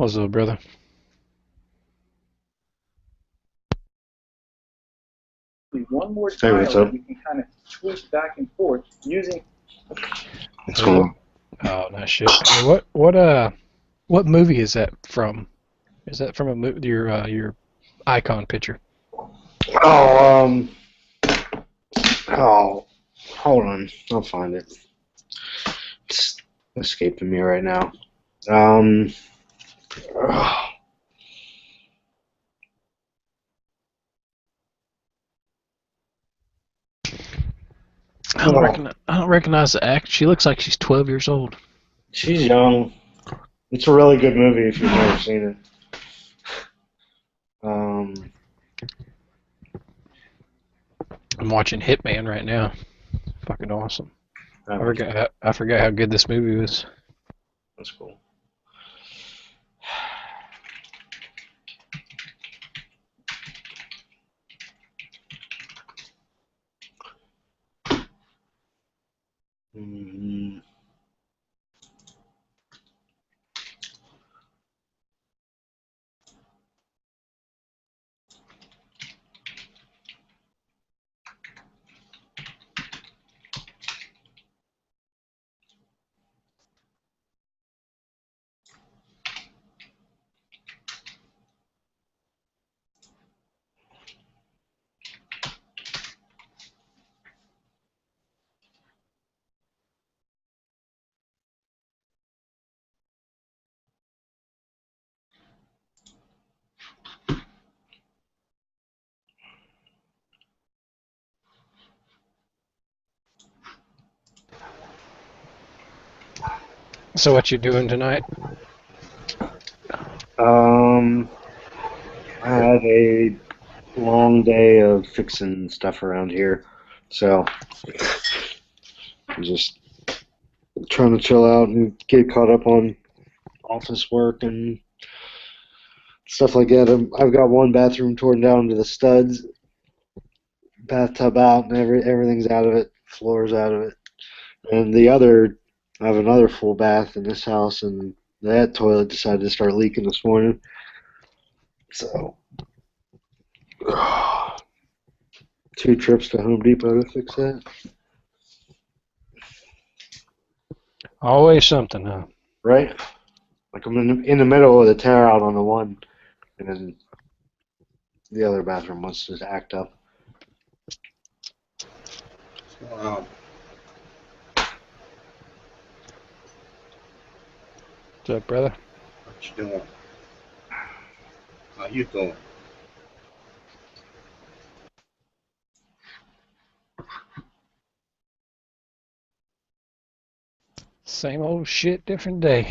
What's up, brother? One more Hey, tile what's up? that we can kind of tweak back and forth using. What's going on? Oh, no shit. Hey, what movie is that from? Is that from your icon picture? Oh, oh, hold on. I'll find it. It's escaping me right now. Um, oh, I don't recognize the act. She looks like she's 12 years old. she's young. It's a really good movie if you've never seen it. Um, I'm watching Hitman right now. Fucking awesome. that I forgot how good this movie was. that's cool. Mm, So what you doing tonight? um, I had a long day of fixing stuff around here, so I'm just trying to chill out and get caught up on office work and stuff like that. I've got one bathroom torn down to the studs, bathtub out, and everything's out of it, floor's out of it. And the other, I have another full bath in this house, and that toilet decided to start leaking this morning. So, 2 trips to Home Depot to fix that. Always something, huh? Right? Like I'm in the middle of the tear out on the one, and then the other bathroom wants to act up. Wow. What's up, brother? What you doing? How you doing? Same old shit, different day.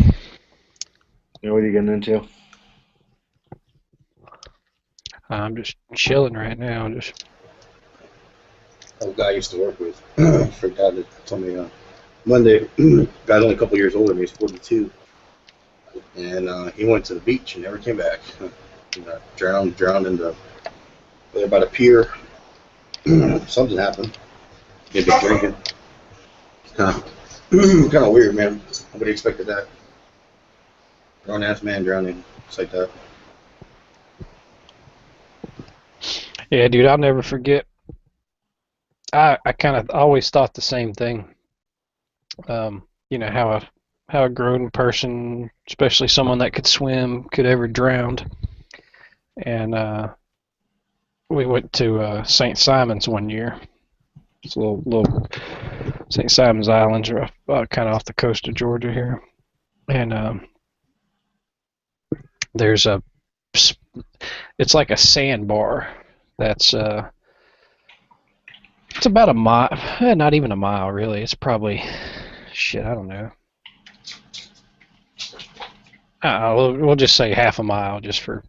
You know what are you getting into? I'm just chilling right now. Just Old guy I used to work with. Forgot to told me Monday. Guy's only a couple years older than me. He's 42, and he went to the beach and never came back. He got drowned in the there by the pier. Something happened. He had been drinking. It's kind of weird, man. Nobody expected that. Grown ass man drowning. It's like that. yeah, dude. I'll never forget. I kind of always thought the same thing. How a grown person, especially someone that could swim, could ever drown. And we went to St. Simon's one year. It's a little St. Simon's Islands, kind of off the coast of Georgia here. And there's it's like a sandbar that's it's about a mile, not even a mile really. It's probably shit. I don't know. We'll just say half a mile, just for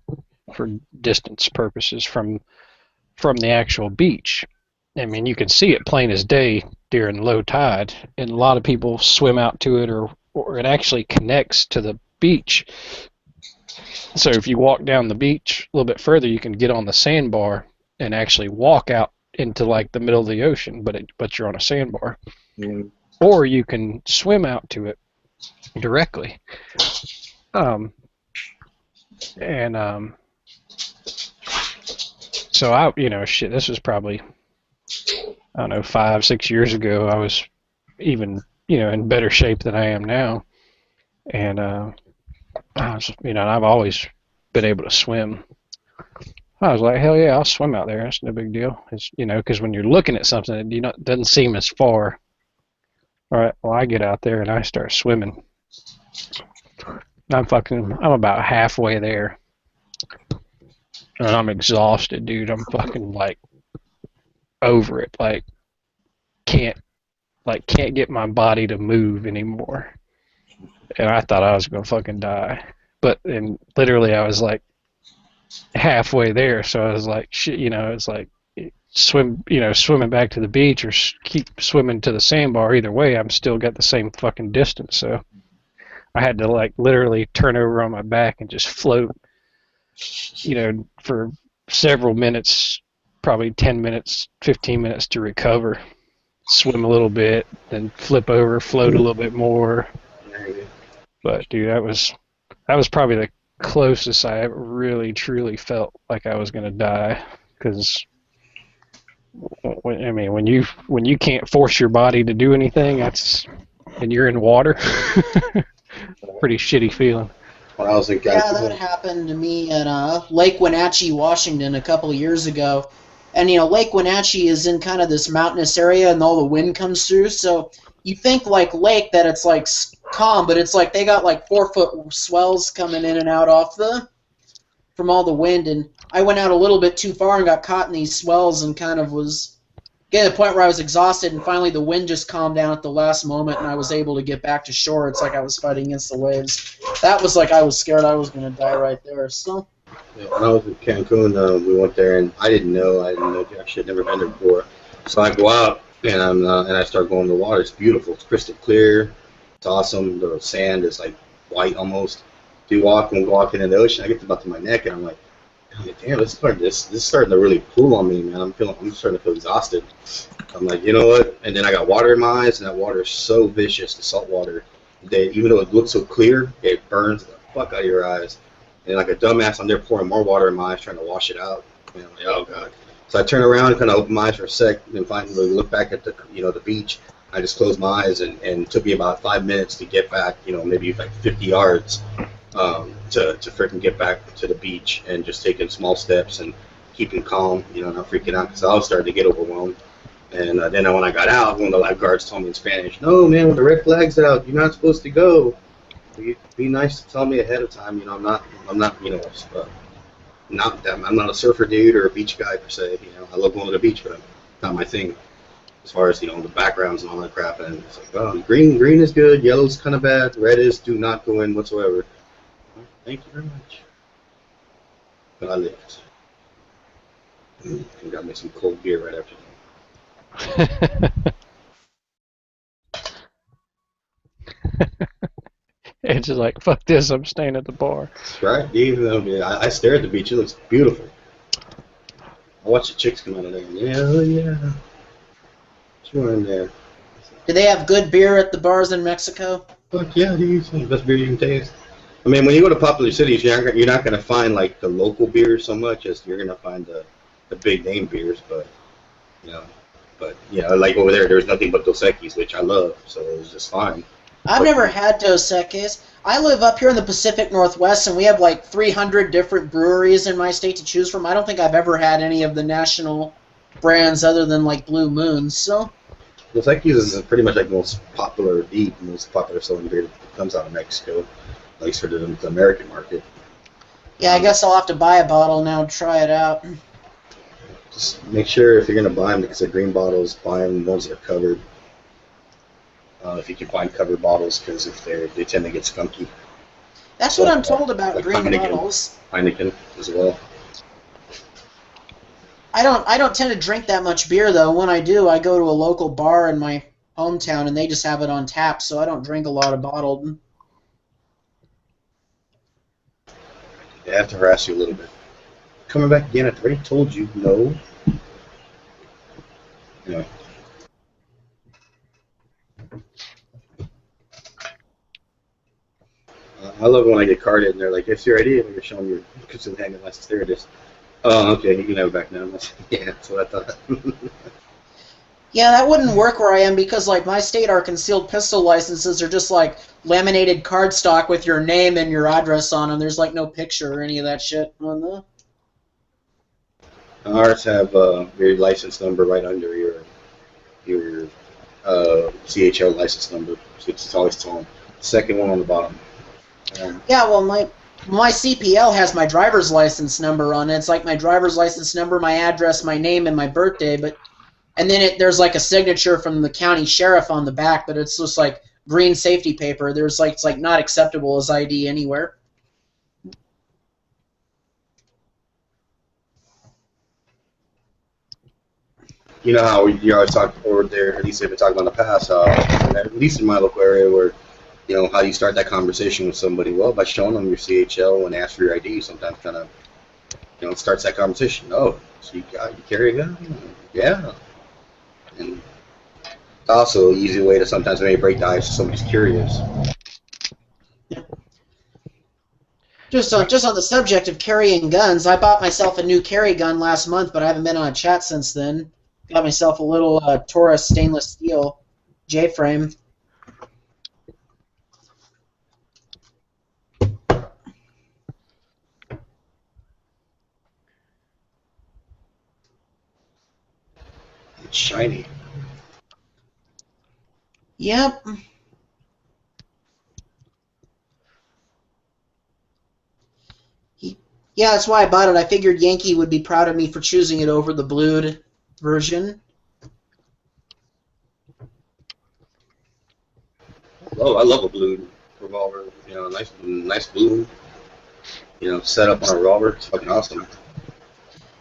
distance purposes from the actual beach. I mean, you can see it plain as day during low tide, and a lot of people swim out to it, or it actually connects to the beach. So if you walk down the beach a little bit further, you can get on the sandbar and actually walk out into like the middle of the ocean, but you're on a sandbar. Mm. Or you can swim out to it directly. Um, And so I, shit, this was probably, I don't know, 5, 6 years ago. I was even, in better shape than I am now. And I was, I've always been able to swim. I was like, hell yeah, I'll swim out there. That's no big deal. It's, because when you're looking at something, it doesn't seem as far. All right, well, I get out there and I start swimming. I'm about halfway there. And I'm exhausted, dude. I'm fucking like over it. Can't can't get my body to move anymore. And I thought I was gonna fucking die. And literally I was like halfway there, so I was like, shit, it's like swimming back to the beach or keep swimming to the sandbar. Either way, I'm still got the same fucking distance. So I had to like literally turn over on my back and just float, for several minutes, probably 10 minutes, 15 minutes to recover. Swim a little bit, then flip over, float a little bit more. But dude, that was probably the closest I ever really truly felt like I was gonna die. Because when you can't force your body to do anything, and you're in water, pretty shitty feeling. When I was in Yeah, that happened to me at Lake Wenatchee, Washington, a couple of years ago. And, Lake Wenatchee is in kind of this mountainous area and all the wind comes through. So you think like lake that it's like calm, but it's like they got like 4-foot swells coming in and out from all the wind. And I went out a little bit too far and got caught in these swells and kind of was getting to the point where I was exhausted. And finally the wind just calmed down at the last moment and I was able to get back to shore. It's like I was fighting against the waves. That was like I was scared I was going to die right there. So. Yeah, when I was in Cancun, we went there, and I didn't know. Actually, I'd never been there before. So I go out, and I start going to the water. It's beautiful. It's crystal clear. It's awesome. The sand is like white almost. You walk and walking in the ocean. I get about to my neck, and I'm like, damn, this is starting to really pull on me, man. I'm starting to feel exhausted. I'm like, you know what? And then I got water in my eyes, and that water is so vicious, the salt water, that even though it looks so clear, it burns the fuck out of your eyes. And like a dumbass, I'm there pouring more water in my eyes, trying to wash it out. And I'm like, oh god. So I turn around, kind of open my eyes for a sec, and finally look back at the beach. I just closed my eyes, and it took me about 5 minutes to get back, maybe like 50 yards, to freaking get back to the beach, and just taking small steps and keeping calm, not freaking out, because I was starting to get overwhelmed. And then when I got out, one of the lifeguards told me in Spanish, "No, man, when the red flag's out, you're not supposed to go. Be nice to tell me ahead of time. I'm not, I'm not a surfer dude or a beach guy per se. I love going to the beach, but not my thing. As far as the backgrounds and all that crap, and it's like, oh, green is good, yellow's kind of bad, red is do not go in whatsoever. Well, thank you very much. But I lived. And got me some cold beer right after that. It's just like, fuck this, I'm staying at the bar. That's right. Even I stare at the beach, it looks beautiful. I watch the chicks come out of there. Yeah. Sure in there. Do they have good beer at the bars in Mexico? Fuck yeah, dude. Some of the best beer you can taste. I mean, when you go to popular cities, you're not going to find like the local beers so much as you're going to find the big name beers, but like over there's nothing but Dos Equis, which I love, so it was just fine. I've never had Dos Equis. I live up here in the Pacific Northwest, and we have like 300 different breweries in my state to choose from. I don't think I've ever had any of the national brands other than like Blue Moon. So Dos Equis is pretty much like the most popular selling beer that comes out of Mexico, at least for the American market. Yeah, I guess I'll have to buy a bottle now to try it out. Just make sure if you're going to buy them, because they're green bottles, buy them ones that are covered. If you can find covered bottles, because if they tend to get skunky. That's what I'm told about like green Heineken, bottles. Heineken as well. I don't tend to drink that much beer though. When I do, I go to a local bar in my hometown and they just have it on tap, so I don't drink a lot of bottled. They have to harass you a little bit. Coming back again, I already told you no. Yeah. I love when I get carded and they're like, "It's your ID," and you're showing your concealed handgun license. There it is. Oh, okay, you can have it back now. Yeah, that's what I thought. Yeah, that wouldn't work where I am because, like, my state, our concealed pistol licenses are just, like, laminated cardstock with your name and your address on them. There's, like, no picture or any of that shit on them. Ours have your license number right under your CHL license number. It's always tall. Second one on the bottom. Yeah, well, my CPL has my driver's license number on it. It's like my driver's license number, my address, my name, and my birthday. And then there's like a signature from the county sheriff on the back, but it's just like green safety paper. It's like not acceptable as ID anywhere. You know how you always talk over there, at least they've been talking about in the past, at least in my local area, where, you know, how do you start that conversation with somebody? Well, by showing them your CHL and ask for your ID, sometimes kind of, you know, it starts that conversation. Oh, so you carry a gun? Yeah. And also an easy way to sometimes maybe break the ice if somebody's curious. Just on the subject of carrying guns, I bought myself a new carry gun last month, but I haven't been on a chat since then. Got myself a little Taurus stainless steel J-frame. It's shiny. Yep. Yeah, that's why I bought it. I figured Yankee would be proud of me for choosing it over the blued version. Oh, I love a blue revolver. You know, nice blue. You know, set up on a revolver. It's fucking awesome.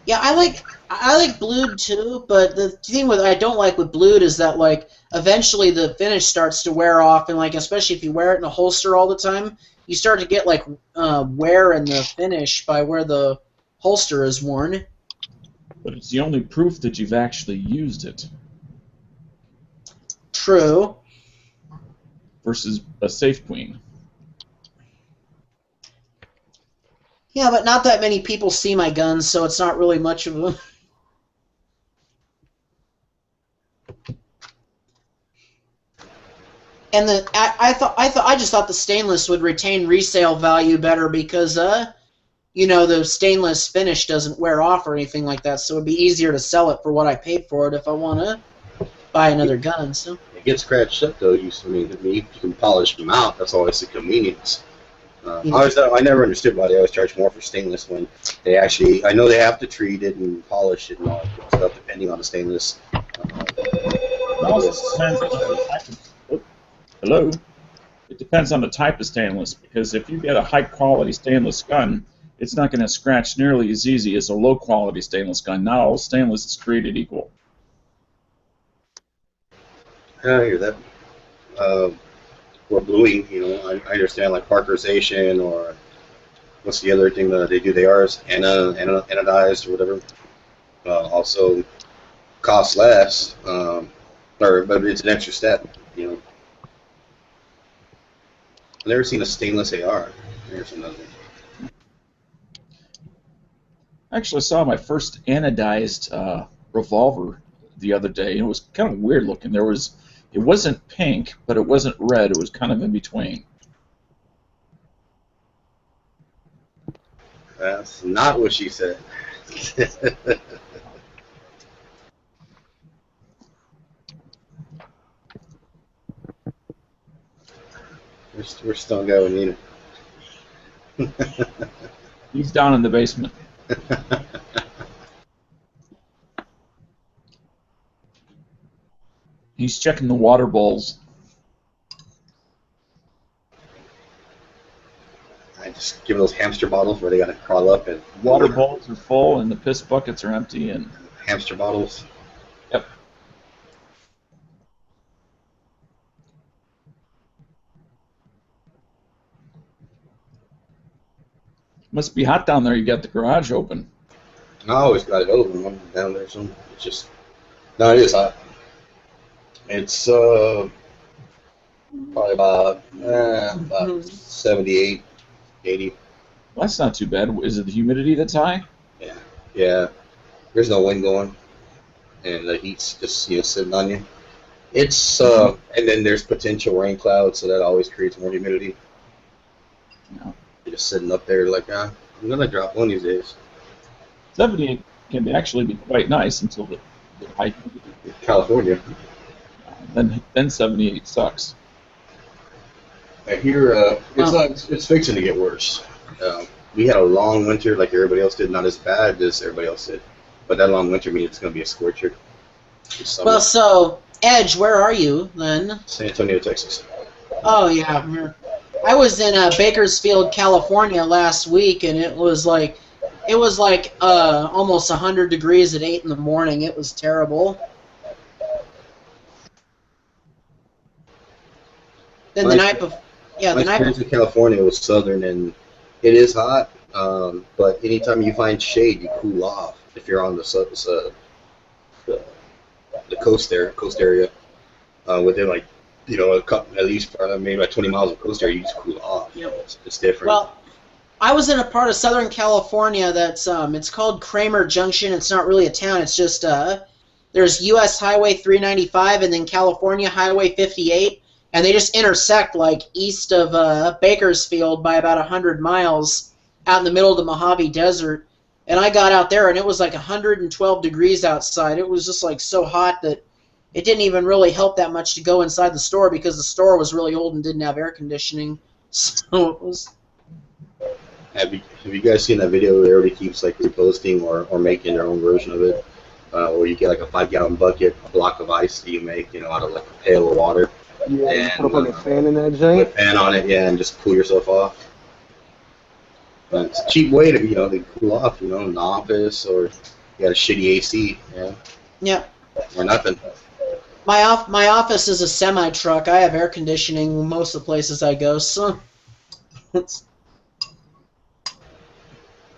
Yeah, I like blued too, but the thing with I don't like with blued is that like eventually the finish starts to wear off, and like especially if you wear it in a holster all the time, you start to get like wear in the finish by where the holster is worn. But it's the only proof that you've actually used it. True. Versus a Safe Queen. Yeah, but not that many people see my guns, so it's not really much of a... And I just thought the stainless would retain resale value better because you know, the stainless finish doesn't wear off or anything like that, so it'd be easier to sell it for what I paid for it if I want to buy another gun. So it gets scratched up though. You can polish them out. That's always a convenience. I never understood why they always charge more for stainless when they actually. I know they have to treat it and polish it and all that stuff depending on the stainless. Hello. It depends on the type of stainless, because if you get a high quality stainless gun, it's not going to scratch nearly as easy as a low quality stainless gun. Not all stainless is created equal. I hear that. Or bluing, you know, I understand like parkerization or what's the other thing that they do? They are anodized or whatever. Also costs less, but it's an extra step, you know. I've never seen a stainless AR. There's another. I actually saw my first anodized revolver the other day, and it was kind of weird looking. It wasn't pink, but it wasn't red. It was kind of in between. That's not what she said. We're still going, you know. He's down in the basement. He's checking the water bowls. I just give those hamster bottles where they gotta crawl up and Water bowls are full and the piss buckets are empty. And hamster bottles. yep. Must be hot down there. You got the garage open. I always got it open. I'm down there, so it's just no, it is hot. It's probably about 78, 80. Well, that's not too bad. Is it the humidity that's high? Yeah. There's no wind going, and the heat's just sitting on you. It's and then there's potential rain clouds, so that always creates more humidity. No. You're just sitting up there like, I'm gonna drop one of these days. 78 can actually be quite nice until the high humidity. California. Then 78 sucks. I hear it's fixing to get worse. We had a long winter like everybody else did, not as bad as everybody else did, but that long winter means it's going to be a scorcher. Well, so Edge, where are you then? San Antonio, Texas. Oh yeah, I was in Bakersfield, California last week, and it was like almost 100 degrees at 8 in the morning. It was terrible. Then the night before, yeah, the night before. In California was southern, and it is hot. But anytime you find shade, you cool off. If you're on the coast area, within like a couple, at least maybe like 20 miles of coast area, you just cool off. Yep. It's different. Well, I was in a part of Southern California that's it's called Kramer Junction. It's not really a town. It's just there's U.S. Highway 395 and then California Highway 58. And they just intersect like east of Bakersfield by about 100 miles out in the middle of the Mojave Desert. And I got out there and it was like 112 degrees outside. It was just like so hot that it didn't even really help that much to go inside the store because the store was really old and didn't have air conditioning. So it was... Have you guys seen that video where everybody keeps like reposting or making their own version of it? Where you get like a 5-gallon bucket, a block of ice that you make out of like a pail of water. Yeah, and you put up like a fan in that joint. Put a fan on it, yeah, and just cool yourself off. But it's a cheap way to cool off, in the office, or you got a shitty AC, Yeah. or nothing. My office is a semi-truck. I have air conditioning most of the places I go, so...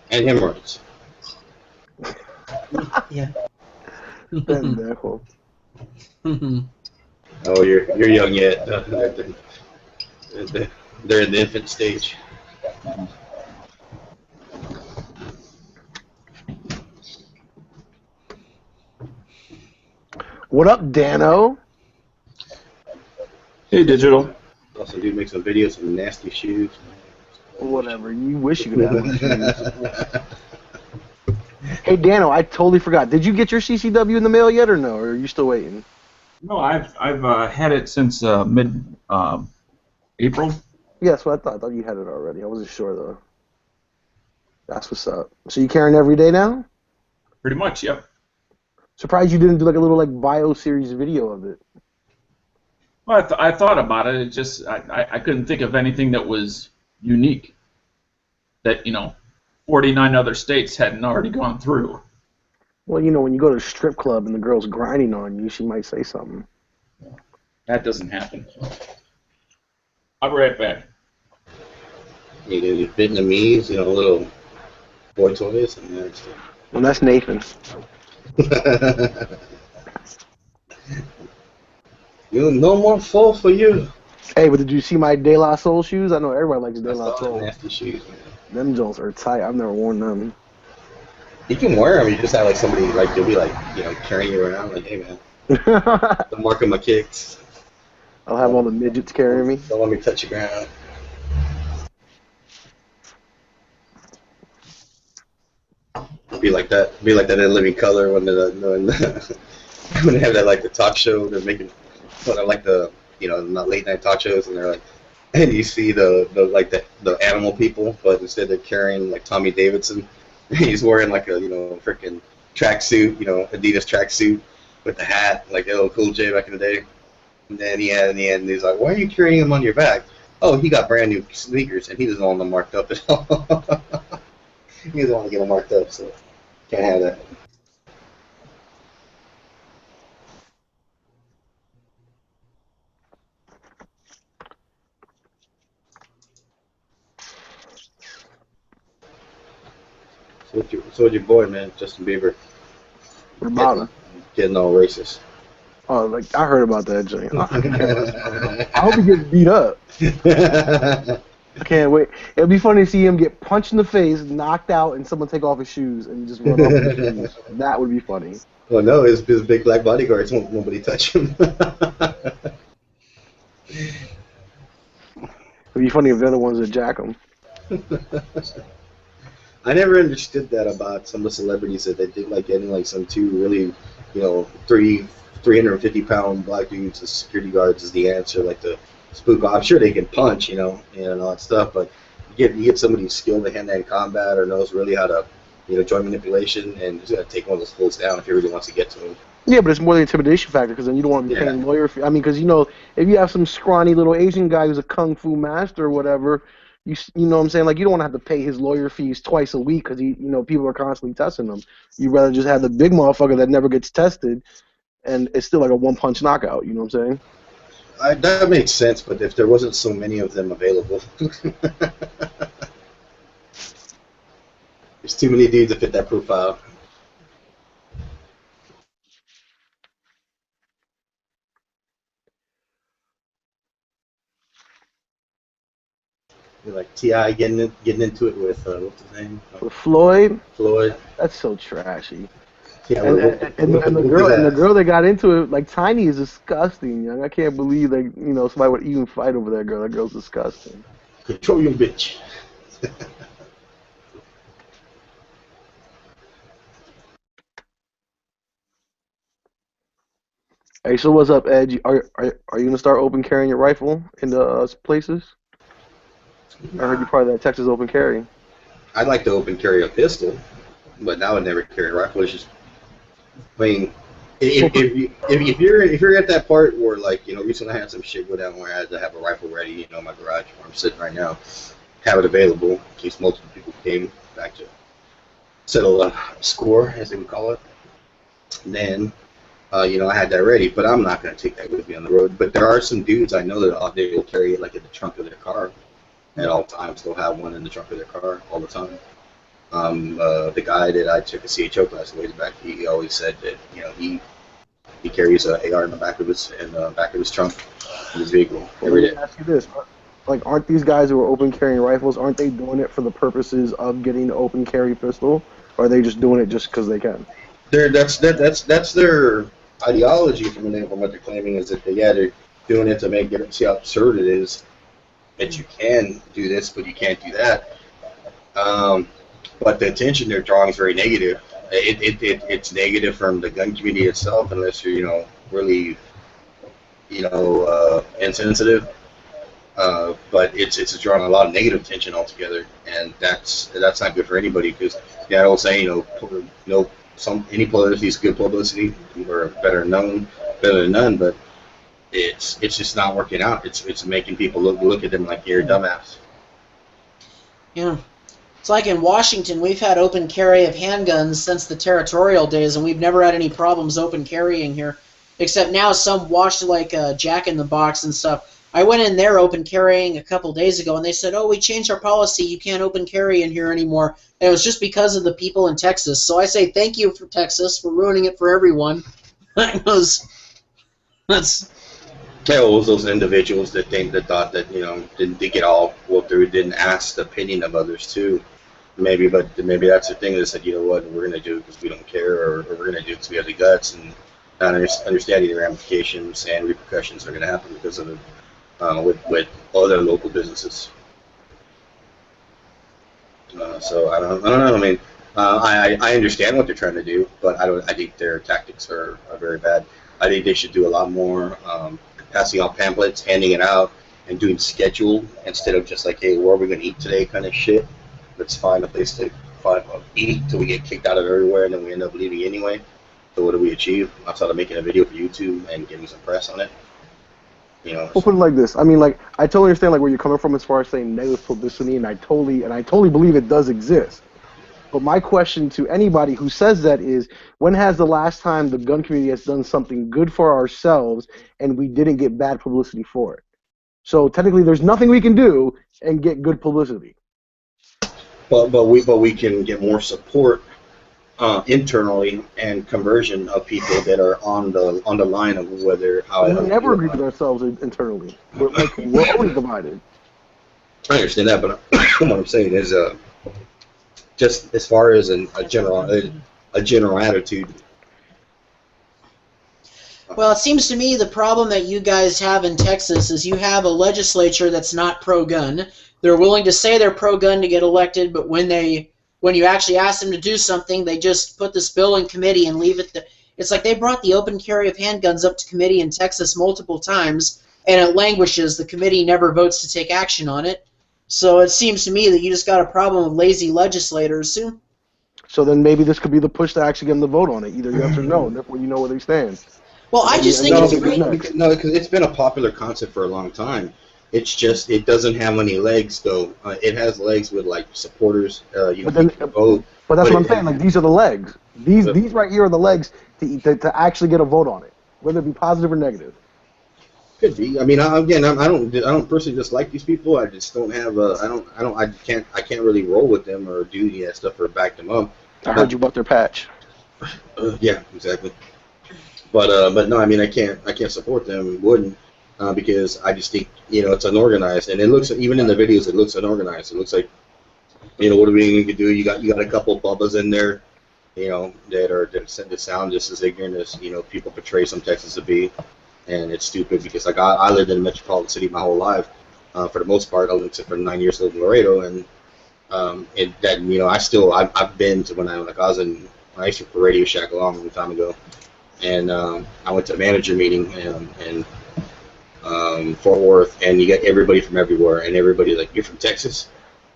And hemorrhoids. Yeah. Pendejo. Oh, you're young yet. They're in the infant stage. What up, Dano? Hey, Digital. Also, dude, make some videos of nasty shoes. Whatever. You wish you could have one shoes. Hey, Dano, I totally forgot. Did you get your CCW in the mail yet, or no? Or are you still waiting? No, I've had it since mid April. Yeah, that's what I thought. I thought you had it already. I wasn't sure though. That's what's up. So you carrying every day now? Pretty much, yep. Surprised you didn't do like a little bio series video of it. Well, I thought about it. It just I couldn't think of anything that was unique that 49 other states hadn't already gone through. Well, when you go to a strip club and the girl's grinding on you, she might say something. That doesn't happen. I'll be right back. You do Vietnamese, little boy toys, and that's Well, that's Nathan. No more fall for you. Hey, but did you see my De La Soul shoes? I know everybody likes De That's La all Soul. nasty shoes, man. Them joints are tight. I've never worn them. You can wear them. You just have somebody you'll be carrying you around hey man, the mark of my kicks. I'll have all the midgets carrying me. Don't let me touch the ground. Be like that in Living Color when when they have that the talk show. They're making fun of the not late night talk shows, and they're and you see the animal people, but instead they're carrying Tommy Davidson. He's wearing a freaking tracksuit, Adidas tracksuit with the hat, like LL Cool J back in the day. And then in the end, he's like, "Why are you carrying him on your back?" Oh, he got brand new sneakers, and he doesn't want them marked up at all. He doesn't want to get them marked up, so can't have that. So with your boy, man, Justin Bieber. What about him? Getting all racist. Oh, I heard about that joint. I hope he gets beat up. I can't wait. It'll be funny to see him get punched in the face, knocked out, and someone take off his shoes and just run off with his shoes. That would be funny. Well, no, his big black bodyguards won't nobody touch him. It'd be funny if they're the ones that jack him. I never understood that about some of the celebrities that they think like getting like some two really, 350-pound black dudes as security guards is the answer, like the spook. I'm sure they can punch, and all that stuff, but you get somebody skilled in hand-to-hand combat or knows really how to, joint manipulation, and just gotta take one of those fools down if he really wants to get to him. Yeah, but it's more the intimidation factor because then you don't want to be paying lawyer fee. I mean, because if you have some scrawny little Asian guy who's a kung fu master or whatever, you know what I'm saying? Like, you don't want to have to pay his lawyer fees twice a week because people are constantly testing him. You'd rather just have the big motherfucker that never gets tested, and it's still like a one-punch knockout. You know what I'm saying? That makes sense, but if there wasn't so many of them available, there's too many dudes that fit that profile. Like T.I. getting into it with what's his name? With Floyd. Floyd. That's so trashy. Yeah, and the girl that got into it, like Tiny, is disgusting, young. I can't believe that somebody would even fight over that girl. That girl's disgusting. Control your bitch. Hey, so what's up, Ed? Are you gonna start open carrying your rifle in the places? I heard you part of that Texas open carry. I'd like to open carry a pistol, but I would never carry a rifle. It's just, I mean, if you're at that part where recently I had some shit go down where I had to have a rifle ready, in my garage where I'm sitting right now, have it available in case multiple people came back to settle a score, as they would call it. And then, I had that ready, but I'm not going to take that with me on the road. But there are some dudes I know that they will carry it like in the trunk of their car at all times. They'll have one in the trunk of their car all the time. The guy that I took a CHO class ways back, he always said that he carries an AR in the back of his trunk in his vehicle every day. Let me ask you this: like, aren't these guys who are open carrying rifles? Aren't they doing it for the purposes of getting the open carry pistol, or are they just doing it just because they can? That's their ideology from what they're claiming is that they're doing it to see how absurd it is that you can do this, but you can't do that. But the attention they're drawing is very negative. It's negative from the gun community itself, unless you're, really, insensitive. But it's drawing a lot of negative attention altogether, and that's not good for anybody. Because I will say, any publicity is good publicity. People are better than none, but it's just not working out. It's making people look at them like you're a dumbass. Yeah. It's like in Washington, we've had open carry of handguns since the territorial days, and we've never had any problems open carrying here, except now some watched like Jack in the Box and stuff. I went in there open carrying a couple days ago, and they said, "Oh, we changed our policy. You can't open carry in here anymore." And it was just because of the people in Texas. So I say thank you for Texas for ruining it for everyone. That's Yeah, it was those individuals that thought that didn't get all what they didn't ask the opinion of others too. Maybe that's the thing. They said, you know what, we're going to do it because we don't care, or we're going to do it because we have the guts, and not understanding the ramifications and repercussions are going to happen because of it with other local businesses. So I don't know. I mean, I understand what they're trying to do, but I think their tactics are very bad. I think they should do a lot more passing out pamphlets, handing it out, and doing schedule instead of just like, hey, where are we going to eat today kind of shit. Let's find a place to eat till we get kicked out of everywhere, and then we end up leaving anyway. So what do we achieve outside of making a video for YouTube and getting some press on it? We'll put it like this. I mean, like, I totally understand like where you're coming from as far as saying negative publicity, and I totally believe it does exist. But my question to anybody who says that is, when has the last time the gun community has done something good for ourselves and we didn't get bad publicity for it? So technically, there's nothing we can do and get good publicity. But we can get more support internally and conversion of people that are on the line of whether how. We never agree with ourselves internally. We're always divided. I understand that, but what I'm saying is, just as far as a general attitude. Well, it seems to me the problem that you guys have in Texas is you have a legislature that's not pro-gun. They're willing to say they're pro-gun to get elected, but when you actually ask them to do something, they just put this bill in committee and leave it. It's like they brought the open carry of handguns up to committee in Texas multiple times, and it languishes. The committee never votes to take action on it. So it seems to me that you just got a problem with lazy legislators. So then maybe this could be the push to actually get them to vote on it, either yes or no, and therefore you know where they stand. Well, I just think it's great. No, because it's been a popular concept for a long time. It's just it doesn't have any legs, though. It has legs with like supporters. But that's what I'm saying. Like these are the legs. These right here are the legs to actually get a vote on it, whether it be positive or negative. Could be. I mean, I don't personally dislike these people. I just don't have I can't really roll with them or do any of that stuff or back them up. I heard you bought their patch. Yeah, exactly. But no, I mean, I can't support them. Wouldn't because I just think it's unorganized, and it looks even in the videos it looks unorganized. It looks like what are we going to do? You got a couple bubbas in there, that sound just as ignorant as people portray some Texans to be, and it's stupid because like I lived in a metropolitan city my whole life, for the most part, except for 9 years living in Laredo, and I've been to when I was in I used to work for Radio Shack a long time ago. And I went to a manager meeting in Fort Worth, and you got everybody from everywhere, and everybody like, you're from Texas?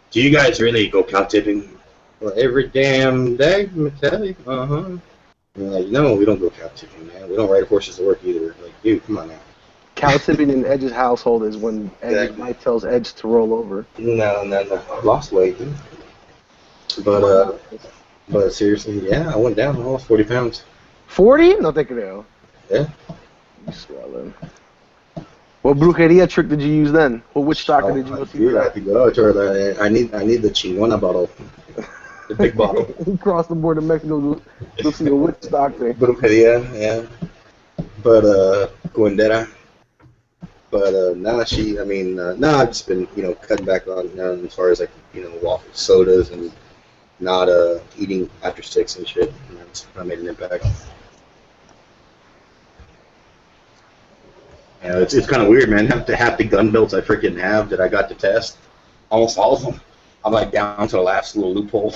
Do you guys really go cow tipping? Well, every damn day, I'm tell you. And like, no, we don't go cow tipping, man. We don't ride horses to work either. Like, dude, come on now. Cow tipping in Edge's household is when Edge's wife tells Edge to roll over. No. I lost weight. But seriously, yeah, I went down. I lost 40 pounds. 40? No te creo. Yeah. You swelling. What brujeria trick did you use then? What witch doctor did you go see? I had to go to her. I need the chingona bottle. The big bottle. He crossed the border to Mexico to see a witch doctor. Brujeria, yeah. But, Cuendera. But, now I've just been, cutting back on, as far as, like, waffles, sodas, and not, eating after 6 and shit. And that's I made an impact. It's kind of weird, man. Half the gun belts I freaking have that I got to test, almost all of them, I'm like down to the last little loophole.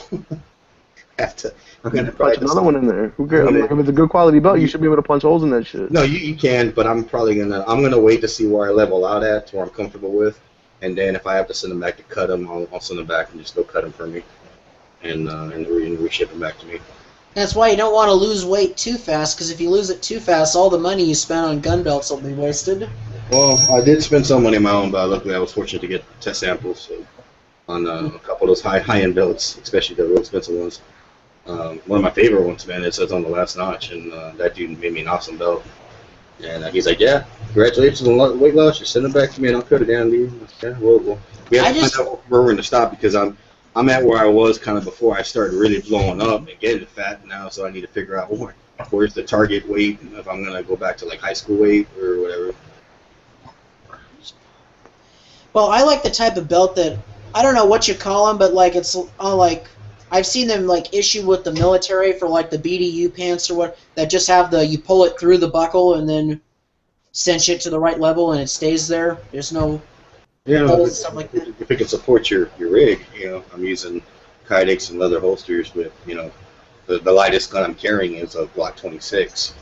I'm gonna punch another one in there. Who cares? I mean, if it's a good quality belt, you should be able to punch holes in that shit. No, you can, but I'm gonna wait to see where I level out at, to where I'm comfortable with, and then if I have to send them back to cut them, I'll send them back and just go cut them for me, and reship them back to me. That's why you don't want to lose weight too fast, because if you lose it too fast, all the money you spent on gun belts will be wasted. Well, I did spend some money on my own, but luckily I was fortunate to get test samples on a couple of those high-end belts, especially the real expensive ones. One of my favorite ones, man, it says on the last notch, and that dude made me an awesome belt. And he's like, yeah, congratulations on the weight loss, just send it back to me and I'll cut it down, dude. Yeah, well, we have to find out where we're going to stop, because I'm at where I was kind of before I started really blowing up and getting fat now, so I need to figure out where's the target weight, if I'm going to go back to like high school weight or whatever. Well, I like the type of belt that, I don't know what you call them, but like it's like, I've seen them like issue with the military for like the BDU pants or what, that just have you pull it through the buckle and then cinch it to the right level and it stays there. There's no... stuff like that. If it can support your rig, I'm using Kydex and leather holsters, but the lightest gun I'm carrying is a Glock 26.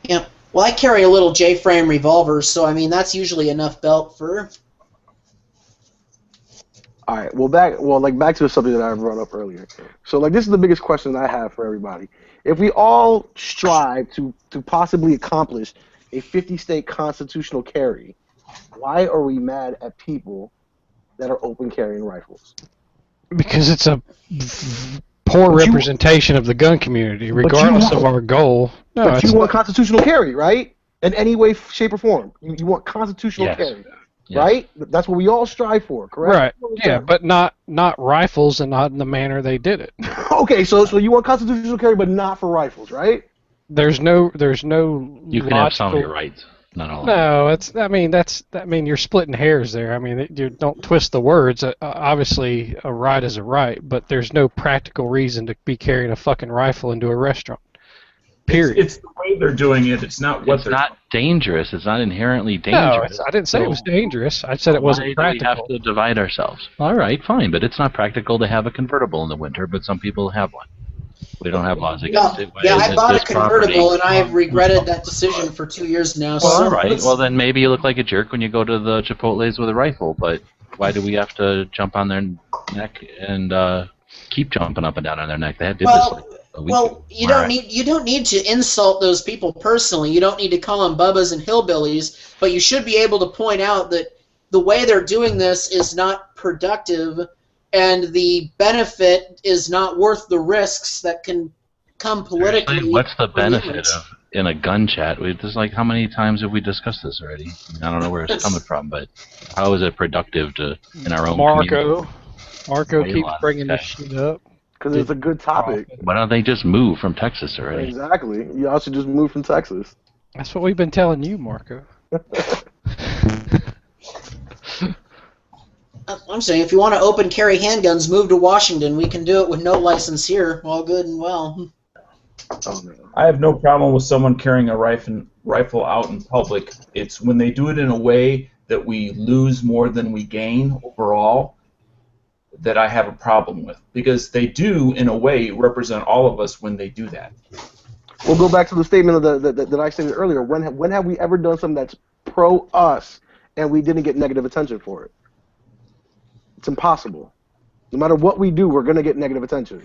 Yeah, well, I carry a little J-frame revolver, so I mean that's usually enough belt for. All right, back to something that I brought up earlier. So like this is the biggest question I have for everybody. If we all strive to possibly accomplish a 50-state constitutional carry, why are we mad at people that are open carrying rifles? Because it's a poor representation of the gun community, regardless of our goal. No, but you want constitutional carry, right? In any way, shape, or form. You want constitutional carry, right? That's what we all strive for, correct? Right. Yeah, but not rifles, and not in the manner they did it. Okay, so you want constitutional carry, but not for rifles, right? There's no. You can have some of your rights. Not all. No, I mean, you're splitting hairs there. I mean, you don't twist the words. Obviously, a right is a right, but there's no practical reason to be carrying a fucking rifle into a restaurant. Period. It's the way they're doing it. It's not what It's not dangerous. It's not inherently dangerous. No, I didn't say it was dangerous. I said it wasn't practical. Why do we have to divide ourselves? All right, fine, but it's not practical to have a convertible in the winter, but some people have one. We don't have laws against it. Yeah, Why I is bought a this property- convertible, and I've regretted that decision for 2 years now. Well, so all right. let's- Well, then maybe you look like a jerk when you go to the Chipotle's with a rifle, but why do we have to jump on their neck and keep jumping up and down on their neck? They did this like a week ago. Well, you don't need to insult those people personally. You don't need to call them bubbas and hillbillies, but you should be able to point out that the way they're doing this is not productive, and the benefit is not worth the risks that can come politically. Seriously, what's the for benefit humans. of in a gun chat? Just like how many times have we discussed this already? I don't know where it's coming from, but how is it productive to in our own community? Marco Wait, keeps hold on. bringing this Okay. shit up. Because it's a good topic. Why don't they just move from Texas already? Exactly. Y'all should just move from Texas. That's what we've been telling you, Marco. I'm saying if you want to open carry handguns, move to Washington. We can do it with no license here. All good and well. Oh, no. I have no problem with someone carrying a rifle out in public. It's when they do it in a way that we lose more than we gain overall that I have a problem with. Because they do, in a way, represent all of us when they do that. We'll go back to the statement of that I stated earlier. When have we ever done something that's pro us and we didn't get negative attention for it? It's impossible. No matter what we do, we're gonna get negative attention.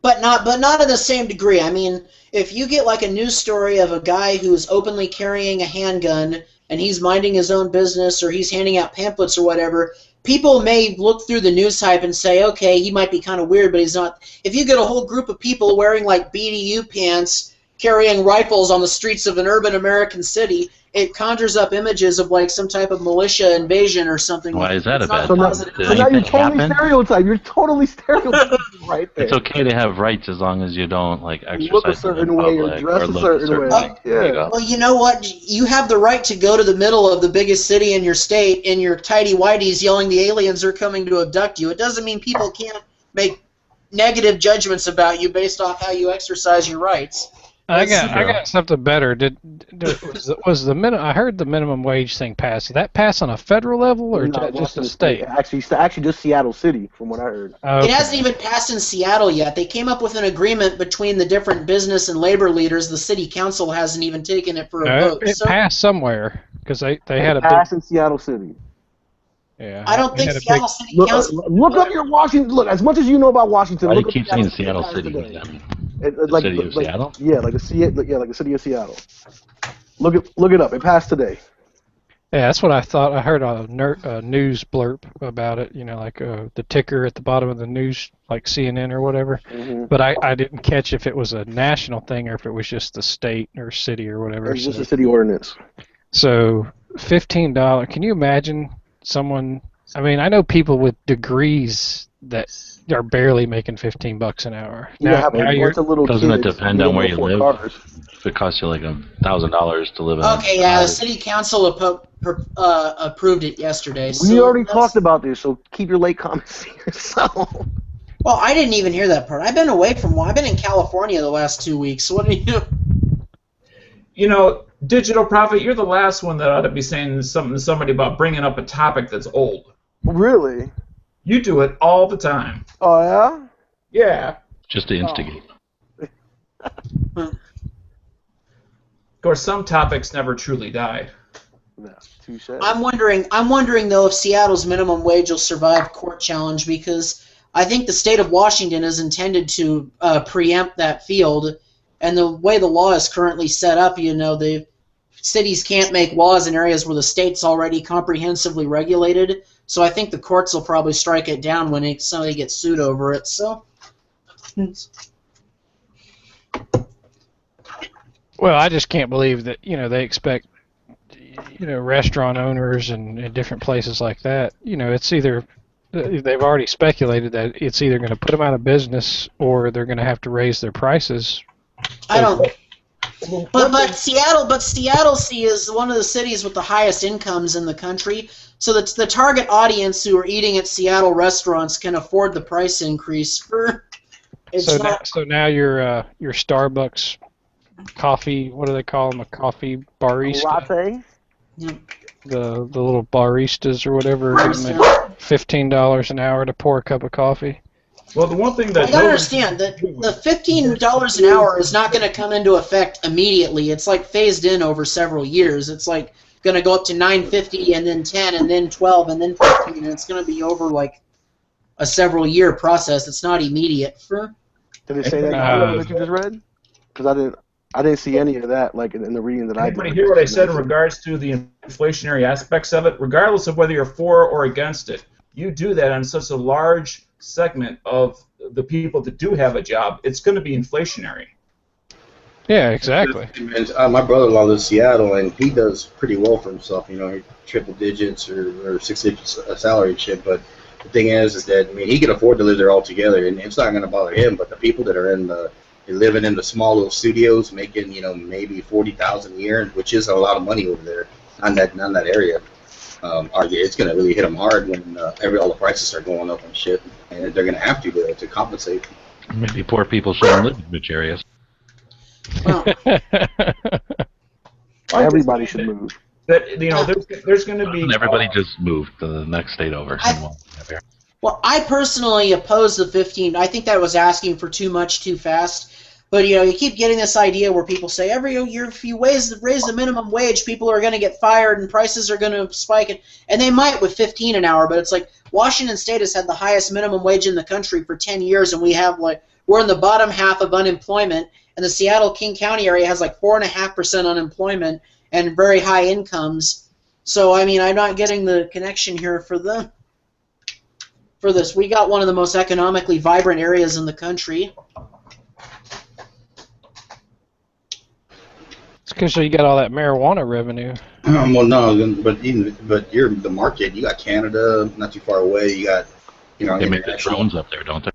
But not to the same degree. I mean, if you get like a news story of a guy who's openly carrying a handgun and he's minding his own business or he's handing out pamphlets or whatever, people may look through the news hype and say, okay, he might be kind of weird, but he's not. If you get a whole group of people wearing like BDU pants, carrying rifles on the streets of an urban American city, it conjures up images of like some type of militia invasion or something. Why is that It's a not bad positive. thing? So now you're anything totally happen? stereotyped. You're totally stereotyped right there. It's okay to have rights as long as you don't like exercise Look a them certain in way or public dress a look certain way. There you Yeah. go. Well, you know what? You have the right to go to the middle of the biggest city in your state in your tidy whities yelling the aliens are coming to abduct you. It doesn't mean people can't make negative judgments about you based off how you exercise your rights. I got something better. Was the minimum? I heard the minimum wage thing pass. Did that pass on a federal level or No, just Washington a state? Actually, just Seattle City, from what I heard. Okay. It hasn't even passed in Seattle yet. They came up with an agreement between the different business and labor leaders. The city council hasn't even taken it for a vote. It So passed somewhere because they had a big. Pass in Seattle City. Yeah, I don't they think had a Seattle City Look, Council. look up your Washington. Look, as much as you know about Washington, Why do you look up keep saying City Seattle passed City? today. Then? The city of Seattle? Yeah, like the city of Seattle. Look it up. It passed today. Yeah, that's what I thought. I heard a news blurb about it. You know, like the ticker at the bottom of the news, like CNN or whatever. Mm-hmm. But I didn't catch if it was a national thing or if it was just the state or city or whatever. It's just a city ordinance. So $15. Can you imagine someone? I mean, I know people with degrees that are barely making $15 an hour. Yeah, Now but you're once a little Doesn't it kids, depend they on where can you afford live? cars. If it costs you like $1,000 to live in Okay, a yeah, the house, city council approved it yesterday. We so already that's- talked about this, so keep your late comments to yourself. Well, I didn't even hear that part. I've been away from. I've been in California the last 2 weeks. So what do you? You know, Digital Prophet, you're the last one that ought to be saying something to somebody about bringing up a topic that's old. Really? You do it all the time. Oh yeah? Yeah. just to instigate. Of course, some topics never truly die. Yeah, touche. I'm wondering though if Seattle's minimum wage will survive court challenge, because I think the state of Washington is intended to preempt that field, and the way the law is currently set up, you know, the cities can't make laws in areas where the state's already comprehensively regulated. So I think the courts will probably strike it down when somebody gets sued over it. So. Well, I just can't believe that, you know, they expect, you know, restaurant owners and different places like that, you know, it's either, they've already speculated that it's either going to put them out of business or they're going to have to raise their prices. I don't But Seattle, see, is one of the cities with the highest incomes in the country. So that's the target audience who are eating at Seattle restaurants can afford the price increase. So now your Starbucks coffee, what do they call them? A coffee barista? Latte? Yeah. The little baristas or whatever, $15 an hour to pour a cup of coffee. Well, the one thing that you gotta understand that the $15 an hour is not going to come into effect immediately. It's like phased in over several years. It's like going to go up to $9.50 and then $10 and then $12 and then $15, and it's going to be over like a several year process. It's not immediate. Did it say that that you just read? Because I didn't see any of that like in the reading that I did. Anybody hear what I said in regards to the inflationary aspects of it? Regardless of whether you're for or against it, you do that on such a large segment of the people that do have a job, it's going to be inflationary. Yeah, exactly. My brother-in-law lives in Seattle, and he does pretty well for himself. You know, triple digits or 6 digits salary and shit. But the thing is that he can afford to live there altogether, and it's not going to bother him. But the people that are living in the small little studios, making maybe $40,000 a year, which is a lot of money over there on that area. It's going to really hit them hard when all the prices start going up and shit, and they're going to have to compensate. Maybe poor people shouldn't live in rich areas. Well, everybody should move. That there's going to be everybody just moved to the next state over. Well, I personally oppose the 15. I think that was asking for too much too fast. But you keep getting this idea where people say every year if you raise the minimum wage, people are going to get fired and prices are going to spike, and they might with 15 an hour. But it's like Washington State has had the highest minimum wage in the country for 10 years, and we're in the bottom half of unemployment, and the Seattle King County area has like 4.5% unemployment and very high incomes. So I'm not getting the connection here for this. We got one of the most economically vibrant areas in the country. It's because you got all that marijuana revenue. Well, no, but you're the market. You got Canada not too far away. You got they make the drones up there, don't they?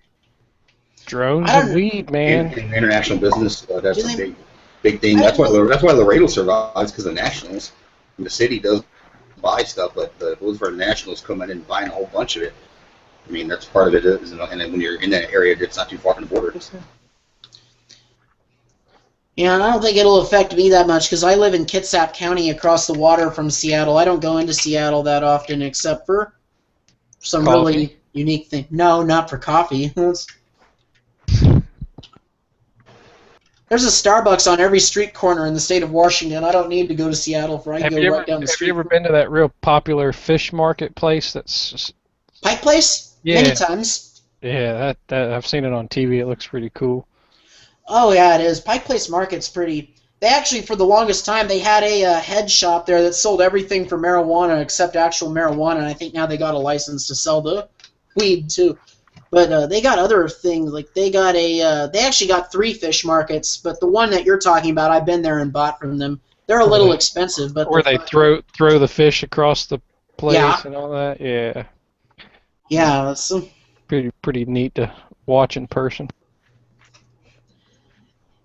Drones and weed, man. In international business, that's a big thing. That's why Laredo survives, because the nationals. And the city does buy stuff, but those for nationals coming in and buying a whole bunch of it. That's part of it, and then when you're in that area, it's not too far from the border. Yeah, I don't think it'll affect me that much because I live in Kitsap County across the water from Seattle. I don't go into Seattle that often except for some really unique thing. No, not for coffee. There's a Starbucks on every street corner in the state of Washington. I don't need to go to Seattle for I can go right down the street. Have you ever been to that real popular fish market place that's Pike Place? Yeah. Many times. Yeah, that I've seen it on TV. It looks pretty cool. Oh, yeah, it is. Pike Place Market's pretty... They actually, for the longest time, they had a head shop there that sold everything for marijuana except actual marijuana, and I think now they got a license to sell the weed, too. But they got other things. Like, they actually got 3 fish markets, but the one that you're talking about, I've been there and bought from them. They're a little expensive, but... Where they throw the fish across the place and all that? Yeah. Yeah, that's... Pretty neat to watch in person.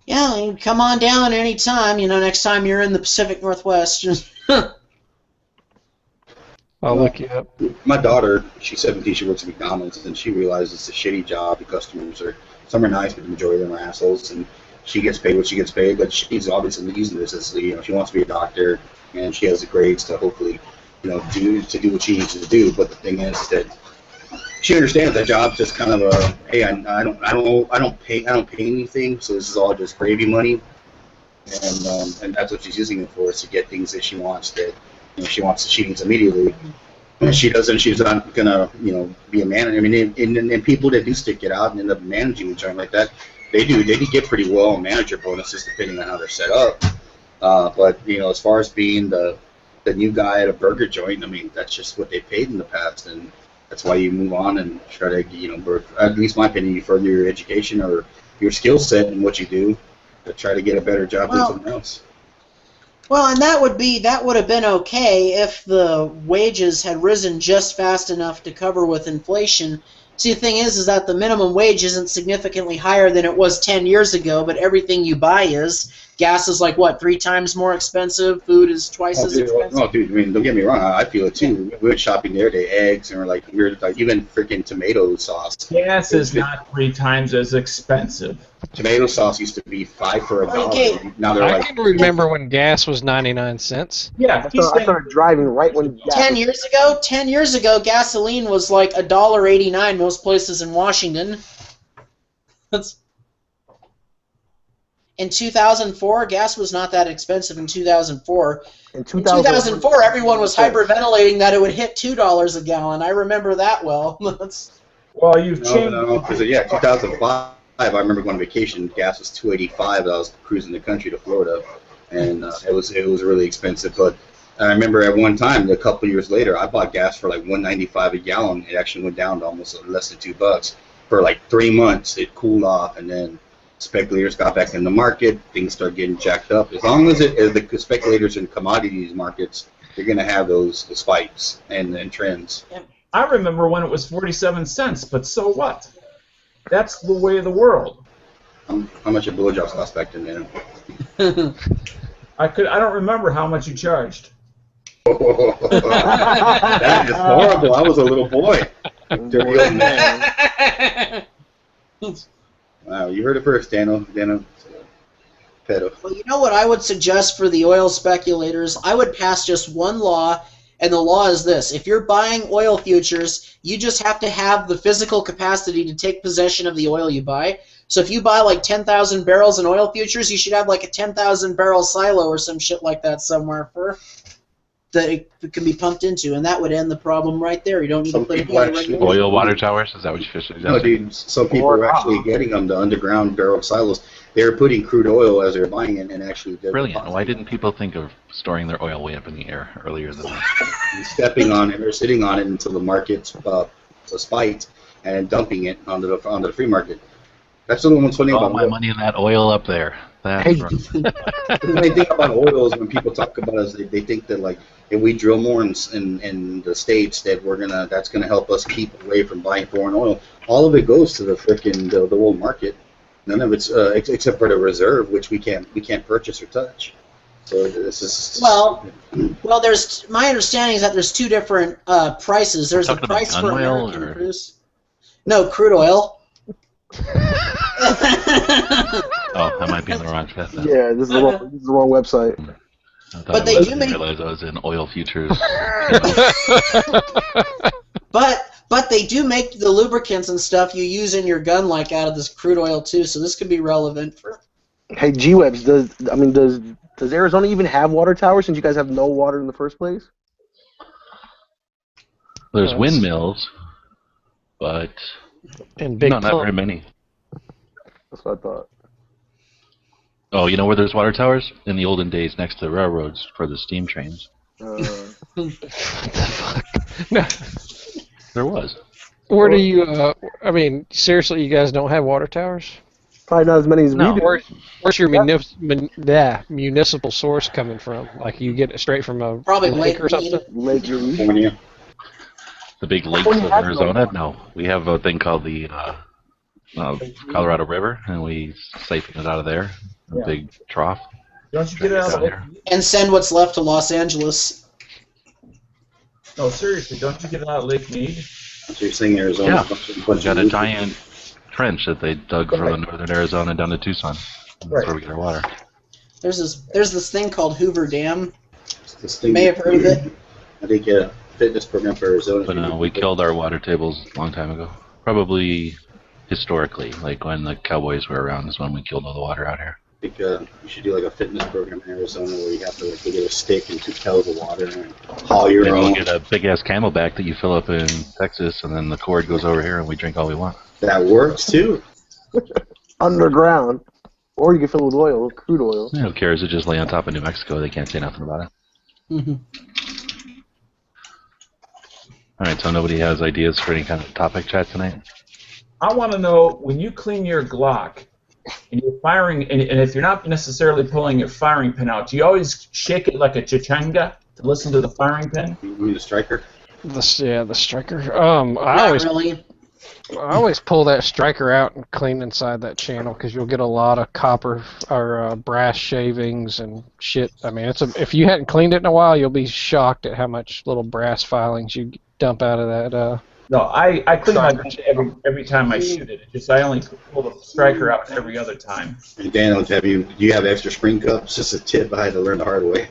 Yeah, you come on down anytime, next time you're in the Pacific Northwest. I'll look you up. My daughter, she's 17, she works at McDonald's, and she realizes it's a shitty job. The customers some are nice, but the majority of them are assholes, and she gets paid what she gets paid, but she's obviously using this as, she wants to be a doctor, and she has the grades to hopefully, do what she needs to do, but the thing is that she understands that job's just kind of a, hey, I don't pay anything, so this is all just gravy money, and that's what she's using it for, is to get things that she wants that she needs immediately. And she's not gonna be a manager. And people that do stick it out and end up managing a joint like that, they do get pretty well manager bonuses depending on how they're set up. But as far as being the new guy at a burger joint, that's just what they paid in the past, and that's why you move on and try to, at least my opinion, you further your education or your skill set in what you do to try to get a better job than someone else. Well, and that would have been okay if the wages had risen just fast enough to cover with inflation. See, the thing is that the minimum wage isn't significantly higher than it was 10 years ago, but everything you buy is. gas is like what, 3 times more expensive? Food is twice as expensive. No, dude. I mean, don't get me wrong. I feel it too. We went shopping there. They eggs and we're like even freaking tomato sauce. Gas is not 3 times as expensive. Tomato sauce used to be $5 for $1. Okay. Now they're I like can remember when gas was 99 cents. Yeah, I started driving right when. 10 years ago, gasoline was like $1.89 most places in Washington. That's in 2004, gas was not that expensive in 2004. In 2004, everyone was hyperventilating that it would hit $2 a gallon. I remember that well. Well, you've changed. No, because 2005. I remember going on vacation. Gas was $2.85. I was cruising the country to Florida, and it was really expensive. But I remember at one time, a couple years later, I bought gas for like $1.95 a gallon. It actually went down to almost less than $2. For like 3 months, it cooled off, and then speculators got back in the market. Things started getting jacked up. As long as the speculators in commodities markets, you're going to have those spikes and trends. I remember when it was 47 cents, but so what? That's the way of the world. How much a blowjob's cost back then, man? I don't remember how much you charged. That is horrible. I was a little boy. Dirty old man. Wow, you heard it first, Dano. Pedo. Well, you know what I would suggest for the oil speculators? I would pass just one law, and the law is this. If you're buying oil futures, you just have to have the physical capacity to take possession of the oil you buy. So if you buy like 10,000 barrels in oil futures, you should have like a 10,000 barrel silo or some shit like that somewhere that it can be pumped into, and that would end the problem right there. You don't need to put it oil water towers. Is that what you fish? No, dude. Some people are actually getting them, the underground barrel silos. They're putting crude oil as they're buying it, and actually. Brilliant. Why didn't people think of storing their oil way up in the air earlier than that? Stepping on it or sitting on it until the market spikes and dumping it onto the free market. That's the one funny about my money in that oil up there. That's right. The main thing about oil is when people talk about it, they think that like if we drill more in the states that that's gonna help us keep away from buying foreign oil. All of it goes to the frickin' the world market. None of it's except for the reserve, which we can't purchase or touch. So this is well. There's my understanding is that there's 2 different prices. There's the price for American cruise. No, crude oil. Oh, I might be on the wrong path then. Yeah, this is the wrong website. But they do make. I realize I was in oil futures. But they do make the lubricants and stuff you use in your gun like out of this crude oil too. So this could be relevant for. Hey, G-Webs, does Arizona even have water towers since you guys have no water in the first place? There's windmills, but not very many. That's what I thought. Oh, you know where there's water towers? In the olden days, next to the railroads for the steam trains. What the fuck? No. There was. Where do you? I mean, seriously, you guys don't have water towers? Probably not as many as we do. Where's your municipal source coming from? Like you get it straight from a lake or something? Lake California. The big lakes of Arizona? No, we have a thing called the Colorado River, and we siphon it out of there. A big trough. Don't you get it out of there? And send what's left to Los Angeles. No, seriously, don't you get it out of Lake Mead? So you're saying Arizona? Yeah, we got a giant trench that they dug from northern Arizona down to Tucson. That's where we get our water. There's this thing called Hoover Dam. You may have heard of it. I think a fitness program for Arizona. But no, we killed our water tables a long time ago. Probably historically, like when the Cowboys were around is when we killed all the water out here. I think you should do like a fitness program in Arizona where you have to like get a stick and 2 pails of water and haul your own. We'll get a big ass Camelback that you fill up in Texas, and then the cord goes over here, and we drink all we want. That works too. Underground, or you can fill it with oil, crude oil. Yeah, who cares? It just lay on top of New Mexico. They can't say nothing about it. Mm-hmm. All right, so nobody has ideas for any kind of topic chat tonight? I want to know, when you clean your Glock, and you're firing, and if you're not necessarily pulling your firing pin out, do you always shake it like a chachanga to listen to the firing pin? You mean the striker? The striker. Not really. I always pull that striker out and clean inside that channel because you'll get a lot of copper or brass shavings and shit. I mean, if you hadn't cleaned it in a while, you'll be shocked at how much little brass filings you dump out of that. No, I clean my gun every time I shoot it. It's just I only pull the striker out every other time. And Dan, do you have extra spring cups? Just a tip I had to learn the hard way.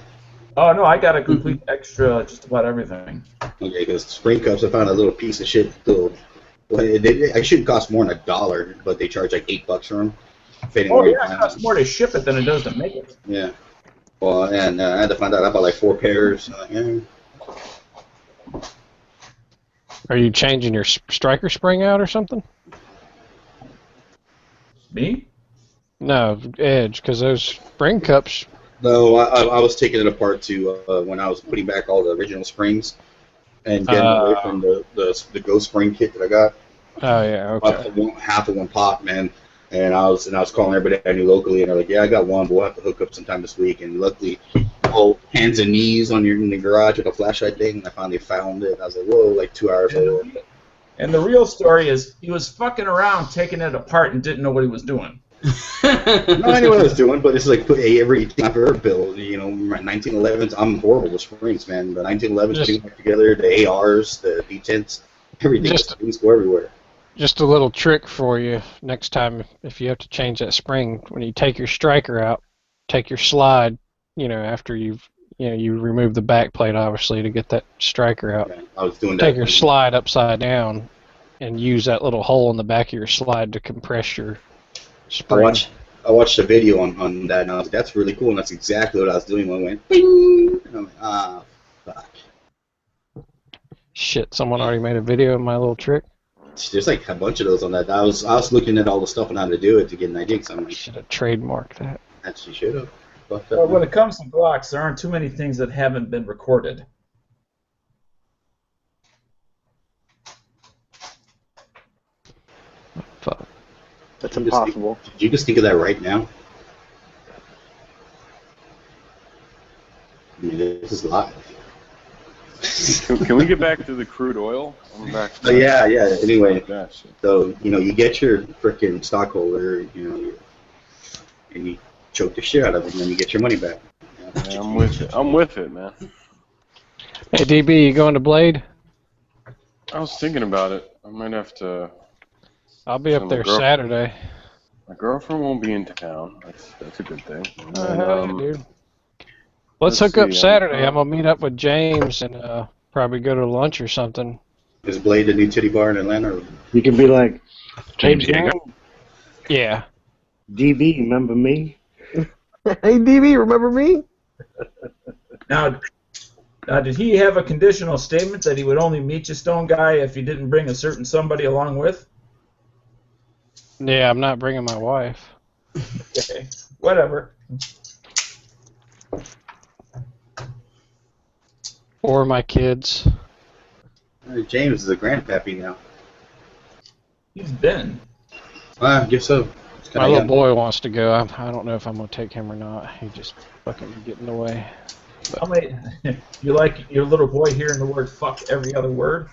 Oh no, I got a complete extra just about everything. Okay, because spring cups, I found a little piece of shit. I should cost more than $1, but they charge like $8 for them. Oh yeah, it costs more to ship it than it does to make it. Yeah. Well, and I had to find out I bought like 4 pairs. Yeah. Are you changing your striker spring out or something? Me? No, Edge, because those spring cups. No, I was taking it apart to when I was putting back all the original springs and getting away from the Ghost Spring kit that I got. Oh yeah, okay. Half of one pop, man. And I was calling everybody I knew locally, and they're like, "Yeah, I got one, but we'll have to hook up sometime this week." And luckily, hands and knees in the garage with a flashlight thing, and I finally found it. I was like, "Whoa!" Like 2 hours later. And the real story is he was fucking around taking it apart and didn't know what he was doing. No, I knew what I was doing, but it's like everything I've ever built. You know, 1911s. I'm horrible with springs, man. The 1911s putting back together, the ARs, the D10s, everything springs go everywhere. Just a little trick for you next time if you have to change that spring. When you take your striker out, take your slide. You know, after you remove the back plate, obviously, to get that striker out. Yeah, I was doing that. Take your slide upside down and use that little hole in the back of your slide to compress your spring. I watched a video on that, and I was like, "That's really cool," and that's exactly what I was doing when I went, "Bing!" And I'm like, fuck. Shit, someone already made a video of my little trick. There's like a bunch of those on that. I was looking at all the stuff on how to do it to get an idea. Cause I'm like, should have trademarked that. Actually, should have. Well, when it comes to Glocks, there aren't too many things that haven't been recorded. Fuck. That's impossible. Did you just think of that right now? I mean, this is live. Can we get back to the crude oil? I'm back. Yeah. Anyway, so you get your frickin' stockholder, and you choke the shit out of him, and then you get your money back. Yeah, I'm with it. I'm with it, man. Hey DB, you going to Blade? I was thinking about it. I might have to. I'll be up there Saturday. My girlfriend won't be in town. That's a good thing. Yeah, dude. Let's hook up Saturday. I'm gonna meet up with James and probably go to lunch or something. Is Blade the new titty bar in Atlanta? You can be like, James Yeager. Yeah. DB, remember me? Hey DB, remember me? Now, did he have a conditional statement that he would only meet you, Stone Guy, if he didn't bring a certain somebody along with? Yeah, I'm not bringing my wife. Okay, whatever. Or my kids. James is a grandpappy now. He's been. I guess so. My little boy wants to go. I don't know if I'm going to take him or not. He just fucking get in the way. How many, you like your little boy hearing the word fuck every other word?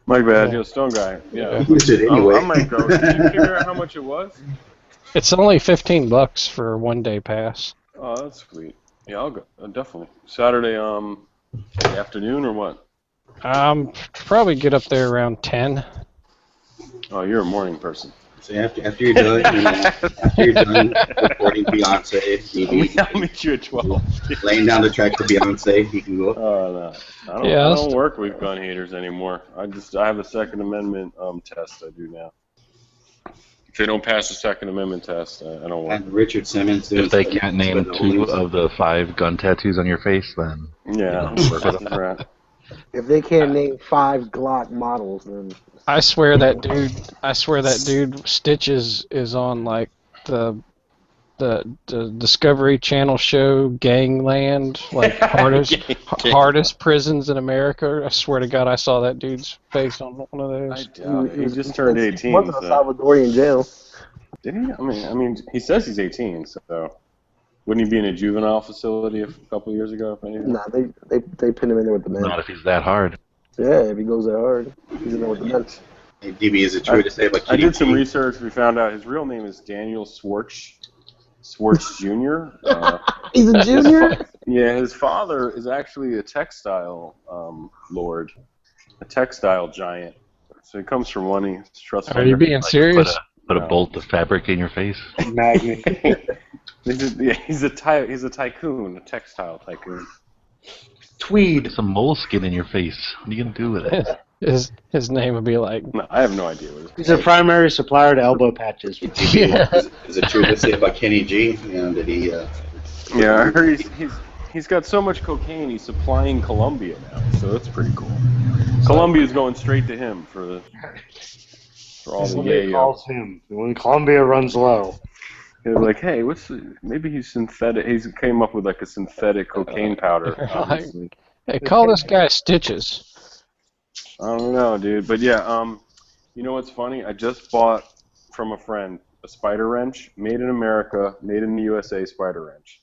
My bad, Stone Guy. Yeah. Anyway. I might go. Did you figure out how much it was? It's only $15 for a one-day pass. Oh, that's sweet. Yeah, I'll go. Definitely. Saturday, afternoon or what? Probably get up there around 10. Oh, you're a morning person. So after you're done, recording Beyonce, I'll meet you at 12. Laying down the track for Beyonce, he can go. No. I don't work with gun haters anymore. I have a Second Amendment test I do now. If they don't pass the Second Amendment test, I don't work. And Richard Simmons. If they can't name 2 of the 5 gun tattoos on your face, then yeah, right. If they can't name 5 Glock models, then I swear that dude Stitches is on like the Discovery Channel show Gangland, like hardest prisons in America. I swear to God, I saw that dude's face on one of those. He just turned 18. He was in a Salvadorian jail. Did he? I mean, he says he's 18, so wouldn't he be in a juvenile facility a couple of years ago? If anything? Nah, they pinned him in there with the men. Not if he's that hard. Yeah, if he goes that hard, he's in there with the Mets. Hey, DB, is it true to say about I did some KG? research. We found out his real name is Daniel Swartz Jr. He's a junior? Yeah, his father is actually a textile lord, a textile giant. So he comes from money. Are you being serious? Put a bolt of fabric in your face. Magnet. He's a tycoon, a textile tycoon. Tweed. Some moleskin in your face. What are you gonna do with it? His name would be like. No, I have no idea what it is. He's a primary supplier to elbow patches. Yeah. Is it true to say about Kenny G? You know, did he? Yeah, I heard he's got so much cocaine he's supplying Colombia now, so that's pretty cool. Colombia's going straight to him for all the Somebody yayo. calls him when Colombia runs low. They're like, hey, maybe he's synthetic. He came up with like a synthetic cocaine powder. Obviously. Hey, call this guy Stitches. I don't know, dude. But yeah, you know what's funny? I just bought from a friend a spider wrench, made in America, made in the USA spider wrench.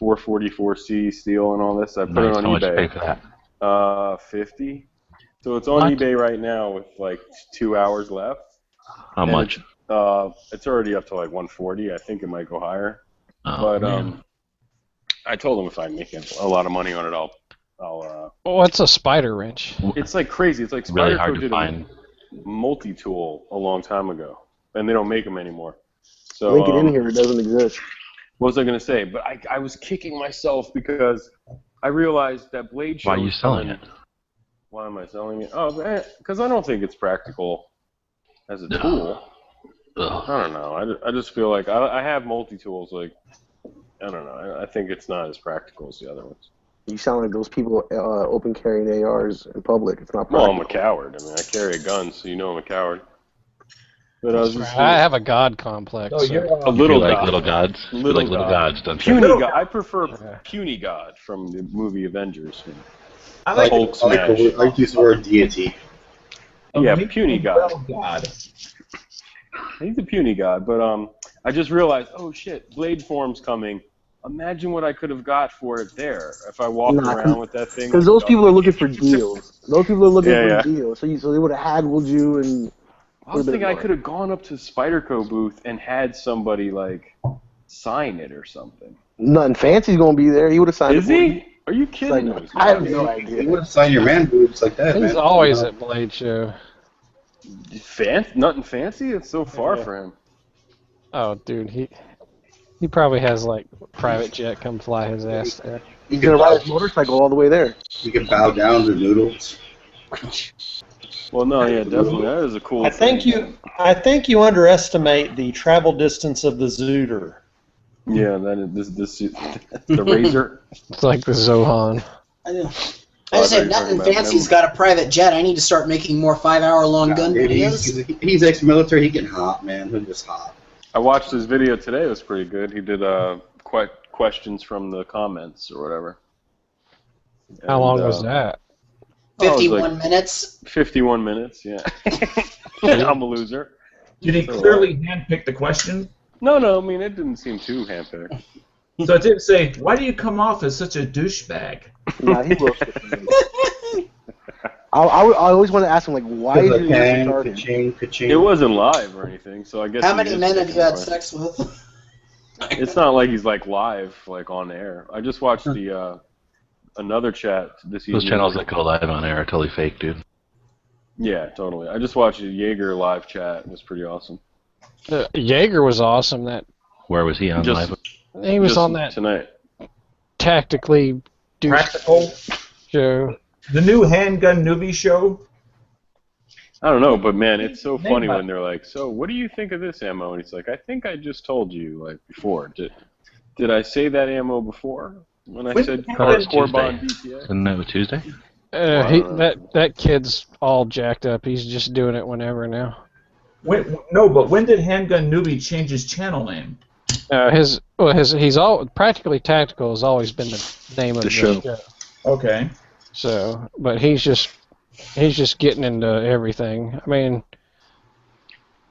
444C steel and all this. I put it on How much you pay eBay. for that? 50. So it's on What? eBay right now with like 2 hours left. How much? It's already up to like 140. I think it might go higher. Oh, But man. I told him if I make a lot of money on it, I'll What's a spider wrench? it's like crazy. It's like Really Spyderco hard to did find. a multi-tool a long time ago, and they don't make them anymore. So Link it in here. It doesn't exist. what was I going to say? But I was kicking myself because I realized that Blade Show. Why are you is selling coming- it? Why am I selling it? Oh, because I don't think it's practical as a tool. Ugh. I don't know. I just feel like I have multi-tools. Like, I don't know. I think it's not as practical as the other ones. You sound like those people open carrying ARs in public. It's not Well, practical. I'm a coward. I mean, I carry a gun, so you know I'm a coward. But I was just I have a god complex. Oh, you're a little you like god. little gods? You like little gods, don't you? Puny God. I prefer Puny God from the movie Avengers. I like Hulk I like smash. to use the word deity. Yeah, me- puny God. God. He's a puny God, but I just realized, oh shit, Blade Form's coming. Imagine what I could have got for it there if I walked Nah, around with that thing. Because those people are looking for deals. Those people are looking Yeah, for deals. So they would have haggled you and. I was thinking I could have gone up to Spyderco booth and had somebody like sign it or something. Nothing fancy's gonna be there. He would have signed Is it. for you. he? Are you kidding? Like, I have no idea. You would have signed your man boobs like that, He's man. always at Blade Show. Nothing fancy? It's so far for him. Oh, dude, he probably has like private jet come fly his ass there. He's gonna ride his motorcycle all the way there. You can bow down to noodles. Well, no, yeah, definitely. That is a cool. I think you underestimate the travel distance of the Zooter. Yeah, that is this the Razor. It's like the Zohan. I know. Oh, I I said thought you were nothing talking about fancy's got a private jet. I need to start making more 5-hour-long gun Dude, videos. he's ex-military. He can hop, man. He'll just hop. I watched his video today. It was pretty good. He did questions from the comments or whatever. How long was that? 51 minutes. 51 minutes, yeah. I'm a loser. Did he clearly handpick the question? No, I mean, it didn't seem too handpicked. So it didn't say, why do you come off as such a douchebag? Nah, he roasted me. I always want to ask him, like, why is he started? It wasn't live or anything, so I guess. How many men have you had sex with? It's not like he's like live, like on air. I just watched the another chat this evening. Those channels that go live on air are totally fake, dude. Yeah, totally. I just watched a Jaeger live chat. It was pretty awesome. Jaeger was awesome. Where was he on live? He was on that tonight. Tactically Practical show. The new Handgun Newbie show. I don't know, but man, it's so funny Name when they're like, "So, what do you think of this ammo?" And he's like, "I think I just told you like before. Did I say that ammo before when I said Corbon DPA?" Isn't that Tuesday? That kid's all jacked up. He's just doing it whenever now. But when did Handgun Newbie change his channel name? He's all Practically Tactical has always been the name of the show. Okay. So, but he's just getting into everything. I mean,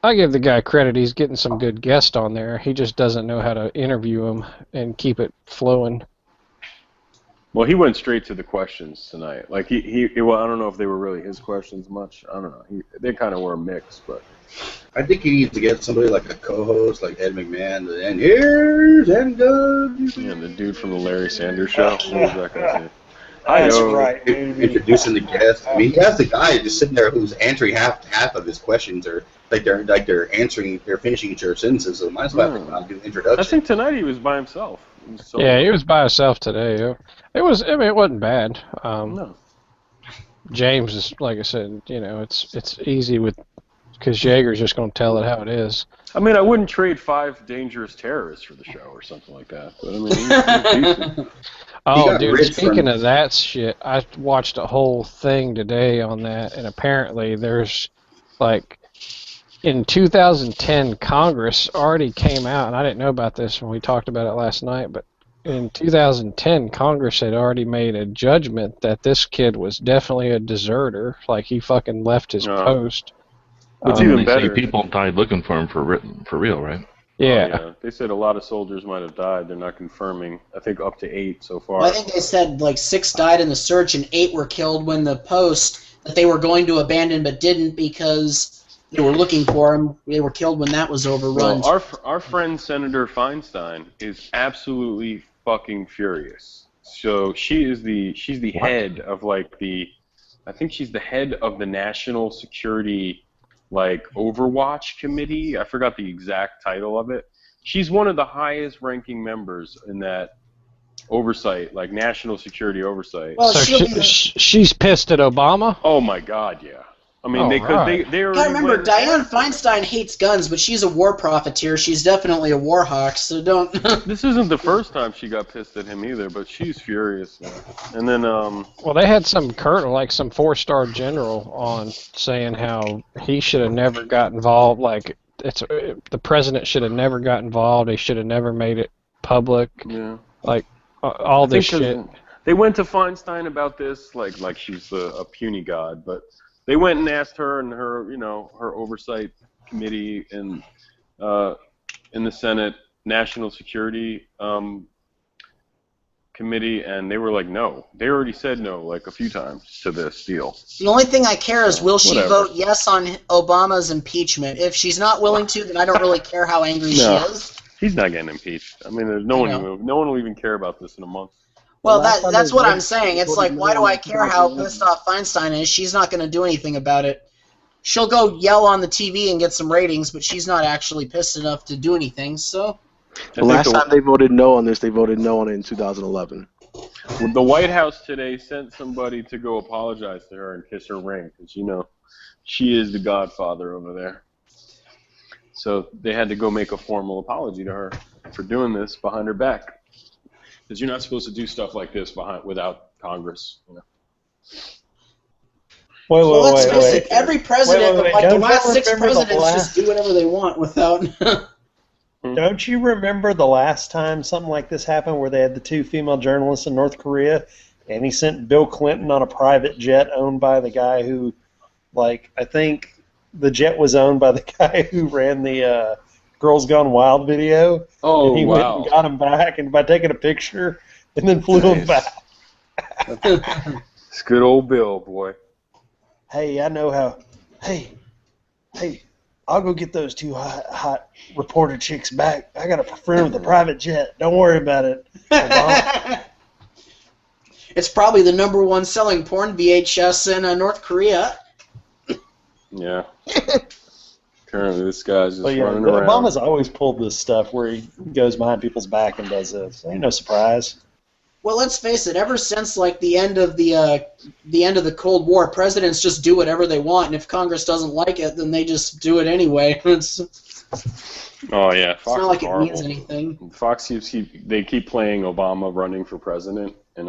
I give the guy credit. He's getting some good guests on there. He just doesn't know how to interview them and keep it flowing. Well, he went straight to the questions tonight. Like well, I don't know if they were really his questions much. I don't know. They kind of were a mix, but I think he needs to get somebody like a co-host, like Ed McMahon, and here's and yeah, the dude from the Larry Sanders Show. What was that guy's name? That's right, dude. Introducing the guest. I mean, he has the guy just sitting there who's answering half of his questions, or they're finishing each other's sentences. So might as well do introduction. I think tonight he was by himself. Yeah, he was by himself today. It wasn't bad. No. James is, like I said, it's easy because Jaeger's just going to tell it how it is. I mean, I wouldn't trade 5 dangerous terrorists for the show or something like that. But I mean, he's decent. Oh, dude, speaking of that shit, I watched a whole thing today on that, and apparently there's, like, in 2010, Congress already came out, and I didn't know about this when we talked about it last night, but in 2010, Congress had already made a judgment that this kid was definitely a deserter, like he fucking left his post. What's even better? People died looking for him for real, right? Yeah. Oh, yeah. They said a lot of soldiers might have died. They're not confirming. I think up to 8 so far. Well, I think they said like 6 died in the search and 8 were killed when the post that they were going to abandon but didn't because they were looking for him. They were killed when that was overrun. Well, our friend Senator Feinstein is absolutely fucking furious. So she's the head of I think she's the head of the National Security Overwatch Committee. I forgot the exact title of it. She's one of the highest ranking members in that oversight, National Security Oversight. Well, so she's pissed at Obama? Oh my God, yeah. I mean, they already remember, Dianne Feinstein hates guns, but she's a war profiteer. She's definitely a war hawk, so don't... This isn't the first time she got pissed at him either, but she's furious now. And then, well, they had some colonel, some 4-star general on saying how he should have never got involved, the president should have never got involved, he should have never made it public. Yeah. All this shit. They went to Feinstein about this, like she's a puny god, but... They went and asked her and her, her oversight committee in the Senate National Security Committee, and they were like, no. They already said no, a few times to this deal. The only thing I care is, will she vote yes on Obama's impeachment? If she's not willing to, then I don't really care how angry she is. He's not getting impeached. I mean, there's no one will even care about this in a month. Well, that's what I'm saying. It's like, why do I care how pissed off Feinstein is? She's not going to do anything about it. She'll go yell on the TV and get some ratings, but she's not actually pissed enough to do anything, so... The last time they voted no on this, they voted no on it in 2011. The White House today sent somebody to go apologize to her and kiss her ring, because, she is the godfather over there. So they had to go make a formal apology to her for doing this behind her back. Because you're not supposed to do stuff like this without Congress. Let's face it. Every president, the last 6 presidents, just do whatever they want without. Don't you remember the last time something like this happened, where they had the 2 female journalists in North Korea, and he sent Bill Clinton on a private jet owned by the guy who, I think the jet was owned by the guy who ran the. Girls Gone Wild video. Oh, and he went and got him back, and by taking a picture, and then flew him back. It's good old Bill, boy. Hey, I know how. Hey, I'll go get those 2 hot reporter chicks back. I got a friend with a private jet. Don't worry about it. It's probably the #1 selling porn VHS in North Korea. Yeah. Apparently, this guy's just running around. Obama's always pulled this stuff where he goes behind people's back and does this. Ain't no surprise. Well, let's face it. Ever since the end of the Cold War, presidents just do whatever they want, and if Congress doesn't like it, then they just do it anyway. It's yeah, Fox it's not like it means anything. Fox they keep playing Obama running for president in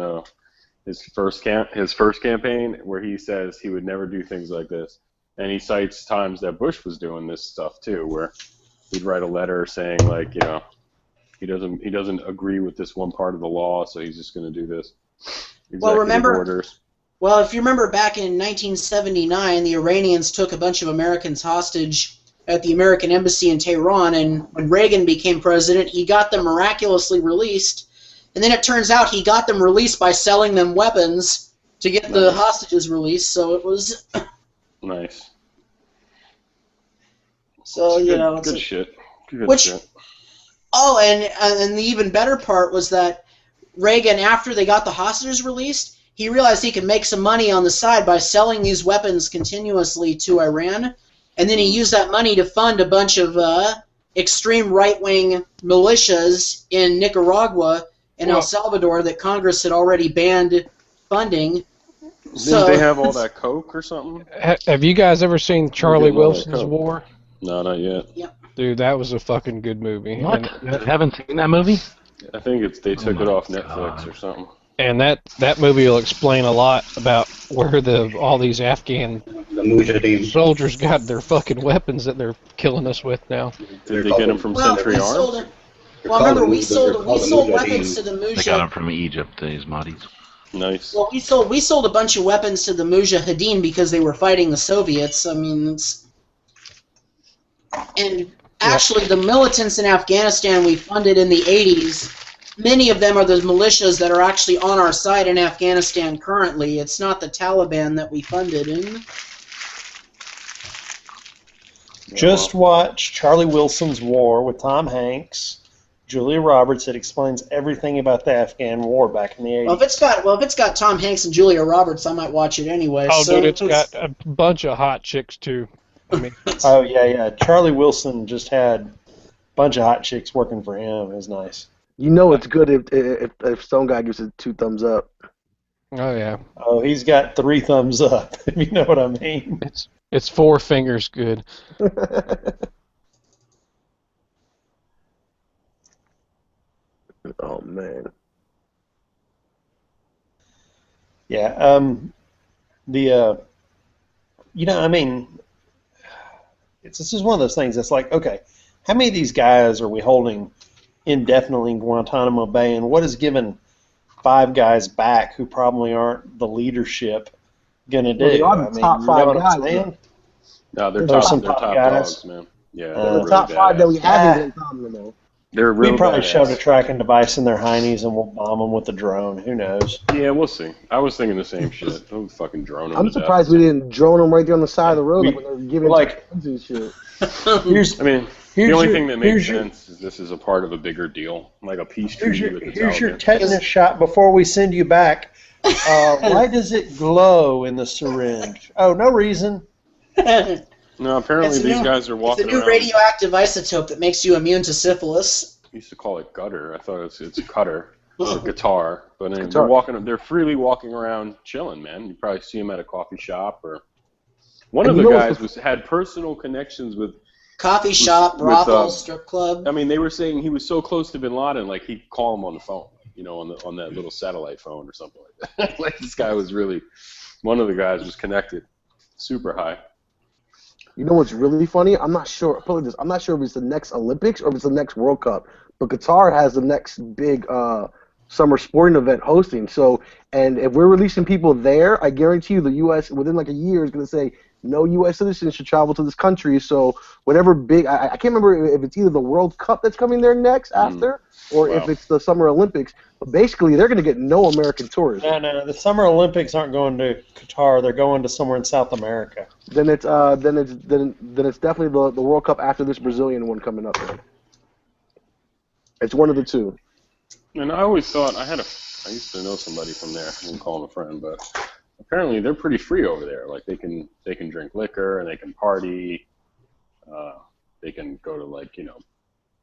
his first campaign, where he says he would never do things like this. And he cites times that Bush was doing this stuff too, where he'd write a letter saying he doesn't agree with this one part of the law, so he's just going to do this. Well, if you remember back in 1979, the Iranians took a bunch of Americans hostage at the American embassy in Tehran, and when Reagan became president, he got them miraculously released, And then it turns out he got them released by selling them weapons to get the hostages released. So it was Nice. so you know Good shit. Good which shit. oh, and the even better part was that Reagan, after they got the hostages released, he realized he could make some money on the side by selling these weapons continuously to Iran, and then he used that money to fund a bunch of extreme right-wing militias in Nicaragua and El Salvador that Congress had already banned funding. Didn't they have all that coke or something? Have you guys ever seen Charlie getting all that Wilson's coke. War? No, not yet. Yep. Dude, that was a fucking good movie. What? And, You haven't seen that movie? I think they took it my off Netflix God. or something. and that movie will explain a lot about where all these Afghan The Mujahideen. soldiers got their fucking weapons that they're killing us with now. Did they get them from Well, Century we Arms? sold it. Well, remember, we sold Mujahideen. weapons to the They got them Mujahideen. from Egypt, these Mahdi's. Nice. Well, we sold a bunch of weapons to the Mujahideen because they were fighting the Soviets. I mean, and actually, the militants in Afghanistan we funded in the 80s, many of them are the militias that are actually on our side in Afghanistan currently. It's not the Taliban that we funded in. Just watch Charlie Wilson's War with Tom Hanks, Julia Roberts. It explains everything about the Afghan war back in the 80s. Well, if it's got Tom Hanks and Julia Roberts, I might watch it anyway. Oh, so dude, it's got a bunch of hot chicks too. I mean, Oh, yeah. Charlie Wilson just had a bunch of hot chicks working for him. It was nice. You know it's good if Stone Guy gives it 2 thumbs up. oh yeah, Oh, he's got 3 thumbs up, if you know what I mean. it's 4 fingers good. Oh man. Yeah, I mean, this is one of those things that's like, okay, how many of these guys are we holding indefinitely in Guantanamo Bay, and what is given 5 guys back who probably aren't the leadership going to do? Well, they are the top you 5 know what I'm guys, saying? No, they're There's top. some They're top top guys. dogs, man. Yeah, Uh, they're The really top 5 that we badass. have in Guantanamo. They're We real probably badass. shoved a tracking device in their heinies and we'll bomb them with a drone. Who knows? Yeah, we'll see. I was thinking the same shit. Don't fucking drone them. I'm to surprised death. we didn't drone them right there on the side of the road We- when they were giving like- guns and shit. Here's I mean, Here's the only your- thing that here's makes your- sense is this is a part of a bigger deal, like a peace Here's treaty your, with the here's your Taliban. tetanus shot before we send you back. Why does it glow in the syringe? Oh, no reason. No, apparently It's a these new- guys are It's a walking new around. radioactive isotope that makes you immune to syphilis. I used to call it gutter. I thought it's cutter or guitar, but anyway, Guitar. they're freely walking around chilling, man. You probably see them at a coffee shop or. One And of you the know guys had personal connections with. Coffee shop, with, brothel, strip club. I mean, they were saying he was so close to Bin Laden, like he'd call him on the phone, on that little satellite phone or something like that. Like this guy was really, one of the guys was connected, super high. You know what's really funny? I'm not sure. Probably this. I'm not sure if it's the next Olympics or if it's the next World Cup. But Qatar has the next big summer sporting event hosting. So, and if we're releasing people there, I guarantee you the U.S. within like a year is going to say no U.S. citizens should travel to this country. So, whatever big, I can't remember if it's either the World Cup that's coming there next after, or if it's the Summer Olympics. But basically, they're going to get no American tourists. No. The Summer Olympics aren't going to Qatar. They're going to somewhere in South America. Then it's definitely the World Cup after this Brazilian one coming up. Then. It's one of the two. And I always thought I used to know somebody from there. I won't call him a friend, but apparently they're pretty free over there. Like they can drink liquor and they can party. They can go to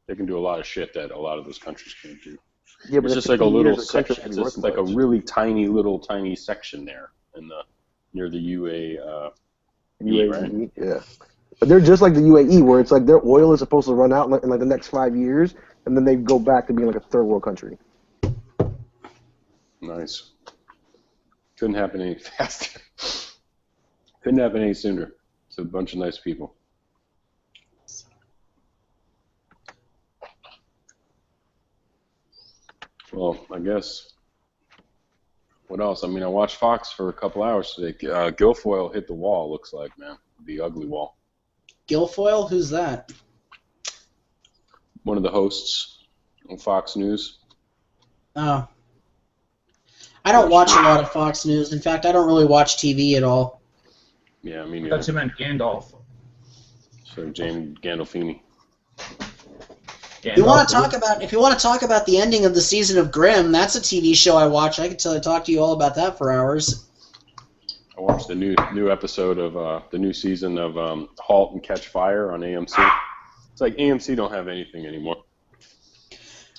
they can do a lot of shit that a lot of those countries can't do. Yeah, but It's in just like a 15 little years, the country section. should It's be just like a working really tiny section there near the UAE, right? Yeah. But they're just like the UAE, where it's like their oil is supposed to run out in like the next 5 years, and then they go back to being like a third world country. Nice. Couldn't happen any faster. Couldn't happen any sooner. It's a bunch of nice people. Well, I guess. What else? I mean, I watched Fox for a couple hours today. Guilfoyle hit the wall, looks like, man. The ugly wall. Guilfoyle? Who's that? One of the hosts on Fox News. Oh. I don't watch a lot of Fox News. In fact, I don't really watch TV at all. Yeah, I mean, I thought you meant Gandalf. So James Gandolfini. If you want to talk about the ending of the season of Grimm, that's a TV show I watch. I could talk to you all about that for hours. I watched the new episode of the new season of *Halt and Catch Fire* on AMC. It's like AMC don't have anything anymore.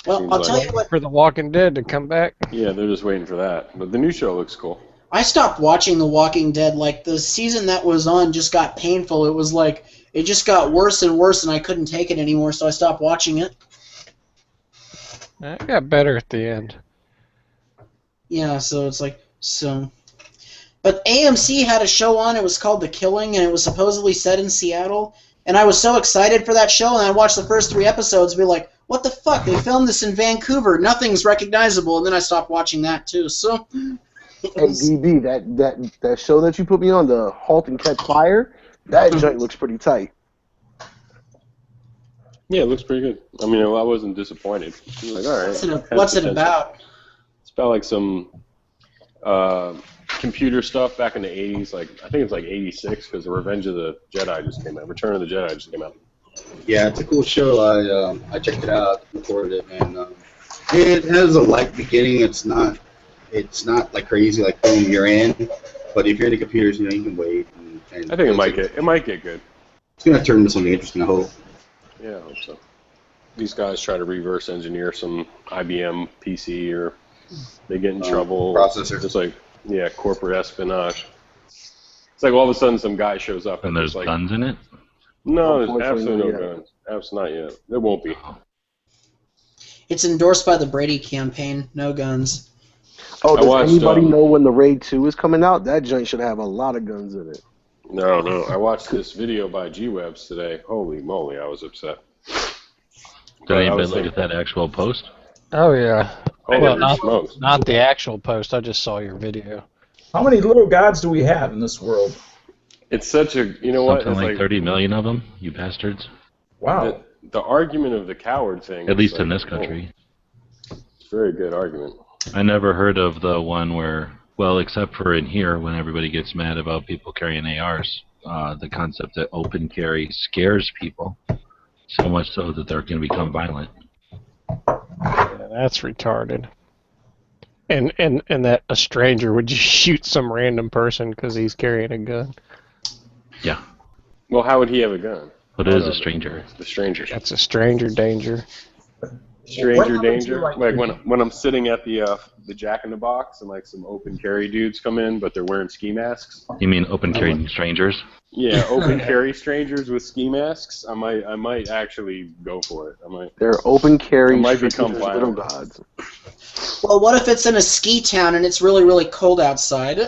Well, I'll tell you what. For The Walking Dead to come back. Yeah, they're just waiting for that. But the new show looks cool. I stopped watching The Walking Dead. Like, the season that was on just got painful. It was like, it just got worse and worse, and I couldn't take it anymore, so I stopped watching it. It got better at the end. Yeah, so it's like, so. But AMC had a show on, it was called The Killing, and it was supposedly set in Seattle. And I was so excited for that show, and I watched the first 3 episodes and be like, what the fuck? They filmed this in Vancouver. Nothing's recognizable. And then I stopped watching that, too. So. Hey, DB, that show that you put me on, the Halt and Catch Fire, that joint looks pretty tight. Yeah, it looks pretty good. I mean, I wasn't disappointed. Like, all right. What's it about? It's about like some computer stuff back in the 80s. Like I think it's like 86 because the Revenge of the Jedi just came out. Return of the Jedi just came out. Yeah, it's a cool show. I checked it out, recorded it, and it has a light beginning. It's not like crazy, like boom, you're in. But if you're into computers, you can wait. And I think it might get good. It's gonna turn into something interesting, I hope. Yeah, I hope so. These guys try to reverse engineer some IBM PC, or they get in trouble. Processor. Just like corporate espionage. It's like all of a sudden some guy shows up And there's like, guns in it? No, there's absolutely no guns. Absolutely not yet. There won't be. It's endorsed by the Brady campaign. No guns. Oh, does anybody know when the Raid 2 is coming out? That joint should have a lot of guns in it. No. I watched this video by G-Webs today. Holy moly, I was upset. Did anybody look at that actual post? Oh, yeah. Well, not the actual post. I just saw your video. How many little gods do we have in this world? It's such a, you know what? Something like 30 million of them, you bastards. Wow. The argument of the coward thing. At least in this country. It's a very good argument. I never heard of the one where, well, except for in here, when everybody gets mad about people carrying ARs, the concept that open carry scares people, so much so that they're going to become violent. Yeah, that's retarded. And that a stranger would just shoot some random person because he's carrying a gun. Yeah. Well, how would he have a gun? But it is a stranger. The stranger. That's a stranger danger. Stranger danger. Like when I'm sitting at the Jack in the Box and like some open carry dudes come in, but they're wearing ski masks. You mean open carry strangers? Yeah, open carry strangers with ski masks. I might actually go for it. They're open carry. I might become violent. Gods. Well, what if it's in a ski town and it's really, really cold outside?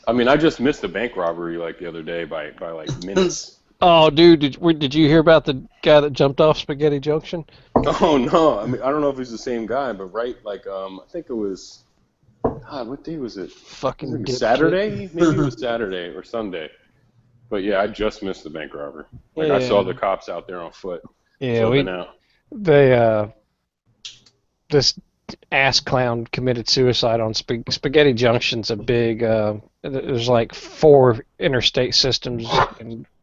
I mean, I just missed a bank robbery like the other day by like minutes. Oh, dude, did you hear about the guy that jumped off Spaghetti Junction? Oh no! I mean, I don't know if it's the same guy, but I think it was. God, what day was it? Fucking Saturday? Maybe it was Saturday or Sunday. But yeah, I just missed the bank robbery. Like I saw the cops out there on foot. Yeah, this ass clown committed suicide on Spaghetti Junction's a big. There's like 4 interstate systems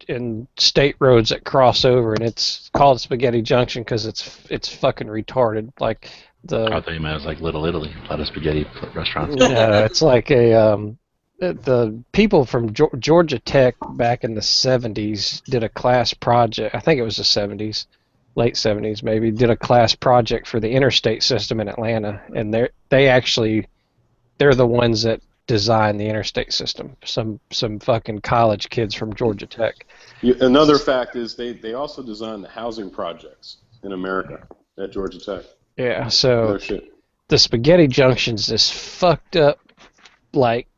and state roads that cross over, and it's called Spaghetti Junction because it's fucking retarded. Like I thought you meant it was like Little Italy, a lot of spaghetti restaurants. No, it's like the people from Georgia Tech back in the 70s did a class project. I think it was the 70s, late 70s maybe, did a class project for the interstate system in Atlanta, and they're the ones that designed the interstate system. Some fucking college kids from Georgia Tech. Another fact is they also designed the housing projects in America at Georgia Tech. Yeah, so no shit. The Spaghetti Junction's this fucked up like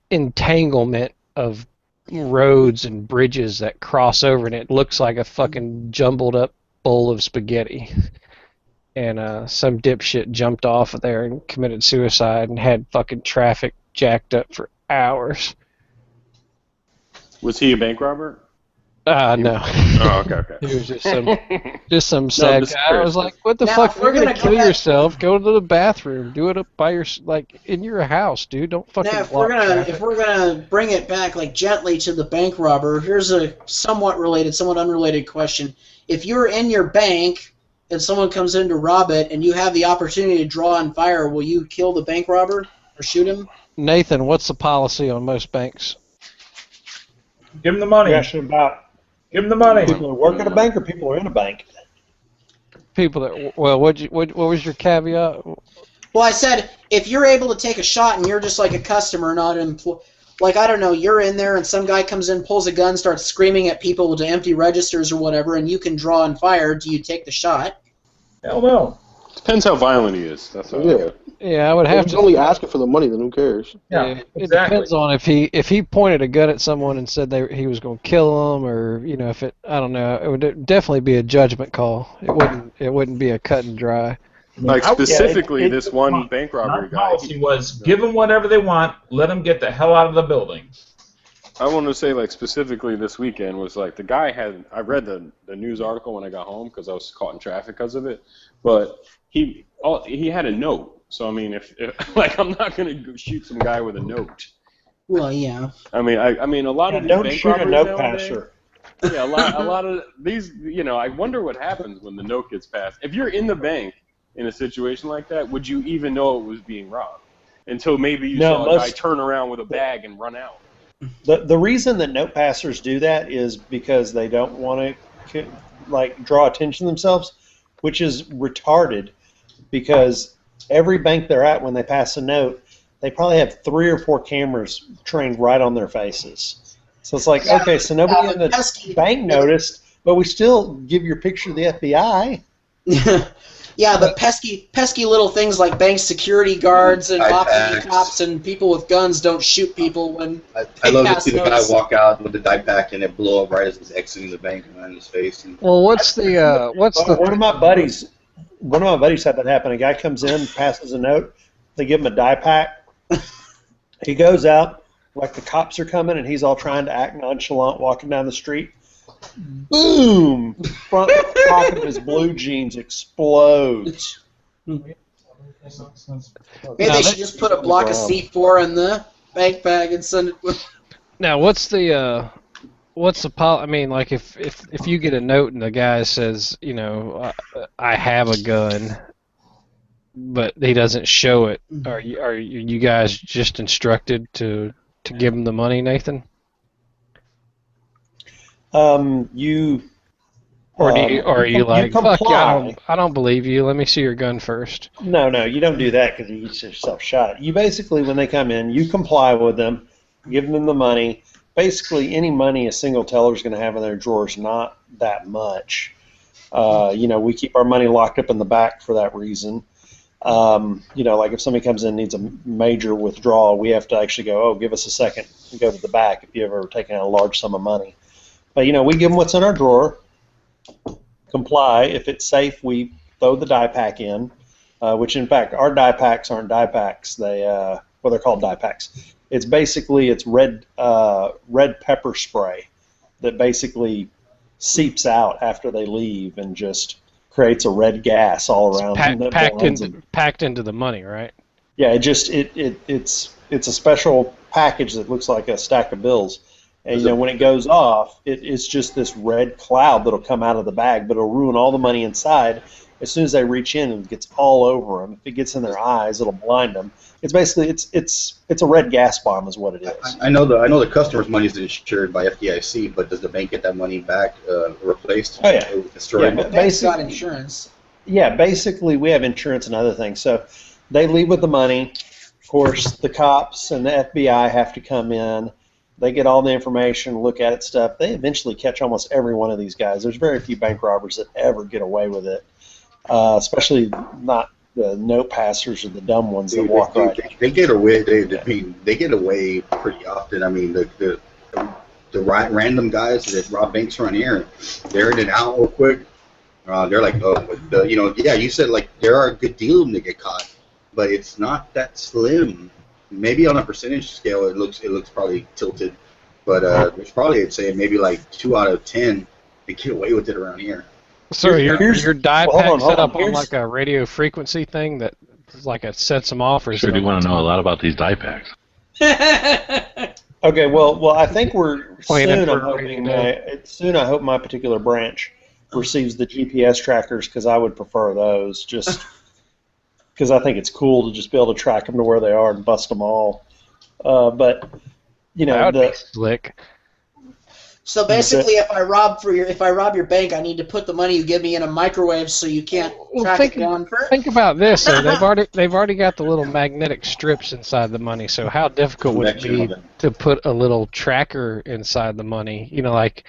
entanglement of roads and bridges that cross over, and it looks like a fucking jumbled up bowl of spaghetti. And some dipshit jumped off of there and committed suicide and had fucking traffic jacked up for hours. Was he a bank robber? No. Oh, okay. He was just some sad just guy. I curious. was like, "What the Now, fuck? if If we're you're gonna gonna kill go back- yourself, go to the bathroom. Do it up by your like in your house, dude. Don't fucking Now, if block we're gonna bring it back like gently to the bank robber, here's a somewhat unrelated question. If you're in your bank and someone comes in to rob it, and you have the opportunity to draw on fire, will you kill the bank robber or shoot him? Nathan, what's the policy on most banks? Give him the money. Question about Give him the money. people who work at a bank or people who are in a bank. People that what was your caveat? Well, I said if you're able to take a shot and you're just like a customer, not an employee. Like, I don't know, you're in there and some guy comes in, pulls a gun, starts screaming at people to empty registers or whatever, and you can draw and fire. Do you take the shot? Hell no. Depends how violent he is. That's all. Yeah. Yeah, I would have If he's to. only asking for the money, then who cares? Yeah, It exactly. depends on if he pointed a gun at someone and said he was going to kill them, or if it, I don't know, it would definitely be a judgment call. It wouldn't be a cut and dry. Like specifically, this one my bank robbery guy. policy was give them whatever they want, let them get the hell out of the building. I want to say, like, specifically this weekend was like the guy had. I read the news article when I got home because I was caught in traffic because of it. But he had a note. So I mean, if like I'm not gonna go shoot some guy with a note. Well, yeah. I mean, a lot of these Don't bank shoot a robberies note nowadays- passer. Yeah, a lot of these. I wonder what happens when the note gets passed. If you're in the bank in a situation like that, would you even know it was being robbed until maybe you saw a guy turn around with a bag and run out? The reason that note passers do that is because they don't want to draw attention to themselves, which is retarded. Because every bank they're at, when they pass a note, they probably have 3 or 4 cameras trained right on their faces. So it's like, okay, so nobody in the bank noticed, but we still give your picture to the FBI. Yeah, but pesky little things like bank security guards and off-duty cops and people with guns don't shoot people when I love to pass see the guy notes. walk out with the die pack and it blow up right as he's exiting the bank and in his face. And Well, what's the One of my buddies had that happen. A guy comes in, passes a note, they give him a die pack. He goes out, like the cops are coming, and he's all trying to act nonchalant, walking down the street. Boom! Front pocket of his blue jeans explodes. Maybe they should just put a block of C4 in the bank bag and send it with. Now, what's the I mean, like if you get a note and the guy says, I have a gun, but he doesn't show it, are you guys just instructed to give him the money, Nathan? Or are you like, fuck comply. yeah, I don't believe you. Let me see your gun first. No, you don't do that because you get yourself shot. You basically, when they come in, you comply with them, give them the money. Basically, any money a single teller is going to have in their drawer is not that much. We keep our money locked up in the back for that reason. Like if somebody comes in and needs a major withdrawal, we have to actually go, give us a second, and go to the back if you've ever taken out a large sum of money. But, we give them what's in our drawer, comply. If it's safe, we throw the die pack in, which, in fact, our die packs aren't die packs. They're called die packs. It's basically red pepper spray that basically seeps out after they leave and just creates a red gas all around. Packed into the money, right? Yeah, it's a special package that looks like a stack of bills. And when it goes off, it's just this red cloud that'll come out of the bag, but it'll ruin all the money inside. As soon as they reach in, it gets all over them. If it gets in their eyes, it'll blind them. It's basically it's a red gas bomb, is what it is. I know the customer's money is insured by FDIC, but does the bank get that money back replaced? Oh yeah, But bank's got insurance. Yeah, basically we have insurance and other things. So they leave with the money. Of course, the cops and the FBI have to come in. They get all the information, look at it, stuff. They eventually catch almost every one of these guys. There's very few bank robbers that ever get away with it, especially not the note passers or the dumb ones that walk right. They get away. They get away pretty often. I mean, the random guys that rob banks around here, they're in and out real quick. They're like, you said like there are a good deal of them that get caught, but it's not that slim. Maybe on a percentage scale, it looks probably tilted, But there's probably, I'd say, maybe like 2 out of 10 that get away with it around here. So your dye well, pack hold on, set up on here's- like a radio frequency thing that like it sets them off, or is Sure it do on want to the know a lot about these die packs. Okay, well, I think we're Planning soon. I'm for a rainy hoping soon. I hope my particular branch receives the GPS trackers because I would prefer those, just because I think it's cool to just be able to track them to where they are and bust them all. But you know, That would be slick. So basically, if I rob your bank, I need to put the money you give me in a microwave so you can't track it down first. Think about this. Though. They've already got the little magnetic strips inside the money. So how difficult would it be to put a little tracker inside the money? You know, like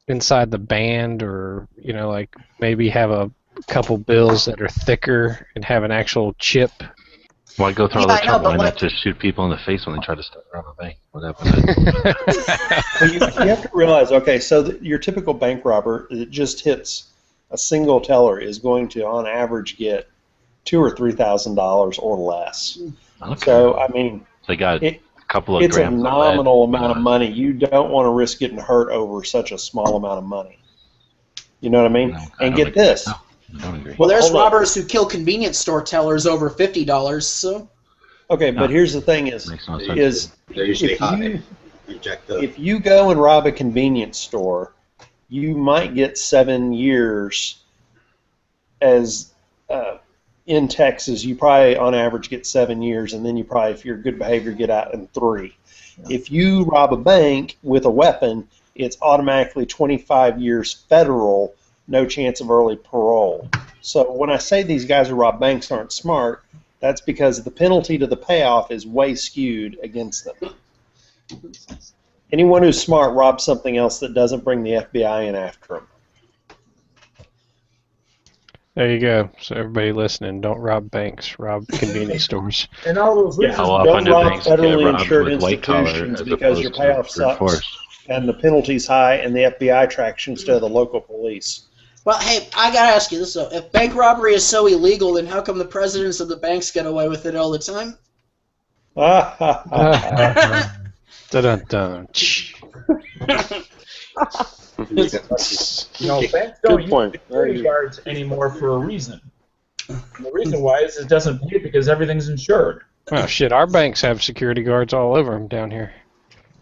inside the band, or you know, like maybe have a couple bills that are thicker and have an actual chip. Why go through all Yeah, the I know, trouble? but Why not what- just shoot people in the face when they try to rob a bank? What happened? Well, you have to realize, okay, so your typical bank robber that just hits a single teller is going to, on average, get $2,000 or $3,000 or less. Okay. So, I mean, They got it, a couple of it's a grams of lead. nominal amount of money. You don't want to risk getting hurt over such a small amount of money. You know what I mean? No, I And don't get agree. this. No, I don't agree. Well, there's Hold on. robbers who kill convenience store tellers over $50. So Okay, but No. here's the thing: is Makes no sense. is They're usually if high. you Inject the. if you go and rob a convenience store, you might get 7 years. As in Texas, you probably on average get 7 years, and then you probably, if you're good behavior, get out in 3. If you rob a bank with a weapon, it's automatically 25 years federal, no chance of early parole. So when I say these guys who rob banks aren't smart, that's because the penalty to the payoff is way skewed against them. Anyone who's smart robs something else that doesn't bring the FBI in after them. There you go. So everybody listening, don't rob banks, rob convenience stores. And all those Yeah, reasons, how often don't do rob things get federally robbed insured with white collar institutions as because your opposed to payoff brute sucks force? and the penalty's high and the FBI tracks you instead of the local police. well, hey, I gotta ask you this though: if bank robbery is so illegal, then how come the presidents of the banks get away with it all the time? Dun dun. You know, banks Good don't use point. security guards anymore for a reason. And the reason why is it doesn't pay because everything's insured. Oh shit! Our banks have security guards all over them down here.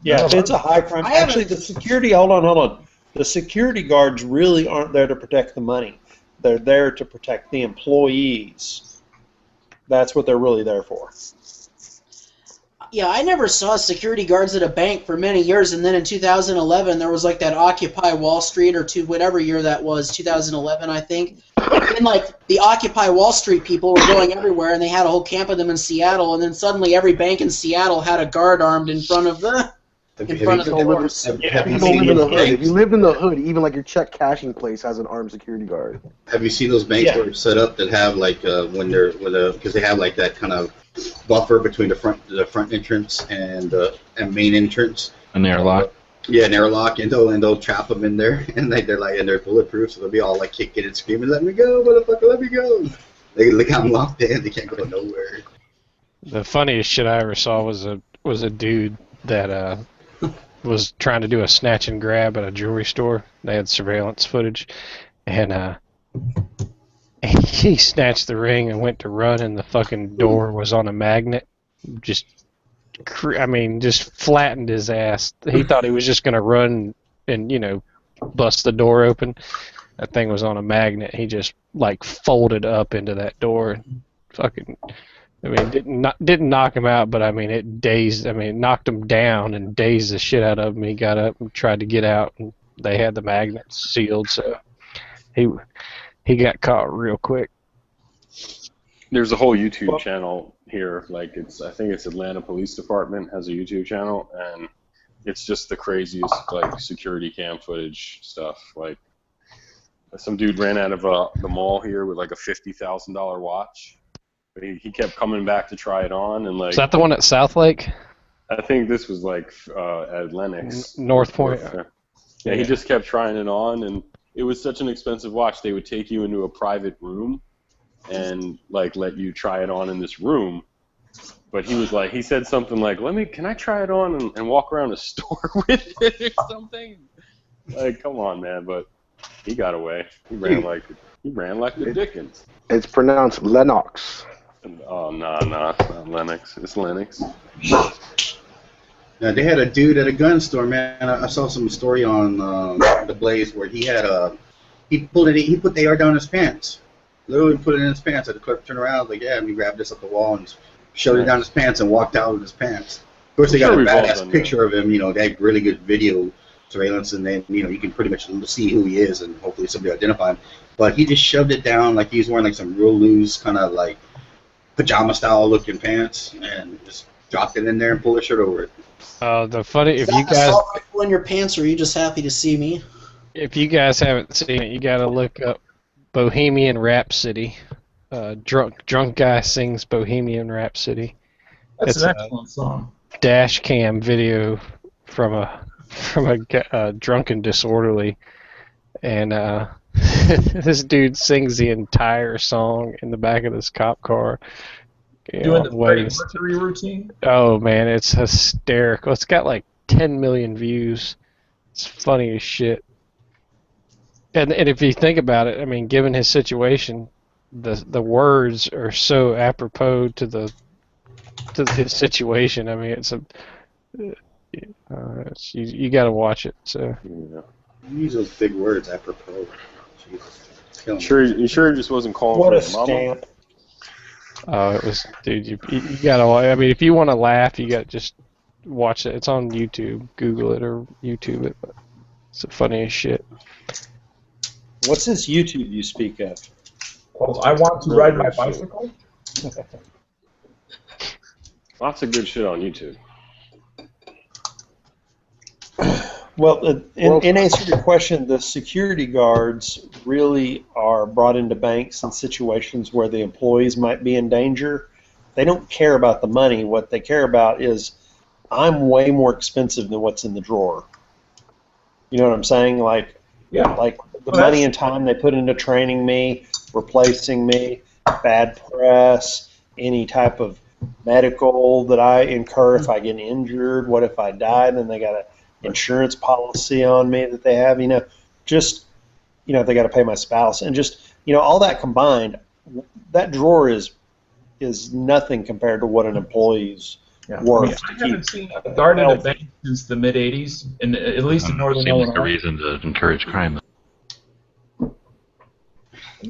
Yeah, if it's a high crime. I haven't- Actually, the security. Hold on. The security guards really aren't there to protect the money. They're there to protect the employees. That's what they're really there for. Yeah, I never saw security guards at a bank for many years, and then in 2011 there was like that Occupy Wall Street, or whatever year that was, 2011 I think. And like the Occupy Wall Street people were going everywhere, and they had a whole camp of them in Seattle, and then suddenly every bank in Seattle had a guard armed in front of the doors. Have If you you don't live seen in the those hood, if banks? you lived in the hood, even like your check cashing place has an armed security guard. Have you seen those banks Yeah. where it's set up that have like when they're because they have like that kind of buffer between the front entrance and main entrance. An airlock. Yeah, an airlock, and they'll trap them in there, and they're bulletproof, so they'll be all like kicking and screaming, "Let me go, motherfucker, let me go!" They got them locked in, they can't go nowhere. The funniest shit I ever saw was a dude that was trying to do a snatch and grab at a jewelry store. They had surveillance footage, and he snatched the ring and went to run, and the fucking door was on a magnet. Just flattened his ass. He thought he was just gonna run and bust the door open. That thing was on a magnet. He just like folded up into that door. Fucking, didn't knock him out, but it knocked him down and dazed the shit out of him. He got up and tried to get out, and they had the magnets sealed, so he got caught real quick. There's a whole YouTube channel here. Like I think it's Atlanta Police Department has a YouTube channel, and it's just the craziest like security cam footage stuff. Like some dude ran out of the mall here with like a $50,000 watch. But he kept coming back to try it on, and like. Is that the one at South Lake? I think this was like at Lenox. North Point. Yeah, he just kept trying it on, and it was such an expensive watch. They would take you into a private room and like let you try it on in this room, But he was like, he said something like, can I try it on and walk around the store with it or something? Like, come on, man. But he got away. He ran like the Dickens. It's pronounced Lennox. Oh, no, it's not Lennox. It's Lennox. Now, they had a dude at a gun store, man. I saw some story on the Blaze where he had he put the AR down his pants. Literally put it in his pants. And the clerk turned around, like, yeah, and he grabbed this up the wall and shoved it down his pants and walked out with his pants. Of course, they got a badass picture of him. You know, they had really good video surveillance, and then you can pretty much see who he is, and hopefully somebody identify him. But he just shoved it down like he was wearing like some real loose kind of like pajama style looking pants, and just dropped it in there and pulled his shirt over it. The funny, if you guys assault rifle in your pants, or are you just happy to see me? If you guys haven't seen it, you got to look up Bohemian Rhapsody. Drunk guy sings Bohemian Rhapsody. That's an excellent song. Dash cam video from a drunken disorderly, and this dude sings the entire song in the back of this cop car. Doing the Freddie Mercury routine? Oh man, it's hysterical. It's got like 10 million views. It's funny as shit. And if you think about it, I mean, given his situation, the words are so apropos to his situation. I mean, you got to watch it. So you use those big words, apropos. Jesus. You sure he just wasn't calling what for a his mama? stamp. it was, dude. You gotta. I mean, if you want to laugh, you got to just watch it. It's on YouTube. Google it or YouTube it. But it's the funniest shit. What's this YouTube you speak of? Well, I want to ride my bicycle. Lots of good shit on YouTube. Well, in answer to your question, the security guards really are brought into banks in situations where the employees might be in danger. They don't care about the money. What they care about is, I'm way more expensive than what's in the drawer. You know what I'm saying? Like the money and time they put into training me, replacing me, bad press, any type of medical that I incur if I get injured. What if I die? Then they got an insurance policy on me that they have. They got to pay my spouse, and all that combined, that drawer is nothing compared to what an employee's worth. I haven't seen a guard at a bank since the mid '80s, and at least in Northern Illinois. Seems like a reason to encourage crime.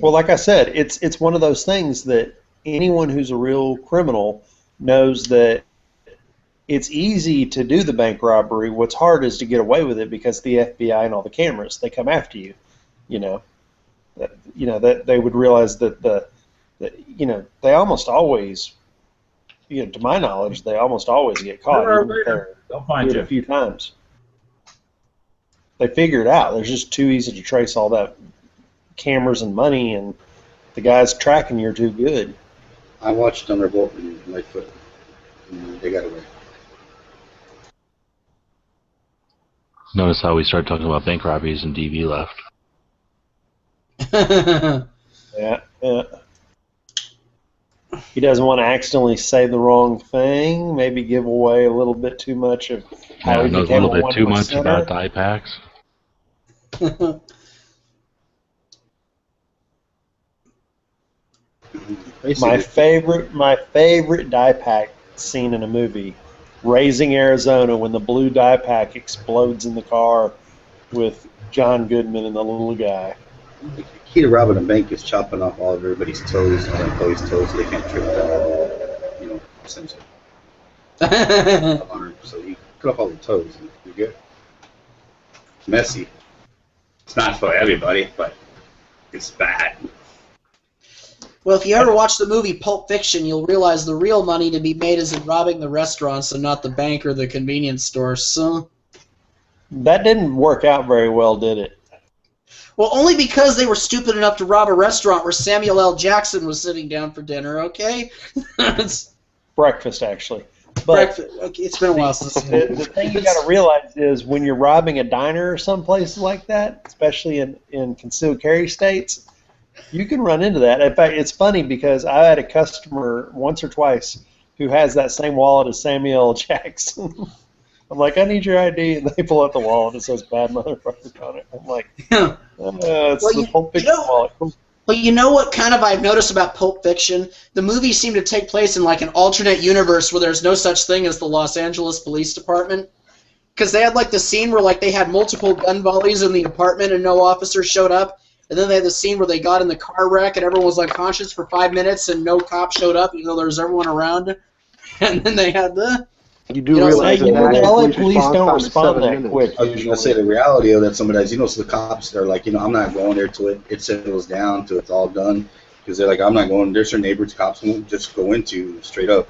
Well, like I said, it's one of those things that anyone who's a real criminal knows that it's easy to do the bank robbery. What's hard is to get away with it because the FBI and all the cameras, they come after you. That they would realize that they almost always, to my knowledge, they almost always get caught. They'll find you a few times. They figure it out. They're just too easy to trace all that cameras and money, and the guys tracking you are too good. I watched Thunderbolt and Lightfoot, and they got away. Notice how we started talking about bank robberies and DV left. Yeah. He doesn't want to accidentally say the wrong thing, maybe give away a little bit too much of how he knows became a little bit too much center. about die packs. My favorite die pack scene in a movie, Raising Arizona, when the blue die pack explodes in the car with John Goodman and the little guy. The key to robbing a bank is chopping off all of everybody's toes, all the employees' toes, so they can't trip down, essentially. So you cut off all the toes, and you're good. It's messy. It's not for everybody, but it's bad. Well, if you ever watch the movie Pulp Fiction, you'll realize the real money to be made is in robbing the restaurants and not the bank or the convenience store. So that didn't work out very well, did it? Well, only because they were stupid enough to rob a restaurant where Samuel L. Jackson was sitting down for dinner, okay? Breakfast, actually. But breakfast. Okay, it's been a while since the thing you got to realize is when you're robbing a diner or some places like that, especially in concealed carry states, you can run into that. In fact, it's funny because I had a customer once or twice who has that same wallet as Samuel L. Jackson. I'm like, I need your ID, and they pull out the wallet and it says "bad motherfucker" on it. I'm like, it's the Pulp Fiction wallet. But you know what kind of I've noticed about Pulp Fiction? The movies seem to take place in like an alternate universe where there's no such thing as the Los Angeles Police Department. Because they had like the scene where like they had multiple gun volleys in the apartment and no officer showed up. And then they had the scene where they got in the car wreck and everyone was unconscious for 5 minutes and no cop showed up even though there was everyone around. And then they had the... You do realize that the LA police don't time is respond 7 that minutes. quick. I was going to say the reality of that somebody so the cops, they're like, I'm not going there till it settles down, till it's all done. Because they're like, I'm not going, there's certain neighborhoods cops won't just go into straight up.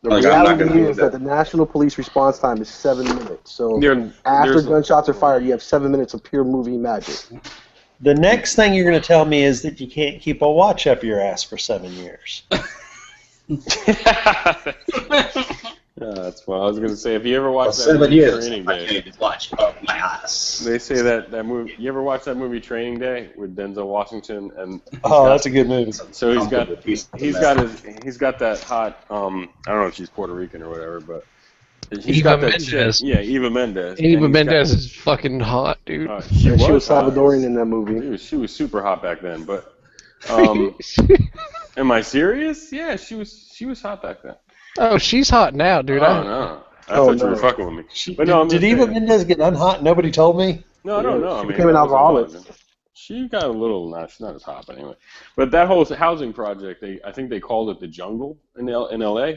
The Like, I'm not reality gonna do is that the national police response time is 7 minutes. So There- after there's- gunshots are fired, you have 7 minutes of pure movie magic. The next thing you're going to tell me is that you can't keep a watch up your ass for 7 years. Yeah, that's what I was gonna say. If you ever watch that 7 movie years, Training I Day, can't watch up my ass. they say that movie. You ever watch that movie Training Day with Denzel Washington and? Oh, that's a good movie. So he's got that hot. I don't know if she's Puerto Rican or whatever, but he's Eva got that Mendes. chick. Yeah, Eva Mendes. Eva And he's Mendes is fucking hot, dude. got- She was hot. Salvadorian in that movie. She was super hot back then, but am I serious? Yeah, she was hot back then. Oh, she's hot now, dude. Oh no, I thought you were fucking with me. But no, I'm Did just Eva saying. Mendes get unhot? Nobody told me. No, I don't know. She became an alcoholic. She got a little. Nah, she's not as hot, but anyway. But that whole housing project, I think they called it the Jungle in LA,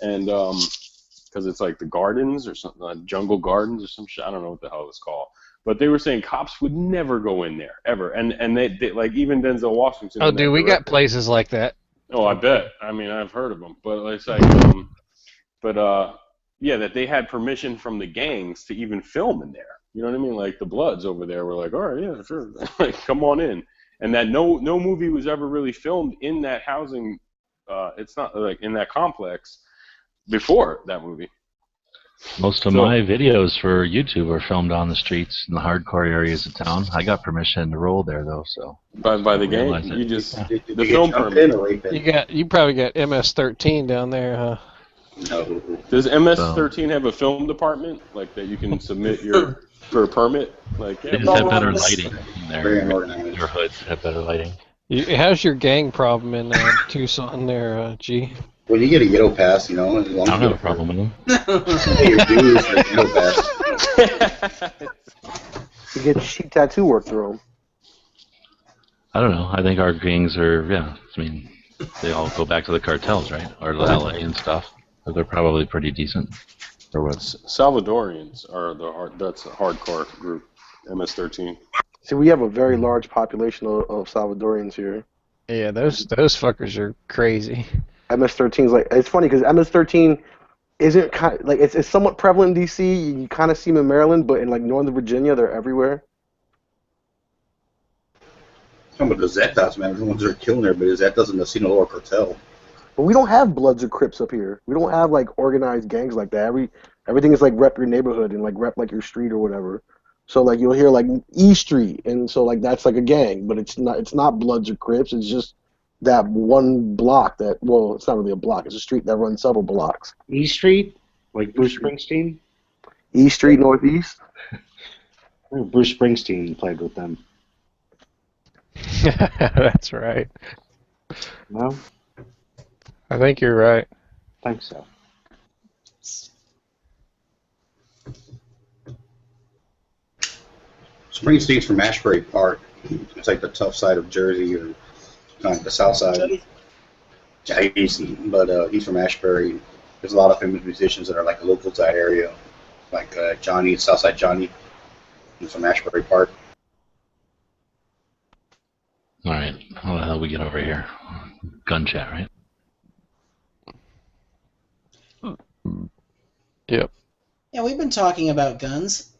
and because it's like the gardens or something, Jungle Gardens or some shit. I don't know what the hell it's called. But they were saying cops would never go in there ever, and they like even Denzel Washington. Oh, dude, we got places like that. Oh, I bet. I mean, I've heard of them, but it's like, yeah, that they had permission from the gangs to even film in there. You know what I mean? Like the Bloods over there were like, all right, yeah, sure, like come on in, and that no movie was ever really filmed in that housing. It's not like in that complex before that movie. Most of my videos for YouTube are filmed on the streets in the hardcore areas of town. I got permission to roll there though, so. By the gang, realize it. you just Did the you film get jumped permit. in or raped in? You probably got MS-13 down there, huh? No. Does MS-13 have a film department like that you can submit your for a permit? Like They yeah, just have better lighting in Very their unorganized. hoods. Have better lighting. How's your gang problem in Tucson there, G? When you get a Yellow Pass, as long I as don't you have a problem with them. pay your dues for the Yellow Pass. You get cheap tattoo work through them. I don't know. I think our gangs are, I mean, they all go back to the cartels, right? Or LA and stuff. So they're probably pretty decent. Or what? Salvadorians are that's a hardcore group. MS-13. See, we have a very large population of Salvadorians here. Yeah, those fuckers are crazy. MS-13 is like, it's funny because MS-13 isn't like it's somewhat prevalent in DC. You kind of see them in Maryland, but in like Northern Virginia, they're everywhere. Some of the Zetas, man, the ones that are killing everybody. Zet doesn't see no lower cartel. But we don't have Bloods or Crips up here. We don't have like organized gangs like that. Everything is like rep your neighborhood and like rep like your street or whatever. So like you'll hear like E Street, and so like that's like a gang, but it's not Bloods or Crips. It's just that one block that, well, it's not really a block. It's a street that runs several blocks. E Street, like Bruce Springsteen. E Street Northeast. Bruce Springsteen played with them. That's right. No, I think you're right. I think so. Springsteen's from Ashbury Park. It's like the tough side of Jersey, or kind of like the south side. Yeah, he's from Ashbury. There's a lot of famous musicians that are like a local side area, like Johnny, Southside Johnny. He's from Ashbury Park. All right. How the hell we get over here? Gun chat, right? Yep. Yeah, we've been talking about guns.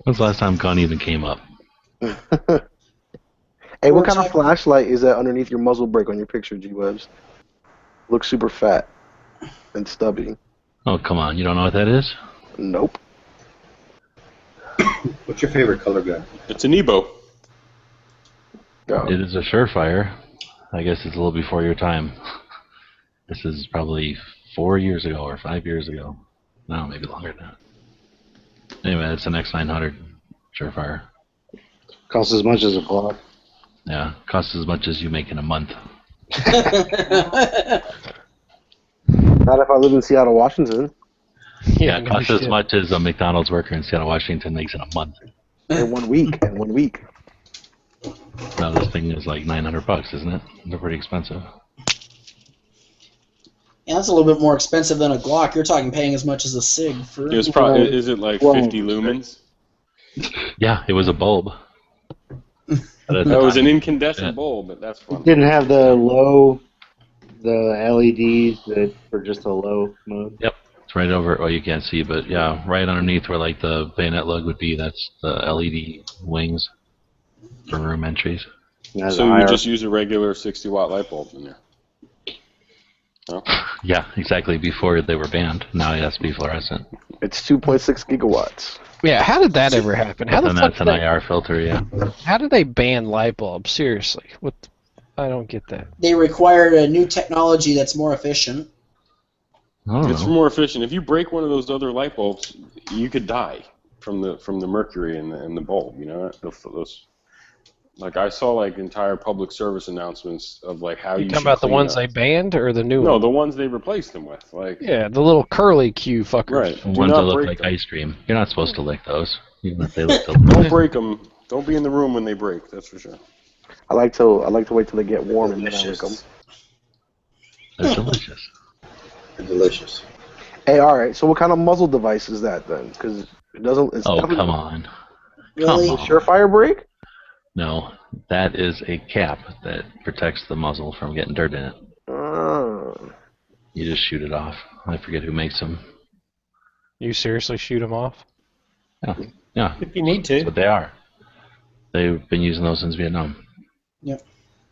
When's the last time gun even came up? Hey, what kind of flashlight is that underneath your muzzle brake on your picture, G-Webs? Looks super fat and stubby. Oh, come on. You don't know what that is? Nope. What's your favorite color gun? It's an Ebo. Oh. It is a Surefire. I guess it's a little before your time. This is probably 4 years ago or 5 years ago. No, maybe longer than that. Anyway, it's an X900 Surefire. Costs as much as a Glock. Yeah, costs as much as you make in a month. Not if I live in Seattle, Washington. Yeah, it costs as much as a McDonald's worker in Seattle, Washington makes in a month. In 1 week. In 1 week. Now this thing is like $900, isn't it? They're pretty expensive. Yeah, that's a little bit more expensive than a Glock. You're talking paying as much as a SIG for. It's probably, is it like 50 lumens? Yeah, it was a bulb. That was an incandescent bulb, but that's fun. It didn't have the LEDs that for just a low mode. Yep, it's right over. Well, you can't see, but yeah, right underneath where like the bayonet lug would be. That's the LED wings for room entries. So you just use a regular 60-watt light bulb in there. No? Yeah, exactly. Before they were banned, now it has to be fluorescent. It's 2.6 gigawatts. Yeah, how did that ever happen? How the And fuck that's an IR filter, yeah. How did they ban light bulbs? Seriously, I don't get that. They required a new technology that's more efficient. It's more efficient. If you break one of those other light bulbs, you could die from the mercury in the bulb. You know, those. Like I saw like entire public service announcements of like how you talking about the ones they banned or the new ones? No, the ones they replaced them with. Like yeah, the little curly Q fuckers. Right. The ones that look like ice cream. You're not supposed to lick those, even if they look Don't break them. Don't be in the room when they break. That's for sure. I like to wait till they get warm and then I lick them. They're delicious. They're delicious. Hey, all right. So what kind of muzzle device is that then? Because it doesn't. It's Oh, come on. Really? Come on. Surefire break? No, that is a cap that protects the muzzle from getting dirt in it. You just shoot it off. I forget who makes them. You seriously shoot them off? Yeah. Yeah. If you need to. That's what they are. They've been using those since Vietnam. Yep.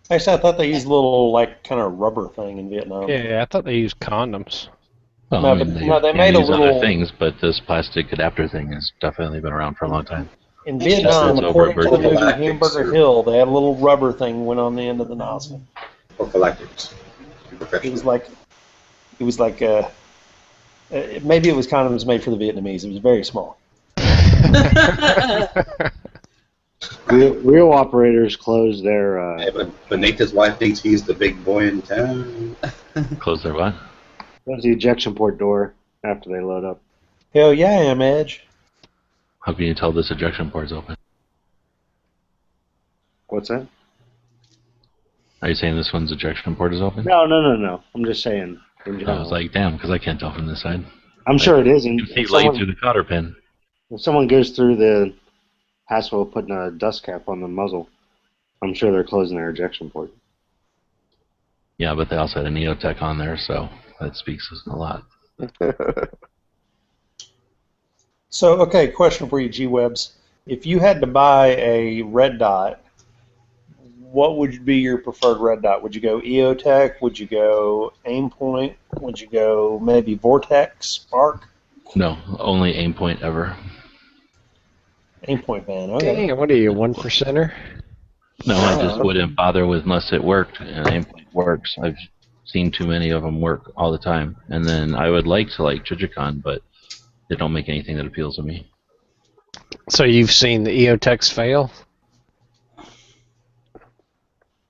Actually, I thought they used a little, like, kind of rubber thing in Vietnam. Yeah, I thought they used condoms. Well, No, I mean, but- they, no, they can made a use other little- things, but this plastic adapter thing has definitely been around for a long time. In Vietnam, That's according to the movie Prophylactics. Hamburger Hill, they had a little rubber thing went on the end of the nozzle. Prophylactics. It was like, maybe it was condoms made for the Vietnamese. It was very small. Real operators close their. Yeah, but Nathan's wife thinks he's the big boy in town. Close their what? Close the ejection port door after they load up. Hell yeah, I am, Edge. How can you tell this ejection port's open? What's that? Are you saying this one's ejection port is open? No. I'm just saying. In I general. was like, damn, because I can't tell from this side. I'm sure it isn't. You can see light through the cotter pin. If someone goes through the hassle of putting a dust cap on the muzzle, I'm sure they're closing their ejection port. Yeah, but they also had a Neotech on there, so that speaks a lot. So, okay, question for you, G-Webs. If you had to buy a red dot, what would be your preferred red dot? Would you go EOTech? Would you go Aimpoint? Would you go maybe Vortex, Spark? No, only aim point ever. Aimpoint, man. Okay. Dang, what are you, 1%er? No, I just wouldn't bother with unless it worked, and aim point works. I've seen too many of them work all the time. And then I would like to like Trijicon, but they don't make anything that appeals to me. So you've seen the EOTechs fail?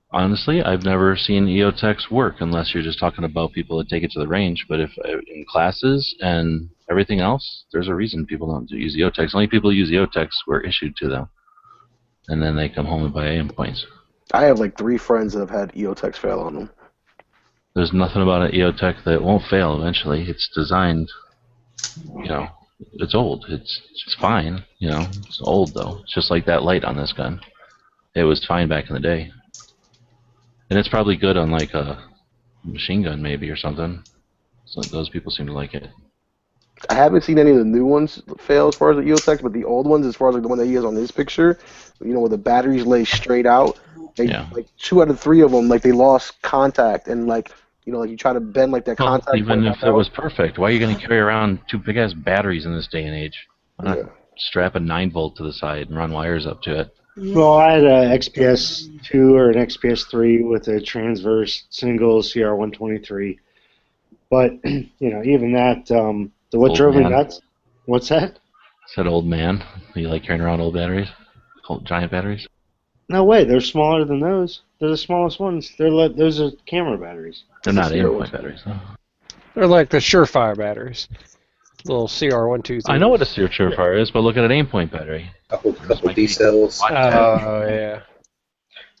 Honestly, I've never seen EOTechs work unless you're just talking about people that take it to the range. But if in classes and everything else, there's a reason people don't use EOTechs. Only people who use EOTechs were issued to them. And then they come home and buy aim points. I have like 3 friends that have had EOTechs fail on them. There's nothing about an EOTech that won't fail eventually. It's designed, it's old. It's fine, It's old, though. It's just like that light on this gun. It was fine back in the day. And it's probably good on, like, a machine gun, maybe, or something. So those people seem to like it. I haven't seen any of the new ones fail as far as the EOTechs, but the old ones, as far as like the one that he has on his picture, where the batteries lay straight out, like 2 out of 3 of them, like they lost contact, and like you try to bend like that contact. Even if it was perfect, why are you going to carry around 2 big ass batteries in this day and age? Why not strap a 9-volt to the side and run wires up to it? Well, I had an XPS 2 or an XPS 3 with a transverse single CR123, But even that, what Old drove me man. nuts? What's that? Said old man. You like carrying around old batteries? Old giant batteries? No way, they're smaller than those. They're the smallest ones. Those are camera batteries. They're not aimpoint batteries, though. They're like the Surefire batteries. Little CR123. I know what a Surefire is, but look at an aimpoint battery. Couple D cells. Oh, yeah.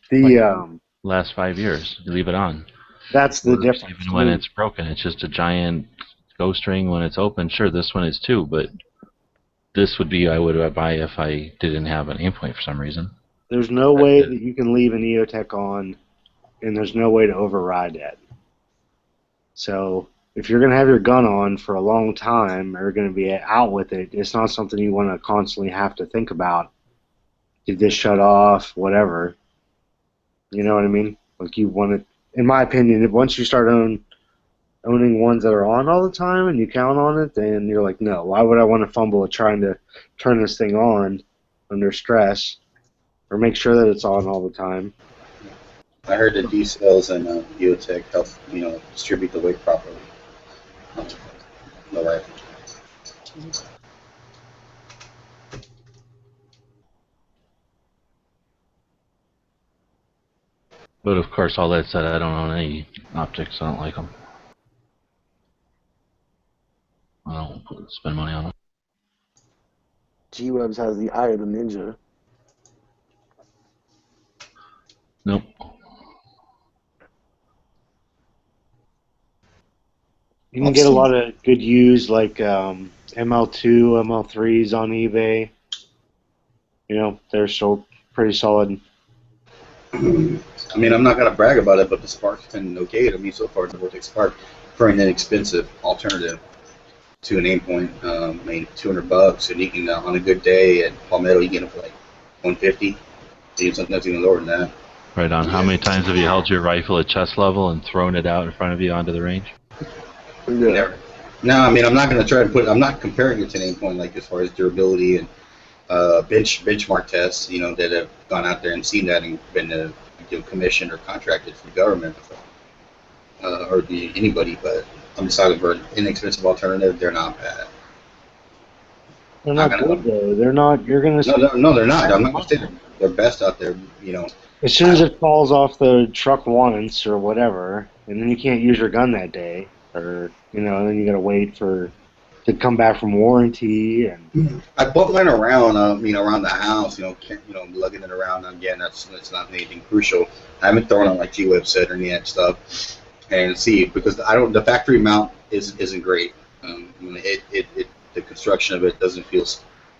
The Last 5 years, you leave it on. that's the difference. Even when it's broken, it's just a giant ghost ring when it's open. Sure, this one is too, but this would be I would buy if I didn't have an aimpoint for some reason. There's no way that you can leave an EOTech on, and there's no way to override that. So if you're going to have your gun on for a long time, or going to be out with it, it's not something you want to constantly have to think about. Did this shut off? Whatever. You know what I mean? Like you want to, in my opinion, once you start owning ones that are on all the time and you count on it, then you're like, no, why would I want to fumble at trying to turn this thing on under stress or make sure that it's on all the time? I heard that D cells and EOTech help distribute the weight properly. The rifle. But of course, all that said, I don't own any optics. I don't like them. I don't spend money on them. G-Webs has the eye of the ninja. Nope. You can get a lot of good used, like ML2, ML3s on eBay. They're still pretty solid. I mean, I'm not going to brag about it, but the Spark's been okay to me so far. The Vortex Spark for an inexpensive alternative to an aimpoint. Maybe $200, and you can on a good day at Palmetto you get it for like $150. That's even lower than that. Right on. How many times have you held your rifle at chest level and thrown it out in front of you onto the range? Yeah. Never. No, I mean, I'm not going to try to I'm not comparing it to an aimpoint like as far as durability and benchmark tests, that have gone out there and seen that and been commissioned or contracted for the government or anybody. But I'm deciding for an inexpensive alternative, they're not bad. They're not good though. They're not. You're gonna. No, they're not. I'm not going to say they're best out there. As soon as it falls off the truck once or whatever, and then you can't use your gun that day, or then you gotta wait to come back from warranty. And I bought mine around, around the house, lugging it around. Again, that's not anything crucial. I haven't thrown on like G-Web said or any of that stuff, and see because the factory mount isn't great. The construction of it doesn't feel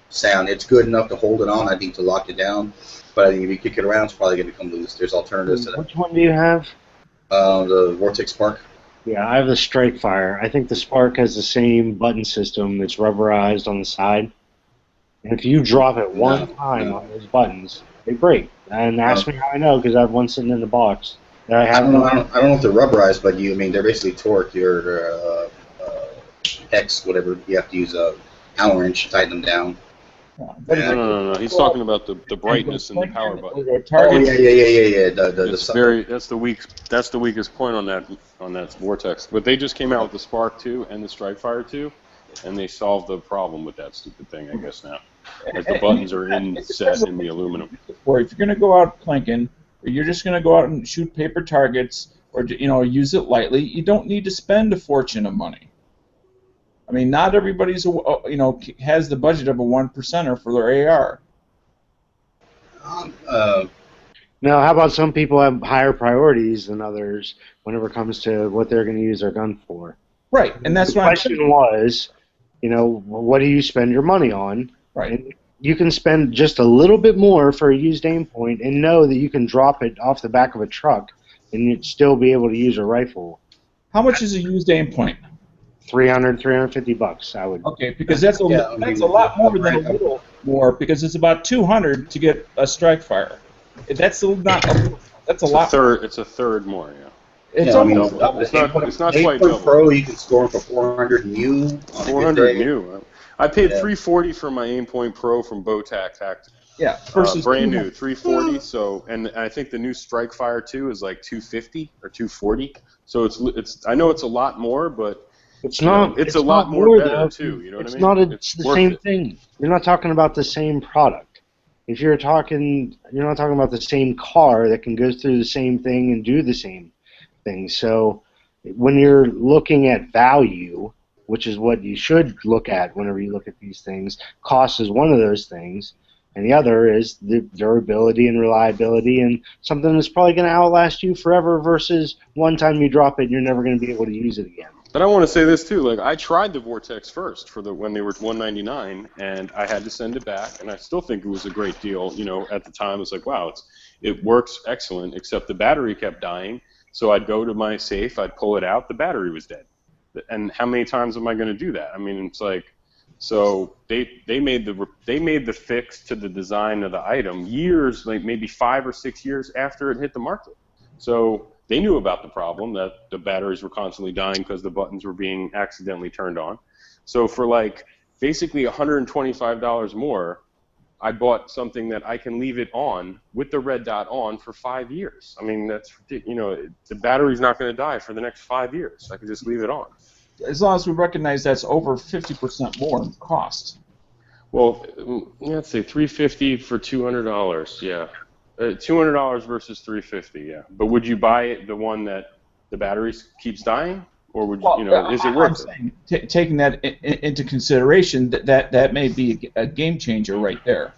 sound. It's good enough to hold it on. I think to lock it down, but I think if you kick it around, it's probably going to come loose. There's alternatives to that. Which one do you have? The Vortex Spark. Yeah, I have the Strike Fire. I think the Spark has the same button system that's rubberized on the side. And if you drop it one time on those buttons, they break. And ask me how I know, because I have one sitting in the box. That I don't know if they're rubberized, but they're basically torque. Your hex, whatever. You have to use a Allen wrench to tighten them down. No. He's talking about the brightness and the power button. Oh yeah. That's the weakest point on that Vortex. But they just came out with the Spark 2 and the Strike Fire 2, and they solved the problem with that stupid thing, I guess now. Like the buttons are set in the aluminum. Or if you're going to go out planking, or you're just going to go out and shoot paper targets, or use it lightly, you don't need to spend a fortune of money. I mean, not everybody's has the budget of a 1%er for their AR. Now, how about some people have higher priorities than others whenever it comes to what they're going to use their gun for? Right, and that's the what question was, what do you spend your money on? Right. And you can spend just a little bit more for a used aim point and know that you can drop it off the back of a truck and you'd still be able to use a rifle. How much is a used aim point? $350, I would. Okay, because that's a lot more than a little more, because it's about $200 to get a Strike Fire. That's a lot. It's a third more, yeah. It's almost double. It's not quite double. Pro, you can score for 400 new. 400 new. I paid $340 for my Aimpoint Pro from Bowtac Yeah, versus brand new 340. So, and I think the new Strike Fire 2 is like 250 or 240. So it's I know it's a lot more, but It's you know, not. it's It's a lot not more more better though. too. You know what I It's mean? not It's the worth same it. thing. You're not talking about the same product. If you're talking, you're not talking about the same car that can go through the same thing and do the same thing. So when you're looking at value, which is what you should look at whenever you look at these things, cost is one of those things, and the other is the durability and reliability and something that's probably going to outlast you forever versus one time you drop it and you're never going to be able to use it again. But I want to say this too. Like I tried the Vortex first for when they were $199, and I had to send it back. And I still think it was a great deal. You know, at the time, it's like, wow, it works excellent. Except the battery kept dying. So I'd go to my safe, I'd pull it out, the battery was dead. And how many times am I going to do that? I mean, it's like, so they made the fix to the design of the item years, like maybe 5 or 6 years after it hit the market. So they knew about the problem that the batteries were constantly dying because the buttons were being accidentally turned on. So for like basically $125 more, I bought something that I can leave it on with the red dot on for 5 years. I mean, that's, you know, the battery's not going to die for the next 5 years. I can just leave it on. As long as we recognize that's over 50% more in cost. Well, let's say $350 for $200. Yeah. $200 versus $350, yeah. But would you buy the one that the battery keeps dying, or would you know? Is it worth it? Taking that into consideration, that may be a game changer right there.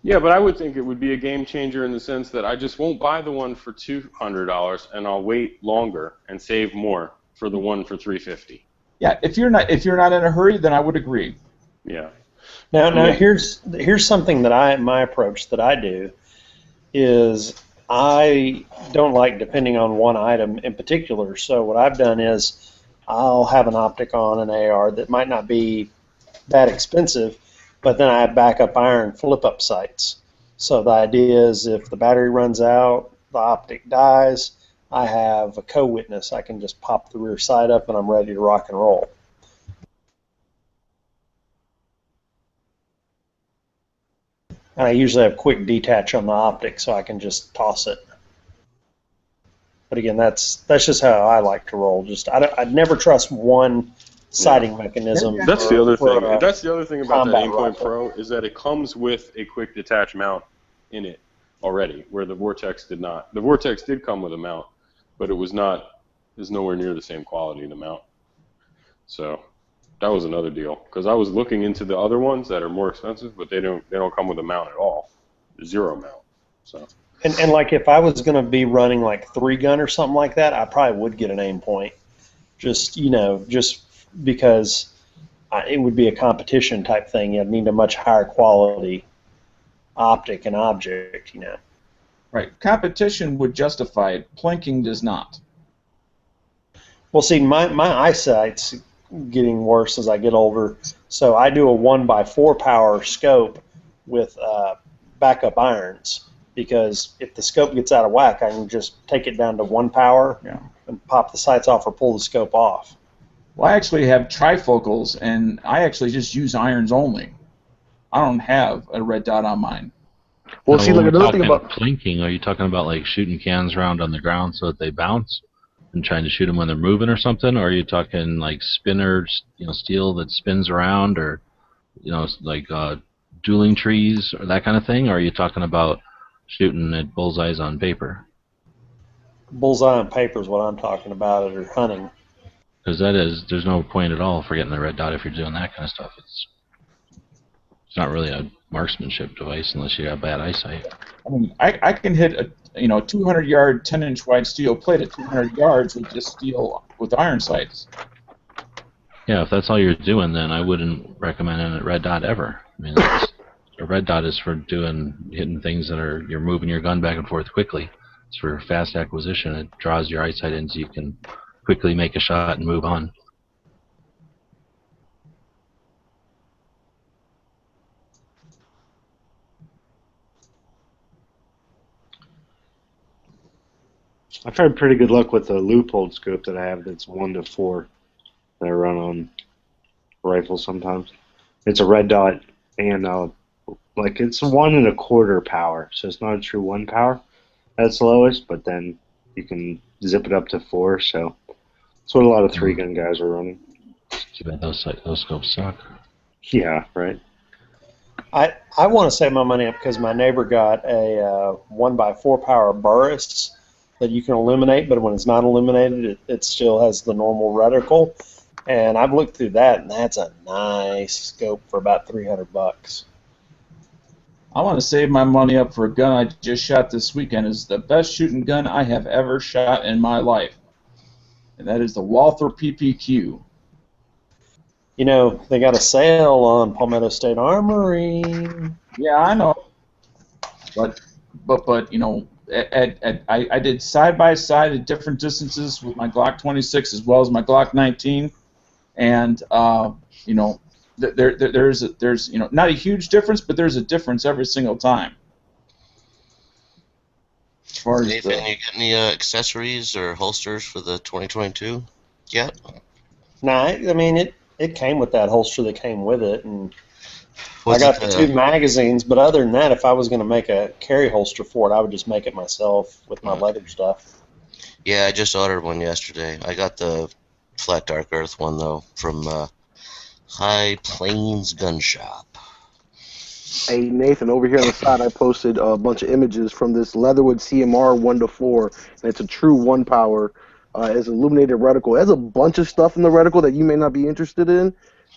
Yeah, but I would think it would be a game changer in the sense that I just won't buy the one for $200 and I'll wait longer and save more for the one for $350. Yeah, if you're not in a hurry, then I would agree. Yeah. Now here's something that my approach that I do is I don't like depending on one item in particular. So what I've done is I'll have an optic on an AR that might not be that expensive, but then I have backup iron flip-up sights. So the idea is if the battery runs out, the optic dies, I have a co-witness. I can just pop the rear sight up and I'm ready to rock and roll. And I usually have quick detach on the optic, so I can just toss it. But again, that's just how I like to roll. Just I'd never trust one sighting mechanism. That's the other thing. That's the other thing about that combat Aimpoint rifle. Pro is that it comes with a quick detach mount in it already, where the Vortex did not. The Vortex did come with a mount, but it was not. Is nowhere near the same quality of the mount. So that was another deal, because I was looking into the other ones that are more expensive, but they don't come with a mount at all, zero mount. So. And like if I was going to be running like 3-gun or something like that, I probably would get an Aimpoint, just because it would be a competition type thing. You'd need a much higher quality optic and object, Right. Competition would justify it. Plinking does not. Well, see, my eyesight's getting worse as I get older, so I do a 1x4 power scope with backup irons, because if the scope gets out of whack, I can just take it down to 1 power and pop the sights off or pull the scope off. Well, I actually have trifocals, and I actually just use irons only. I don't have a red dot on mine. Well, Now, see, when like we're another thing talking about plinking, are you talking about like shooting cans around on the ground so that they bounce and trying to shoot them when they're moving or something? Or are you talking like spinners, steel that spins around, or like dueling trees or that kind of thing? Or are you talking about shooting at bullseyes on paper? Bullseye on paper is what I'm talking about, or hunting. Because there's no point at all for getting the red dot if you're doing that kind of stuff. It's not really a marksmanship device unless you have bad eyesight. I mean, I can hit a 200-yard, 10-inch wide steel plate at 200 yards with just steel with iron sights. Yeah, if that's all you're doing, then I wouldn't recommend a red dot ever. I mean, a red dot is for hitting things that you're moving your gun back and forth quickly. It's for fast acquisition. It draws your eyesight in so you can quickly make a shot and move on. I've had pretty good luck with the Leupold scope that I have that's 1-4 that I run on rifles sometimes. It's a red dot and like it's 1 1/4 power, so it's not a true 1 power. That's lowest, but then you can zip it up to 4. So that's what a lot of 3-gun guys are running. Too bad those scopes suck. Yeah, right. I want to save my money up because my neighbor got a 1x4 power Burris that you can illuminate, but when it's not illuminated, it still has the normal reticle. And I've looked through that, and that's a nice scope for about $300. I want to save my money up for a gun I just shot this weekend. It's the best shooting gun I have ever shot in my life, and that is the Walther PPQ. You know, they got a sale on Palmetto State Armory. Yeah, I know. But you know, I did side by side at different distances with my Glock 26 as well as my Glock 19, and you know, there's you know, not a huge difference, but there's a difference every single time. As far as Nathan, you get any accessories or holsters for the 2022 yet? Nah, I mean it came with that holster that came with it, and Was I got it, the 2 magazines. But other than that, if I was going to make a carry holster for it, I would just make it myself with my leather stuff. Yeah, I just ordered one yesterday. I got the Flat Dark Earth one though from High Plains Gun Shop. Hey Nathan, over here on the side, I posted a bunch of images from this Leatherwood CMR 1-4, and it's a true 1 power. It has illuminated reticle. It has a bunch of stuff in the reticle that you may not be interested in,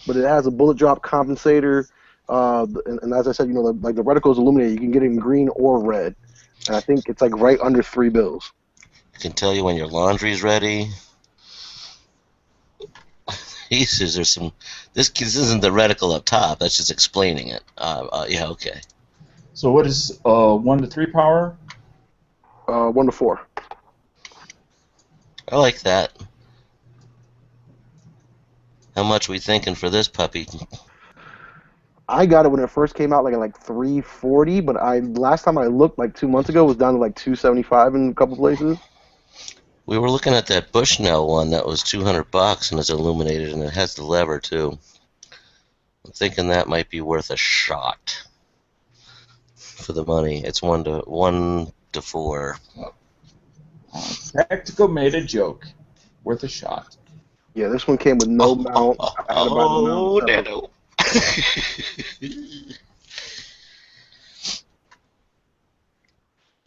but it has a bullet drop compensator. And as I said, you know, like the reticle is illuminated. You can get it in green or red, and I think it's like right under $3. I can tell you when your laundry's ready. He says there's some. This isn't the reticle up top. That's just explaining it. Yeah, okay. So what is 1 to 3 power? 1 to 4. I like that. How much we thinking for this puppy? I got it when it first came out, like at like $340, but last time I looked, like 2 months ago, it was down to like $275 in a couple places. We were looking at that Bushnell one that was $200 and it's illuminated and it has the lever too. I'm thinking that might be worth a shot for the money. It's 1 to 4. Tactical made a joke. Worth a shot. Yeah, this one came with no mount. Oh, Nano.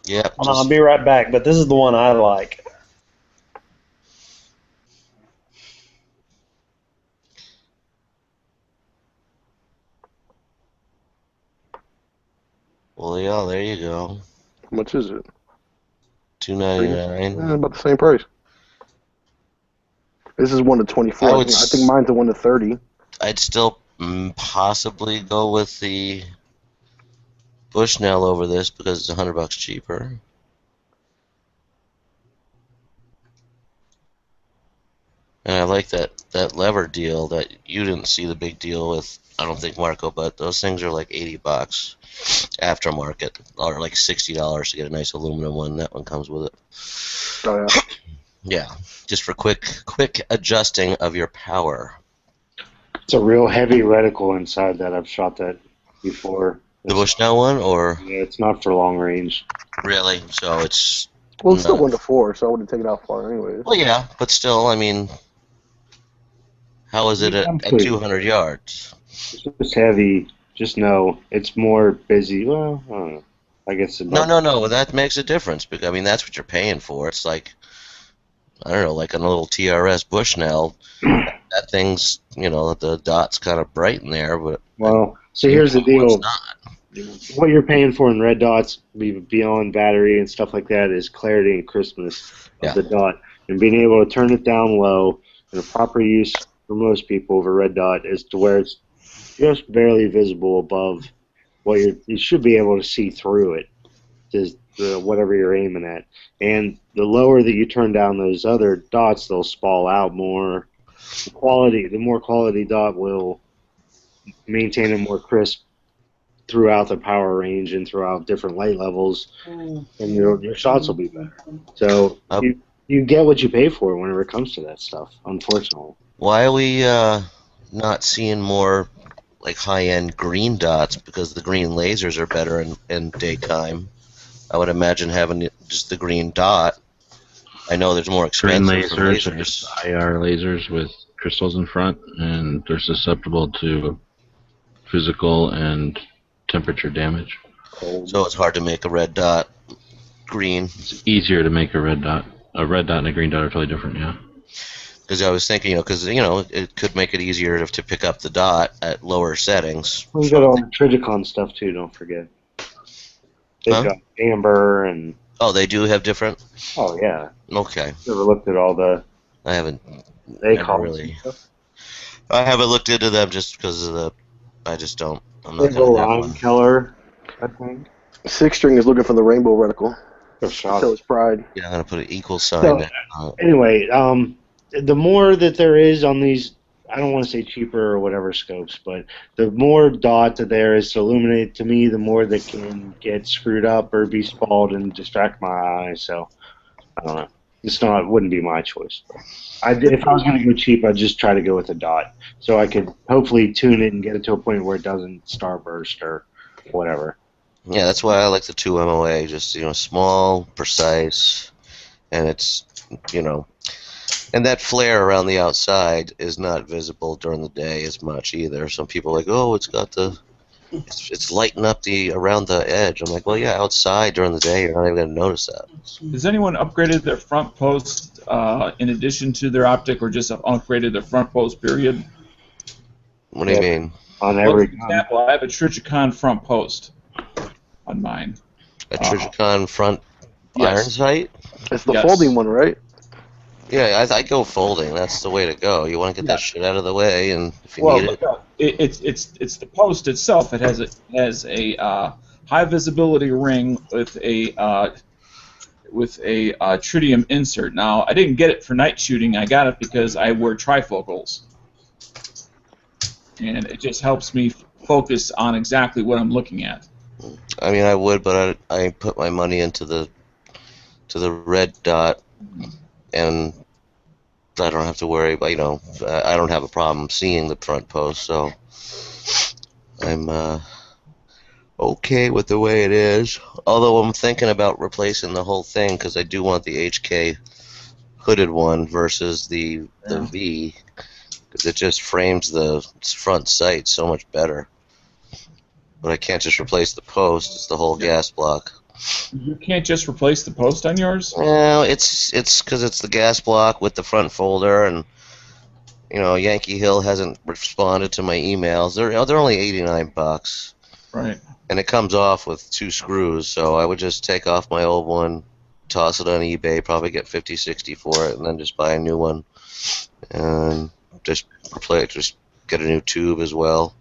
Yeah. I'll be right back, but this is the one I like. Well, yeah, there you go. How much is it? $2.99. About the same price. This is 1 to 24. I think mine's a 1 to 30. I'd still possibly go with the Bushnell over this because it's $100 cheaper. And I like that lever deal that you didn't see the big deal with. I don't think, Marco, but those things are like $80 aftermarket, or like $60 to get a nice aluminum one. That one comes with it. Oh yeah. Yeah, just for quick adjusting of your power. It's a real heavy reticle inside that. I've shot that before. The Bushnell one, or? Yeah, it's not for long range. Really? So it's... Well, it's still 1 to 4, so I wouldn't take it out far anyway. Well, yeah, but still, I mean, how is it at 200 yards? It's just heavy. Just know it's more busy. Well, I don't know. I guess it's No. Well, that makes a difference because I mean that's what you're paying for. It's like, I don't know, like a little TRS Bushnell. That thing's, you know, the dot's kind of bright in there, but well, so here's the deal. It's not. What you're paying for in red dots, beyond battery and stuff like that, is clarity and crispness of the dot, and being able to turn it down low. And the proper use for most people of a red dot is to where it's just barely visible above what you should be able to see through it, just whatever you're aiming at. And the lower that you turn down those other dots, they'll spall out more. The more quality dot will maintain a more crisp throughout the power range and throughout different light levels, and your shots will be better. So you get what you pay for whenever it comes to that stuff, unfortunately. Why are we not seeing more like high-end green dots because the green lasers are better in daytime. I would imagine having just the green dot. I know there's more Green expensive for lasers are just IR lasers with crystals in front, and they're susceptible to physical and temperature damage. So it's hard to make a red dot green. It's easier to make a red dot. A red dot and a green dot are totally different, yeah. Because I was thinking, it could make it easier to pick up the dot at lower settings. We got all the Trigicon stuff too. Don't forget. They've got amber and. Oh, they do have different. Oh yeah. Okay. You ever looked at all the? I haven't. They never really. I haven't looked into them just because of the. I just don't. I'm not gonna have one. Color, I think. Six string is looking for the rainbow reticle. So it's Pride. Yeah, I'm gonna put an equal sign. So, anyway, the more that there is on these, I don't want to say cheaper or whatever scopes, but the more dot that there is to illuminate, to me, the more that can get screwed up or be spalled and distract my eyes. So I don't know. It wouldn't be my choice. If I was going to go cheap, I'd just try to go with a dot, so I could hopefully tune it and get it to a point where it doesn't starburst or whatever. Yeah, that's why I like the 2 MOA. Just small, precise, and it's and that flare around the outside is not visible during the day as much either. Some people are like, oh, it's lighting up around the edge. I'm like, well, yeah, outside during the day, you're not even going to notice that. Has anyone upgraded their front post in addition to their optic, or just upgraded their front post, period? What do you mean? On every For example, I have a Trijicon front post on mine. A Trijicon front iron sight? It's the folding one, right? Yeah, I go folding. That's the way to go. You want to get that shit out of the way, and if you need it. It's the post itself. It has a high visibility ring with a tritium insert. Now, I didn't get it for night shooting. I got it because I wear trifocals, and it just helps me focus on exactly what I'm looking at. I mean, I would, but I put my money into the red dot, and I don't have to worry about, I don't have a problem seeing the front post, so I'm okay with the way it is. Although I'm thinking about replacing the whole thing because I do want the HK hooded one versus the V, because it just frames the front sight so much better. But I can't just replace the post; it's the whole gas block. You can't just replace the post on yours? Well, it's because it's the gas block with the front folder, and Yankee Hill hasn't responded to my emails. They're only $89, right? And it comes off with 2 screws. So I would just take off my old one, toss it on eBay, probably get $50, $60 for it, and then just buy a new one, and just get a new tube as well.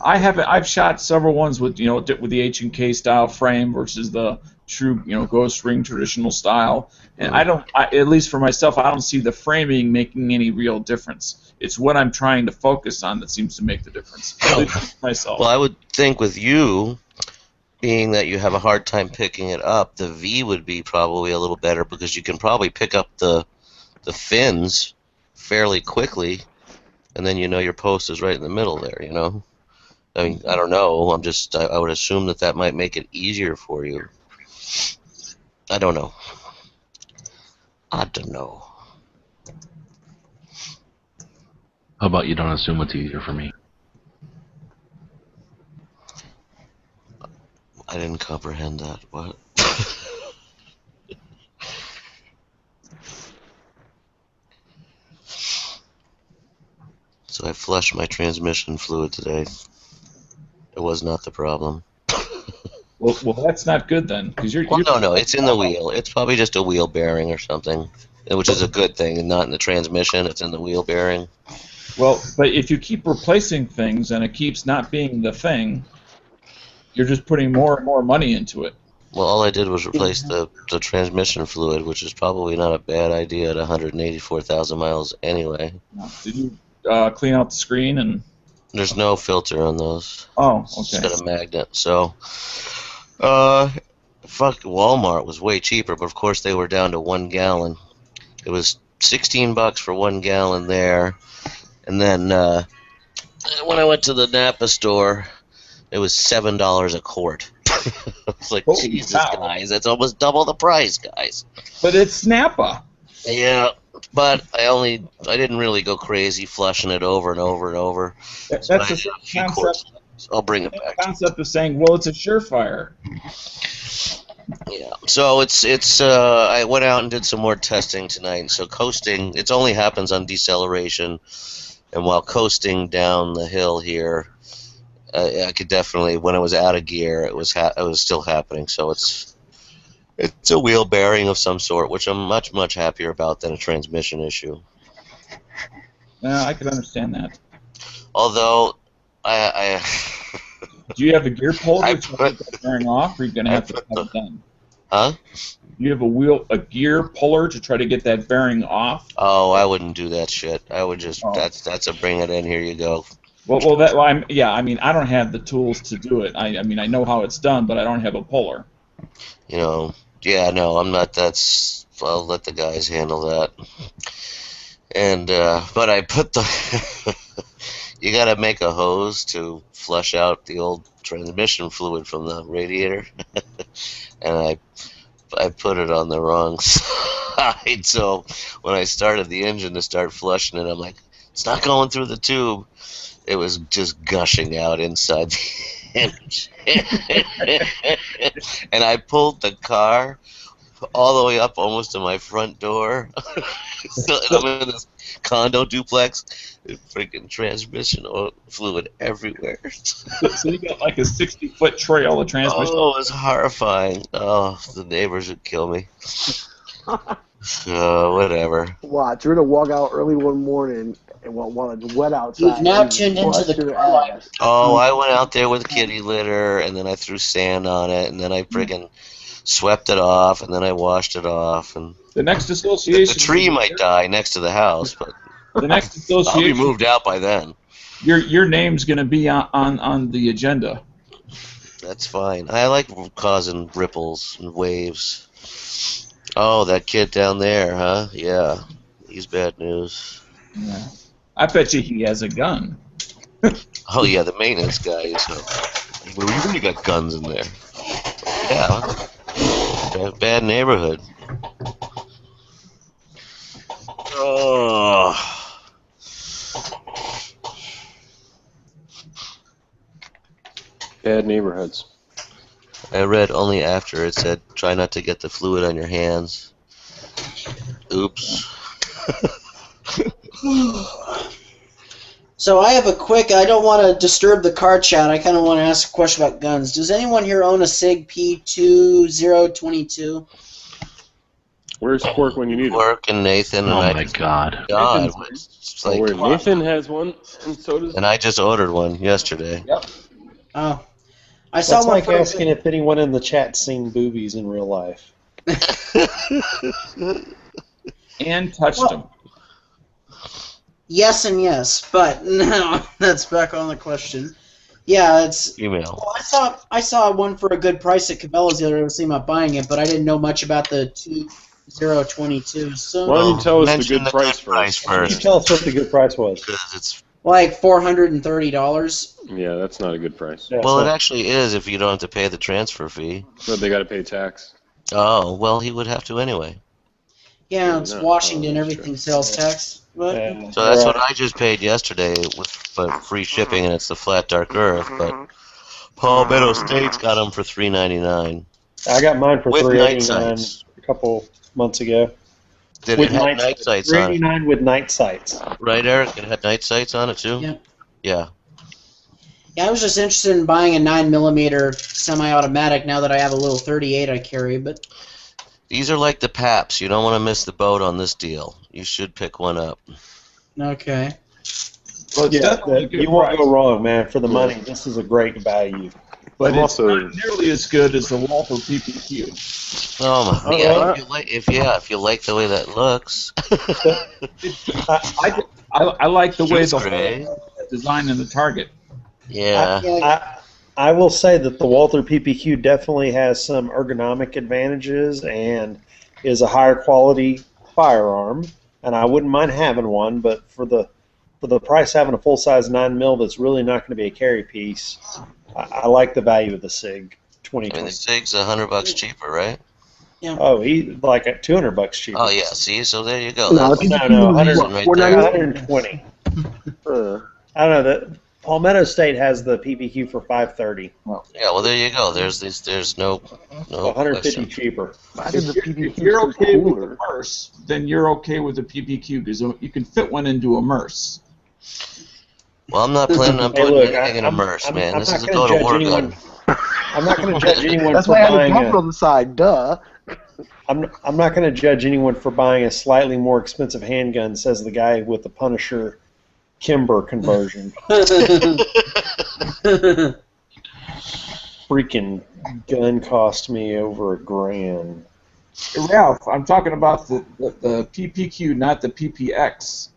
I've shot several ones with with the H&K style frame versus the true ghost ring traditional style, and at least for myself, I don't see the framing making any real difference. It's what I'm trying to focus on that seems to make the difference. At least for myself. Well, I would think with you, being that you have a hard time picking it up, the V would be probably a little better because you can probably pick up the fins fairly quickly, and then your post is right in the middle there. I mean, I don't know. I would assume that might make it easier for you. I don't know. How about you don't assume what's easier for me? I didn't comprehend that. What? So I flushed my transmission fluid today. It was not the problem. Well, that's not good then, because no, it's in the wheel. It's probably just a wheel bearing or something, which is a good thing, and not in the transmission. It's in the wheel bearing. Well, but if you keep replacing things and it keeps not being the thing, you're just putting more and more money into it. Well, all I did was replace the transmission fluid, which is probably not a bad idea at 184,000 miles anyway. Did you clean out the screen and? There's no filter on those. Oh, okay. It's got a magnet. So, Walmart was way cheaper, but of course they were down to 1 gallon. It was $16 for 1 gallon there, and then when I went to the Napa store, it was $7 a quart. It's like, Holy Jesus, cow. guys, that's almost double the price, guys. But it's Napa. Yeah, but I didn't really go crazy flushing it over and over and over. That's So I the had same a few concept. quarts. So I'll bring it back. Concept of saying, well, it's a surefire. Yeah. So it's I went out and did some more testing tonight. So coasting, it only happens on deceleration, and while coasting down the hill here, I could definitely, when I was out of gear, it was still happening. So it's a wheel bearing of some sort, which I'm much happier about than a transmission issue. I could understand that. Although I Do you have a gear puller I to get that bearing off, or are you going to have to have it done? Huh? You have a gear puller to try to get that bearing off? Oh, I wouldn't do that shit. I would just Oh. that's a bring it in. Here you go. I mean, I don't have the tools to do it. I mean, I know how it's done, but I don't have a puller. You know, yeah, no, I'm not. I'll let the guys handle that. And but I put the. You got to make a hose to flush out the old transmission fluid from the radiator, and I put it on the wrong side. So when I started the engine to start flushing it, I'm like, it's not going through the tube. It was just gushing out inside the engine. And I pulled the car all the way up almost to my front door. So I'm in this condo duplex. Freaking transmission fluid everywhere. So you got like a 60-foot trail of transmission. Oh, it was horrifying. Oh, the neighbors would kill me. Whatever. Watch, you're gonna walk out early one morning and while it's wet outside. You've now tuned into flush the your car ass. Oh, I went out there with kitty litter, and then I threw sand on it, and then I friggin' swept it off, and then I washed it off, and The next the association. tree might die next to the house, but The next I'll be association. moved out by then. Your name's going to be on the agenda. That's fine. I like causing ripples and waves. Oh, that kid down there, huh? Yeah, he's bad news. Yeah. I bet you he has a gun. Oh yeah, the maintenance guy. So, well, you really got guns in there. Yeah, bad neighborhood. Oh. Bad neighborhoods. I read only after it said, try not to get the fluid on your hands. Oops. So I have a quick, I don't want to disturb the car chat, I kind of want to ask a question about guns. Does anyone here own a SIG P2022? Where's Quark when you need it? Work and Nathan and Oh I my God. God, it's Oh, like, wait, Nathan has one, and so does. and I just ordered one yesterday. Oh. I saw That's one like for asking if anyone in the chat's seen boobies in real life. And touched him. Yes and yes, but no, that's back on the question. Yeah, it's. Email. Well, I saw one for a good price at Cabela's the other day. I was thinking about buying it, but I didn't know much about the 2022. So Why don't you tell us the Mention good price first? Can you tell us what the good price was? Because it's like $430. Yeah, that's not a good price. Yeah, well, so- it actually is if you don't have to pay the transfer fee. But they got to pay tax. Oh, well, he would have to anyway. Yeah, it's No, Washington. that's Everything true. sales tax. But Yeah. So that's Right. what I just paid yesterday with free shipping, and it's the Flat Dark Earth. But Palmetto State's got them for $3.99. I got mine for With night $3.89 sights. a couple months ago. Did With it have night sights on it? $3.89 with night sights. Right, Eric? It had night sights on it too? Yeah. Yeah. yeah, I was just interested in buying a 9mm semi-automatic now that I have a little 38 I carry. But These are like the Paps. You don't want to miss the boat on this deal. You should pick one up. okay. Well, it's Yeah, definitely a good you won't price, go wrong, man. For the money, this is a great value. but I'm it's also- not nearly as good as the Walther PPQ. Oh my! Oh, Yeah, alright. if you like the way that looks. I like the way Shoots the great. whole design in the target. Yeah. I will say that the Walther PPQ definitely has some ergonomic advantages and is a higher quality firearm, and I wouldn't mind having one. But for the the price of having a full-size 9mm that's really not going to be a carry piece, I like the value of the SIG I 2020. mean, the SIG's $100 cheaper, right? Yeah. Oh, he like at $200 cheaper. Oh yeah, see, so there you go. No, That's No, reason right there. 120. I don't know. The Palmetto State has the PPQ for $530. Yeah, well, there you go. There's no 150 question. cheaper. I did the PPQ If you're still okay with cooler. the MERS, then you're okay with the PPQ because you can fit one into a MERS. Well, I'm not planning on Hey, putting look, anything in a I'm MERS, man. not This is a gonna judge go-to-war anyone. gun. I'm not going to judge anyone That's for why I had a buying bumper on the side. Duh. I'm not going to judge anyone for buying a slightly more expensive handgun, says the guy with the Punisher Kimber conversion. Freaking gun cost me over $1,000. Hey, Ralph, I'm talking about the PPQ, not the PPX.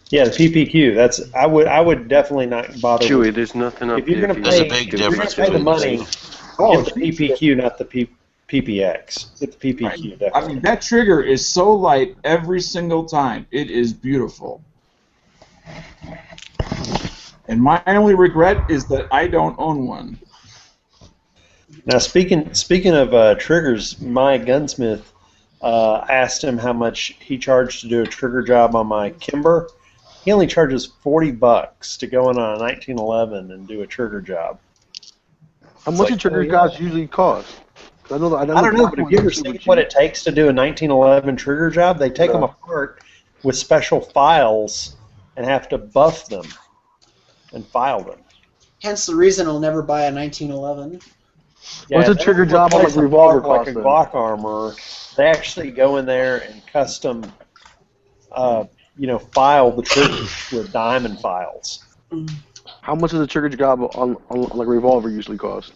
Yeah, the PPQ. I would definitely not bother. Chewy, there's nothing up If you're there. going to There's pay, a big if you're going difference to pay the between the money, get the PPQ, not the PPX. Get the PPQ. Definitely. I mean, that trigger is so light every single time. It is beautiful. And my only regret is that I don't own one. Now, speaking of triggers, my gunsmith asked him how much he charged to do a trigger job on my Kimber. He only charges $40 to go in on a 1911 and do a trigger job. How much do trigger jobs usually cost? I don't know, but have you ever seen what it takes to do a 1911 trigger job? They take them apart with special files and have to buff them and file them. Hence the reason I'll never buy a 1911. What's a trigger job on like a revolver like cost? a then? Glock armor? They actually go in there and custom, file the triggers with diamond files. How much does a trigger job on like a revolver usually cost?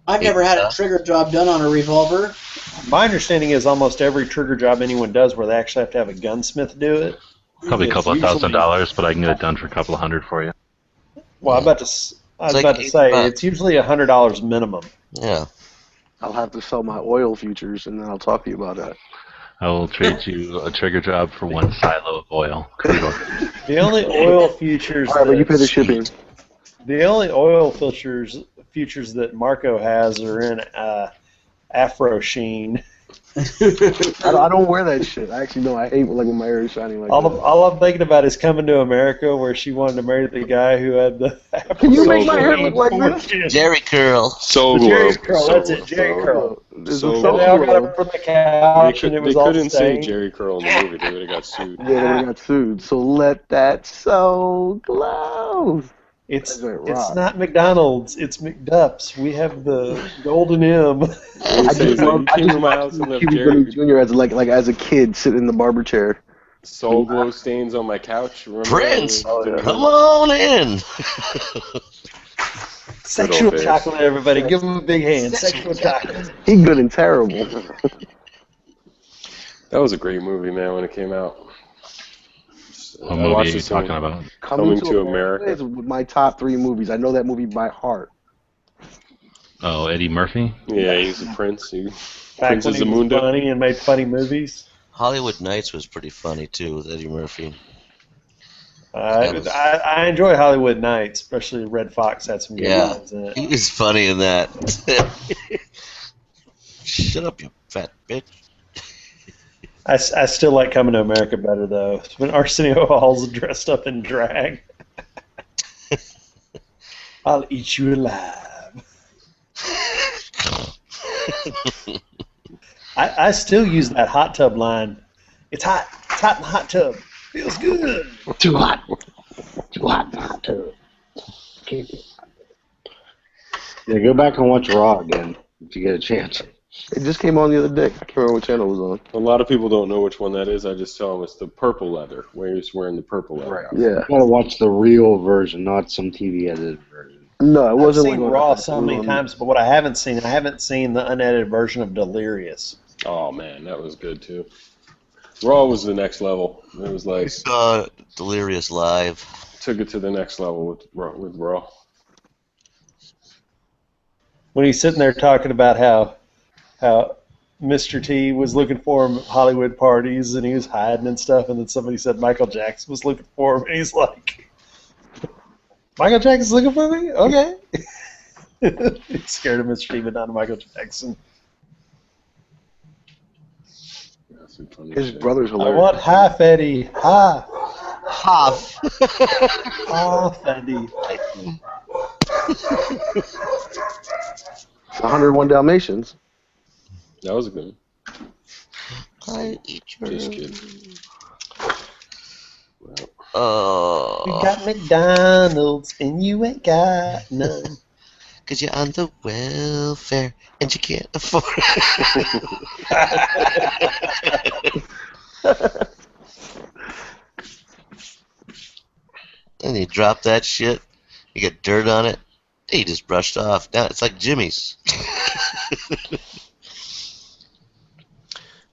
I've never had a trigger job done on a revolver. My understanding is almost every trigger job anyone does where they actually have to have a gunsmith do it. Probably a couple of usually- $1,000, but I can get it done for a couple of $100 for you. Well, I was about to say it's usually $100 minimum. Yeah. I'll have to sell my oil futures and then I'll talk to you about that. I will trade you a trigger job for one silo of oil. The only oil futures. All right, but you pay the shipping. The only oil futures that Marco has are in Afro Sheen. I don't wear that shit. I actually don't. I hate like when my hair is shining like that. All I'm thinking about is Coming to America, where she wanted to marry the guy who had the. Can you make my hair look like this? Jerry curl. So Jerry curl. That's it. Jerry curl. So So they all got up from the couch, and it was they all couldn't say stained. Jerry Curl in the movie. They would have got sued. Yeah, they would've got sued. So let that so glow. It's That's right. not McDonald's. It's McDuff's. We have the golden M. I just love came to my house and left Cuba Jerry Gooding Jr. as a kid sitting in the barber chair. Soul glow stains on my couch. Remember Prince, that? come on in. Sexual days. chocolate, everybody. Give him a big hand. Sexual chocolate. He good and terrible. That was a great movie, man, when it came out. What I movie watched are you this talking one. about? Coming to America. is my top 3 movies. I know that movie by heart. Oh, Eddie Murphy? Yeah, he's a prince. Back Prince when of he was Zamunda. funny and made funny movies. Hollywood Nights was pretty funny too with Eddie Murphy. I enjoy Hollywood Nights, especially Red Fox had some good Yeah, lines in it. he was funny in that. Shut up, you fat bitch. I still like Coming to America better, though. It's when Arsenio Hall's dressed up in drag. I'll eat you alive. I still use that hot tub line. It's hot. It's hot in the hot tub. Feels good. Too hot. Too hot in the hot tub. Yeah, go back and watch Raw again if you get a chance. It just came on the other day. I can't remember what channel it was on. A lot of people don't know which one that is. I just tell them it's the purple leather, where he's wearing the purple leather. Right. Yeah. You gotta watch the real version, not some TV edited version. No, it I've wasn't seen like Raw so many times, but what I haven't seen the unedited version of Delirious. Oh man, that was good too. Raw was the next level. It was like Delirious live. took it to the next level with Raw. When he's sitting there talking about how Mr. T was looking for him at Hollywood parties, and he was hiding and stuff, and then somebody said Michael Jackson was looking for him, and he's like, Michael Jackson's looking for me? Okay. He's scared of Mr. T, but not of Michael Jackson. His brother's I hilarious. want half Eddie. Half. Half. Half Eddie. 101 Dalmatians. That was good. I eat your... Just kidding. Oh. You got McDonald's, and you ain't got none. Because you're on the welfare, and you can't afford And you drop that shit, you get dirt on it, you just brushed off. Now it's like Jimmy's.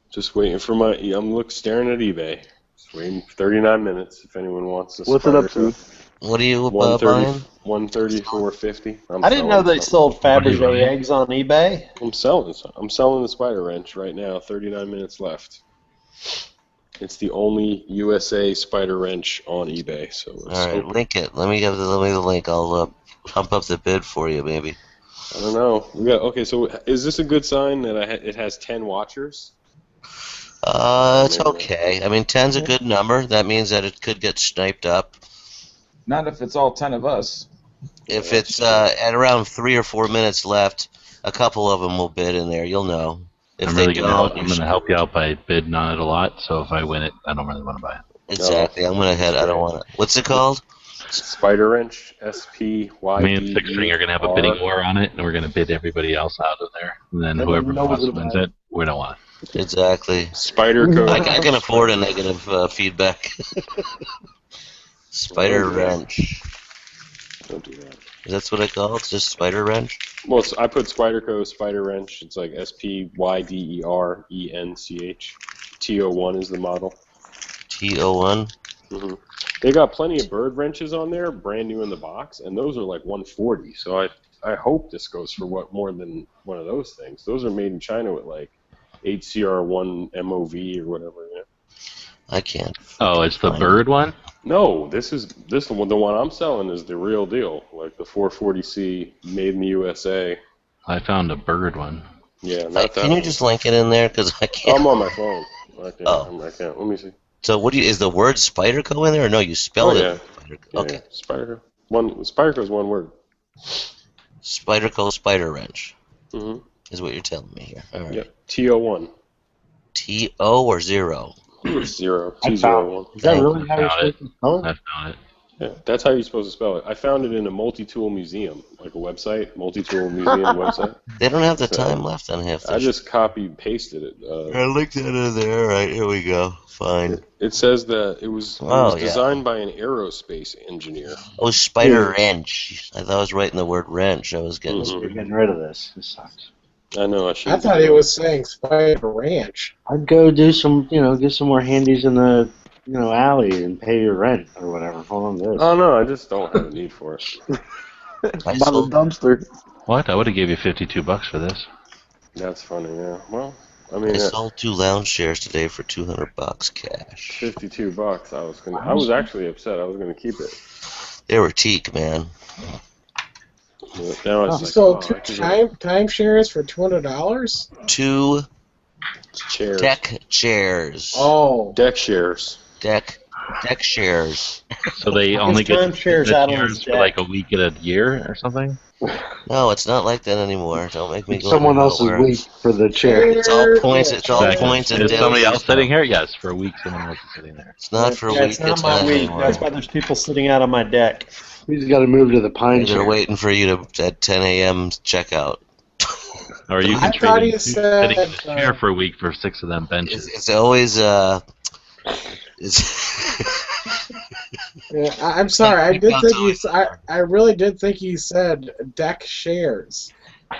Just waiting for my. I'm staring at eBay. Just waiting for 39 minutes if anyone wants to. What's it up to? What are you 130, buying? 134.50. I didn't know they sold Fabergé eggs on eBay. I'm selling the spider wrench right now. 39 minutes left. It's the only USA spider wrench on eBay. So it's All right, link it. Let me give the link. I'll pump up the bid for you, maybe. I don't know. Okay, so is this a good sign that it has 10 watchers? It's okay. I mean, 10's a good number. That means that it could get sniped up. Not if it's all 10 of us. If it's at around 3 or 4 minutes left, a couple of them will bid in there. You'll know. If I'm they really don't, I'm gonna help you out by bidding on it a lot. So if I win it, I don't really want to buy it. Exactly. I'm gonna head. I don't want it. What's it called? Spider wrench. SPYDER. Me and Six String are gonna have a bidding war on it, and we're gonna bid everybody else out of there. And then whoever wins it, we don't want it. Exactly. Spider code. I can afford a negative feedback. Spider wrench. Don't do that. That's what I call it. Just spider wrench. Well, I put Spyderco Spider Wrench. It's like SPYDERENCH. TO1 is the model. TO1. Mm-hmm. They got plenty of bird wrenches on there, brand new in the box, and those are like 140. So I hope this goes for more than one of those things. Those are made in China with like 8CR1 MOV or whatever. Yeah. I can't. Oh, it's the bird one? No, the one I'm selling is the real deal, like the 440C made in the USA. I found a bird one. Yeah, not that. Can you just link it in there? Because I can't. I'm on my phone. I can't. Oh. I can't. Let me see. So is the word Spyderco in there, or no? You spelled yeah. it. Yeah, Okay. Spyderco. Spyderco is one word. Spyderco Spider Wrench. Mm-hmm. Is what you're telling me here. All right. Yep. TO1. TO or 0? 0. I T01. found, is that really how you're Found it. supposed to spell it? I found it. Yeah, that's how you're supposed to spell it. I found it in a multi-tool museum, like a website, multi-tool museum website. They don't have the So, time left on half. I just copy-pasted it. I linked it in there. All right, here we go. Fine. It says that it was Oh, yeah. designed by an aerospace engineer. Oh, Spider Wrench. I thought I was writing the word wrench. I was getting. Mhm. You're getting rid of this. This sucks. I know. I should. I thought he was saying Spider Ranch. I'd go do some, get some more handies in the, alley and pay your rent or whatever. Hold on this. Oh no, I just don't have a need for it. I By the sold, dumpster. What? I would have gave you $52 for this. That's funny. Yeah. Well, I I mean, sold 2 lounge chairs today for $200 cash. $52. I was actually upset. I was gonna keep it. They were teak, man. But now it's You like, sold oh, two I could get timeshares for $200? 2 chairs. deck chairs. Oh, Deck shares. Deck shares. So they only get timeshares the out on shares his for like a week at a year or something? No, it's not like that anymore. Don't make me go. Someone to else's nowhere. week for the chair. It's all points. It's all Exactly. points and Is somebody days. else sitting here? Yes, for a week someone else is sitting there. It's not for a Yeah, week it's at not a my time week. anymore. That's why there's people sitting out on my deck. He's got to move to the pine They're chair. waiting for you to at 10 a.m. checkout. Or you I can thought trade he in said, sitting in the chair for a week for 6 of them benches. It's always it's yeah, I'm sorry. I did think I really did think he said deck shares.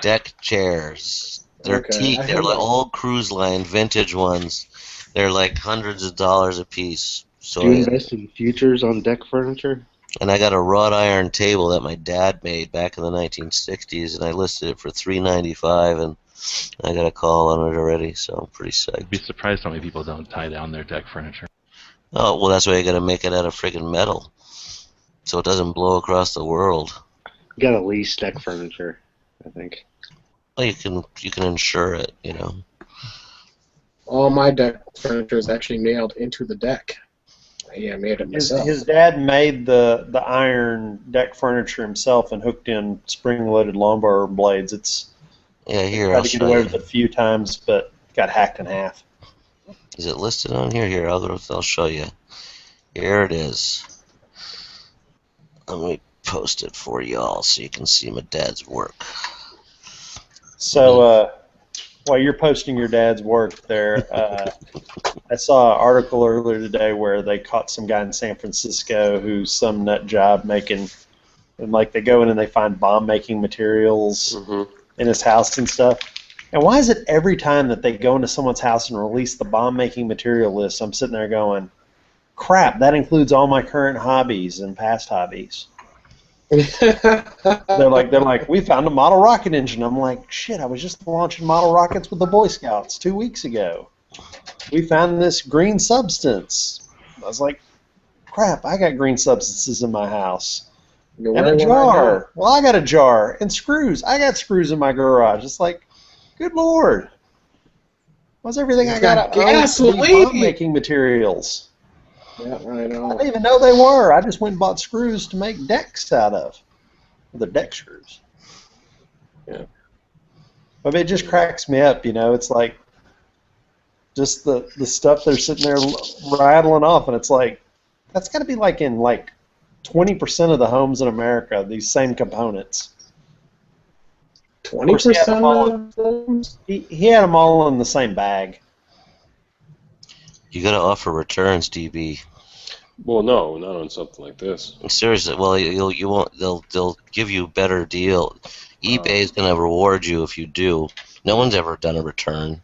deck chairs. They're Okay, teak. I They're heard like that. old cruise line vintage ones. They're like hundreds of dollars a piece. So Do you invest in futures on deck furniture? and I got a wrought iron table that my dad made back in the 1960s, and I listed it for $395, and I got a call on it already, so I'm pretty psyched. I'd be surprised how many people don't tie down their deck furniture. Oh, well, that's why you got to make it out of friggin' metal, so it doesn't blow across the world. You gotta lease deck furniture, I think. Well, you can insure it, you know. All my deck furniture is actually nailed into the deck. Yeah, I made it myself. His dad made the iron deck furniture himself and hooked in spring-loaded lawnmower blades. It's here. tried I'll to get show away you. with it a few times, but got hacked in half. Is it listed on here? Here, I'll show you. Here it is. Let me post it for y'all so you can see my dad's work. So while you're posting your dad's work there, I saw an article earlier today where they caught some guy in San Francisco who's some nut job making, and like they go in and they find bomb-making materials in his house and stuff. And why is it every time that they go into someone's house and release the bomb-making material list, I'm sitting there going, crap, that includes all my current hobbies and past hobbies. They're like, we found a model rocket engine. I'm like, shit, I was just launching model rockets with the Boy Scouts 2 weeks ago. We found this green substance. I was like, crap, I got green substances in my house. And a jar. Well, I got a jar. And screws. I got screws in my garage. It's like, good Lord. What's everything I got bomb-making materials? Yeah, I know. I didn't even know they were. I just went and bought screws to make decks out of. The deck screws. Yeah. But it just cracks me up, you know. It's like just the stuff they're sitting there rattling off, and it's like, that's got to be like in like 20% of the homes in America, these same components. 20%? He had them all in the same bag. You got to offer returns, DB. Well, no, not on something like this. Seriously, well, you won't. They'll give you a better deal. eBay is going to reward you if you do. No one's ever done a return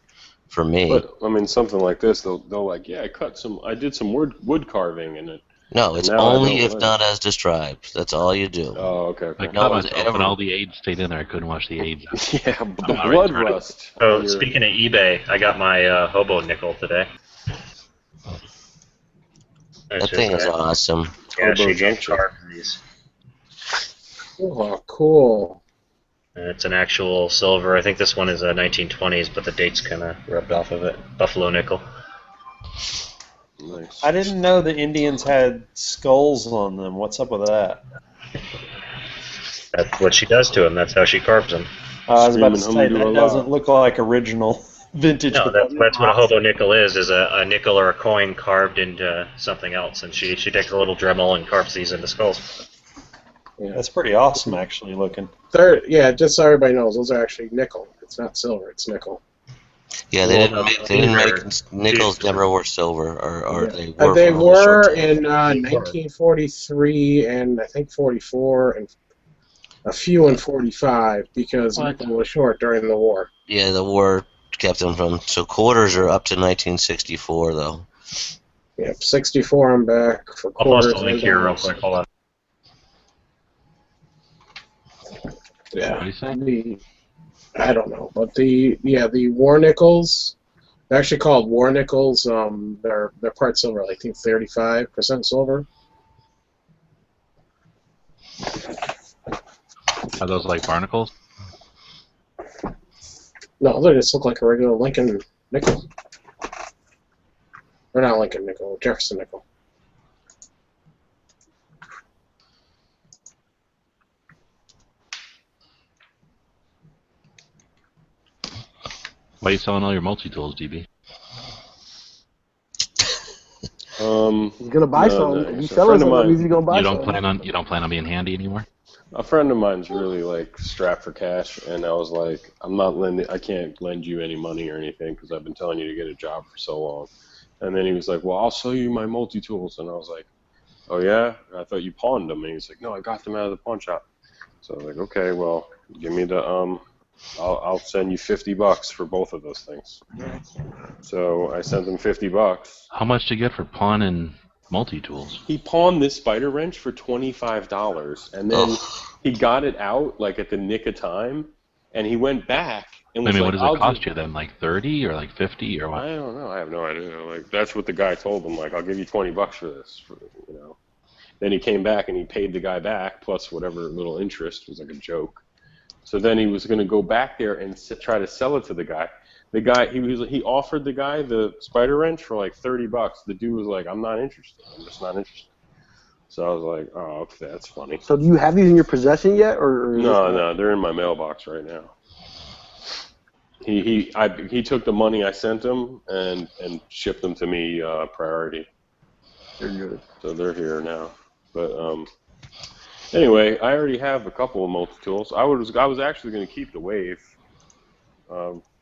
for me. But I mean, something like this, they'll like, yeah, I did some wood carving in it. No, it's only if not as described. That's all you do. Oh, okay. Like no one's when all the AIDS stayed in there, I couldn't wash the AIDS out. Yeah, but the blood rust. So speaking of eBay, I got my hobo nickel today. That thing is awesome. Yeah, she charged these. Oh, cool. And it's an actual silver. I think this one is a 1920s, but the date's kind of rubbed off of it. Buffalo nickel. Nice. I didn't know the Indians had skulls on them. What's up with that? That's what she does to them. That's how she carves them. I was about to say, that doesn't look like original vintage. No, that's what a hobo nickel is a nickel or a coin carved into something else. And she takes a little Dremel and carves these into skulls. Yeah. That's pretty awesome, actually, looking. Yeah, just so everybody knows, those are actually nickel. It's not silver, it's nickel. Yeah, they didn't make nickels never were silver, or yeah. They were in 1943 and I think 44 and a few in 45 because nickel was short during the war. Yeah, the war kept them from. So quarters are up to 1964 though. Yeah, 64 I'm back for I'll quarters. post a link here real quick. Hold on. Yeah, I don't know, but the war nickels, they're actually called war nickels. They're part silver, I think 35% silver. Are those like barnacles? No, they just look like a regular Lincoln nickel. Or not Lincoln nickel, Jefferson nickel. Why are you selling all your multi-tools, DB? He's gonna buy some. If you sell some, he's gonna buy some. You don't plan on being handy anymore? A friend of mine's really like strapped for cash, and I was like, I can't lend you any money or anything because I've been telling you to get a job for so long. And then he was like, well, I'll sell you my multi-tools, and I was like, oh yeah? I thought you pawned them, and he's like, no, I got them out of the pawn shop. So I was like, okay, well, give me the I'll send you $50 for both of those things. So I sent him $50. How much to get for pawn and multi-tools? He pawned this spider wrench for $25, and then he got it out like at the nick of time, and he went back And I was mean, like, what does "I'll it cost just-" you then? Like 30 or like 50 or what? I don't know. I have no idea. Like that's what the guy told him. Like I'll give you $20 for this. Then he came back and he paid the guy back plus whatever little interest. It was like a joke. So then he was going to go back there and try to sell it to the guy. The guy he offered the guy the spider wrench for like $30. The dude was like, "I'm not interested. I'm just not interested." So I was like, "Oh, okay, that's funny." So do you have these in your possession yet, or No, they're in my mailbox right now. He took the money I sent him and shipped them to me priority. They're good. So they're here now. But anyway, I already have a couple of multi-tools. I was actually going to keep the Wave,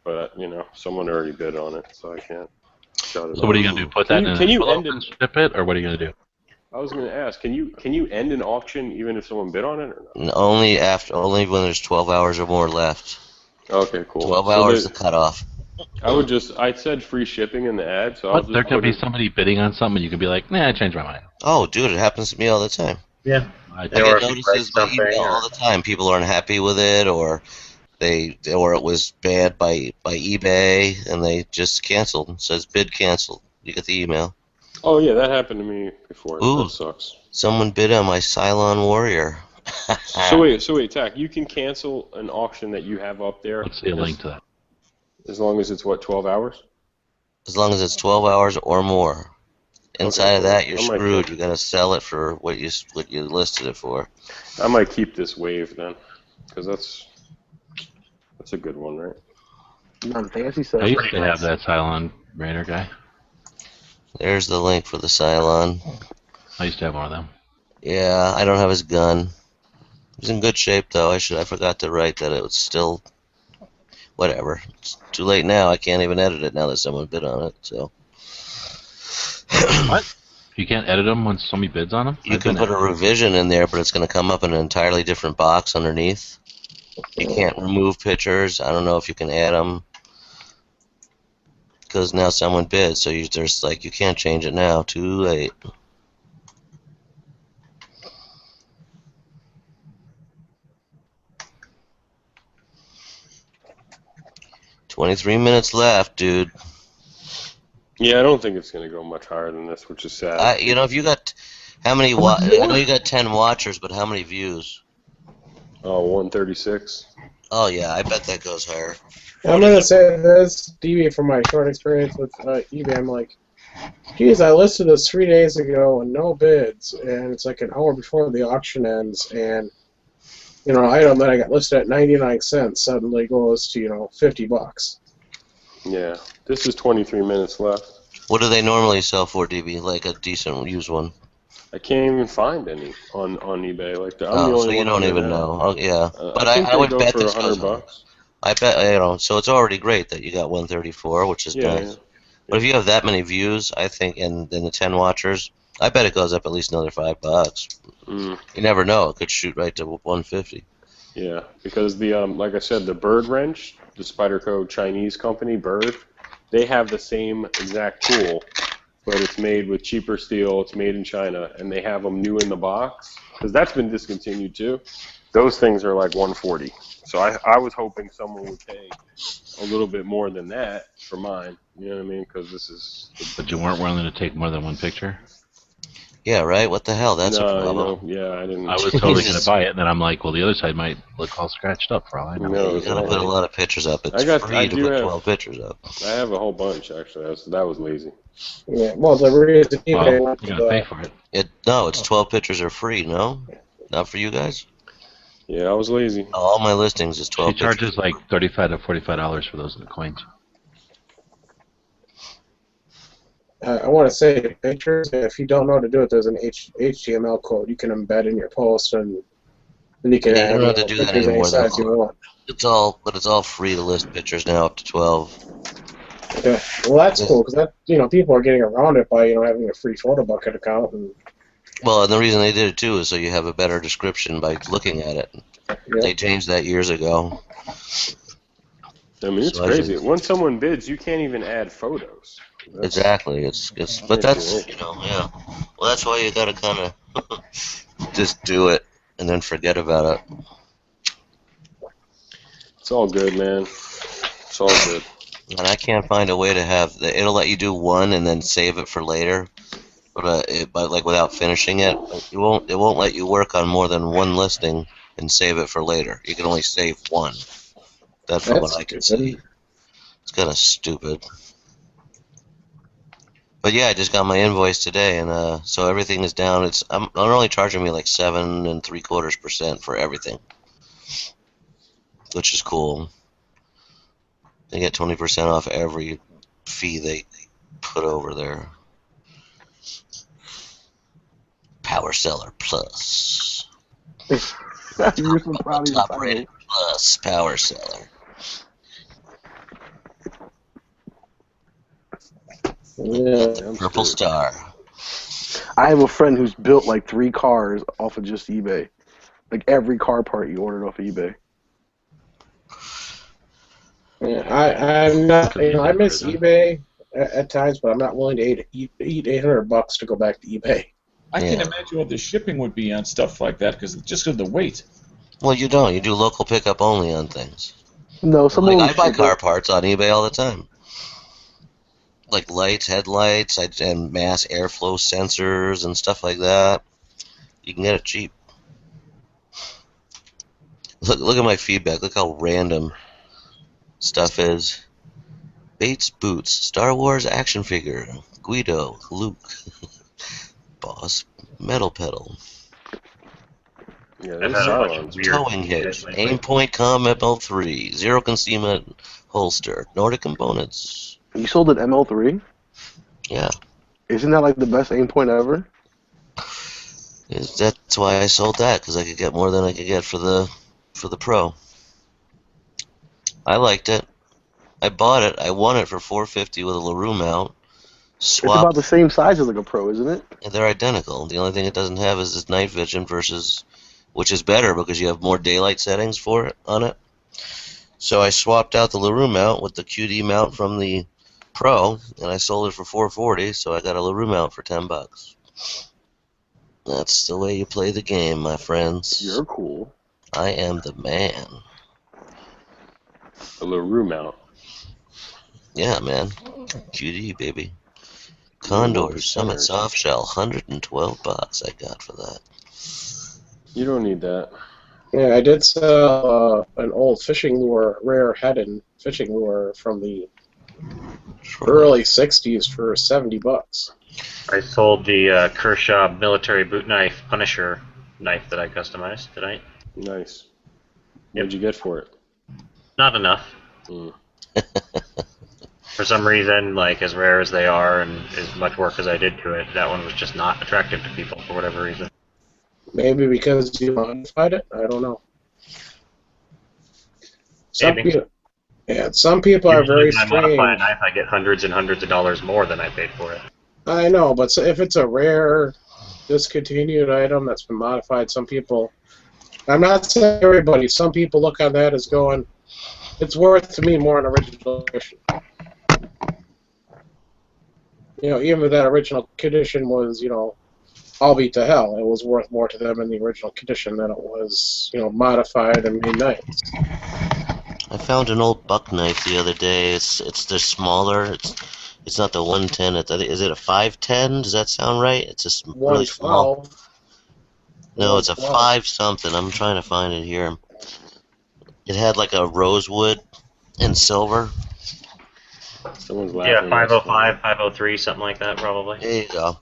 but someone already bid on it, so I can't shut it. So what are you going to do? Put that in an envelope and ship it, or what are you going to do? I was going to ask, can you end an auction even if someone bid on it or not? Only when there's 12 hours or more left. Okay, cool. 12 hours is the cutoff. I said free shipping in the ad, so What? There could be somebody bidding on something, and you could be like, "Nah, I changed my mind." Oh, dude, it happens to me all the time. Yeah. I get notices by email all the time. People aren't happy with it, or it was banned by eBay, and they just canceled. It says bid canceled. You get the email. Oh yeah, that happened to me before. Ooh, that sucks. Someone bid on my Cylon Warrior. So wait, Tack, you can cancel an auction that you have up there. Let's see a link to that. As long as it's 12 hours? As long as it's 12 hours or more. Inside of that, you're I might screwed. You gotta sell it for what you listed it for. I might keep this Wave then, because that's a good one, right? Non-fancy stuff. I used to have that Cylon Raider guy. There's the link for the Cylon. I used to have one of them. Yeah, I don't have his gun. He's in good shape though. I forgot to write that it was still. Whatever. It's too late now. I can't even edit it now that someone bid on it. So. What? You can't edit them when somebody bids on them? You can put a revision in there, but it's going to come up in an entirely different box underneath. You can't remove pictures. I don't know if you can add them. Because now someone bid, so you can't change it now. Too late. $23 minutes left, dude. Yeah, I don't think it's going to go much higher than this, which is sad. If you got how many? I know you got 10 watchers, but how many views? Oh, 136. Oh yeah, I bet that goes higher. I'm gonna say this, DB, from my short experience with eBay. I'm like, geez, I listed this 3 days ago and no bids, and it's like an hour before the auction ends, and an item that I got listed at 99 cents suddenly goes to $50. Yeah, this is 23 minutes left. What do they normally sell for, DB? Like a decent used one? I can't even find any on eBay. Like I'm the only so you one don't even there. know. Oh, yeah, but I think I would they go bet for this goes $100. I bet so it's already great that you got 134, which is nice. Yeah. But if you have that many views, I think, and then the 10 watchers, I bet it goes up at least another $5. Mm. You never know; it could shoot right to 150. Yeah, because the like I said, the Bird wrench, the Spyderco Chinese company, Bird, they have the same exact tool, but it's made with cheaper steel. It's made in China, and they have them new in the box because that's been discontinued too. Those things are like 140. So I was hoping someone would pay a little bit more than that for mine. You know what I mean? Because this is. But you weren't willing to take more than one picture? Yeah, right? What the hell? That's a problem. Yeah, I didn't. I was totally going to buy it, and then I'm like, well, the other side might look all scratched up for all I know. You got to put a lot of pictures up. It's free to put 12 pictures up. I have a whole bunch, actually. That was lazy. Yeah, well, the reason you're going to pay for it. No, it's 12 pictures are free, no? Not for you guys? Yeah, I was lazy. All my listings is 12 She charges like $35 to $45 for those coins. I want to say pictures. If you don't know how to do it, there's an HTML code you can embed in your post, and then you can you add don't have to do that pictures any anymore. size you want. It's all free to list pictures now up to 12. Yeah, well, that's cool because that people are getting around it by having a free photo bucket account. Well, and the reason they did it too is so you have a better description by looking at it. Yeah. They changed that years ago. I mean, it's crazy. Once someone bids, you can't even add photos. Exactly. But that's yeah. Well, that's why you gotta kind of just do it and then forget about it. It's all good, man. It's all good. And I can't find a way to have it'll let you do one and then save it for later, but like without finishing it, it won't let you work on more than one listing and save it for later. You can only save one. That's from what I can see. It's kind of stupid. But yeah, I just got my invoice today, and so everything is down. They're only charging me like 7 3/4% for everything, which is cool. They get 20% off every fee they put over there. Power Seller Plus. Top rated Plus Power Seller. Yeah, Purple Star. I have a friend who's built like 3 cars off of just eBay. Like every car part you ordered off of eBay. Yeah, I'm not. I miss eBay at times, but I'm not willing to eat $800 to go back to eBay. I can imagine what the shipping would be on stuff like that, because just of the weight. Well, you don't. You do local pickup only on things. No, some I buy car parts on eBay all the time. Like lights, headlights, and mass airflow sensors and stuff like that. You can get it cheap. Look at my feedback. Look how random stuff is. Bates Boots, Star Wars action figure, Guido, Luke, Boss, Metal Pedal. Yeah, I've had a bunch of weird Towing hitch, Aimpoint Com ML3, Zero Concealment holster, Nordic Components. You sold an ML3? Yeah. Isn't that like the best aim point ever? That's why I sold that, because I could get more than I could get for the Pro. I liked it. I bought it. I won it for $450 with a LaRue mount. It's about the same size as like a Pro, isn't it? And they're identical. The only thing it doesn't have is this night vision which is better because you have more daylight settings for it on it. So I swapped out the LaRue mount with the QD mount from the Pro, and I sold it for $440. So I got a LaRue mount for $10. That's the way you play the game, my friends. You're cool. I am the man. A LaRue mount. Yeah, man. QD, baby. Condor Summit Soft Shell, $112 I got for that. You don't need that. Yeah, I did sell an old fishing lure, rare headed fishing lure from the early '60s for $70. I sold the Kershaw military boot knife Punisher knife that I customized tonight. Nice. What'd you get for it? Not enough. For some reason, like as rare as they are and as much work as I did to it, that one was just not attractive to people for whatever reason. Maybe because you modified it? I don't know. Some people are very Usually when I modify a strange. knife, I get hundreds and hundreds of dollars more than I paid for it. I know, but if it's a rare, discontinued item that's been modified, some people, I'm not saying everybody, some people look on that as going, it's worth to me more an original condition. You know, even if that original condition was, you know, all beat to hell, it was worth more to them in the original condition than it was, you know, modified and made nice. I found an old buck knife the other day. It's just smaller. It's not the 110. Is it a 510? Does that sound right? It's just really small. No, it's a 5 something. I'm trying to find it here. It had like a rosewood and silver. Yeah, 505, 503, something like that, probably. There you go.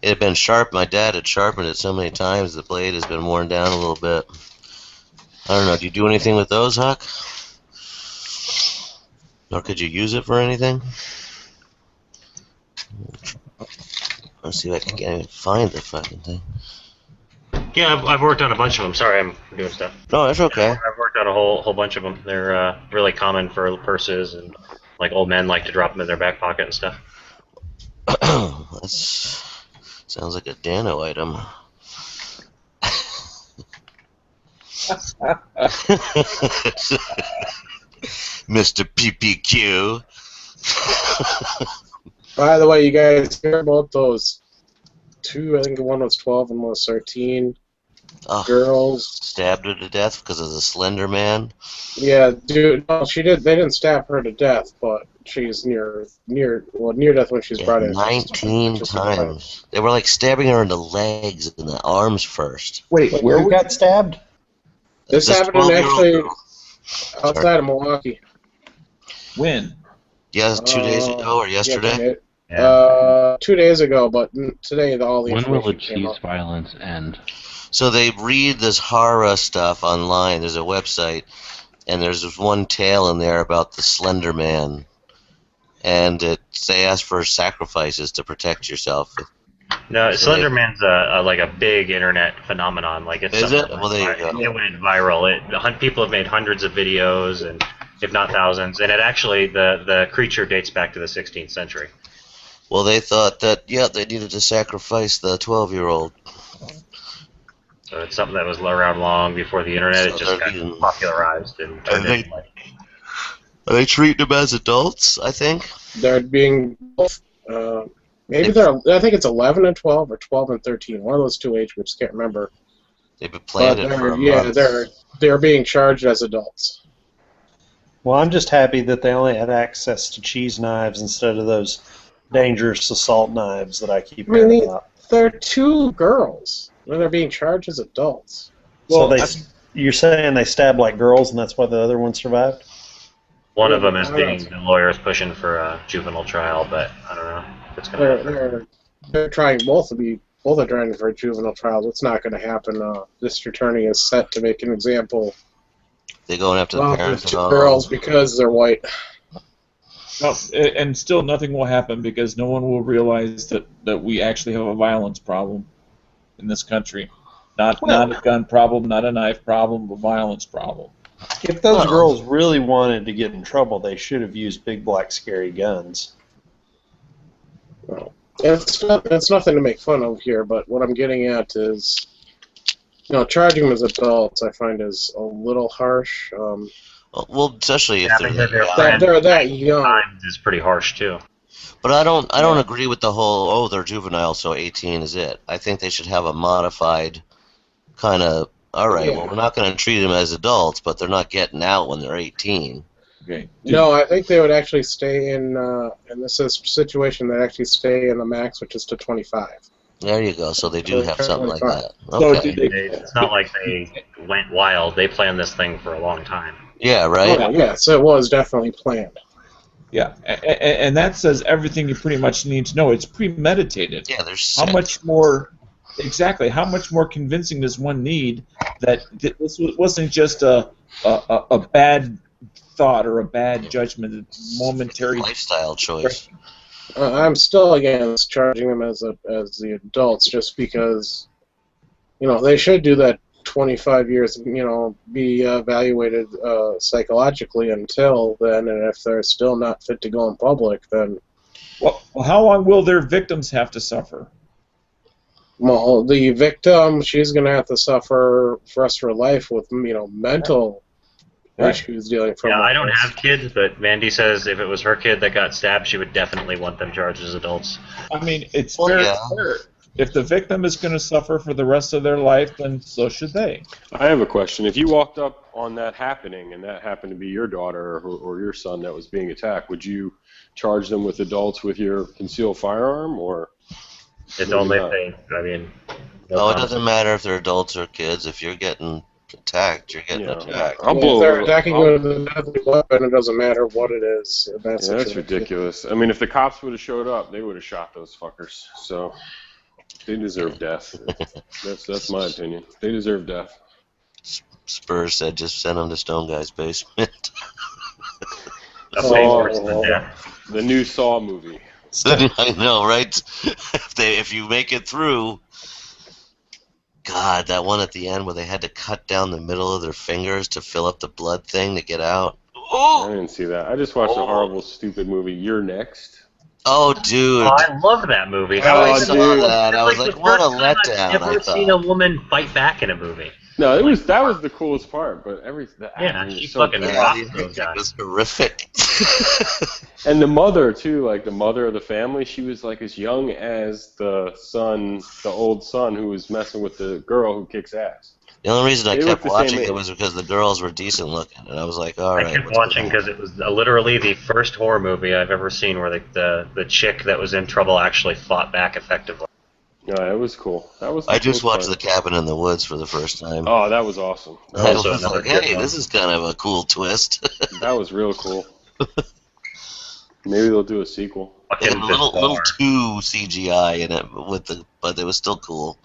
It had been sharp. My dad had sharpened it so many times the blade has been worn down a little bit. I don't know. Do you do anything with those, Huck? Or could you use it for anything? Let's see if I can find the fucking thing. Yeah, I've worked on a bunch of them. Sorry, I'm doing stuff. No, that's okay. I've worked on a whole bunch of them. They're really common for purses, and like old men like to drop them in their back pocket and stuff. That's sounds like a Dano item. Mr. PPQ. By the way, you guys hear about those two, I think one was 12 and one was 13, Oh, girls. stabbed her to death because of the Slender Man. Yeah, dude. No, she did. They didn't stab her to death, but she's near death when she's brought in. 19 times. They were like stabbing her in the legs and the arms first. Wait, who got stabbed? This happened in 12-year-old actually girl. outside of Milwaukee. When? Yeah, 2 days ago or yesterday. 2 days ago, but today all the When will the information came cheese up. violence end? So they read this horror stuff online. There's a website, and there's this one tale in there about the Slender Man, and they ask for sacrifices to protect yourself. No, So Slender Man's like a big internet phenomenon. Like it's Is something it? Well, there you go. It went viral. People have made hundreds of videos, and if not thousands. And it actually the creature dates back to the 16th century. Well, they thought that they needed to sacrifice the 12-year-old. So it's something that was around long before the internet. So It just got popularized and turned Are into like. Are they treating them as adults? I think. They're being maybe they're. I think it's 11 and 12 or 12 and 13. One of those two age groups. Can't remember. They've been playing But it for a yeah, month. they're being charged as adults. Well, I'm just happy that they only had access to cheese knives instead of those dangerous assault knives that I keep I mean, hearing about. they're two girls. When they're being charged as adults. So you're saying they stabbed like girls, and that's why the other one survived? One of them is being the lawyer's pushing for a juvenile trial, but I don't know if it's gonna happen. They're trying both are trying for a juvenile trial. It's not going to happen. District attorney is set to make an example They going after the of parents the and two all. girls because they're white. No, and still nothing will happen because no one will realize that we actually have a violence problem in this country. Not a gun problem, not a knife problem, a violence problem. If those girls really wanted to get in trouble, they should have used big black scary guns. Well, it's nothing to make fun of here, but what I'm getting at is, charging them as adults I find is a little harsh. Well, especially if they're that young. Is pretty harsh too. But I don't agree with the whole they're juvenile, so 18 is it. I think they should have a modified kind of well, we're not going to treat them as adults, but they're not getting out when they're 18. Okay. No, I think they would actually stay in this is a situation that actually stay in the max, which is to 25. There you go. So they do have something like that. So Okay. It's not like they went wild. They planned this thing for a long time. Yeah, right? Oh, yeah, so it was definitely planned. Yeah, and that says everything you pretty much need to know. It's premeditated. Yeah, there's how much more convincing does one need that this wasn't just a bad thought or a bad judgment, momentary lifestyle choice. I'm still against charging them as the adults, just because they should do that 25 years, be evaluated psychologically until then, and if they're still not fit to go in public, then... Well, how long will their victims have to suffer? Well, the victim, she's going to have to suffer for the rest of her life with, mental issues dealing from. Yeah, I don't have kids, but Mandy says if it was her kid that got stabbed, she would definitely want them charged as adults. I mean, it's fair. If the victim is going to suffer for the rest of their life, then so should they. I have a question. If you walked up on that happening, and that happened to be your daughter or your son that was being attacked, would you charge them with adults with your concealed firearm, or? It's only if they, I mean... No, it doesn't matter if they're adults or kids. If you're getting attacked, you're getting attacked. If they're attacking you with a deadly weapon, it doesn't matter what it is. That's ridiculous. I mean, if the cops would have showed up, they would have shot those fuckers. So they deserve death. That's my opinion. They deserve death. Spurs said just send them to Stone Guy's basement. The new Saw movie. I know, right? If you make it through, God, that one at the end where they had to cut down the middle of their fingers to fill up the blood thing to get out. I didn't see that. I just watched a horrible, stupid movie, You're Next. Oh, dude. Oh, I love that movie. I saw that. I was like, what a letdown, I've never seen a woman fight back in a movie. No, that was the coolest part, but the acting was she so fucking bad. rocked those guys. It was horrific. And the mother too, like the mother of the family, she was like as young as the son, the old son who was messing with the girl who kicks ass. The only reason I They kept look the same watching it age. was because the girls were decent looking, and I was like, all I right. kept what's watching going on? because it was literally the first horror movie I've ever seen where the chick that was in trouble actually fought back effectively. Yeah, it was cool. That was. I just watched fun. The Cabin in the Woods for the first time. Oh, that was awesome. That I was, was like, hey, this is kind of a cool twist. that was real cool. Maybe they'll do a sequel. It had a little too CGI in it, but it was still cool.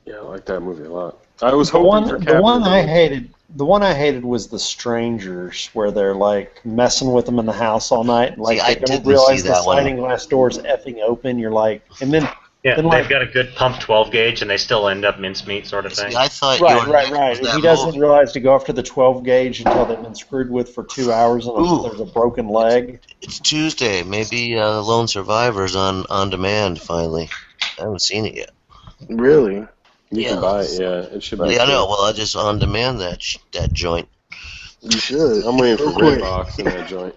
Yeah, I like that movie a lot. I was The hoping for one Cabin I in the hated. The one I hated was The Strangers, where they're like messing with them in the house all night. And, like See, I they don't didn't realize see the that one. sliding glass door's effing open. You're like, and then Yeah, then they've like got a good pump 12 gauge, and they still end up mincemeat sort of thing. See, I thought right. And he doesn't realize to go after the 12 gauge until they've been screwed with for 2 hours and Ooh. there's a broken leg. It's Tuesday. Maybe Lone Survivor's on demand finally. I haven't seen it yet. Really? You can buy it, yeah. It should be. Yeah, I know. free. Well, I just on demand that joint. You should. I'm waiting for Real quick. Redbox in that joint.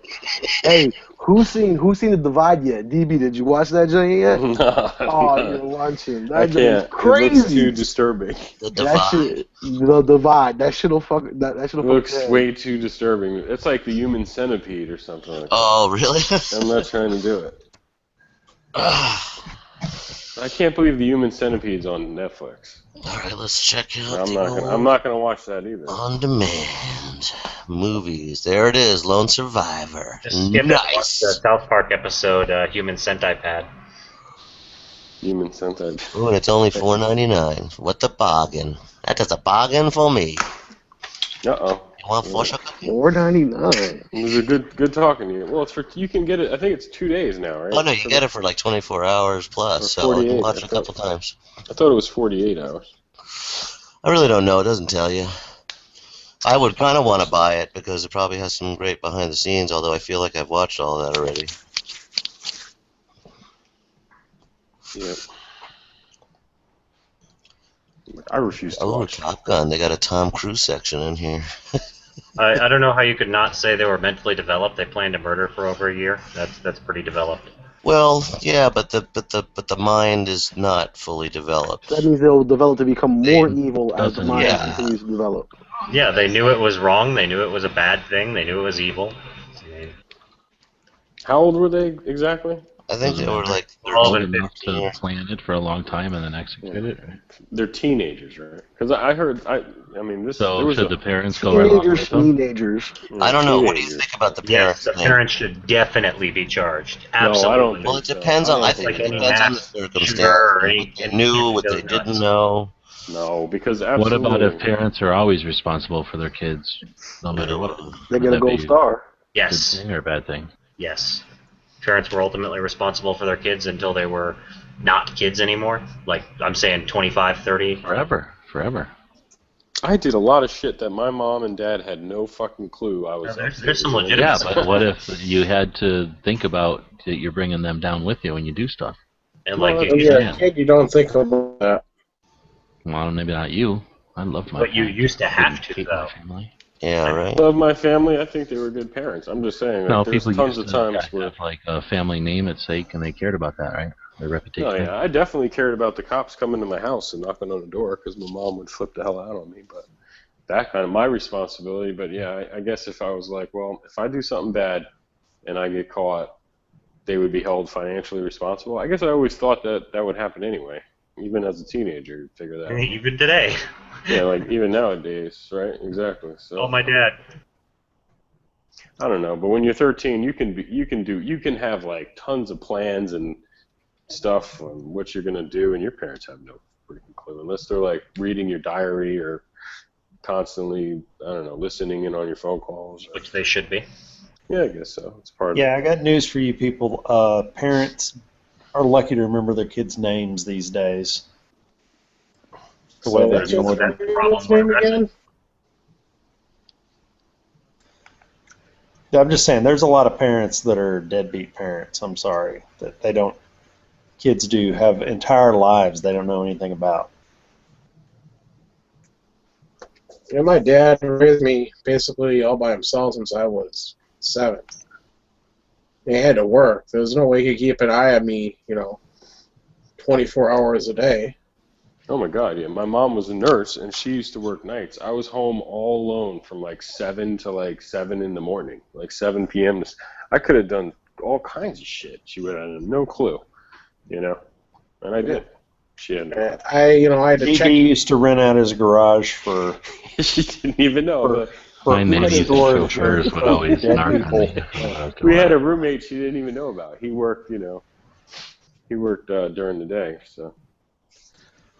Hey, who's seen The Divide yet? DB, did you watch that joint yet? No, Oh, no. you're watching. I That joint can't. is It looks crazy. too disturbing. That shit, The Divide. That shit'll fuck. That It shit'll looks fuck. way too disturbing. It's like the Human Centipede or something like that. Oh, really? I'm not trying to do it. I can't believe the Human Centipede's on Netflix. All right, let's check out. I'm not gonna watch that either. On demand movies. There it is, Lone Survivor. Just skip it. Watch Nice. the South Park episode, Human Centipede. Human Centipede. Ooh, and it's only $4.99. What the bargain? That is a bargain for me. Uh-oh. You want four cookie? $4.99. It was a good talking to you. Well, it's for you can get it. I think it's 2 days now, right? Oh no, you get it for like 24 hours plus, Or so you 48, can watch it I a couple thought. times. I thought it was 48 hours. I really don't know. It doesn't tell you. I would kind of want to buy it because it probably has some great behind the scenes. Although I feel like I've watched all that already. Yep. I refuse to Oh, watch. Top Gun. They got a Tom Cruise section in here. I don't know how you could not say they were mentally developed. They planned to murder for over a year. That's pretty developed. Well, yeah, but the mind is not fully developed. That means they'll develop to become more evil as the doesn't- mind yeah. continues to develop. Yeah, they knew it was wrong. They knew it was a bad thing. They knew it was evil. I mean, How old were they exactly? I think they were like All old in enough 15. to plan it for a long time and then execute it. They're teenagers, right? Because I heard. I mean, this. there So was should a- the parents go right along Teenagers, with them? teenagers. I don't know. What do you Teenagers. think about the yes, parents the thing? parents should definitely be charged. No, I don't Absolutely. think Well, it so. depends on. I don't think like it any depends on the mass circumstance. shooter or What any- they knew, what they goes nuts. didn't know. No, because What absolutely. about if parents are always responsible for their kids, no matter what? They Would get a that gold be star. Yes. Good thing or a bad thing? Yes. Parents were ultimately responsible for their kids until they were not kids anymore. Like, I'm saying 25, 30. Forever. I did a lot of shit that my mom and dad had no fucking clue I was. There's some Yeah, legitimate but what if you had to think about that you're bringing them down with you when you do stuff? And Well, like, When if you're you, a kid, you don't think about that. Well, maybe not you. I love my but you family. used to have to, Hate though. my family. Yeah, right. Love my family. I think they were good parents. I'm just saying. No, Like, there's people tons used of to times where. have like a family name at stake, and they cared about that, right? Their reputation. Oh yeah, I definitely cared about the cops coming to my house and knocking on the door because my mom would flip the hell out on me. But that kind of my responsibility. But yeah, I guess if I was like, well, if I do something bad and I get caught, they would be held financially responsible. I guess I always thought that would happen anyway, even as a teenager. You'd figure that out. Even today. Yeah, like even nowadays, right? Exactly. So Oh, my dad. I don't know, but when you're 13, you can have like tons of plans and stuff on what you're gonna do, and your parents have no freaking clue unless they're like reading your diary or constantly, I don't know, listening in on your phone calls. Which they should be. Yeah, I guess so. It's part of Yeah, I got news for you people. Parents are lucky to remember their kids' names these days. The way So they that's ignore just- them. What's name again? I'm just saying, there's a lot of parents that are deadbeat parents. I'm sorry that they don't. Kids do have entire lives they don't know anything about. Yeah, my dad raised me basically all by himself since I was 7. He had to work. There was no way he could keep an eye on me, 24 hours a day. Oh my God, yeah. My mom was a nurse, and she used to work nights. I was home all alone from like 7 to 7 in the morning, 7 p.m. I could have done all kinds of shit. She would have had no clue, and I did. She had no clue. I had to check. He used to rent out his garage for. She didn't even know. My nanny's chauffeurs would always narc on me. We had a roommate she didn't even know about. He worked, he worked during the day, so.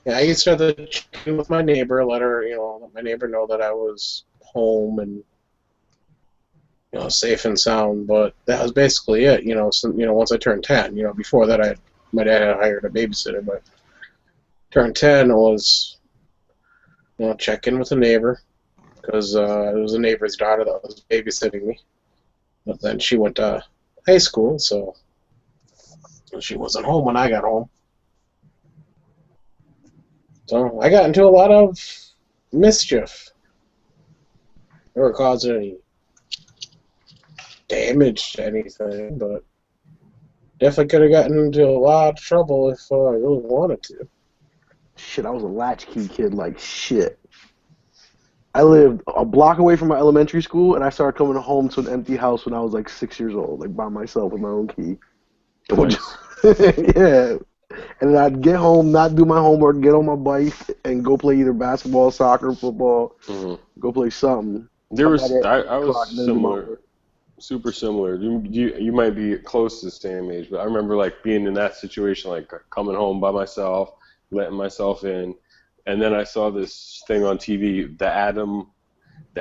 Yeah, I used to have to check in with my neighbor, let my neighbor know that I was home and, safe and sound. But that was basically it. Once I turned 10. Before that, my dad had hired a babysitter, but turned 10 was, check in with the neighbor, because it was a neighbor's daughter that was babysitting me. But then she went to high school, so she wasn't home when I got home. So I got into a lot of mischief. Never caused any damage to anything, but definitely could have gotten into a lot of trouble if I really wanted to. Shit, I was a latchkey kid like shit. I lived a block away from my elementary school, and I started coming home to an empty house when I was 6 years old, by myself with my own key. Nice. Yeah. And then I'd get home, not do my homework, get on my bike, and go play either basketball, soccer, football, go play something. I was similar, super similar. You might be close to the same age, but I remember being in that situation, coming home by myself, letting myself in, and then I saw this thing on TV, the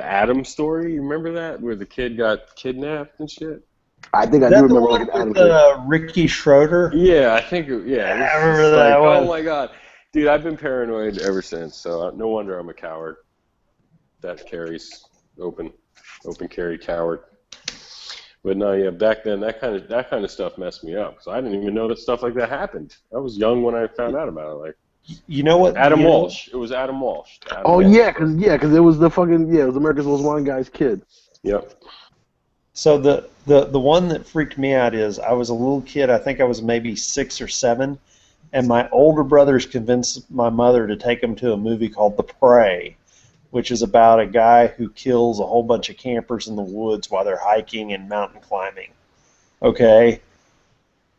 Adam story. You remember that, where the kid got kidnapped and shit? I think I do remember an Adam story. Ricky Schroeder? Yeah, I think. Yeah, I remember that one. Oh my God, dude, I've been paranoid ever since. So no wonder I'm a coward. That carries open carry coward. But no, yeah, back then that kind of stuff messed me up. So I didn't even know that stuff like that happened. I was young when I found out about it. You know what? Adam Walsh. It was Adam Walsh. Walsh. Yeah, because it was it was America's Most Wanted guy's kid. Yep. So the one that freaked me out is I was a little kid. I think I was maybe 6 or 7, and my older brothers convinced my mother to take them to a movie called The Prey, which is about a guy who kills a whole bunch of campers in the woods while they're hiking and mountain climbing. Okay?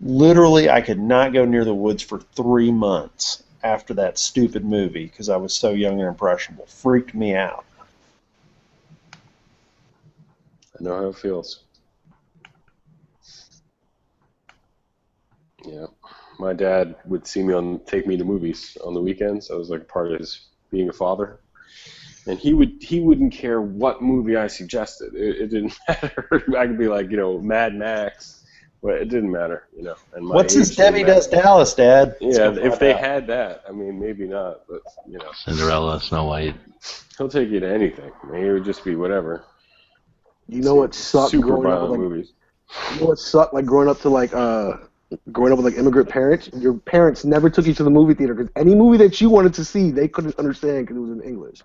Literally, I could not go near the woods for 3 months after that stupid movie because I was so young and impressionable. Freaked me out. I know how it feels. Yeah. My dad would take me to movies on the weekends. I was part of his being a father. And he wouldn't care what movie I suggested. It didn't matter. I could be Mad Max, but it didn't matter, And what's his Debbie Does Dallas, Dad? Yeah, if they had that, maybe not, but Cinderella, Snow White. He'll take you to anything. It would just be whatever. You know what sucked? Super violent movies. You know what sucked? Growing up with immigrant parents. Your parents never took you to the movie theater because any movie that you wanted to see, they couldn't understand because it was in English.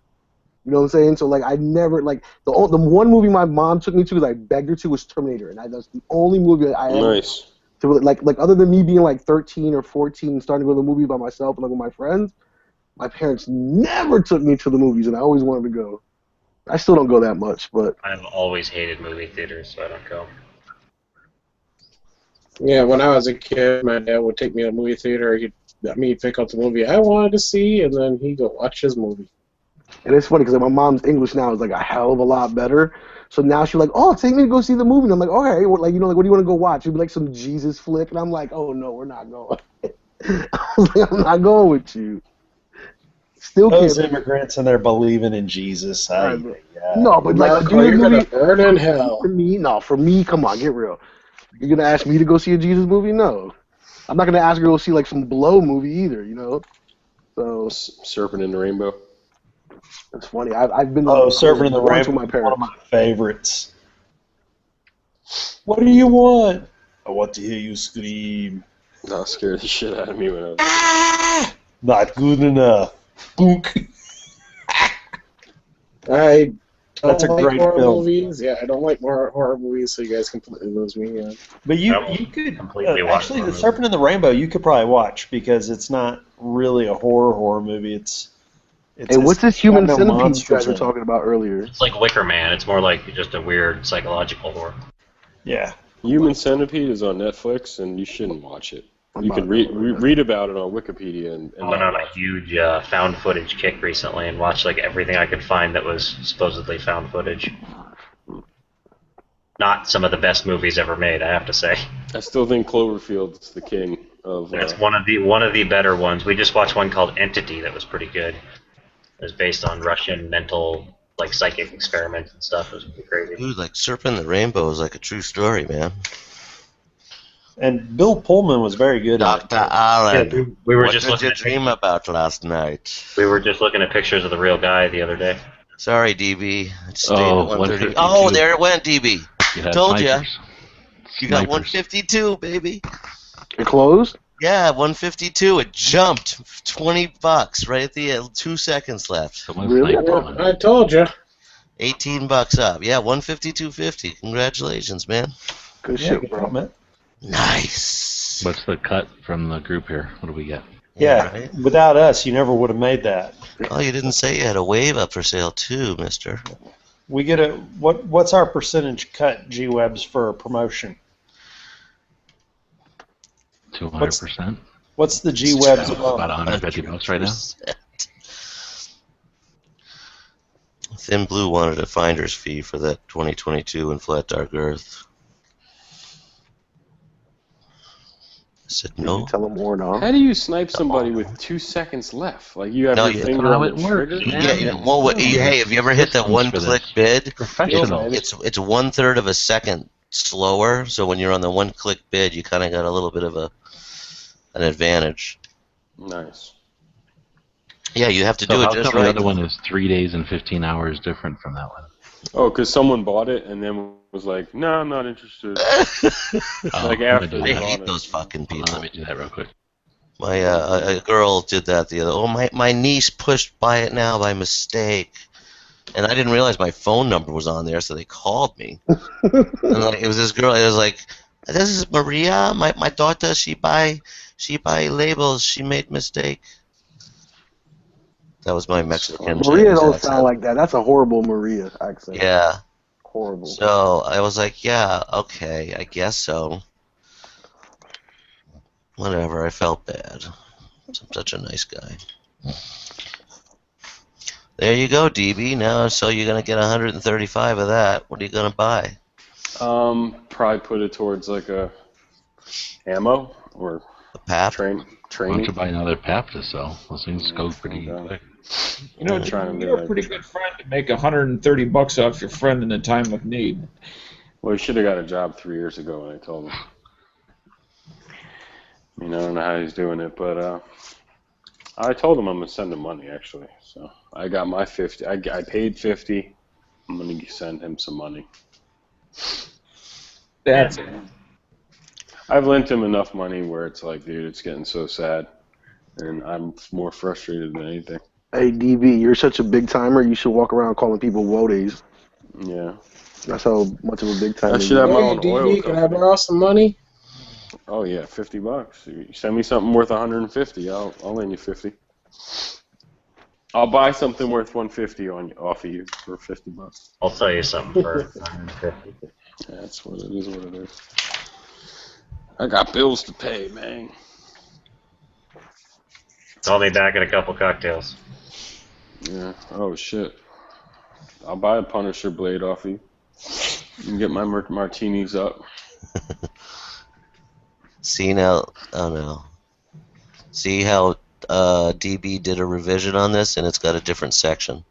You know what I'm saying? So I never the one movie my mom took me to because I begged her to was Terminator, and that's the only movie that I ever to like other than me being 13 or 14 and starting to go to the movie by myself and with my friends. My parents never took me to the movies, and I always wanted to go. I still don't go that much, but I've always hated movie theaters, so I don't go. Yeah, when I was a kid, my dad would take me to the movie theater. He'd let me pick out the movie I wanted to see, and then he'd go watch his movie. And it's funny because my mom's English now is a hell of a lot better. So now she's like, "Oh, take me to go see the movie." And I'm like, "Okay, what do you want to go watch?" It'd be some Jesus flick, and I'm like, "Oh no, we're not going." I was like, "I'm not going with you." Still those can't immigrants and they're believing in Jesus. No, but you're gonna burn in hell. For me, come on, get real. You're gonna ask me to go see a Jesus movie? No, I'm not gonna ask her to go see some Blow movie either. So Serpent in the Rainbow. It's funny. I've been Serpent in the Rainbow. With my parents. One of my favorites. What do you want? I want to hear you scream. That scared the shit out of me when I was. Not good enough. Book. I That's a don't like great horror film. movies. Yeah, I don't like horror movies, so you guys completely lose me. Yeah. But you I will could completely watch actually horror The Serpent and the Rainbow you could probably watch because it's not really a horror movie. It's Hey, what's this human got no centipede you monsters guys were in it. talking about earlier? It's like Wicker Man. It's more like just a weird psychological horror. Yeah. Human Centipede is on Netflix, and you shouldn't watch it. You can read about it on Wikipedia. And I went on a huge found footage kick recently and watched like everything I could find that was supposedly found footage. Not some of the best movies ever made, I have to say. I still think Cloverfield's the king of. That's one of the better ones. We just watched one called Entity that was pretty good. It was based on Russian mental, like psychic experiments and stuff. It was pretty crazy. Dude, like Serpent and the Rainbow is like a true story, man. And Bill Pullman was very good at it. Dr. Allen, Yeah, we were what just did looking you at dream about last night? We were just looking at pictures of the real guy the other day. Sorry, DB. It stayed Oh, at 132. 152. Oh, there it went, DB. You had Told ya. snipers. You got Snipers. 152, baby. It closed? Yeah, 152. It jumped $20 right at the end. 2 seconds left. Someone Really? sniped Yeah, one. I told you. $18 up. Yeah, 152.50. Congratulations, man. Good Yeah, shit, good bro. job, man. Nice. What's the cut from the group here? What do we get? Yeah, right. without us, you never would have made that. Oh, you didn't say you had a wave up for sale too, mister. We get a what's our percentage cut, G-Webs, for a promotion? 200%. What's the G-Webs About amount? 150 bucks right now. Thin Blue wanted a finder's fee for that 2022 in Flat Dark Earth. I said Did you no. tell them or no? How do you snipe somebody with 2 seconds left? Like you have No, your you- finger That's how on it the works, trigger? man. Yeah, well, hey, have you ever hit that Systems for one-click this. bid? Professional. It's 1/3 of a second slower. So when you're on the one-click bid, you kind of got a little bit of an advantage. Nice. Yeah, you have to So do how it just come the right. other one is 3 days and 15 hours different from that one? Oh, because someone bought it and then was like, "No, I'm not interested." Oh, Like I'm after gonna do I they that. bought hate it. those fucking Hold on, people. let me do that real quick. My a girl did that the other. Oh, my niece pushed buy it now by mistake, and I didn't realize my phone number was on there, so they called me. And like, it was this girl. It was like, "This is Maria. My daughter. She buy labels. She made mistake." That was my Mexican. Maria Chinese don't accent. sound like that. That's a horrible Maria accent. Yeah. Horrible. So I was like, yeah, okay, I guess so. Whatever, I felt bad. I'm such a nice guy. There you go, DB. Now, so you're going to get 135 of that. What are you going to buy? Probably put it towards like a ammo or A PAP? Why don't training. you buy another PAP to sell? Those things go pretty quick. You know, I'm trying to do you're a that. pretty good friend to make $130 off your friend in a time of need. Well, he should have got a job 3 years ago when I told him. I don't know how he's doing it, but I told him I'm gonna send him money actually. So I got my 50. I paid 50. I'm gonna send him some money. That's I've lent him enough money where it's like, dude, it's getting so sad, and I'm more frustrated than anything. Hey, DB, you're such a big timer. You should walk around calling people woadies. Yeah. That's how much of a big timer I should have my Hey, own oil DB, can I company. borrow some money? Oh yeah, $50. You send me something worth 150. I'll lend you 50. I'll buy something worth 150 off of you for $50. I'll tell you something for 150. That's what it is. What it is. I got bills to pay, man. Call me back in a couple cocktails. Yeah. Oh shit. I'll buy a Punisher blade off you. You can get my martinis up. See now, oh no. See how DB did a revision on this, and it's got a different section.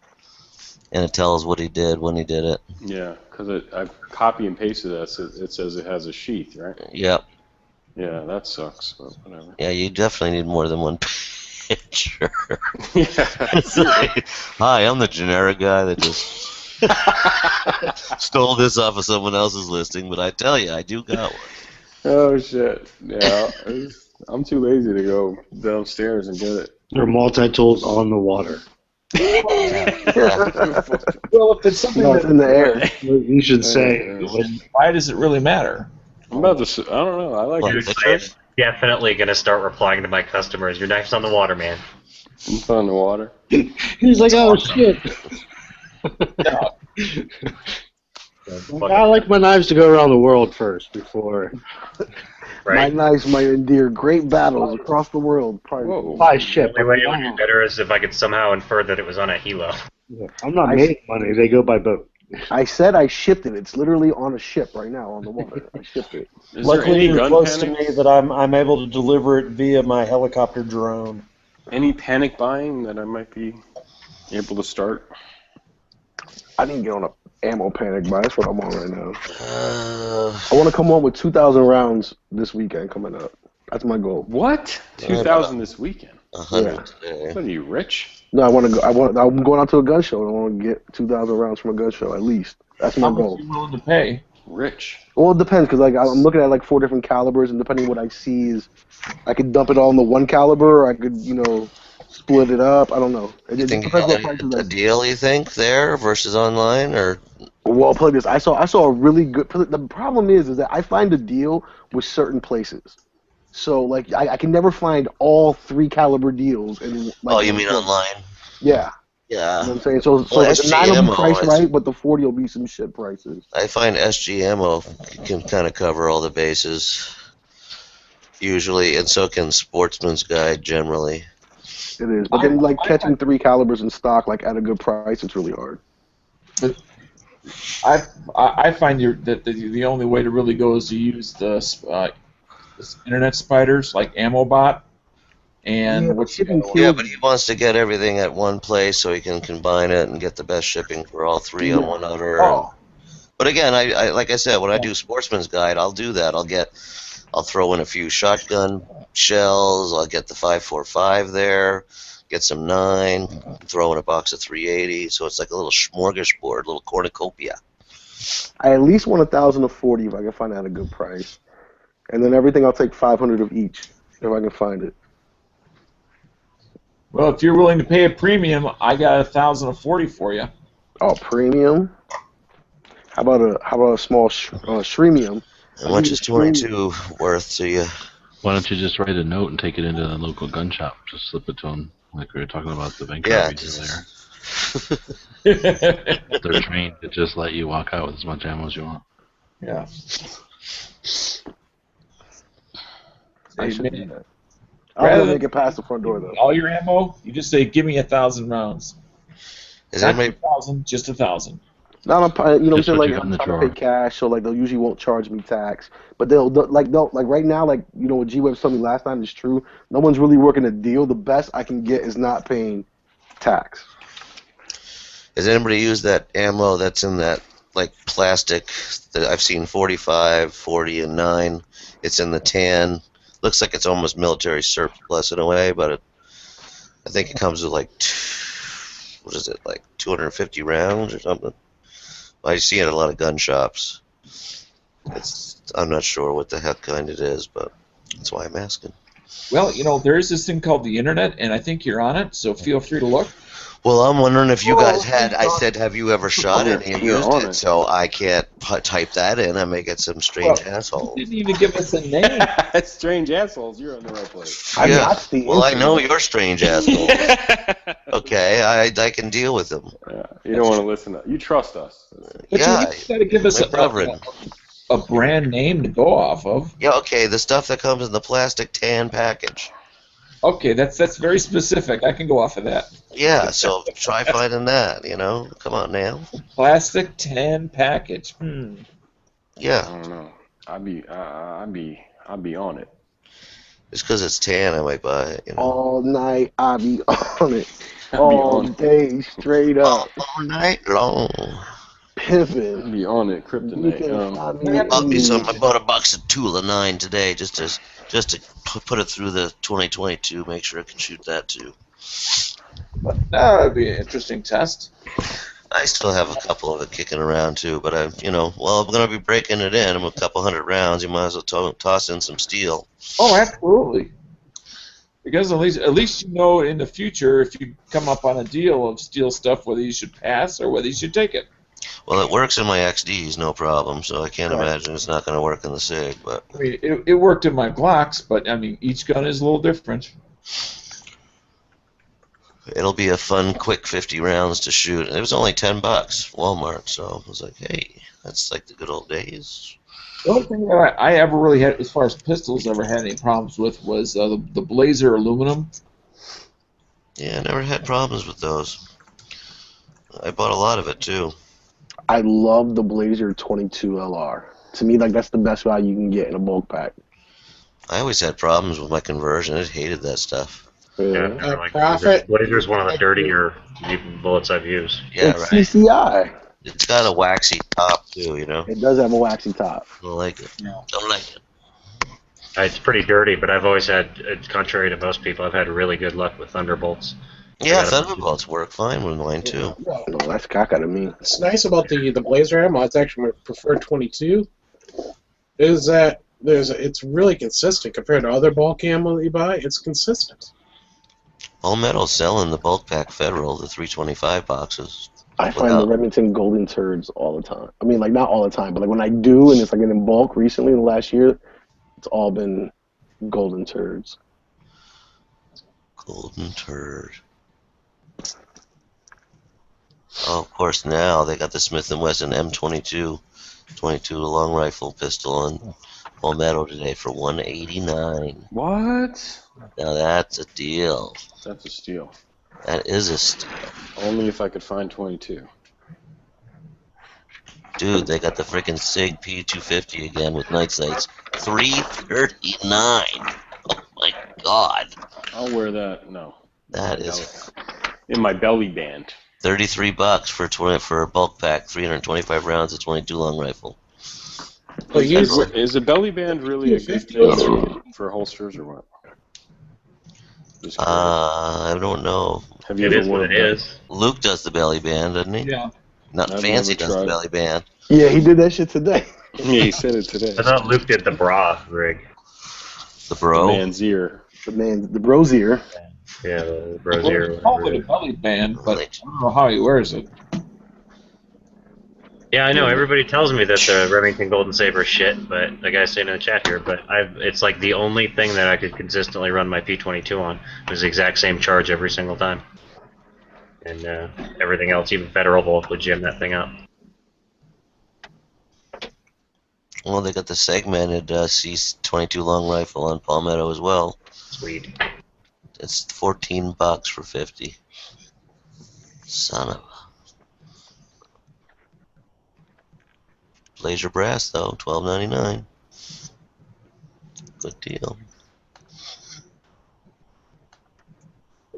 And it tells what he did when he did it. Yeah, because I copy and pasted that. So it says it has a sheath, right? Yep. Yeah, that sucks, but whatever. Yeah, you definitely need more than one picture. Yeah. It's like, hi, I'm the generic guy that just stole this off of someone else's listing, but I tell you, I do got one. Oh shit. Yeah, I'm too lazy to go downstairs and get it. They're multi-tools on the water. Well, if it's something No, it's in the air. You should say. why does it really matter? I'm about to. I don't know. I like Dude, your I am shirt. definitely gonna start replying to my customers. Your knife's on the water, man. It's on the water. He's like, oh shit. I like my knives to go around the world first before. Right? My knives might endear great battles across the world. Probably By ship. The only way it would be better is if I could somehow infer that it was on a helo. I'm not making money. They go by boat. I said I shipped it. It's literally on a ship right now on the water. I shipped it. Is there Luckily, any you're gun close to panic? me that I'm able to deliver it via my helicopter drone. Any panic buying that I might be able to start? I didn't get on a ammo panic buy. That's what I'm on right now. I want to come on with 2,000 rounds this weekend coming up. That's my goal. What? 2,000 this weekend? 100 today. What are you, rich? No, I want to go. I'm going out to a gun show and I want to get 2,000 rounds from a gun show at least. That's my How much goal. are you willing to pay? Rich. Well, it depends because like I'm looking at like 4 different calibers, and depending what I see is, I could dump it all in the one caliber, or I could split it up. I don't know. It You just think depends what prices a deal? You think there versus online, or Well, I'll play this. I saw a really good. The problem is that I find a deal with certain places. So like I can never find all 3 caliber deals. In, like, oh, you mean online? Yeah. Yeah. You know what I'm saying? So Well, like, the 9 will be SG priced ammo, right, but the 40 will be some shit prices. I find SG ammo can kind of cover all the bases usually, and so can Sportsman's Guide generally. It is, but then like catching 3 calibers in stock like at a good price, it's really hard. I find that the only way to really go is to use the internet spiders like AmmoBot and what's the other one? Yeah, but he wants to get everything at one place so he can combine it and get the best shipping for all 3 on one order. Oh. But again, I like I said, when I do Sportsman's Guide, I'll do that. I'll throw in a few shotgun shells. I'll get the 5.45 there, get some 9, throw in a box of 380. So it's like a little smorgasbord, a little cornucopia. I at least want 1,000 of 40 if I can find it at a good price, and then everything I'll take 500 of each if I can find it. Well, if you're willing to pay a premium, I got 1,040 for you. Oh, premium. How about a small shreemium? How much is 22 worth to you? Why don't you just write a note and take it into the local gun shop? Just slip it to them, like we were talking about the bank Yeah, earlier. They're trained to just let you walk out with as much ammo as you want. Yeah. I should do that. I Rather don't than make it past the front door though. all your ammo, you just say, "Give me 1,000 rounds." Is Not anybody 2,000, just 1,000. No, you know what I'm Just saying? what Like you got in I'm the trying drawer. to pay cash, so like they'll usually won't charge me tax. But they'll like right now, like what G-Web told me last time is true. No one's really working a deal. The best I can get is not paying tax. Has anybody used that ammo that's in that like plastic that I've seen 45, 40, and 9? It's in the tan. Looks like it's almost military surplus in a way, but I think it comes with like 250 rounds or something. I see it at a lot of gun shops. I'm not sure what the heck kind it is, but that's why I'm asking. Well, there is this thing called the internet, and I think you're on it, so feel free to look. Well, I'm wondering if you guys had. I said, have you ever shot it and You're used on it? it. So I can't type that in. I may get some strange asshole. You didn't even give us a name. Strange assholes. You're in the right place. I mean, Yeah. that's the Well, I internet. know you're strange asshole. Okay, I can deal with them. Yeah, you don't want to listen to. You trust us. But Yeah, you got to give us my brethren. a brand name to go off of. Yeah, okay, the stuff that comes in the plastic tan package. Okay, that's very specific. I can go off of that. Yeah, so try finding that, Come on now. Plastic tan package. I Yeah, don't know. I'd be on it. just because it's tan, I might buy it, All night I be on it. I'd be All on it. day straight up. All night long. Pimping. I'd be on it. You Kryptonite. can find me I bought me in- some. I bought a box of Tula 9 today just to put it through the 2022. Make sure I can shoot that too. That would be an interesting test. I still have a couple of it kicking around too, but I'm going to be breaking it in. I'm a couple hundred rounds. You might as well toss in some steel. Oh, absolutely. Because at least you know in the future if you come up on a deal of steel stuff whether you should pass or whether you should take it. Well, it works in my XDs, no problem. So I can't imagine it's not going to work in the SIG. But I mean, it worked in my Glocks, but I mean, each gun is a little different. it'll be a fun, quick 50 rounds to shoot. It was only $10, Walmart. So I was like, hey, that's like the good old days. The only thing that I ever really had, as far as pistols, ever had any problems with was the Blazer aluminum. Yeah, I never had problems with those. I bought a lot of it too. I love the Blazer 22 LR. To me, like that's the best value you can get in a bulk pack. I always had problems with my conversion. I hated that stuff. Yeah, Profit. Blazer's one of the dirtier bullets I've used. Yeah, It's right. CCI. It's got a waxy top too, you know. It does have a waxy top. Don't like it. Don't like it. It's pretty dirty, but I've always had, contrary to most people, I've had really good luck with Thunderbolts. Yeah, Thunderbolts work fine with mine too. No, that's caca to me. What's nice about the Blazer ammo, it's actually my preferred 22, is that it's really consistent compared to other bulk ammo that you buy. It's consistent. All Metal's selling the bulk pack Federal, the 325 boxes. I find the Remington Golden Turds all the time. I mean, like not all the time, but like when I do, and it's like in bulk recently in the last year, it's all been Golden Turds. Golden Turd. Oh, of course, now they got the Smith & Wesson M22 22 long rifle pistol on Palmetto today for $189. What? Now that's a deal. That's a steal. That is a steal. Only if I could find 22. Dude, they got the freaking SIG P250 again with night sights. $339. Oh my God. I'll wear that. No. That is in my belly band. $33 for a bulk pack, 325 rounds of 22 long rifle. Well, is a belly band really a good thing for holsters or what? I don't know. Have you ever worn it? Luke does the belly band, doesn't he? Yeah. Not I've Fancy never does the tried. belly band. Yeah, he did that shit today. Yeah, he said it today. I thought Luke did the bra rig. The bro? The man's ear. The bro's ear. Yeah, the bro's ear. Well, call it a belly band, but I don't know how he wears it. Yeah, I know. Everybody tells me that the Remington Golden Saber is shit, but the guy's saying in the chat here, but it's like the only thing that I could consistently run my P22 on. It was the exact same charge every single time. And everything else, even Federal Volt, would jam that thing up. Well, they got the segmented C22 long rifle on Palmetto as well. Sweet. It's $14 for 50. Son of a... Blazer brass though, $12.99. Good deal.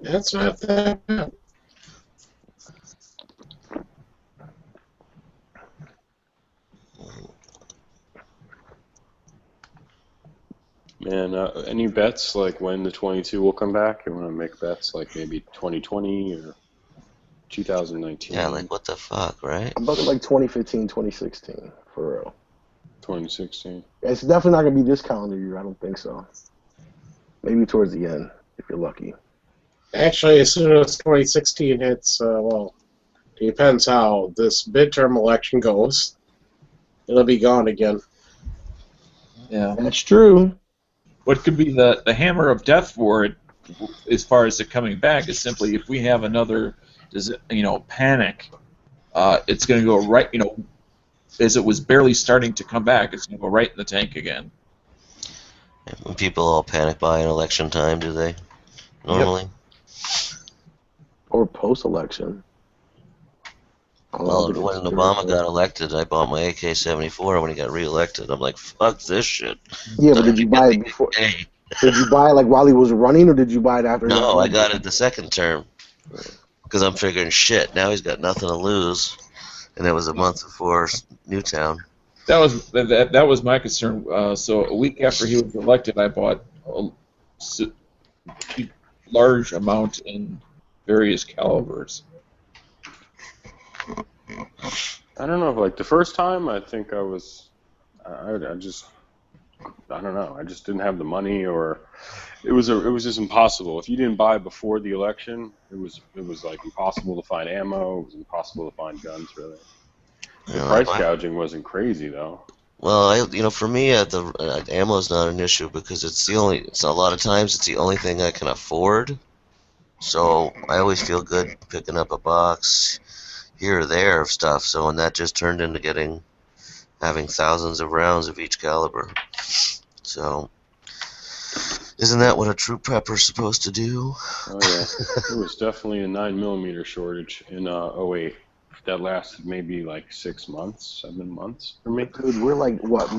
That's not that bad. Man, any bets like when the 22 will come back? You want to make bets like maybe 2020 or 2019? Yeah, like what the fuck, right? I'm talking like 2015, 2016, for real. 2016. It's definitely not going to be this calendar year, I don't think so. Maybe towards the end, if you're lucky. Actually, as soon as 2016 hits, well, it depends how this midterm election goes. It'll be gone again. Yeah, that's true. What could be the hammer of death for it, as far as it coming back, is simply if we have another, panic. It's going to go right, as it was barely starting to come back, it's going to go right in the tank again. When people all panic buy in election time, do they? Normally. Yep. Or post-election. Well, when Obama got elected, I bought my AK-74. When he got re-elected, I'm like, fuck this shit. Yeah, but did you buy it before? Did you buy it like while he was running, or did you buy it after? No, I got it the second term. Because I'm figuring, shit, now he's got nothing to lose. And it was a month before Newtown. That was my concern. So a week after he was elected, I bought a large amount in various calibers. I don't know. Like the first time, I think I I don't know. I just didn't have the money, or it was just impossible. If you didn't buy before the election, it was like impossible to find ammo. It was impossible to find guns, really. The price gouging wasn't crazy though. Well, for me, the ammo's not an issue because it's a lot of times it's the only thing I can afford. So I always feel good picking up a box here or there of stuff. So, and that just turned into having thousands of rounds of each caliber. So, isn't that what a true prepper's supposed to do? Oh yeah, there was definitely a 9mm shortage in 08. That lasted maybe like 6 months, 7 months for me. Dude, we're like, what,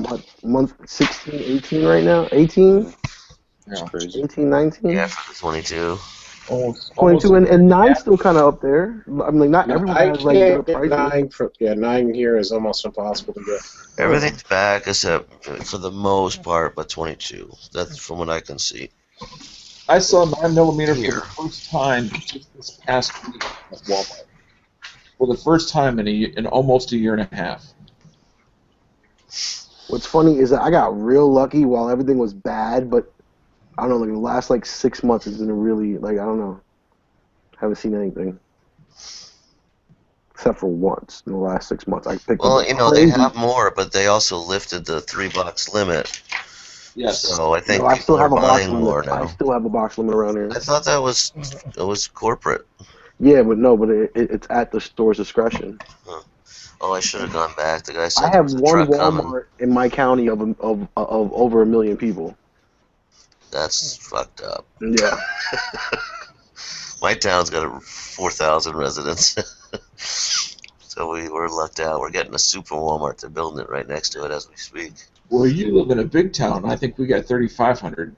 month 16, 18 right now? 18? That's crazy. 18, 19? Yeah, for the 22. Almost 22, and 9's still kind of up there. I mean, not everyone has like can't good get prices. 9 here is almost impossible to get. Everything's back except for the most part, but 22. That's from what I can see. I saw 9mm for the first time just this past week at Walmart. For the first time in almost a year and a half. What's funny is that I got real lucky while everything was bad, but I don't know, like the last 6 months has been really, I don't know. Haven't seen anything. Except for once in the last 6 months. I picked Well, up they have more, but they also lifted the 3-box limit. Yes. So I think I still people have are a box buying limit. more now. I still have a box limit around here. I thought that was corporate. Yeah, but no, but it's at the store's discretion. Huh. Oh, I should have gone back. The guy said I there have was a one truck coming. Walmart in my county of over 1 million people. That's fucked up. Yeah. My town's got 4,000 residents. So we're lucked out. We're getting a super Walmart. They're building it right next to it as we speak. Well, you live in a big town. I think we got 3,500.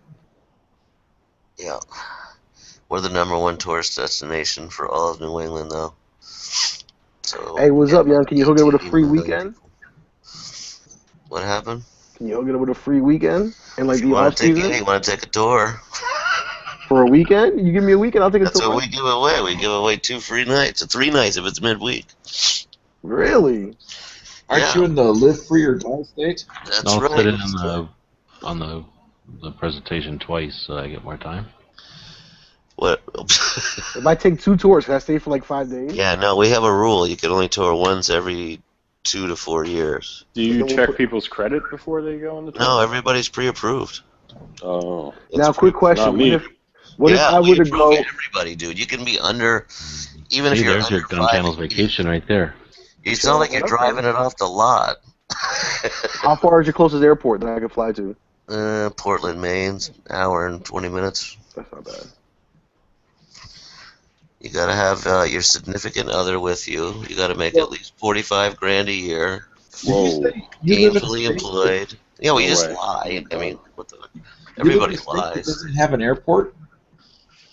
Yeah. We're the #1 tourist destination for all of New England, though. So. Hey, what's up, young? Can you hook it up with a free weekend? What happened? Can you hook it up with a free weekend? And the You off want to take season? You want to take a tour? For a weekend? You give me a weekend, I'll take a That's tour. what we give away. We give away 2 free nights, or 3 nights if it's midweek. Really? Aren't you in the live free or die state? That's I'll right. sit in on the presentation twice so I get more time. What? If I take 2 tours, can I stay for 5 days? Yeah, no, we have a rule. You can only tour once every 2 to 4 years. Do you check people's credit before they go on the tour? No, everybody's pre-approved. Oh. Now, quick question. Not me. What if I we were to approve go... everybody, dude. You can be under, even if Hey, you're there's under your Gun Channel's vacation right there. It's not like you're driving it off the lot. How far is your closest airport that I could fly to? Portland, Maine's an hour and 20 minutes. That's not bad. You gotta have your significant other with you. You gotta make at least $45,000 a year. Whoa. Gainfully employed. Yeah, we No just way. lie. I mean, what the? You Everybody live in a state that lies. doesn't have an airport?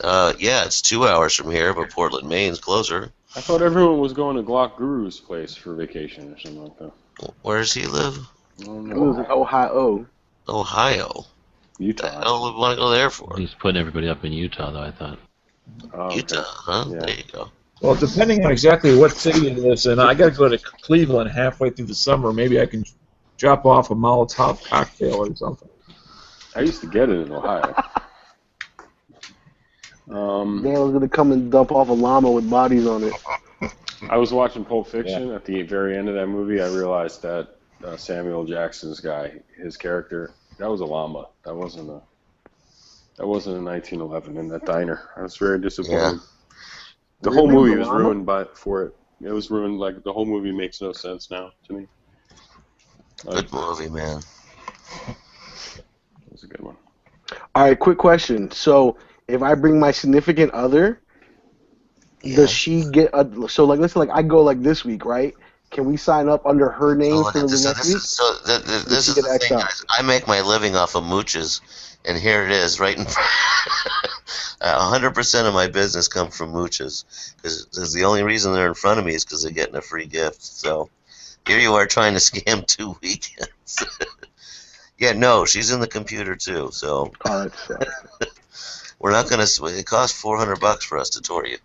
Yeah, it's 2 hours from here, but Portland, Maine's closer. I thought everyone was going to Glock Guru's place for vacation or something like that. Where does he live? I don't It was in know. Ohio. Ohio. What the Utah. hell would we want to go there for? He's putting everybody up in Utah, though, I thought. Oh, okay. Utah, huh? Yeah. There you go. Well, depending on exactly what city it is, and I got to go to Cleveland halfway through the summer. Maybe I can drop off a Molotov cocktail or something. I used to get it in Ohio. Dan was gonna come and dump off a llama with bodies on it. I was watching Pulp Fiction. At the very end of that movie, I realized that Samuel Jackson's guy, his character, that was a llama. That wasn't a 1911 in that diner. I was very disappointed. Yeah. The whole Really? movie was Llama? ruined for it. It was ruined. The whole movie makes no sense now to me. Good movie, man. It was a good one. All right, quick question. So, if I bring my significant other, does she get a? So, let's say, I go this week, right? Can we sign up under her name for the next week? This is the thing, guys. I make my living off of mooches, and here it is, right in front. 100% of my business comes from mooches, because the only reason they're in front of me is because they're getting a free gift. So here you are trying to scam 2 weekends. Yeah, no, she's in the computer too. So we're not gonna. It costs $400 for us to tour you,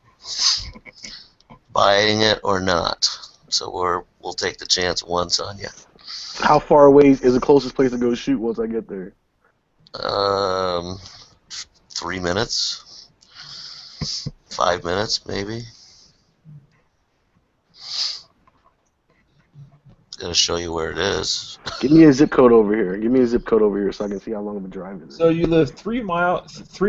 buying it or not. So we'll take the chance once on you. How far away is the closest place to go shoot once I get there? 3 minutes, 5 minutes, maybe. Gonna show you where it is. Give me a zip code over here. Give me a zip code over here so I can see how long of a drive it is. So you live 3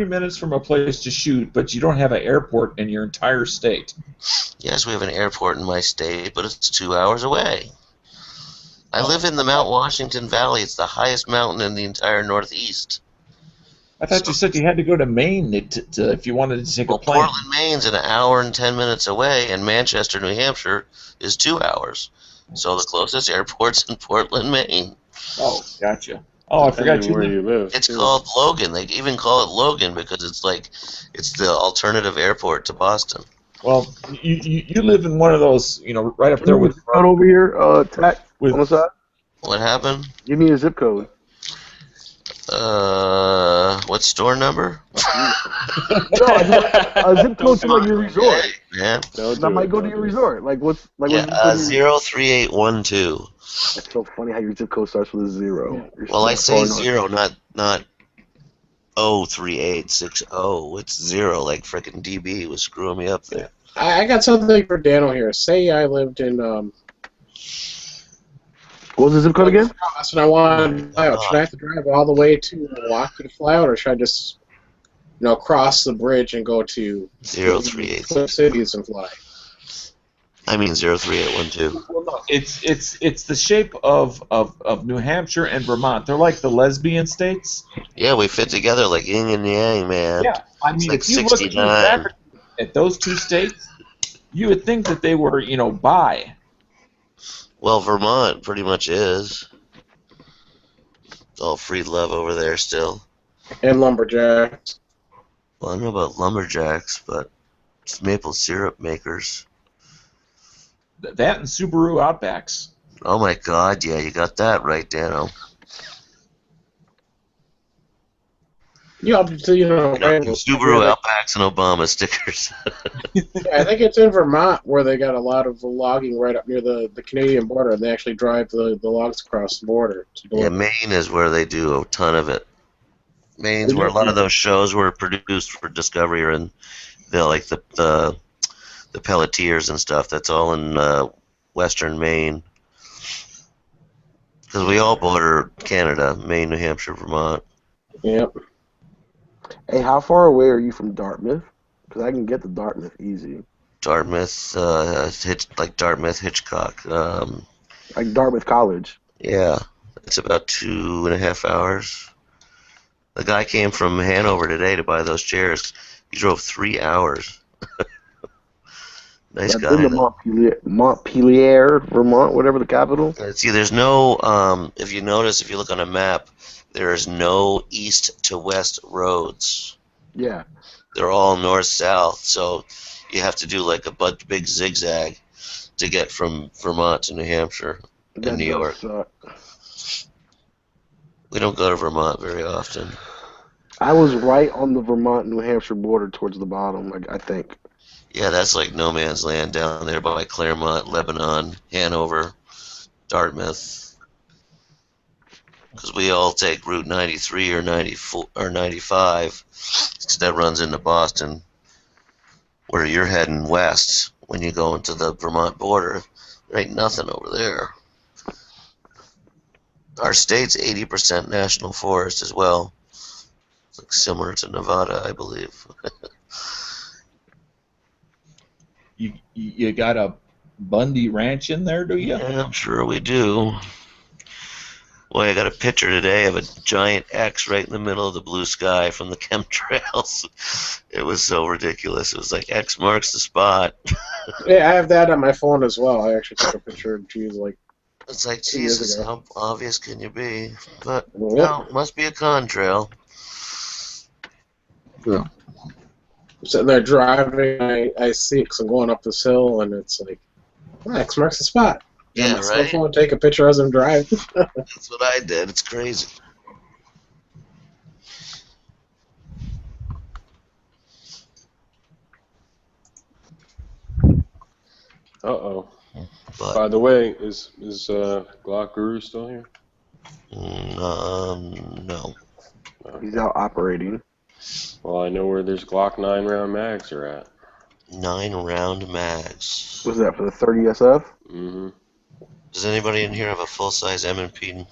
minutes from a place to shoot, but you don't have an airport in your entire state. Yes, we have an airport in my state, but it's 2 hours away. I live in the Mount Washington Valley. It's the highest mountain in the entire Northeast. I thought you said you had to go to Maine to if you wanted to take a plane. Portland, Maine's an hour and 10 minutes away, and Manchester, New Hampshire is 2 hours. So the closest airport's in Portland, Maine. Oh, gotcha. Oh, I forgot where you live. It's called Logan. They even call it Logan because it's the alternative airport to Boston. Well, you live in one of those, right up there with. Zip code over here, Tack, on the side. What happened? Give me a zip code. What store number? No, a zip code to like your resort. Yeah. I might go to your resort. Like what's like? Yeah, what's 03812. That's so funny how your zip code starts with a 0. Well, I say 0, not 03860. It's 0, like frickin' DB was screwing me up there. I got something for Daniel here. Say I lived in what was the zip code again? That's when I wanted to fly out. Should I have to drive all the way to Milwaukee to fly out, or should I just, cross the bridge and go to 038 Cliff Cities and fly? I mean 03812. Well, no, it's the shape of New Hampshire and Vermont. They're like the lesbian states. Yeah, we fit together like yin and yang, man. Yeah, I mean, it's if like you 69. look at those two states, you would think that they were, bi. Well, Vermont pretty much is. It's all free love over there still. And lumberjacks. Well, I don't know about lumberjacks, but it's maple syrup makers. That and Subaru Outbacks. Oh my God, yeah, you got that right, Dano. Subaru Outbacks and Obama stickers. I think it's in Vermont where they got a lot of logging right up near the Canadian border, and they actually drive the logs across the border. Yeah, Maine is where they do a ton of it. Maine's where a lot of those shows were produced for Discovery, or in the Pelletiers and stuff. That's all in western Maine. Because we all border Canada, Maine, New Hampshire, Vermont. Yep. Hey, how far away are you from Dartmouth? Because I can get to Dartmouth easy. Dartmouth, like Dartmouth, Hitchcock. Like Dartmouth College. Yeah, it's about 2.5 hours. The guy came from Hanover today to buy those chairs. He drove 3 hours. Nice guy. I've been to Montpelier, Vermont, whatever the capital. See, there's no. If you notice, if you look on a map, there is no east to west roads. Yeah. They're all north-south, so you have to do like a big zigzag to get from Vermont to New Hampshire and New York. We don't go to Vermont very often. I was right on the Vermont-New Hampshire border towards the bottom, I think. Yeah, that's like no man's land down there by Claremont, Lebanon, Hanover, Dartmouth. Because we all take Route 93 or 94 or 95, because that runs into Boston, where you're heading west when you go into the Vermont border. There ain't nothing over there. Our state's 80% national forest as well. It's like similar to Nevada, I believe. You got a Bundy Ranch in there, do you? Yeah, I'm sure we do. Boy, I got a picture today of a giant X right in the middle of the blue sky from the chemtrails. It was so ridiculous. It was like X marks the spot. Yeah, I have that on my phone as well. I actually took a picture of It's like, 2 years Jesus, ago. how obvious can you be? But, no, it must be a contrail. Yeah. I'm sitting there driving, I see it because I'm going up this hill, and it's like, X marks the spot. Yeah, my cell right? phone, take a picture as I'm driving. That's what I did. It's crazy. Uh-oh. But By the way, is Glock Guru still here? no. He's out operating. Well, I know where there's Glock 9-round mags are at. 9-round mags. What's that for the 30 SF? Mm-hmm. Does anybody in here have a full-size M&P?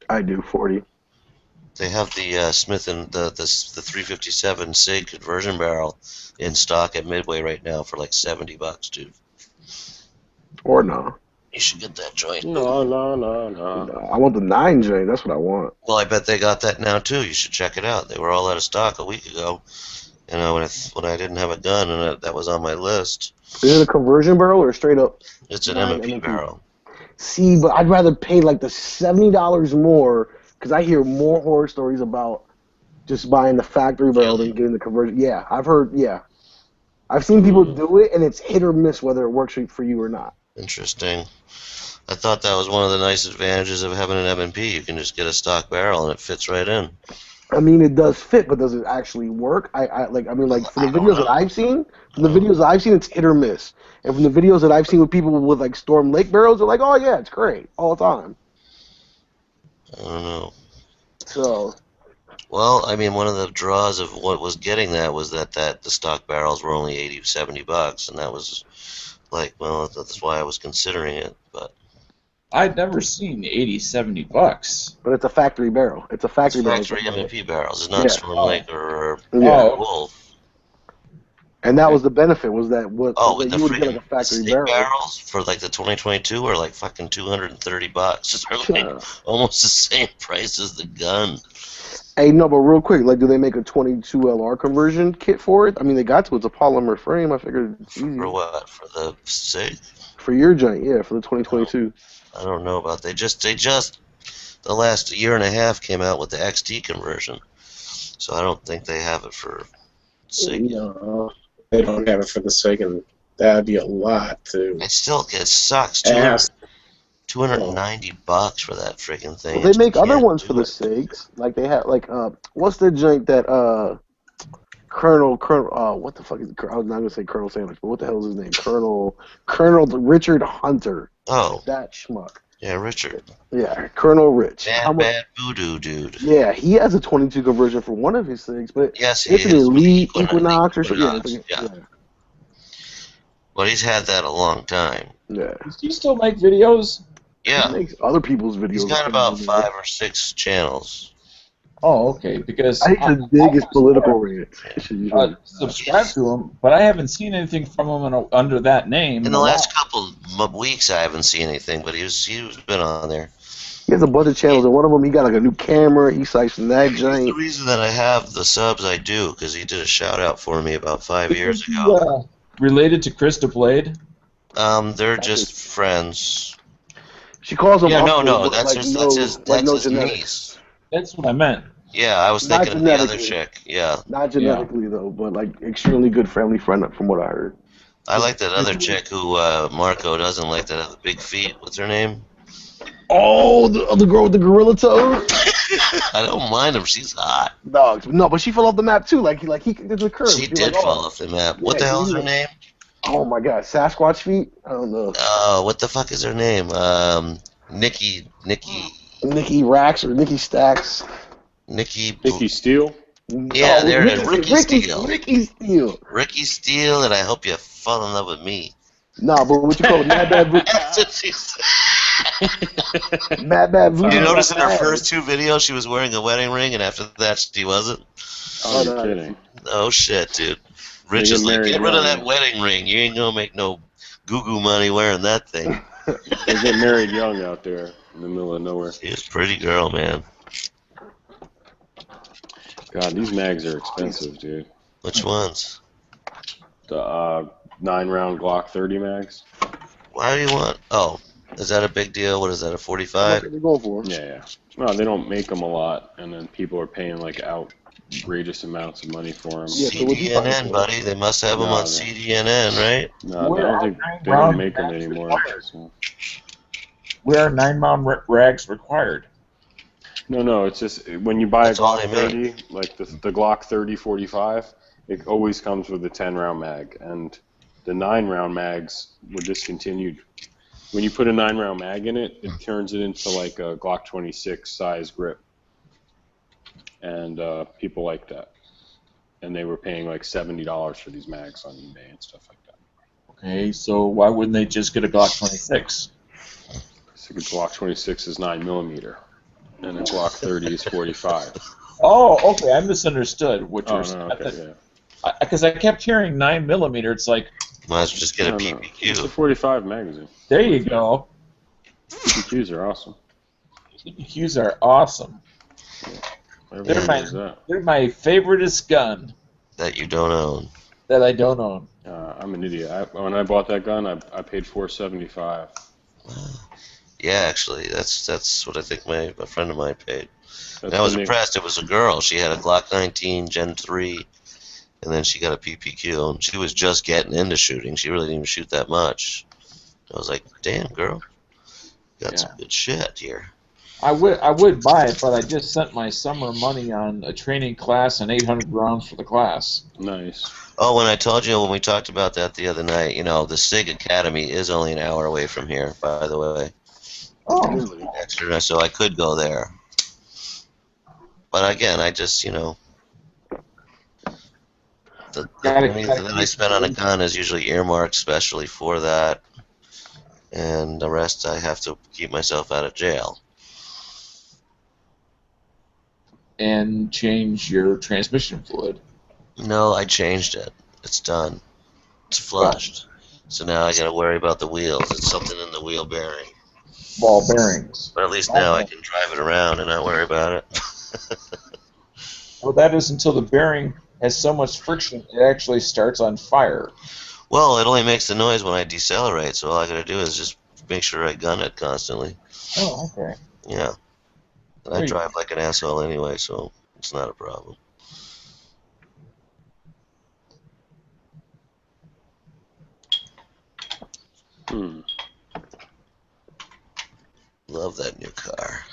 I do 40. They have the Smith and the 357 SIG conversion barrel in stock at Midway right now for like $70, dude. Or no. You should get that joint. No. I want the 9 joint. That's what I want. Well, I bet they got that now too. You should check it out. They were all out of stock a week ago. You know, when I didn't have a gun and that was on my list. Is it a conversion barrel or straight up? It's an M&P barrel. See, but I'd rather pay like the $70 more because I hear more horror stories about just buying the factory barrel than getting the conversion. Yeah, I've heard. Yeah, I've seen people do it, and it's hit or miss whether it works for you or not. Interesting. I thought that was one of the nice advantages of having an M&P. You can just get a stock barrel and it fits right in. I mean, it does fit, but does it actually work? For the videos that I've seen, it's hit or miss. And from the videos that I've seen with people with like Storm Lake barrels, they're like, oh yeah, it's great all the time. I don't know. So. Well, I mean, one of the draws of what was getting that was that the stock barrels were only $70, and that was like, well, that's why I was considering it, but. I'd never seen $70. But it's a factory barrel. It's a factory barrel. Factory M&P barrels. It's not Storm Lake or Wolf. And that was the benefit, was that the you would get like a factory barrel. Barrels for like the 2022 are like fucking $230. They're like almost the same price as the gun. Hey, no, but real quick, like, do they make a 22 LR conversion kit for it? I mean, they got to. It's a polymer frame. I figured it's easy. For what? For the SIG? For your joint, yeah, for the 2022. I don't know about. They just the last year and a half came out with the XT conversion, so I don't think they have it for SIG. No, they don't have it for the SIG, and that'd be a lot too. It sucks. $290 for that freaking thing. Well, they make other ones for the SIGs. Like they have, like, what's the joint that Colonel, what the fuck is it? I was not gonna say Colonel Sandwich, but what the hell is his name? Colonel Richard Hunter. Oh, that schmuck. Yeah, Richard. Yeah, Colonel Rich. Bad voodoo dude. Yeah, he has a 22 conversion for one of his SIGs, but yes, it's an Elite Equinox or something. Yeah. Well, he's had that a long time. Yeah. Does he still make videos? Yeah. He makes other people's videos. He's got about 5 or 6 channels. Oh, okay. Because I think the biggest political rant. Subscribe to him, but I haven't seen anything from him under that name. In the last couple of weeks, I haven't seen anything, but he's been on there. He has a bunch of channels, and one of them he got like a new camera. He's siping that giant. The reason that I have the subs I do, because he did a shout out for me about 5 years ago. Related to Krista Blade? They're just friends. She calls him. Yeah, no, that's his niece. That's what I meant. Yeah, I was thinking of the other chick. Yeah. Not genetically though, but like extremely good family friend from what I heard. I like that other chick who Marco doesn't like, that have the big feet. What's her name? Oh, the girl with the gorilla toe. I don't mind her. She's hot. No, but she fell off the map too. Like he did the curve. She did fall off the map. What the hell is her name? Oh my God, Sasquatch feet. I don't know. What the fuck is her name? Nikki Rax or Nikki Stacks. Nikki Steele. Yeah, there it is. Ricky Steele. Ricky Steele, and I hope you fall in love with me. No, but what you call it? Mad Bad Voodoo. Mad Bad Voodoo. Did you notice in her first 2 videos she was wearing a wedding ring, and after that she wasn't? Oh, you're kidding. Oh shit, dude. Rich is like, get rid of that wedding ring. You ain't gonna make no goo-goo money wearing that thing. They get married young out there in the middle of nowhere. She's a pretty girl, man. God, these mags are expensive, dude. Which ones? The 9-round Glock 30 mags. Why do you want? Oh, is that a big deal? What is that, a 45? What are they going for? Yeah. No, they don't make them a lot, and then people are paying like outrageous amounts of money for them. Yeah, CDNN, buddy. They must have them on CDNN, right? No, I don't think they don't make them anymore. So. Where are 9-round rags required? No, it's just when you buy a Glock 30, like the Glock 30-45, it always comes with a 10-round mag, and the 9-round mags were discontinued when you put a 9-round mag in it, it turns it into like a Glock 26 size grip, and people like that. And they were paying like $70 for these mags on eBay and stuff like that. Okay, so why wouldn't they just get a Glock 26? So the Glock 26 is 9mm, and a Glock 30 is 45. Oh, okay, I misunderstood what you were saying. Okay, Because I kept hearing 9mm. It's like, might as well just get a No. PPQ. It's a 45 magazine. there you go. PPQs are awesome. PPQs are awesome. Everyone knows that. They're my favoriteest gun That you don't own. that I don't own. I'm an idiot. When I bought that gun, I paid $475. Yeah, actually, that's what I think a friend of mine paid. And That's I was when they- impressed. It was a girl. She had a Glock 19 Gen 3, and then she got a PPQ, and she was just getting into shooting. She really didn't even shoot that much. I was like, damn, girl, you got some good shit here. I would buy it, but I just spent my summer money on a training class and 800 rounds for the class. Nice. Oh, when I told you when we talked about that the other night, the SIG Academy is only an hour away from here, by the way. Oh. Extra, so I could go there. But again, I just, the money that I spend on a gun is usually earmarked specially for that, and the rest I have to keep myself out of jail. And change your transmission fluid. No, I changed it. It's done. It's flushed. So now I gotta worry about the wheels. It's something in the wheel bearing. Ball bearings. But at least now I can drive it around and not worry about it. Well, that is until the bearing has so much friction it actually starts on fire. Well, it only makes the noise when I decelerate, so all I gotta do is just make sure I gun it constantly. Oh, okay. Yeah. And I drive like an asshole anyway, so it's not a problem. Love that new car.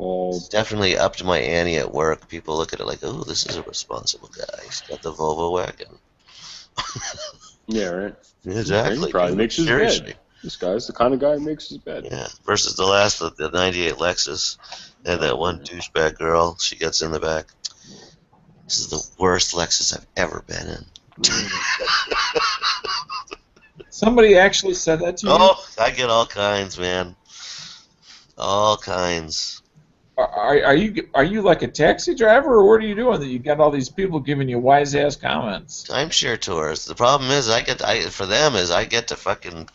It's definitely upped my ante at work. People look at it like, oh, this is a responsible guy. He's got the Volvo wagon. Yeah, right. Exactly. He probably makes his Seriously. bed. This guy's the kind of guy who makes his bed. Yeah. Versus the 98 Lexus. And that one douchebag girl, she gets in the back. This is the worst Lexus I've ever been in. Somebody actually said that to you? Oh, I get all kinds, man. All kinds. Are you like a taxi driver, or what are you doing that you got all these people giving you wise ass comments? Timeshare tours. The problem is I get to fucking,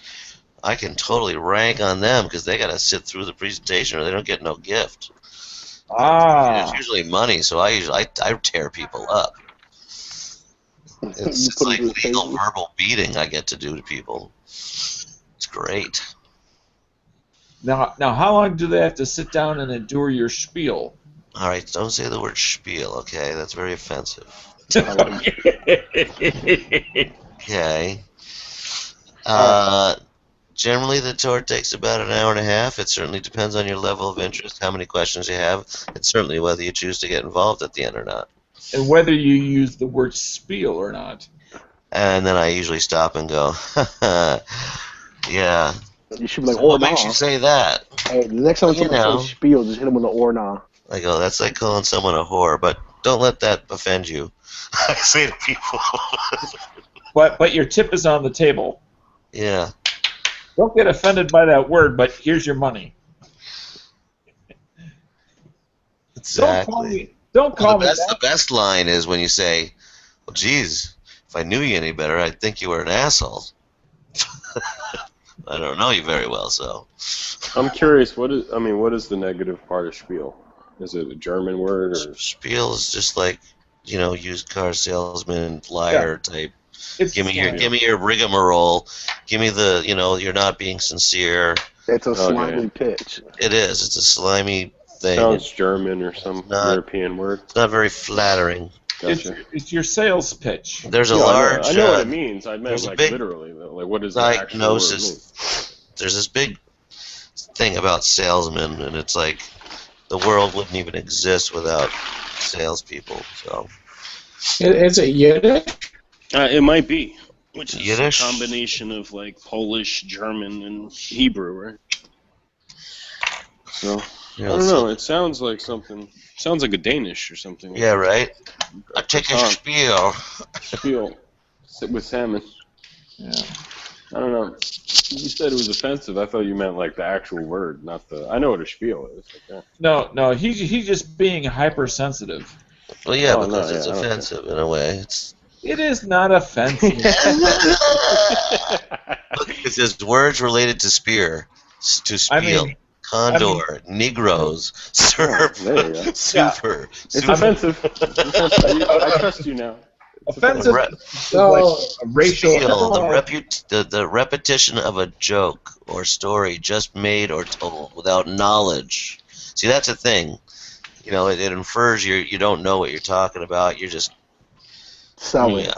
I can totally rank on them because they got to sit through the presentation or they don't get no gift. Ah. It's usually money, so I tear people up. It's like legal verbal beating I get to do to people. It's great. Now, how long do they have to sit down and endure your spiel? All right, don't say the word spiel, okay? That's very offensive. Okay. Generally, the tour takes about an hour and a half. It certainly depends on your level of interest, how many questions you have, and certainly whether you choose to get involved at the end or not. And whether you use the word spiel or not. And then I usually stop and go, yeah. You should be like, So what or nah. makes you say that? Hey, the next time You someone know. says spiel, just hit him with an or nah. I go, that's like calling someone a whore, but don't let that offend you. I say to people. But your tip is on the table. Yeah. Don't get offended by that word, but here's your money. Exactly. Don't call me the that. best line is when you say, well, geez, if I knew you any better, I'd think you were an asshole. I don't know you very well, so. I'm curious. What is the negative part of spiel? Is it a German word or? Spiel is just like, used car salesman, liar type. Give me your rigmarole. Give me the, you're not being sincere. It's a slimy pitch. It is. It's a slimy thing. Sounds German or some European word. It's not very flattering. Gotcha. It's your sales pitch. There's a large. I know what it means. I meant there's a like big literally. Like what is the actual word mean? There's this big thing about salesmen, and it's like the world wouldn't even exist without salespeople. So. Is it Yiddish? It might be, which is Yiddish? a combination of like Polish, German, and Hebrew, right? So Yeah, I don't know. It sounds like something. Sounds like a Danish or something. Yeah, right. I take a spiel. Spiel with salmon. Yeah. I don't know. You said it was offensive. I thought you meant like the actual word, not the. I know what a spiel is. Okay. No, he's just being hypersensitive. Well, yeah, Oh, because no, it's yeah, I don't offensive in a way. It is not offensive. Look, it says words related to spear, to spiel, condor, Negroes, surf, there you go. super. It's offensive. I trust you now. Offensive. So, A racial. Spiel, the repetition of a joke or story just made or told without knowledge. See, that's a thing. You know, it infers you don't know what you're talking about. You're just selling. Yeah.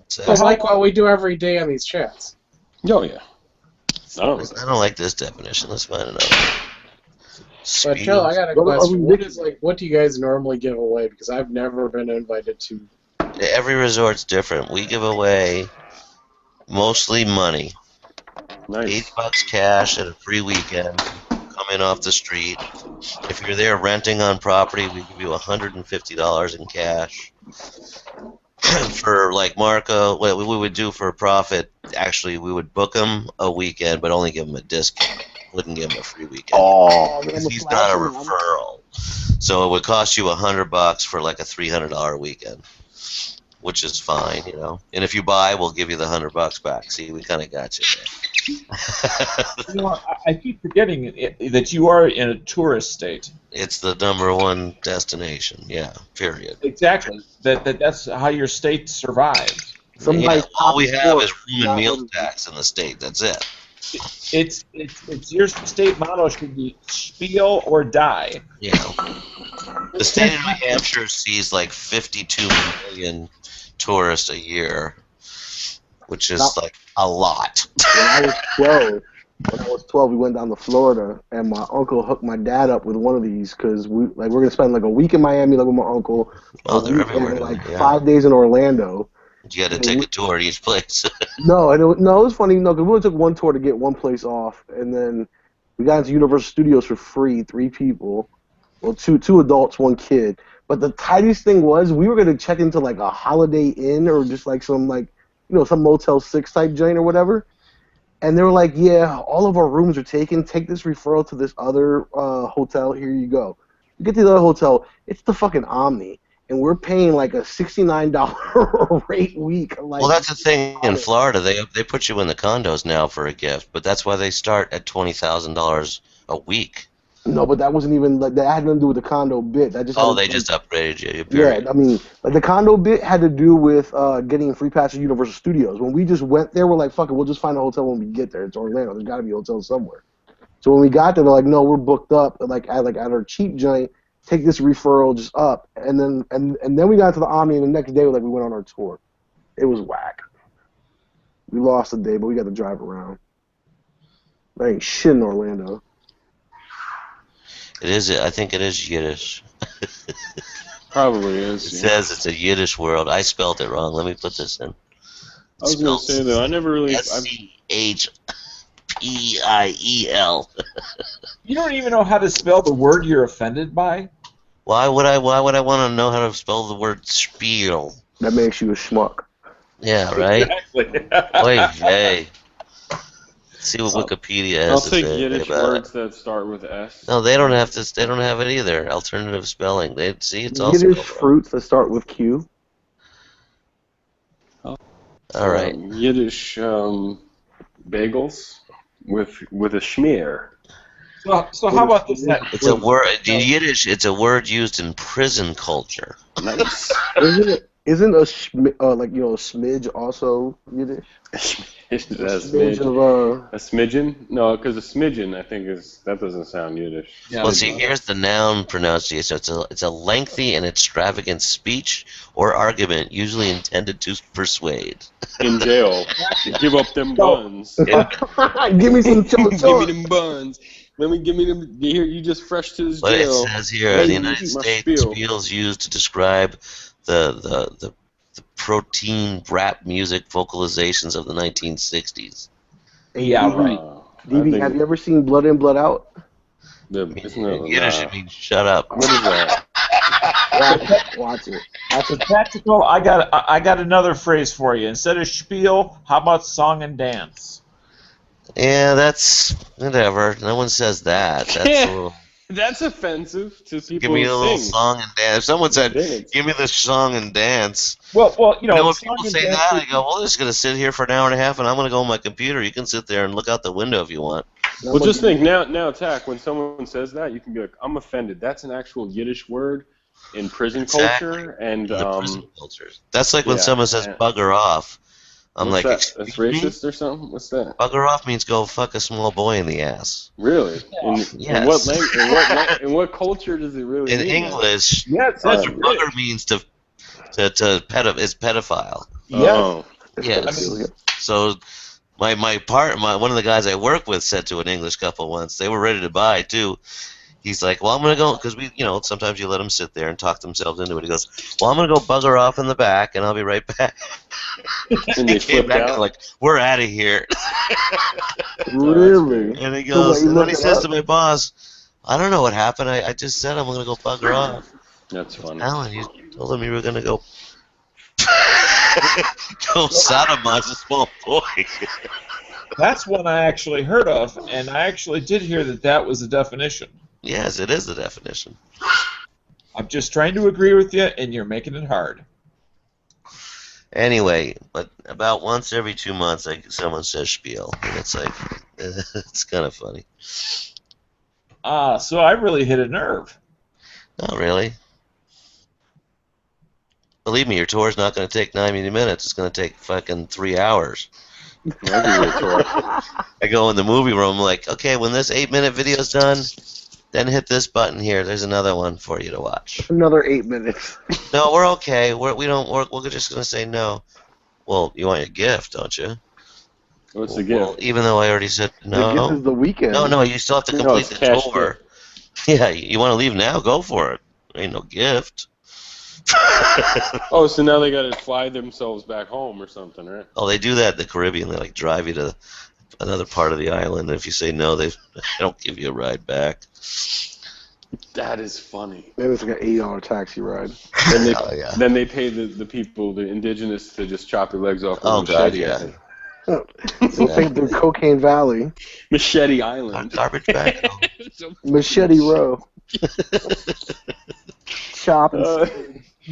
it's like what we do every day on these chats. Oh yeah. I don't like this definition. Let's find another. But Joe, I got a question. What do you guys normally give away? Because I've never been invited to. Every resort's different. We give away mostly money. Nice. $8 cash at a free weekend. Come in off the street. If you're there renting on property, we give you $150 in cash. For like Marco, what we would do for a profit, actually, we would book him a weekend, but only give him a discount. Wouldn't give him a free weekend. Oh, because he's not a referral. So it would cost you $100 for like a $300 weekend, which is fine, you know. And if you buy, we'll give you the $100 back. See, we kind of got you there. You know, I keep forgetting that you are in a tourist state. It's the #1 destination. Yeah, period. Exactly. That's how your state survives. Yeah, all we have is room and meal tax in the state. That's it. It's your state motto should be spiel or die. Yeah. The state of New Hampshire sees like 52 million tourists a year, which is like a lot. When I was 12, we went down to Florida, and my uncle hooked my dad up with one of these because we're gonna spend like a week in Miami, like with my uncle. Oh, they're everywhere. And, like yeah. 5 days in Orlando. You had to take a tour at each place. No, it was funny. No, because we only took one tour to get one place off, and then we got into Universal Studios for free, 3 people. Well, two adults, 1 kid. But the tightest thing was we were gonna check into like a Holiday Inn or just like some some Motel 6 type joint or whatever. And they were like, yeah, all of our rooms are taken. Take this referral to this other hotel. Here you go. You get to the other hotel. It's the fucking Omni. And we're paying like a $69 rate week. Like, Well, that's the thing in Florida. They put you in the condos now for a gift, but that's why they start at $20,000 a week. No, but that wasn't even that had nothing to do with the condo bit. That just they just upgraded you. Period. Yeah, I mean, like the condo bit had to do with getting a free pass to Universal Studios. When we just went there, we're like, fuck it, we'll just find a hotel when we get there. It's Orlando. There's got to be a hotel somewhere. So when we got there, they're like, no, we're booked up. Like at our cheap joint, take this referral just up, and then we got to the Omni, and the next day we went on our tour. It was whack. We lost a day, but we got to drive around. There ain't shit in Orlando. It is. I think it is Yiddish. Probably is. It says it's a Yiddish world. I spelled it wrong. Let me put this in. I was going to say though, I never really. SCHPIEL. You don't even know how to spell the word you're offended by? Why would I want to know how to spell the word spiel? That makes you a schmuck. Yeah, right? Exactly. Oy vey. See what Wikipedia has I'll to take say Yiddish about words it. that start with S. No, they don't have to. They don't have it either. Alternative spelling. It's also Yiddish fruits that start with Q. All right. Yiddish bagels with a schmear. So how about this? It's a word in Yiddish. It's a word used in prison culture. Nice. Isn't a smidge also Yiddish? A smidgen? No, because a smidgen I think that doesn't sound Yiddish. Yeah, well, see, here's the noun pronunciation. It's a lengthy and extravagant speech or argument, usually intended to persuade. In jail, give up them buns. Give me some Give me them buns. Give me them. Here, you just fresh to this But jail. it says here, in the United States, spiels used to describe the the protein rap music vocalizations of the 1960s. Yeah, right. DB, have you ever seen Blood In, Blood Out? Yiddish, it means shut up. What is that? Watch it. That's a tactical. I got another phrase for you. Instead of spiel, how about song and dance? Yeah, that's whatever. No one says that. That's a little. That's offensive to people. Give me a who little sing. song and dance. If someone said, Dance. "Give me the song and dance," Well, you know, when song people and say dance that, is- I go, "Well, I'm just gonna sit here for an hour and a half, and I'm gonna go on my computer. You can sit there and look out the window if you want." Well, just think now, Tack. When someone says that, you can be like, "I'm offended." That's an actual Yiddish word in prison Exactly. culture, and The prison cultures. That's like when yeah, someone says and- "bugger off." I'm what's like, that? That's "Excuse me? racist or something? What's that? Bugger off means go fuck a small boy in the ass." Really? Yes. In what culture does it really In mean? English, Yes, that's that's what bugger means to is pedophile. Yes. Oh. Yes. So one of the guys I work with said to an English couple once, they were ready to buy too. He's like, "Well, I'm gonna go," because sometimes you let them sit there and talk themselves into it. He goes, "Well, I'm gonna go bugger off in the back, and I'll be right back." And they came flipped back out? and like, "We're out of here." Really? And he So goes, what, you and then he looked it says up? to my boss, "I don't know what happened. I just said I'm gonna go bugger off." That's funny. Alan, you told him you were gonna go go sodomize a small boy. That's one I actually heard of, and I actually did hear that was the definition. Yes, it is the definition. I'm just trying to agree with you, and you're making it hard. Anyway, but about once every 2 months, someone says spiel, and it's like, it's kind of funny. So I really hit a nerve. Not really. Believe me, your tour's not going to take 90 minutes. It's going to take fucking 3 hours. I go in the movie room like, okay, when this 8-minute video's done, then hit this button here. There's another one for you to watch. Another 8 minutes. No, we're okay. We're just going to say no. Well, you want your gift, don't you? What's the Well, gift? even though I already said no. The gift is the weekend. No, you still have to No, complete it's the cash tour. Yeah, you want to leave now? Go for it. Ain't no gift. Oh, so now they got to fly themselves back home or something, right? Oh, they do that in the Caribbean. They like drive you to another part of the island. And if you say no, they don't give you a ride back. That is funny. Maybe it's like an $8 taxi ride. Then they, Oh, yeah. then they pay the people, the indigenous, to just chop their legs off with Oh, a God, machete. yeah. We'll take the Cocaine Valley. Machete Island. Garbage bag. Machete Row. Chop and Uh,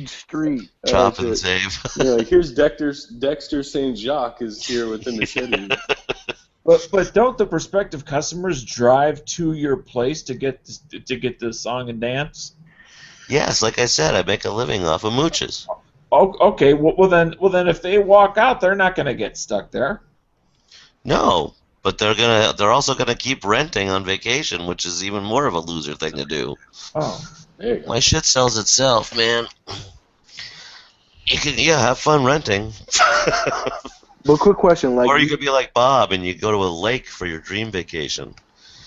Street. Chop shit. and save. Yeah, like here's Dexter St. Jacques is here with the machete. But don't the prospective customers drive to your place to get the song and dance? Yes, like I said, I make a living off of mooches. Oh, okay. Well then, if they walk out, they're not going to get stuck there. No, but they're also gonna keep renting on vacation, which is even more of a loser thing to do. Oh, There you go. My shit sells itself, man. You can have fun renting. But quick question, like, Or you could be like Bob and you go to a lake for your dream vacation.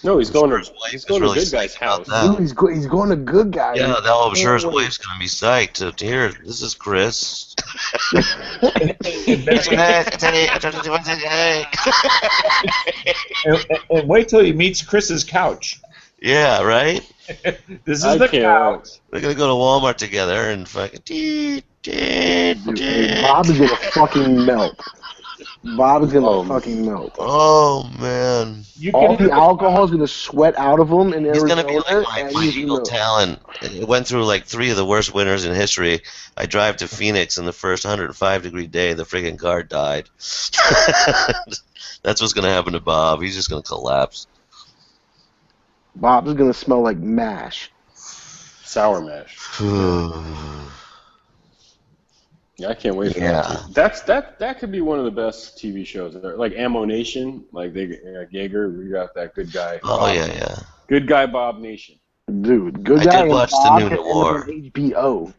No, he's going to His wife he's is going really to Good Guy's psyched about house. that. dude, he's going to Good Guy. Yeah, I'm sure his Wait. wife's gonna be psyched to hear. This is Chris. and wait till he meets Chris's couch. Yeah, right. This is I the can't couch. They're gonna go to Walmart together and fucking. Dude, Bob is gonna fucking melt. Bob is gonna fucking melt. Oh man. All the alcohol is gonna sweat out of him in He's Arizona. gonna be like and my he's Eagle gonna- Talent. It went through like 3 of the worst winters in history. I drive to Phoenix in the first 105-degree day. The friggin' car died. That's what's gonna happen to Bob. He's just gonna collapse. Bob is gonna smell like mash. Sour mash. Yeah, I can't wait for that. That could be one of the best TV shows. Like Ammo Nation, like Jaeger, we got that good guy. Oh Bob. yeah. Good guy Bob Nation. Dude, Good I Guy did and watch the Bob new can end Noir. up on HBO.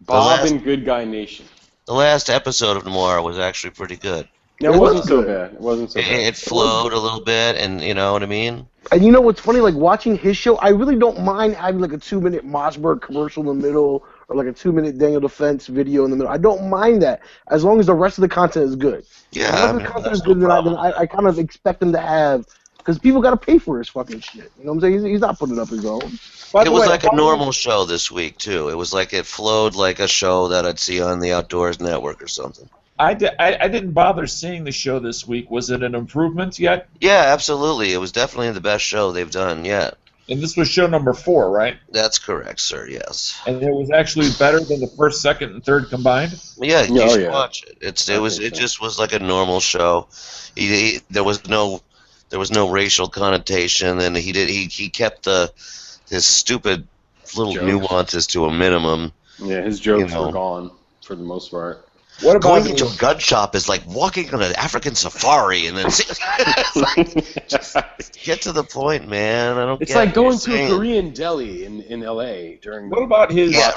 Bob last- and Good Guy Nation. The last episode of Noir was actually pretty good. No, it wasn't so bad. It wasn't so bad. It flowed a little bit, and you know what I mean. And you know what's funny? Like watching his show, I really don't mind having like a 2-minute Mossberg commercial in the middle, or like a 2-minute Daniel Defense video in the middle. I don't mind that as long as the rest of the content is good. Yeah, If the rest of the content is good, then I kind of expect him to have, because people got to pay for his fucking shit. You know what I'm saying? He's not putting up his own. It was like a normal show this week too. It was like it flowed like a show that I'd see on the Outdoors Network or something. I didn't bother seeing the show this week. Was it an improvement yet? Yeah, absolutely. It was definitely the best show they've done yet. And this was show number 4, right? That's correct, sir. Yes. And it was actually better than the first, second, and third combined. Yeah, you should watch it. It just was like a normal show. There was no racial connotation, and he kept his stupid little nuances to a minimum. Yeah, his jokes were gone for the most part. What about going into a gun shop is like walking on an African safari, and then just get to the point, man. I don't. It's like going to a Korean deli in L.A. during. What about his? Yeah.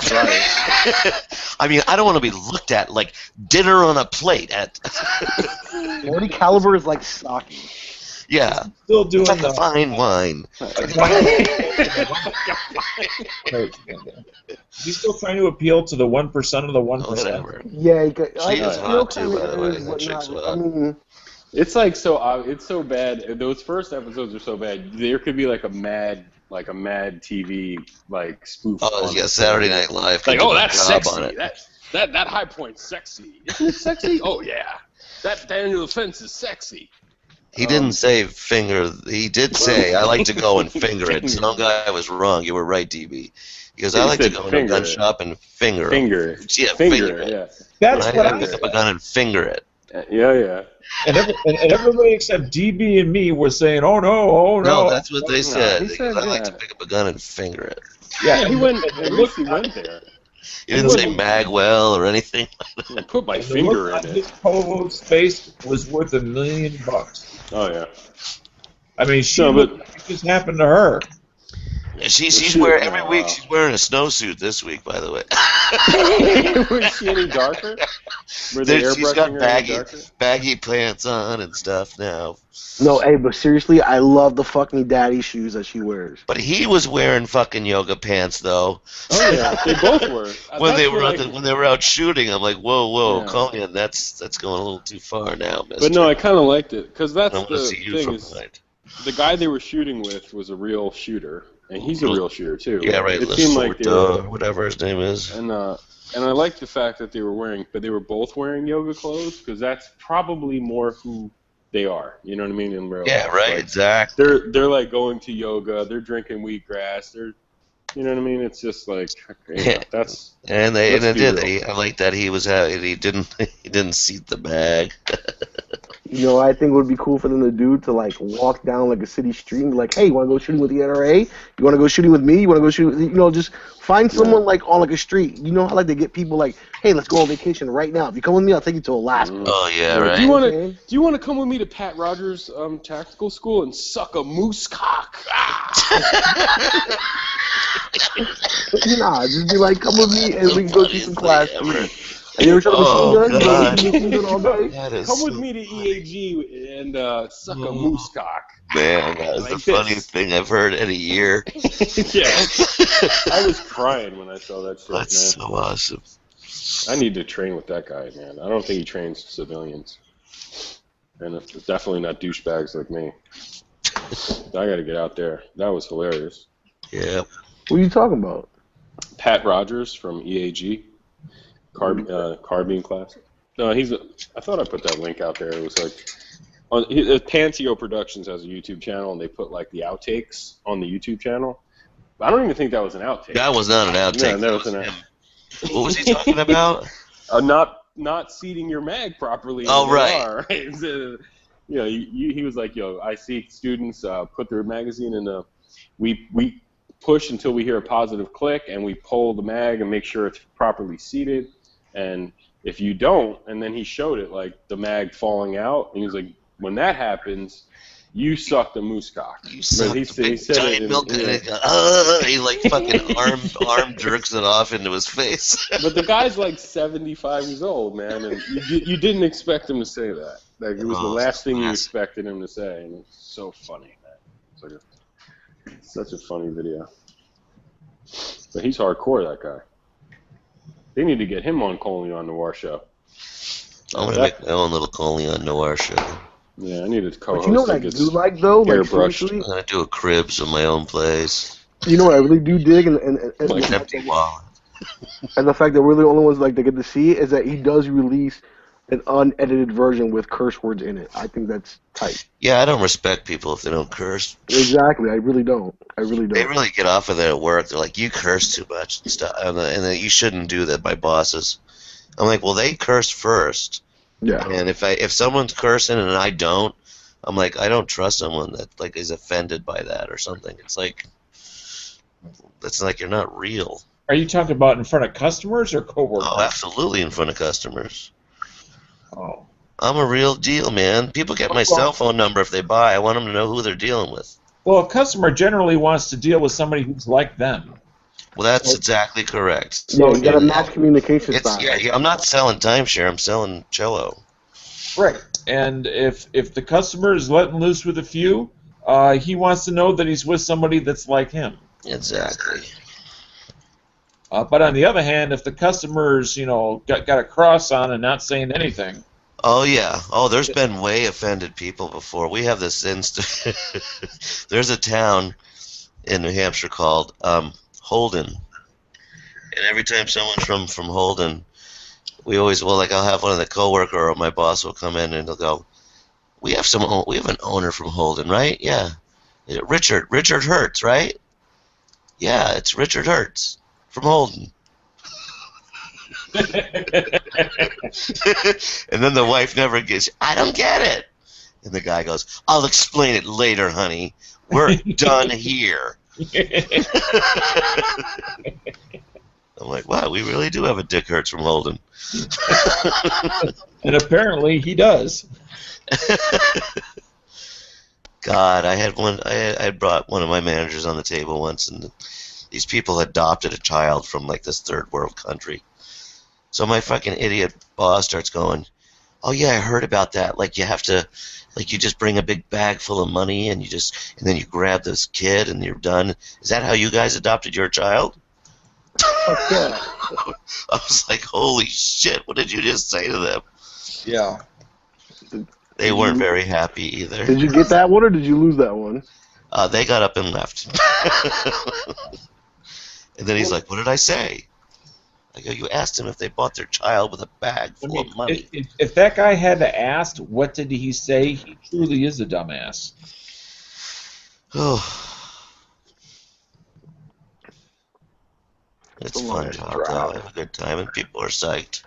I mean, I don't want to be looked at like dinner on a plate at. 40 caliber is like sake. Yeah. Still doing it's like a fine wine. He's still trying to appeal to the 1% of the 1%. Whatever. Yeah, she is hot too, by the way. That chick's hot. I mean, it's like it's so bad. Those first episodes are so bad. There could be like a mad TV like spoof. Oh yeah, Saturday Night Live. Like, oh, that's sexy. That high point's sexy. Isn't it sexy? Oh yeah, that Daniel Defense is sexy. He didn't say finger. He did say, I like to go and finger it. Some guy was wrong. You were right, DB. He goes, I like to go in a gun shop and finger it. Yeah, finger it. Yeah. That's what I pick up a gun and finger it. Yeah. And everybody except DB and me were saying, oh no. No, that's what they said. He said, I like to pick up a gun and finger it. Yeah, he went. At least he went there. He didn't say Magwell or anything. Put my finger in it. His co-host's face was worth $1 million. Oh yeah. I mean, what just happened to her? She's wearing every week. She's wearing a snowsuit this week, by the way. Was she any darker? She's got baggy pants on and stuff now. No, hey, but seriously, I love the fucking daddy shoes that she wears. But he was wearing fucking yoga pants though. Oh yeah, they both were. when they were out shooting, I'm like, whoa, Colin, that's going a little too far now, mister. But no, I kind of liked it because that's I the thing is, the guy they were shooting with was a real shooter, and he's a real shooter too. Yeah, right. It seemed like they were, whatever his name is. And I like the fact that they were both wearing yoga clothes because that's probably more who they are. You know what I mean? In real life. Right, like, exactly. They're like going to yoga. They're drinking wheatgrass. You know what I mean? It's just like that's. And I like that he didn't seat the bag. You know, I think it would be cool for them to do to like walk down like a city street and be like, hey, you want to go shooting with the NRA? You want to go shooting with me? You want to go shooting? Just find someone like on like a street. You know how like they get people like, hey, let's go on vacation right now. If you come with me, I'll take you to Alaska. Oh yeah, right. Do you want to come with me to Pat Rogers Tactical School and suck a moose cock? Nah, just be like, come with me and we can go see some class. And you ever shot a machine gun? All day? Come with me to EAG and suck a moose cock. Man, that is the funniest thing I've heard in a year. Yeah. I was crying when I saw that shit, That's so awesome. I need to train with that guy, man. I don't think he trains civilians. And definitely not douchebags like me. I gotta get out there. That was hilarious. Yeah. What are you talking about? Pat Rogers from EAG. Carbine class. No, I thought I put that link out there. It was like Pancio Productions has a YouTube channel, and they put like the outtakes on the YouTube channel. I don't even think that was an outtake. That was not an outtake. Yeah, that was an What was he talking about? Not seating your mag properly. Oh, right. He was like, I see students put their magazine in a. We push until we hear a positive click, and we pull the mag and make sure it's properly seated. And if you don't, and then he showed it, like the mag falling out, and he was like, when that happens, you suck the moose cock. You suck the big giant milk. He like fucking arm jerks it off into his face. But the guy's like 75 years old, man, and you didn't expect him to say that. Like it was the last thing you expected him to say, and it's so funny, man. It's such a funny video. But he's hardcore, that guy. They need to get him on Coley on Noir show. I'm gonna make my own little Coley on Noir show. Yeah, I need a co-host. But you know what I do like though? Like seriously, I'm gonna do a Cribs in my own place. you know what I really do dig, and Like empty wallet. and the fact that we're the only ones like that get to see is that he does release an unedited version with curse words in it. I think that's tight. Yeah, I don't respect people if they don't curse. Exactly, I really don't. They really get off of that at work. They're like, you curse too much and stuff, and then you shouldn't do that by bosses. I'm like, well, they curse first. Yeah. And if someone's cursing and I don't, I'm like, I don't trust someone that like is offended by that or something. It's like you're not real. Are you talking about in front of customers or coworkers? Oh, absolutely in front of customers. Oh. I'm a real deal, man. People get my cell phone number if they buy. I want them to know who they're dealing with. Well, a customer generally wants to deal with somebody who's like them. Well, that's exactly correct. Yeah, you got a mass communication style. Yeah, I'm not selling timeshare. I'm selling cello. Right. And if the customer is letting loose with a few, he wants to know that he's with somebody that's like him. Exactly. But on the other hand, if the customer's, got a cross on and not saying anything. Oh, yeah. Oh, there's been way offended people before. We have this there's a town in New Hampshire called Holden. And every time someone's from Holden, we always, I'll have one of the coworker or my boss will come in and they'll go, we have an owner from Holden, right? Yeah. Richard Hertz, right? Yeah, it's Richard Hertz from Holden. And then the wife never gets, I don't get it. And the guy goes, I'll explain it later, honey. We're done here. I'm like, wow, we really do have a Dick Hertz from Holden. And apparently he does. God, I had brought one of my managers on the table once, and these people adopted a child from like this third world country. So my fucking idiot boss starts going, oh yeah, I heard about that. Like you have to, like you just bring a big bag full of money and then you grab this kid and you're done. Is that how you guys adopted your child? Yeah. I was like, holy shit, what did you just say to them? Yeah. They weren't very happy either. Did you get that one or did you lose that one? They got up and left. And then he's like, what did I say? I go, you asked him if they bought their child with a bag full of money. If that guy had to ask, what did he say? He truly is a dumbass. Oh. It's a fun job, though. I have a good time, and people are psyched.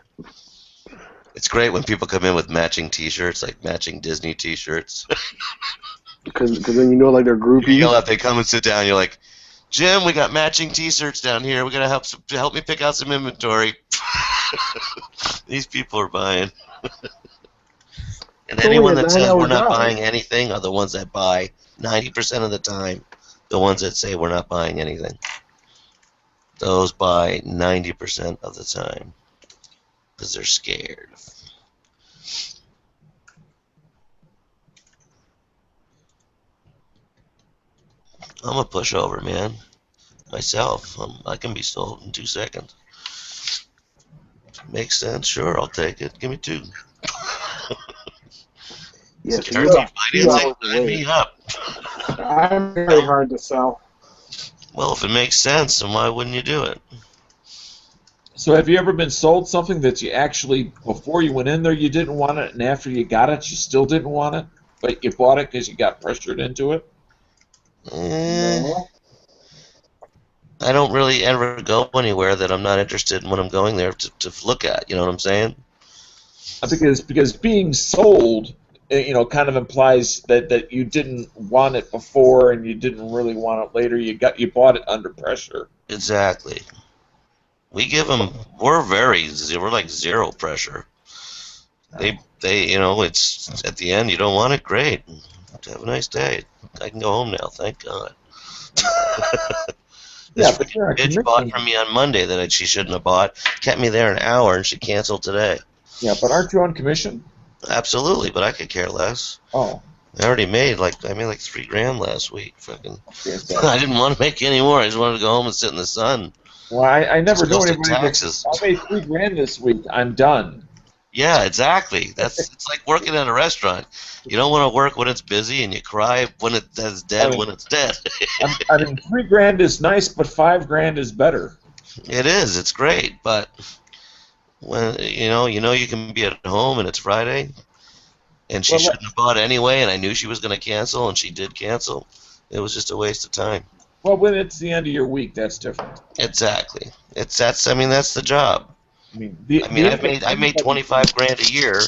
It's great when people come in with matching T-shirts, like matching Disney T-shirts. Because then you know, like they're groupies. You know, if they come and sit down, you're like, Jim, we got matching T-shirts down here. We're gonna help me pick out some inventory. These people are buying. And anyone that says we're not buying anything are the ones that buy 90% of the time. The ones that say we're not buying anything. Those buy 90% of the time because they're scared. I'm a pushover, man. Myself. I can be sold in 2 seconds. Makes sense? Sure, I'll take it. Give me 2. Yes, Guaranteed financing, sign me up. I'm very hard to sell. Well, if it makes sense, then why wouldn't you do it? So have you ever been sold something that you actually, before you went in there, you didn't want it, and after you got it, you still didn't want it, but you bought it because you got pressured into it? I don't really ever go anywhere that I'm not interested in what I'm going there to look at. You know what I'm saying? Because being sold, kind of implies that you didn't want it before and you didn't really want it later. You bought it under pressure. Exactly. We give them. We're like zero pressure. They it's at the end. You don't want it, great. Have a nice day. I can go home now. Thank God. This bitch bought from me on Monday that she shouldn't have bought. Kept me there an hour and she canceled today. Yeah, but aren't you on commission? Absolutely, but I could care less. Oh. I already made like $3 grand last week. Fucking. I didn't want to make any more. I just wanted to go home and sit in the sun. Well, I never Just know goes to anybody taxes. I made $3,000 this week. I'm done. Yeah, exactly. It's like working at a restaurant. You don't want to work when it's busy, and you cry when it's dead when it's dead. I mean, $3,000 is nice, but $5,000 is better. It is. It's great, but when you know you can be at home and it's Friday, and she shouldn't have bought anyway, and I knew she was going to cancel, and she did cancel. It was just a waste of time. Well, when it's the end of your week, that's different. Exactly. I mean, that's the job. I mean, I made $25,000 a year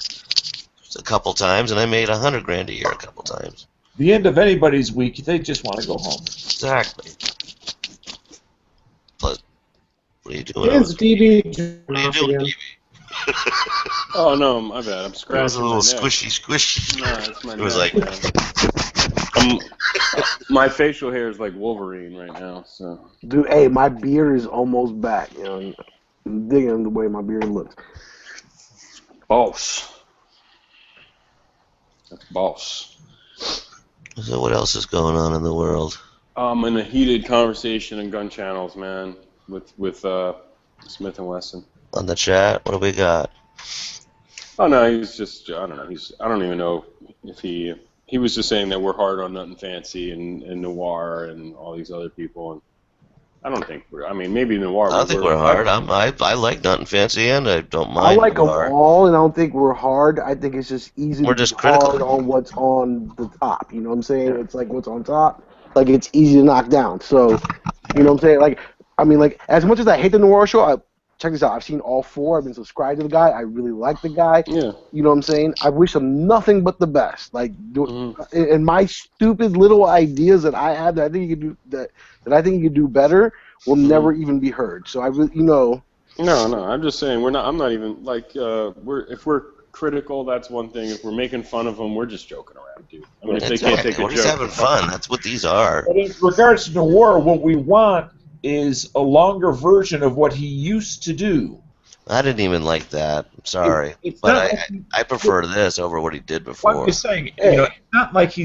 a couple times, and I made $100,000 a year a couple times. The end of anybody's week, they just want to go home. Exactly. But what are you doing? Is DB? What are you doing, DB? Oh no, my bad. I'm scratching. It was a little my neck. squishy. No, it's my It was neck, like. man. My facial hair is like Wolverine right now. So. Dude, hey, my beard is almost back. You know, I'm digging the way my beard looks. Boss. That's boss. So what else is going on in the world? I'm in a heated conversation in gun channels, man, with Smith and Wesson. On the chat, what do we got? Oh no, he's just I don't know. I don't even know if he was just saying that we're hard on Nothing Fancy and Noir and all these other people, and I don't think we're. I mean, maybe Noir. I don't think we're hard. I like Nothing Fancy, and I don't mind. I like them Noir. all, and I don't think we're hard. I think it's just easy We're to just be hard critical. on what's on the top. You know what I'm saying? It's like what's on top. Like, it's easy to knock down. So, you know what I'm saying? Like, I mean, like, as much as I hate the Noir show, check this out. I've seen all 4. I've been subscribed to the guy. I really like the guy. Yeah. You know what I'm saying? I wish him nothing but the best. Like, and my stupid little ideas that I have that I think you could do that I think you could do better will never even be heard. So I really, No, I'm just saying I'm not even like if we're critical, that's one thing. If we're making fun of them, we're just joking around, dude. I mean, if they can't take a We're joke, just having fun. That's what these are. But in regards to Noir, what we want is a longer version of what he used to do. I didn't even like that. I'm sorry, but I prefer this over what he did before. I'm just saying, it's not like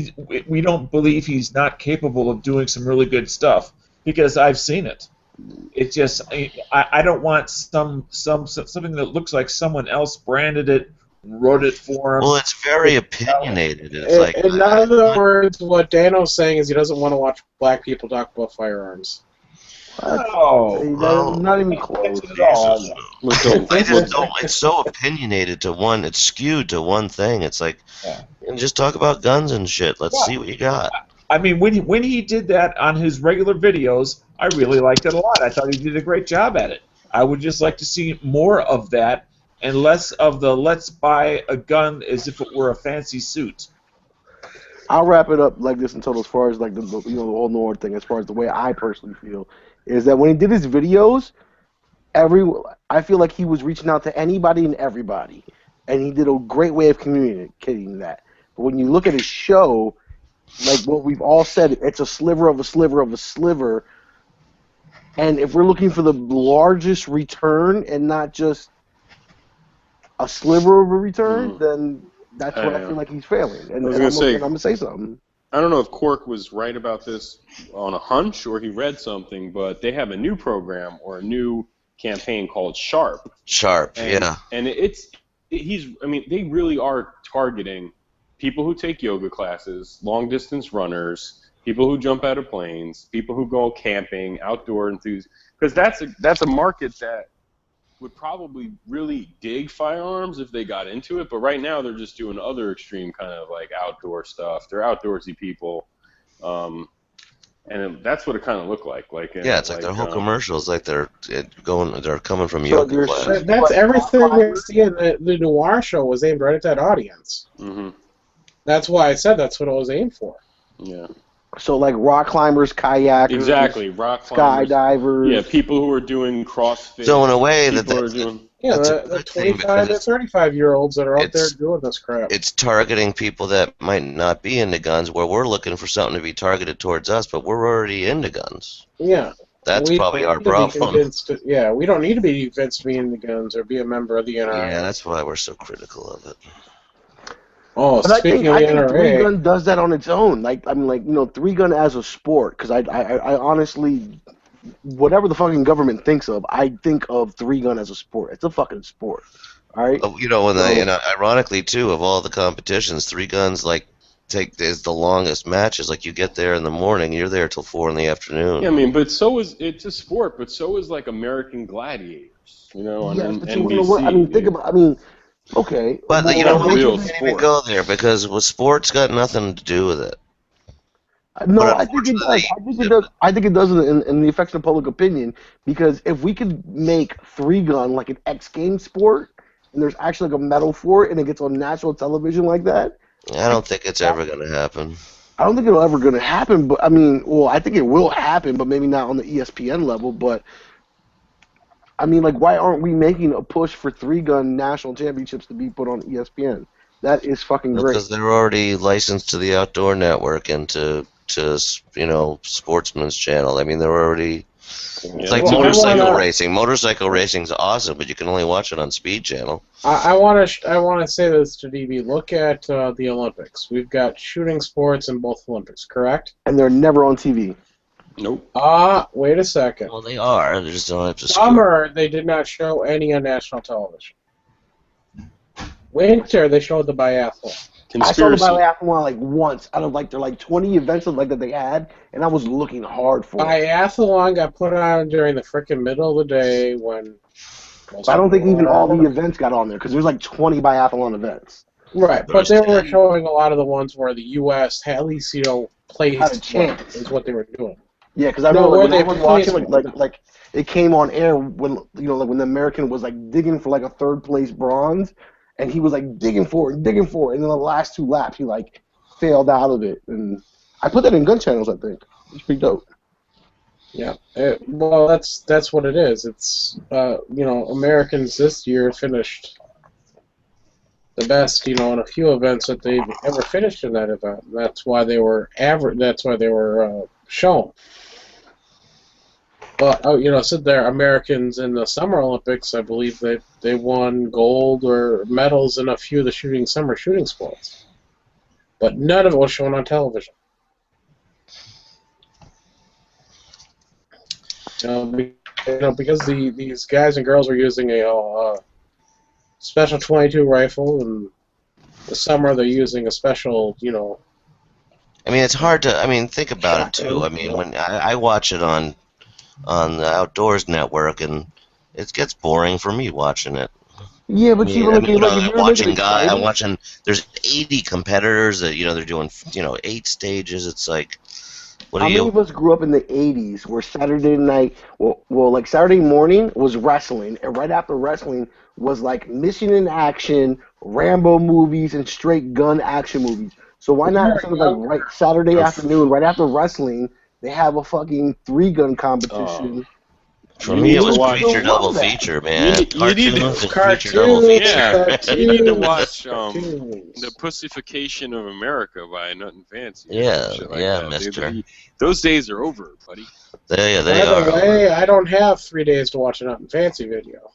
we don't believe he's not capable of doing some really good stuff, because I've seen it. It's just I don't want something that looks like someone else branded it, wrote it for him. Well, it's very opinionated. It's In other words, what Dano's saying is he doesn't want to watch black people talk about firearms. Not even close. I just don't. It's so opinionated to one. It's skewed to one thing. It's like, just talk about guns and shit. Let's see what you got. I mean, when he did that on his regular videos, I really liked it a lot. I thought he did a great job at it. I would just like to see more of that and less of the let's buy a gun as if it were a fancy suit. I'll wrap it up like this until as far as like the whole Noir thing, as far as the way I personally feel, is that when he did his videos, I feel like he was reaching out to anybody and everybody, and he did a great way of communicating that. But when you look at his show, like what we've all said, it's a sliver of a sliver of a sliver. And if we're looking for the largest return and not just a sliver of a return, then that's where I feel like he's failing. And I'm going to say something. I don't know if Cork was right about this on a hunch or he read something, but they have a new program or a new campaign called Sharp. Sharp, And yeah. they really are targeting people who take yoga classes, long distance runners, people who jump out of planes, people who go camping, outdoor enthusiasts, because that's a market that would probably really dig firearms if they got into it, but right now they're just doing other extreme kind of like outdoor stuff. They're outdoorsy people, and that's what it kind of looked like. It's like their whole commercials, like they're coming from yoga class. That's everything we see in the Noir show was aimed right at that audience. Mm-hmm. That's why I said that's what it was aimed for. Yeah. So like rock climbers, kayakers, exactly, rock climbers, skydivers. Yeah, people who are doing CrossFit. So in a way, the 25 to 35-year-olds that are out there doing this crap. It's targeting people that might not be into guns, where we're looking for something to be targeted towards us, but we're already into guns. Yeah. That's probably our problem. We don't need to be convinced to be into guns or be a member of the NRA. Yeah, that's why we're so critical of it. Oh, but speaking I think of the NRA, 3-Gun does that on its own. Like 3-Gun as a sport, because I honestly whatever the fucking government thinks of, I think of three gun as a sport. It's a fucking sport. All right. You know, and ironically too, of all the competitions, three guns is the longest matches. Like you get there in the morning, you're there till 4 in the afternoon. Yeah, I mean, but so is it's a sport, but so is like American Gladiators, you know, on NBC. You know what? I mean, think about. I mean, okay. But you know what? You can't even go there because sports got nothing to do with it. No, I think it does. I think it does in the affection of public opinion, because if we could make three gun like an X Games sport, and there's actually like a medal for it, and it gets on national television like that. I don't think it's ever going to happen. I don't think it'll ever going to happen, but I mean, well, I think it will happen, but maybe not on the ESPN level. But I mean, like, why aren't we making a push for three gun national championships to be put on ESPN? That is fucking great. Because they're already licensed to the Outdoor Network and to Sportsman's Channel. I mean, they're already. It's like motorcycle racing. Motorcycle racing's awesome, but you can only watch it on Speed Channel. I want to say this to DB. Look at the Olympics. We've got shooting sports in both Olympics, correct? And they're never on TV. Nope. Wait a second. Well, they are. They just don't have to. Summer, they did not show any on national television. Winter, they showed the biathlon. Conspiracy. I saw the biathlon like once out of like their like 20 events like that they had, and I was looking hard for it. Biathlon got put on during the frickin' middle of the day when. I don't think even all the events got on there because there's like 20 biathlon events. Right, but they were showing a lot of the ones where the U.S. at least placed had a chance. Is what they were doing. Yeah, because I remember when I was watching like it came on air when like when the American was like digging for like a third place bronze. And he was like digging for it, and then the last two laps he like failed out of it. And I put that in gun channels, I think. It's pretty dope. Yeah. Well, that's what it is. It's Americans this year finished the best, in a few events that they've ever finished in that event. That's why they were That's why they were shown. But sit there, Americans in the Summer Olympics, I believe they won gold or medals in a few of the summer shooting sports, but none of it was shown on television. Because these guys and girls were using a special .22 rifle, and the summer they're using a special, I mean, it's hard to. I mean, think about it too. I mean, when I watch it on the Outdoors Network, and it gets boring for me watching it. Yeah, but I'm watching. There's 80 competitors that they're doing 8 stages. It's like, how many of us grew up in the '80s where Saturday night, like Saturday morning was wrestling, and right after wrestling was like Mission in Action, Rambo movies, and straight gun action movies. So why not right Saturday afternoon, right after wrestling? They have a fucking three gun competition. For me, it was Creature Double Feature, man. You need to watch The Pussification of America by Nothing Fancy. Mister. Those days are over, buddy. They are. By the way, I don't have 3 days to watch a Nothing Fancy video.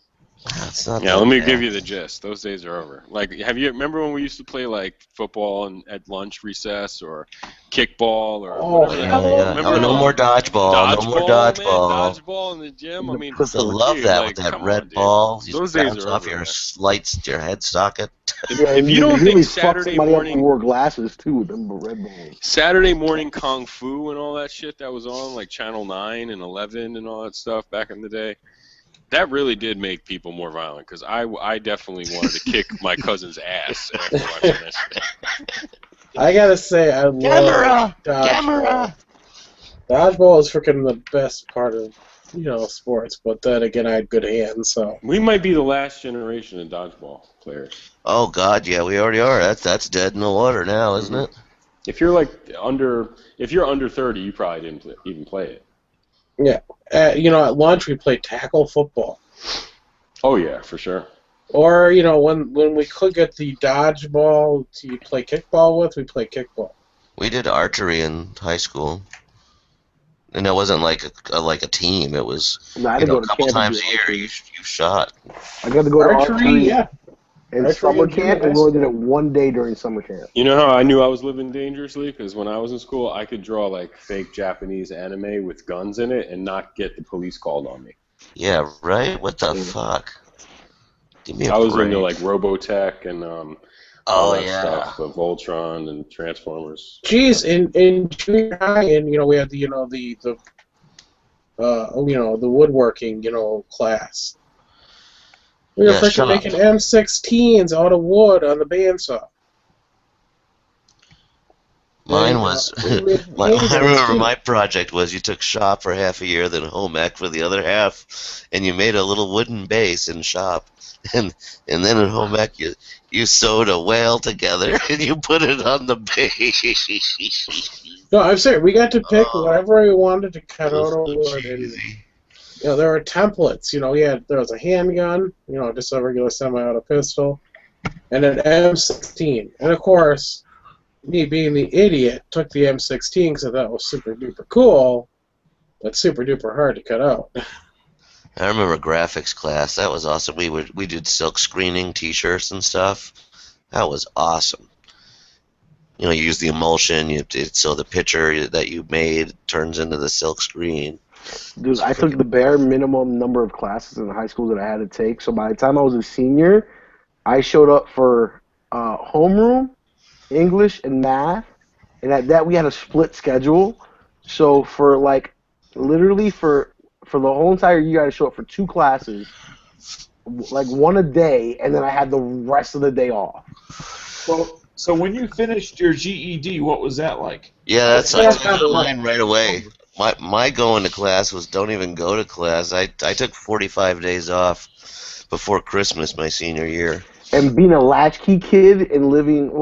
Let me give you the gist. Those days are over. Like, remember when we used to play like football at lunch recess or kickball or whatever? No more dodgeball. No more dodgeball. Dodgeball in the gym. I mean, I love that with that red ball. Those days are off your head socket. If you don't think Saturday morning wore glasses too with them red balls. Saturday morning kung fu and all that shit that was on like Channel 9 and 11 and all that stuff back in the day. That really did make people more violent, because I definitely wanted to kick my cousin's ass after watching that shit. I gotta say, I love Dodgeball. Dodgeball is freaking the best part of sports, but then again, I had good hands, so. We might be the last generation of dodgeball players. Oh God, yeah, we already are. That's dead in the water now, isn't it? If you're under 30, you probably didn't even play it. Yeah. At lunch we played tackle football. Oh yeah, for sure. Or when we could get the dodgeball to play kickball with, we played kickball. We did archery in high school, and it wasn't like a team. It was a couple times a year you shot. I got to go to archery. Yeah. in I summer forget camp, junior and high we only did school. it one day during summer camp. You know how I knew I was living dangerously? Because when I was in school, I could draw like fake Japanese anime with guns in it and not get the police called on me. Yeah, right? What the fuck? Give me a I was break. into like Robotech and all Oh, that yeah. stuff, the Voltron and Transformers. Jeez, in junior high, and we had the the woodworking class. We were Yeah, freaking shut up. making M16s out of wood on the bandsaw. Mine was. we made I handguns, remember too. my project was you took shop for half a year, then home ec for the other half, and you made a little wooden base in shop, and then in home ec you sewed a whale together and you put it on the base. No, I'm saying we got to pick Oh. whatever we wanted to cut It was out of so wood, and cheesy. there were templates. There was a handgun, just a regular semi-auto pistol, and an M16. And of course, me being the idiot took the M16 because I thought it was super duper cool, but super duper hard to cut out. I remember graphics class. That was awesome. We did silk screening T-shirts and stuff. That was awesome. You use the emulsion. So the picture that you made turns into the silk screen. Dude, I took the bare minimum number of classes in high school that I had to take. So by the time I was a senior, I showed up for homeroom, English, and math. And at that, we had a split schedule. So for literally for the whole entire year, I had to show up for 2 classes, like one a day, and then I had the rest of the day off. So when you finished your GED, what was that like? Yeah, I took mine right away. My going to class was don't even go to class. I took 45 days off before Christmas my senior year. And being a latchkey kid and living,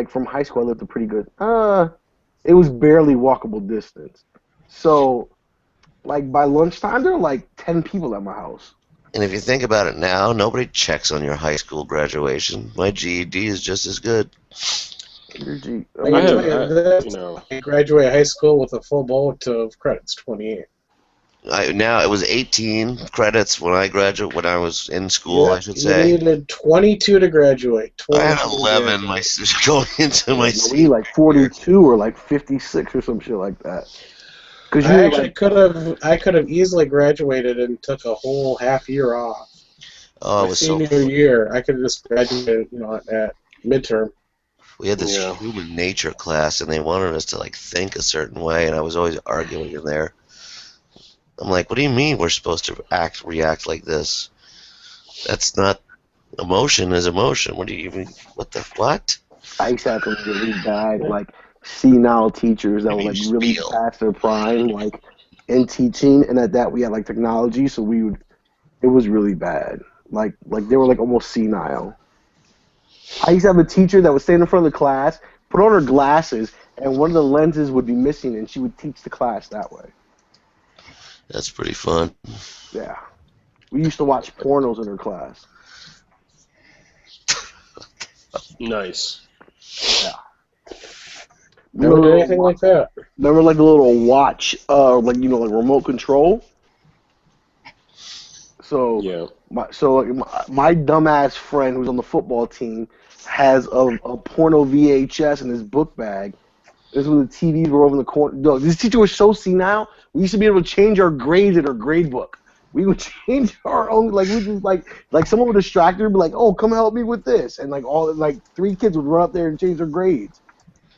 from high school, I lived a pretty good, it was barely walkable distance. So, by lunchtime, there were 10 people at my house. And if you think about it now, nobody checks on your high school graduation. My GED is just as good. I graduated high school with a full boat of credits, 28. Now it was 18 credits when I was in school, I should say. You needed 22 to graduate. I had 11 going into my We 42 or 56 or some shit like that. Because I actually could have easily graduated and took a whole half year off. Oh, it was so senior year, I could have just graduated, at midterm. We had this human nature class, and they wanted us to think a certain way, and I was always arguing in there. I'm like, what do you mean we're supposed to react like this? That's not emotion is emotion. What do you mean? What? I used to have some really bad, senile teachers that were really past their prime, in teaching, and at that we had technology, so it was really bad. They were almost senile. I used to have a teacher that would stand in front of the class, put on her glasses, and one of the lenses would be missing, and she would teach the class that way. That's pretty fun. Yeah. We used to watch pornos in her class. Nice. Yeah. Never did anything like that. Remember the little watch, remote control? So yeah. My dumbass friend who's on the football team has a porno VHS in his book bag. This was when the TVs were over in the corner. No, this teacher was so senile. We used to be able to change our grades in our grade book. We would change our own, we just someone would distract her and be like, "Oh, come help me with this," and all 3 kids would run up there and change their grades.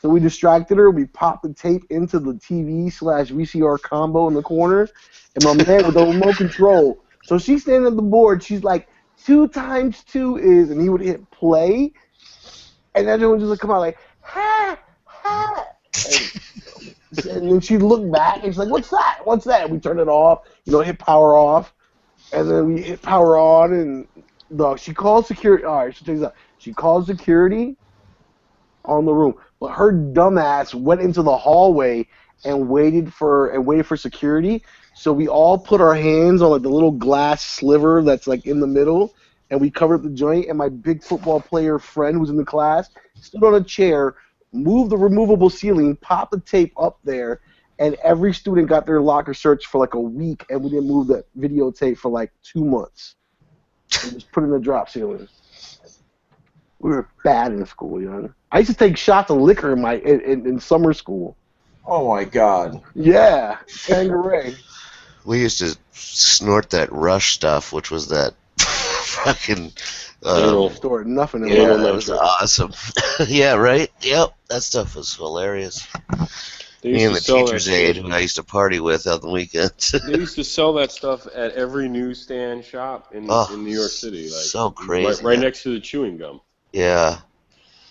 So we distracted her. We popped the tape into the TV/VCR combo in the corner, and my man with the remote control. So she's standing at the board. She's like, 2 times 2 is, and he would hit play, and everyone just would come out ha, ha. And then she'd look back, and she's like, "What's that? What's that?" And we turn it off, hit power off, and then we hit power on, and she called security. All right, so check this out. She called security on the room, but her dumbass went into the hallway and waited for security. So we all put our hands on the little glass sliver that's in the middle, and we covered up the joint. And my big football player friend who's in the class stood on a chair, moved the removable ceiling, popped the tape up there, and every student got their locker searched for a week, and we didn't move the videotape for 2 months. And just put it in the drop ceiling. We were bad in school, young. I used to take shots of liquor in summer school. Oh my God. Yeah, Tanqueray. We used to snort that Rush stuff, which was that fucking. Stored nothing in Yeah, my that was awesome. Yeah, right? Yep, that stuff was hilarious. Me and the teacher's aide who I used to party with on the weekends. They used to sell that stuff at every newsstand shop in New York City. Like, so crazy. Right next to the chewing gum. Yeah.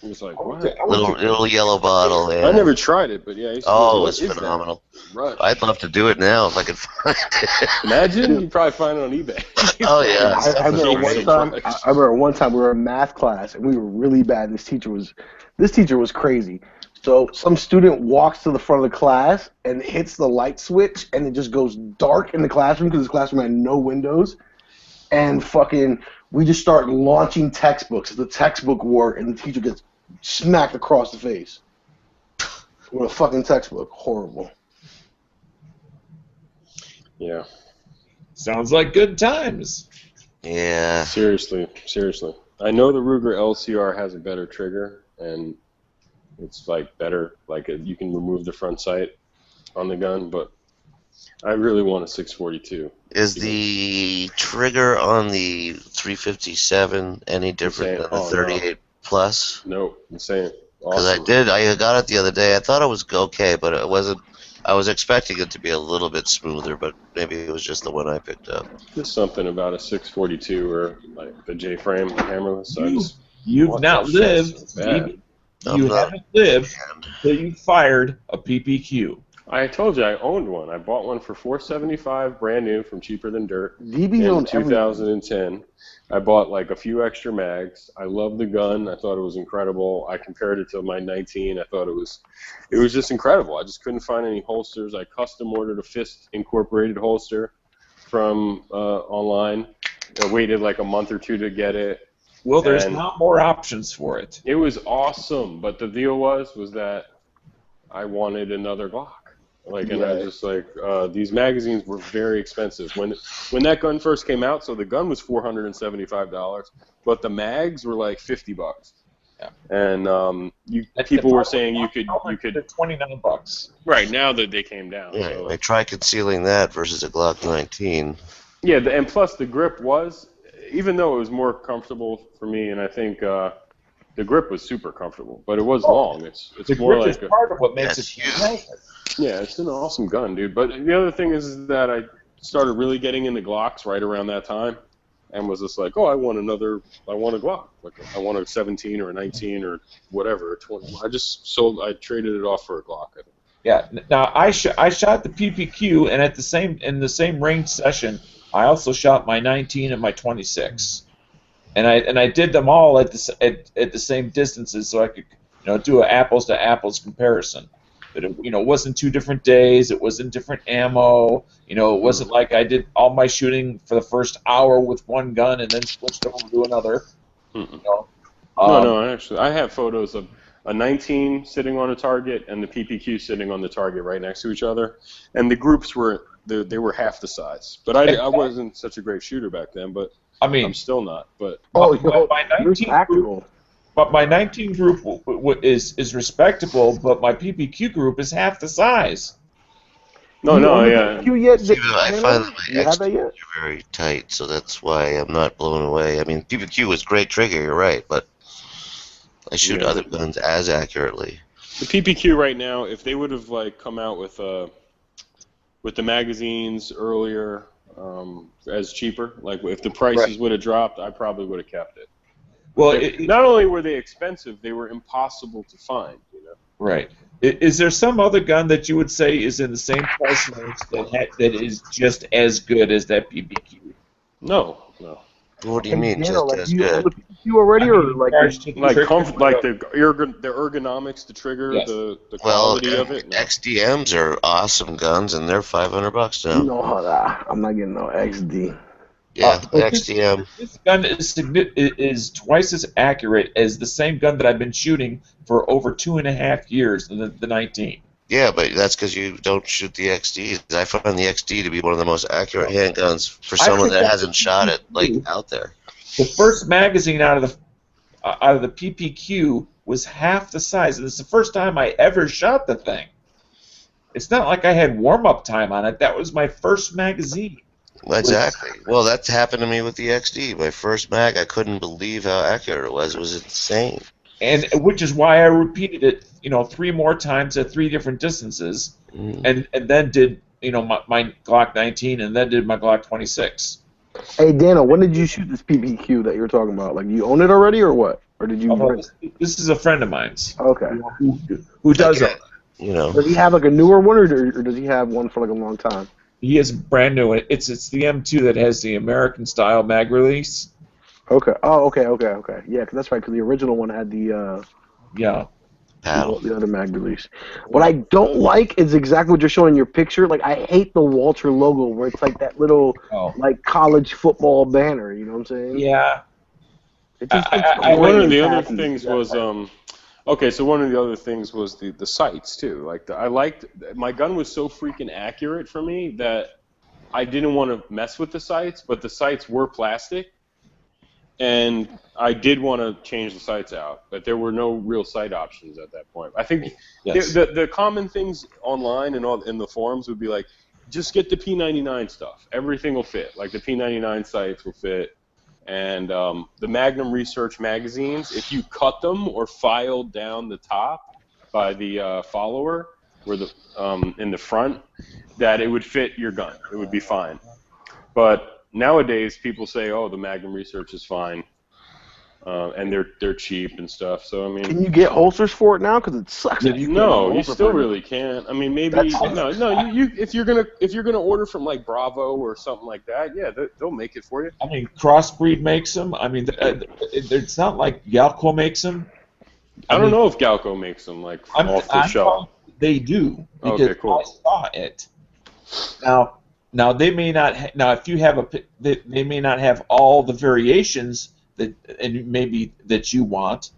It was like, what? Little yellow bottle. Yeah. I never tried it, but yeah. I used to Oh, what it was is phenomenal. Rush. I'd love to do it now if I could find it. Imagine you'd probably find it on eBay. Oh yeah. I remember one time we were in math class and we were really bad. This teacher was crazy. So some student walks to the front of the class and hits the light switch and it just goes dark in the classroom because the classroom had no windows. And fucking, we just start launching textbooks. The textbook war and the teacher gets smacked across the face with a fucking textbook. Horrible. Yeah. Sounds like good times. Yeah. Seriously. I know the Ruger LCR has a better trigger, and it's like better. Like you can remove the front sight on the gun, but I really want a 642. Is the trigger on the 357 any different than the 38 plus? No, insane. Because Awesome. I got it the other day. I thought it was okay, but it wasn't. I was expecting it to be a little bit smoother, but maybe it was just the one I picked up. There's something about a 642 or like the J-frame hammerless. You've not lived. You haven't lived until you fired a PPQ. I told you I owned one. I bought one for $475 brand new from Cheaper Than Dirt DB's in owned 2010. I bought like a few extra mags. I love the gun. I thought it was incredible. I compared it to my 19. I thought it was just incredible. I just couldn't find any holsters. I custom ordered a fist incorporated holster from online. I waited like a month or two to get it. Well, there's not more options for it. It was awesome, but the deal was that I wanted another Glock. Like, and I just like these magazines were very expensive when that gun first came out. So the gun was $475, but the mags were like $50. Yeah. And people were saying you could $29. Right now that they came down. Yeah, So. I try concealing that versus a Glock 19. Yeah, and plus the grip was, even though it was more comfortable for me, and I think the grip was super comfortable, but it was long. It's the more grip like is part of what makes it huge. Yeah, it's an awesome gun, dude. But the other thing is that I started really getting into Glocks right around that time, and was just like, oh, I want a Glock. Like I want a 17 or a 19 or whatever, a 20. I traded it off for a Glock. I think. Yeah. Now I shot the PPQ, and in the same range session, I also shot my 19 and my 26, and I did them all at the same distances, so I could do an apples to apples comparison. But it wasn't 2 different days. It wasn't different ammo. It wasn't like I did all my shooting for the first hour with one gun and then switched over to another. No, actually, I have photos of a 19 sitting on a target and the PPQ sitting on the target right next to each other, and the groups were half the size. But I wasn't such a great shooter back then. But I'm still not. But my 19 group. But my 19 group is respectable, but my PPQ group is half the size. Yeah. I find that my XD are very tight, so that's why I'm not blown away. I mean, PPQ is great trigger, you're right, but I shoot other guns as accurately. The PPQ right now, if they would have come out with the magazines earlier as cheaper, like if the prices would have dropped, I probably would have kept it. Well, not only were they expensive, they were impossible to find. Right. Is there some other gun that you would say is in the same price range that is just as good as that PPQ? No. What do you mean, just as good? You already, or like the ergonomics, the trigger, the quality of it. XDMs are awesome guns, and they're $500 now. No, I'm not getting no XD. Yeah, the XDM. This gun is twice as accurate as the same gun that I've been shooting for over 2.5 years, the 19. Yeah, but that's because you don't shoot the XD. I find the XD to be one of the most accurate handguns for someone that hasn't shot it out there. The first magazine out of out of the PPQ was half the size, and it's the first time I ever shot the thing. It's not like I had warm-up time on it. That was my first magazine. Exactly. Well, that's happened to me with the XD. My first mag, I couldn't believe how accurate it was. It was insane. And which is why I repeated it, 3 more times at 3 different distances, and then did, my Glock 19, and then did my Glock 26. Hey, Dano, when did you shoot this PPQ that you were talking about? Like, you own it already, or what? Or did you? This is a friend of mine's. Okay. Who does it? Does he have like a newer one, or does he have one for like a long time? He has brand new. It's the M2 that has the American style mag release. Okay. Oh, okay. Yeah, because that's right. Because the original one had the the other mag release. What I don't like is exactly what you're showing in your picture. Like, I hate the Walter logo where it's like that little like college football banner. You know what I'm saying? Yeah. It just one of the other things was okay. So one of the other things was the sights too. Like I liked my gun was so freaking accurate for me that I didn't want to mess with the sights, but the sights were plastic. And I did want to change the sights out, but there were no real sight options at that point. I think the common things online and in the forums would be like, just get the P99 stuff. Everything will fit. Like the P99 sights will fit. And the Magnum Research magazines, if you cut them or filed down the top by the follower, where the in the front, that it would fit your gun. It would be fine. But nowadays, people say, "Oh, the Magnum Research is fine," and they're cheap and stuff. So I mean, can you get holsters for it now? Because it sucks. If you no, you still really can't. I mean, maybe you if you're gonna order from like Bravo or something like that, yeah, they'll make it for you. I mean, Crossbreed makes them. I mean, it's not like Galco makes them. I don't know if Galco makes them like off the shelf. They do. Okay, cool. I saw it. Now they may not. Now, if you have they may not have all the variations and maybe that you want,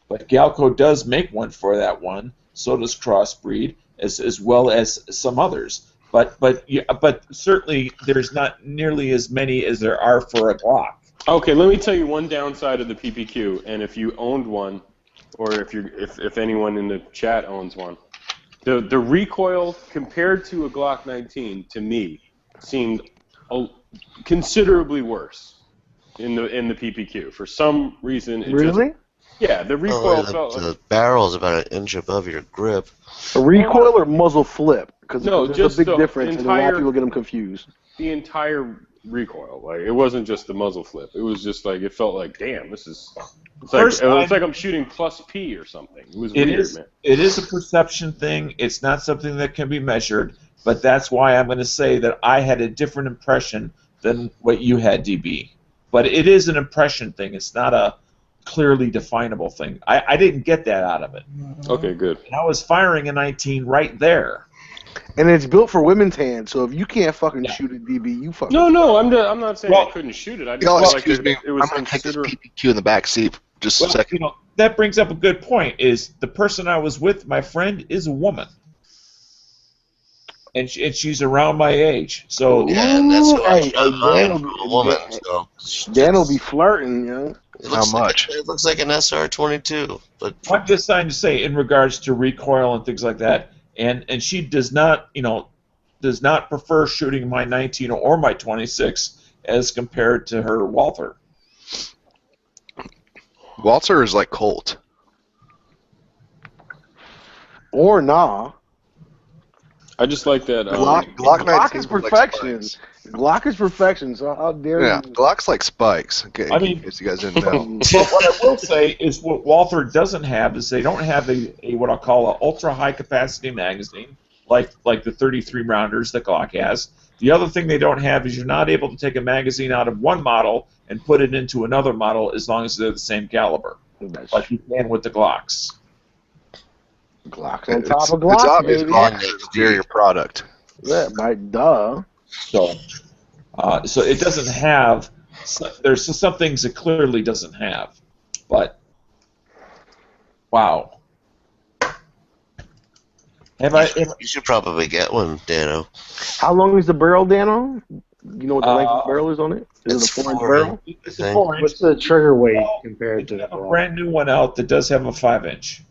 but Galco does make one for that one. So does Crossbreed, as well as some others. But certainly there's not nearly as many as there are for a Glock. Okay, let me tell you one downside of the PPQ, and if you owned one, or if anyone in the chat owns one, the recoil compared to a Glock 19 to me seemed considerably worse in the PPQ. For some reason, it really? The recoil felt like... The barrel is about an inch above your grip. A recoil or muzzle flip? Because no, there's just a big the difference, and a lot of people get them confused. The entire recoil, like it wasn't just the muzzle flip. It was just like it felt like, damn, this is. It's like I'm shooting plus P or something. It was weird, man. It is a perception thing. It's not something that can be measured. But that's why I'm going to say that I had a different impression than what you had, DB. But it is an impression thing. It's not a clearly definable thing. I didn't get that out of it. Okay, good. And I was firing a 19 right there. And it's built for women's hands, so if you can't fucking shoot a DB, you fucking... No, I'm not saying I couldn't shoot it. I just excuse me. I'm going to take this PPQ in the back seat just a second. That brings up a good point, is the person I was with, my friend, is a woman. And she's around my age, so yeah, that's a woman. So Dan will be flirting, you know. How much? It looks like an SR-22, but I'm just trying to say in regards to recoil and things like that, and she does not, does not prefer shooting my 19 or my 26 as compared to her Walther. Walther is like Colt. Or nah. I just like that. Glock is perfection. Glock is perfection. So how dare you? Yeah, Glock's like spikes. Okay, I mean, if you guys didn't know. But what I will say is what Walther doesn't have is they don't have a what I'll call an ultra high capacity magazine like the 33 rounders that Glock has. The other thing they don't have is you're not able to take a magazine out of one model and put it into another model as long as they're the same caliber, like you can with the Glocks. Glock on top of Glock, it's obvious baby. Glock is an inferior product. Yeah, duh. So it doesn't have. There's some things it clearly doesn't have, but wow. You should probably get one, Dano. How long is the barrel, Dano? You know what the length of the barrel is on it? Is it a 4-inch barrel? It's a 4-inch. What's the trigger weight compared to They the have a brand new one out that does have a 5-inch.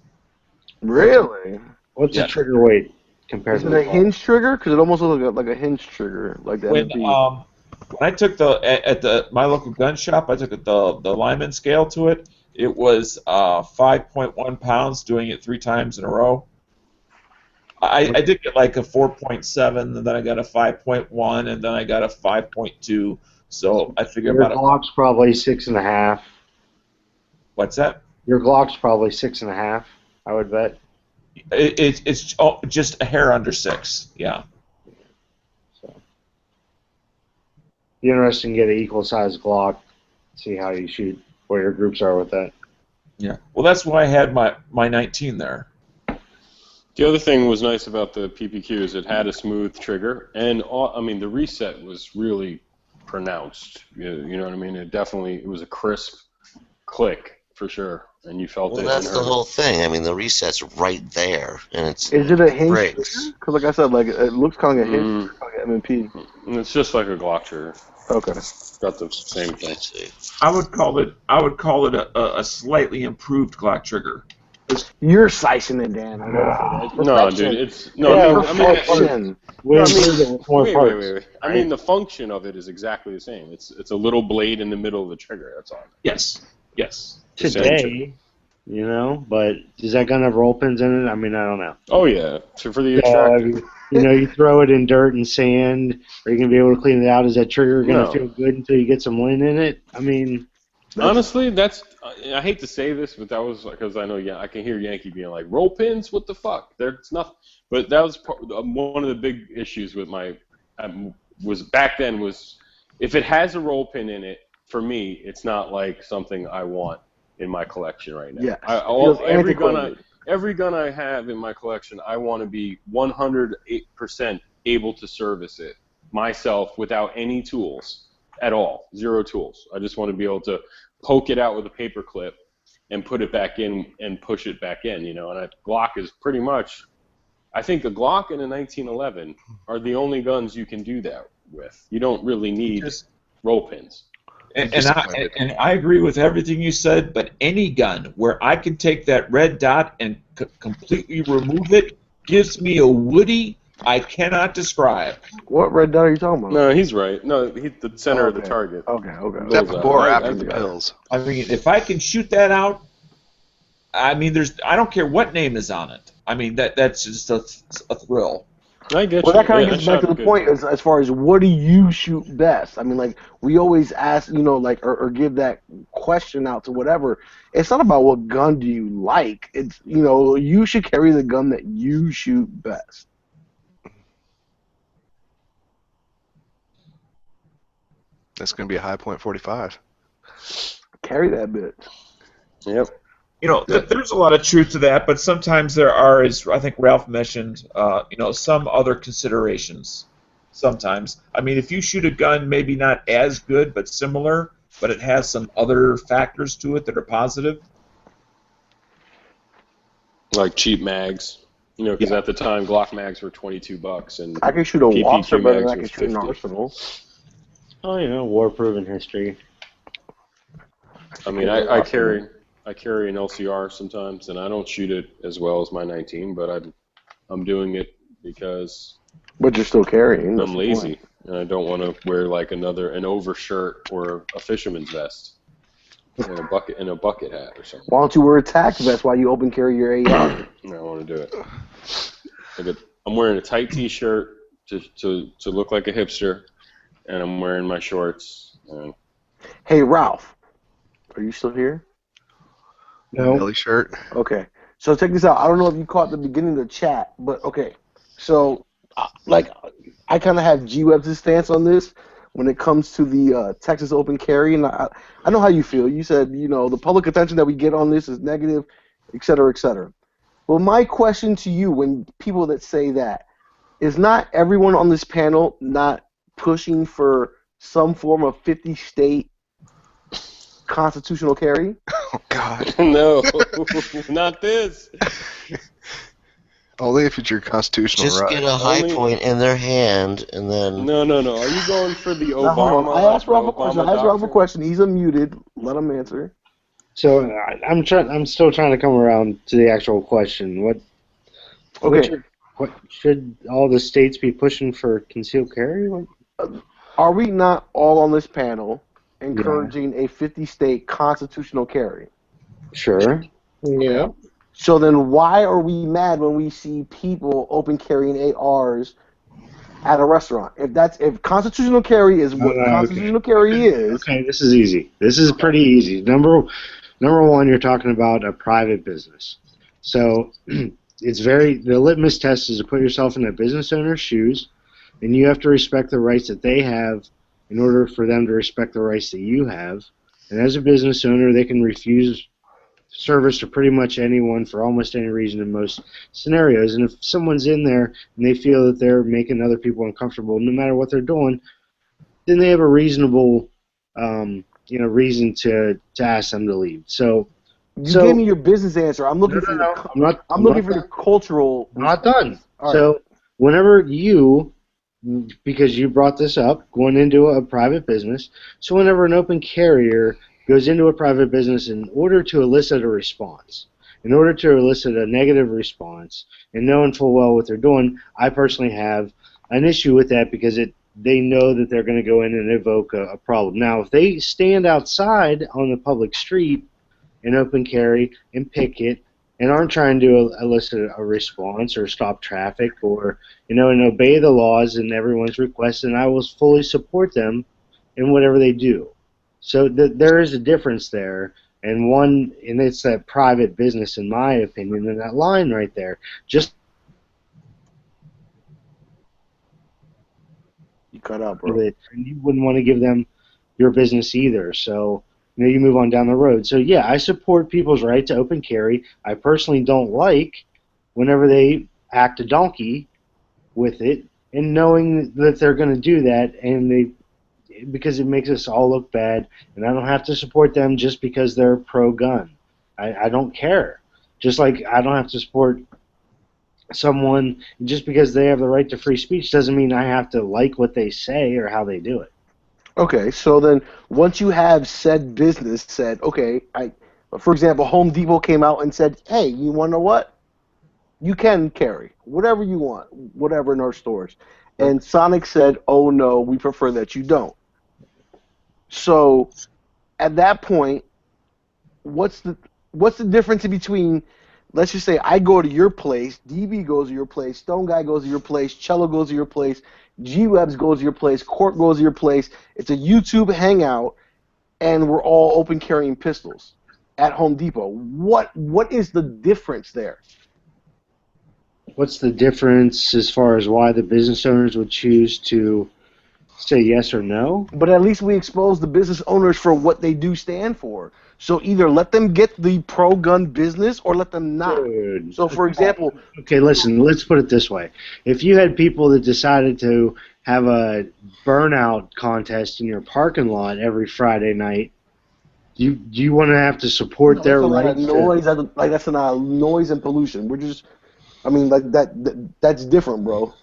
Really? What's Yeah. the trigger weight compared Is to it the a hinge trigger? Because it almost looks like a hinge trigger, like the When MP. when I took my local gun shop, I took the Lyman scale to it. It was 5.1 pounds, doing it 3 times in a row. I did get like a 4.7, and then I got a 5.1, and then I got a 5.2. So I figure Your about Glock's probably 6.5. What's that? Your Glock's probably 6.5. I would bet. It's just a hair under 6. Yeah. Be interesting to get an equal size Glock. See how you shoot, where your groups are with that. Yeah. Well, that's why I had my 19 there. The other thing was nice about the PPQ is it had a smooth trigger, and I mean the reset was really pronounced. You know what I mean? It was a crisp click for sure, and you felt Well, it. that's and the heard it. whole thing. I mean, the reset's right there, and it's Is it a hinge breaks. trigger? Because like I said, like it looks kind of like a hinge trigger, like an M&P. It's just like a Glock trigger. Okay. Got the same thing. I would call it a slightly improved Glock trigger. You're slicing it, Dan. I know. No, dude, it's no. Yeah, I mean, perfection. I mean, the function of it is exactly the same. It's a little blade in the middle of the trigger. That's all. Yes. Yes. Today, you know, but does that gun have roll pins in it? I mean, I don't know. Oh yeah, so for the Yeah, attractive. you know, you throw it in dirt and sand. Are you gonna be able to clean it out? Is that trigger gonna No. feel good until you get some lint in it? I mean, Honestly, I hate to say this, but that was because I know I can hear Yankee being like, roll pins, what the fuck? There's nothing. But that was one of the big issues with my was back then was if it has a roll pin in it, for me, it's not like something I want in my collection right now. Yes. Every gun I have in my collection, I want to be 100% able to service it myself without any tools at all. 0 tools. I just want to be able to poke it out with a paper clip and put it back in and push it back in, you know. And a Glock is pretty much, I think a Glock and a 1911 are the only guns you can do that with. You don't really need roll pins. And I agree with everything you said, but any gun where I can take that red dot and completely remove it gives me a woody I cannot describe. What red dot are you talking about? No, he's right. No, the center of the target. Okay. Is that before or after the pills? I mean, if I can shoot that out, I mean, I don't care what name is on it. I mean, that's just a thrill. I get well, you. that kind of Yeah, gets back to the point as far as what do you shoot best? I mean, like, we always ask, you know, like, or give that question out to whatever. It's not about what gun do you like. It's, you know, you should carry the gun that you shoot best. That's going to be a high point 45. Carry that bitch. Yep. You know, there's a lot of truth to that, but sometimes there are, as I think Ralph mentioned, you know, some other considerations. Sometimes, I mean, if you shoot a gun maybe not as good but similar, but it has some other factors to it that are positive. Like cheap mags, you know, because at the time Glock mags were $22, and I can shoot a PPQ Wasser better than mags I can was shoot an 50. Arsenal. oh, you know, war-proven history. I mean, I carry an LCR sometimes, and I don't shoot it as well as my 19, but I'm doing it because. But you're still carrying. I'm lazy, and I don't want to wear like an overshirt or a fisherman's vest, and a bucket hat or something. Why don't you wear a tack vest while you open carry your AR? I don't want to do it. I'm wearing a tight T-shirt to look like a hipster, and I'm wearing my shorts. Hey, Ralph, are you still here? No. Belly shirt. Okay. So check this out. I don't know if you caught the beginning of the chat, but okay. So, like, I kind of have G-Web's stance on this when it comes to the Texas open carry, and I know how you feel. You said, you know, the public attention that we get on this is negative, et cetera, et cetera. Well, my question to you, when people that say that, is not everyone on this panel not pushing for some form of 50-state constitutional carry? Oh, God. No, not this. Only if it's your constitutional Just right. get a high Only- point in their hand, and then No. Are you going for the Now, hold Obama? on. I asked Ralph a Obama question. I asked Ralph a doctrine? question. He's unmuted. Let him answer. So I'm still trying to come around to the actual question. Okay. What should all the states be pushing for concealed carry? Are we not all on this panel encouraging a 50-state constitutional carry? Sure. Yeah. So then why are we mad when we see people open carrying ARs at a restaurant? If constitutional carry is what constitutional carry is, Okay, this is easy. This is pretty easy. Number one, you're talking about a private business. So the litmus test is to put yourself in that business owner's shoes, and you have to respect the rights that they have in order for them to respect the rights that you have. And as a business owner, they can refuse service to pretty much anyone for almost any reason in most scenarios. And if someone's in there and they feel that they're making other people uncomfortable, no matter what they're doing, then they have a reasonable, reason to ask them to leave. So you gave me your business answer. I'm looking for I'm looking for your cultural. I'm not done. All So right. whenever because you brought this up, going into a private business, so whenever an open carrier goes into a private business in order to elicit a response, in order to elicit a negative response, and knowing full well what they're doing, I personally have an issue with that because they know that they're going to go in and evoke a problem. Now, if they stand outside on the public street and open carry and picket and aren't trying to elicit a response or stop traffic or, and obey the laws and everyone's requests, then I will fully support them in whatever they do. So there is a difference there, and it's that private business, in my opinion, and that line right there. Just You cut out, bro. and you wouldn't want to give them your business either. So you move on down the road. So yeah, I support people's right to open carry. I personally don't like whenever they act a donkey with it, and knowing that they're going to do that, because it makes us all look bad, and I don't have to support them just because they're pro-gun. I don't care. Just like I don't have to support someone just because they have the right to free speech doesn't mean I have to like what they say or how they do it. Okay, so then once you have said business said, okay, for example, Home Depot came out and said, hey, you want to know what? You can carry whatever you want, whatever in our stores. And Sonic said, oh no, we prefer that you don't. So at that point, what's the difference between, let's just say I go to your place, DB goes to your place, Stone Guy goes to your place, Cello goes to your place, G-Webs goes to your place, Court goes to your place. It's a YouTube hangout, and we're all open carrying pistols at Home Depot. What is the difference there? What's the difference as far as why the business owners would choose to say yes or no? But at least we expose the business owners for what they do stand for. So either let them get the pro-gun business or let them not. Dude. So, for example... Okay, listen, let's put it this way. If you had people that decided to have a burnout contest in your parking lot every Friday night, do you want to have to support their rights? That's not noise and pollution. We're just... I mean, like that's different, bro.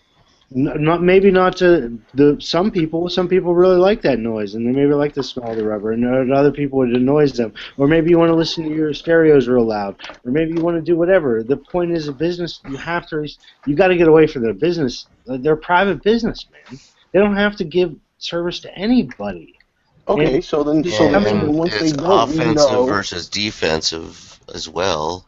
Maybe not to some people. Some people really like that noise, and they maybe like the smell of the rubber, and other people it annoys them. Or maybe you want to listen to your stereos real loud, or maybe you want to do whatever. The point is, a business you got to get away from their business. They're private business, man. They don't have to give service to anybody. Okay, and, so then once it's they don't, offensive versus defensive as well.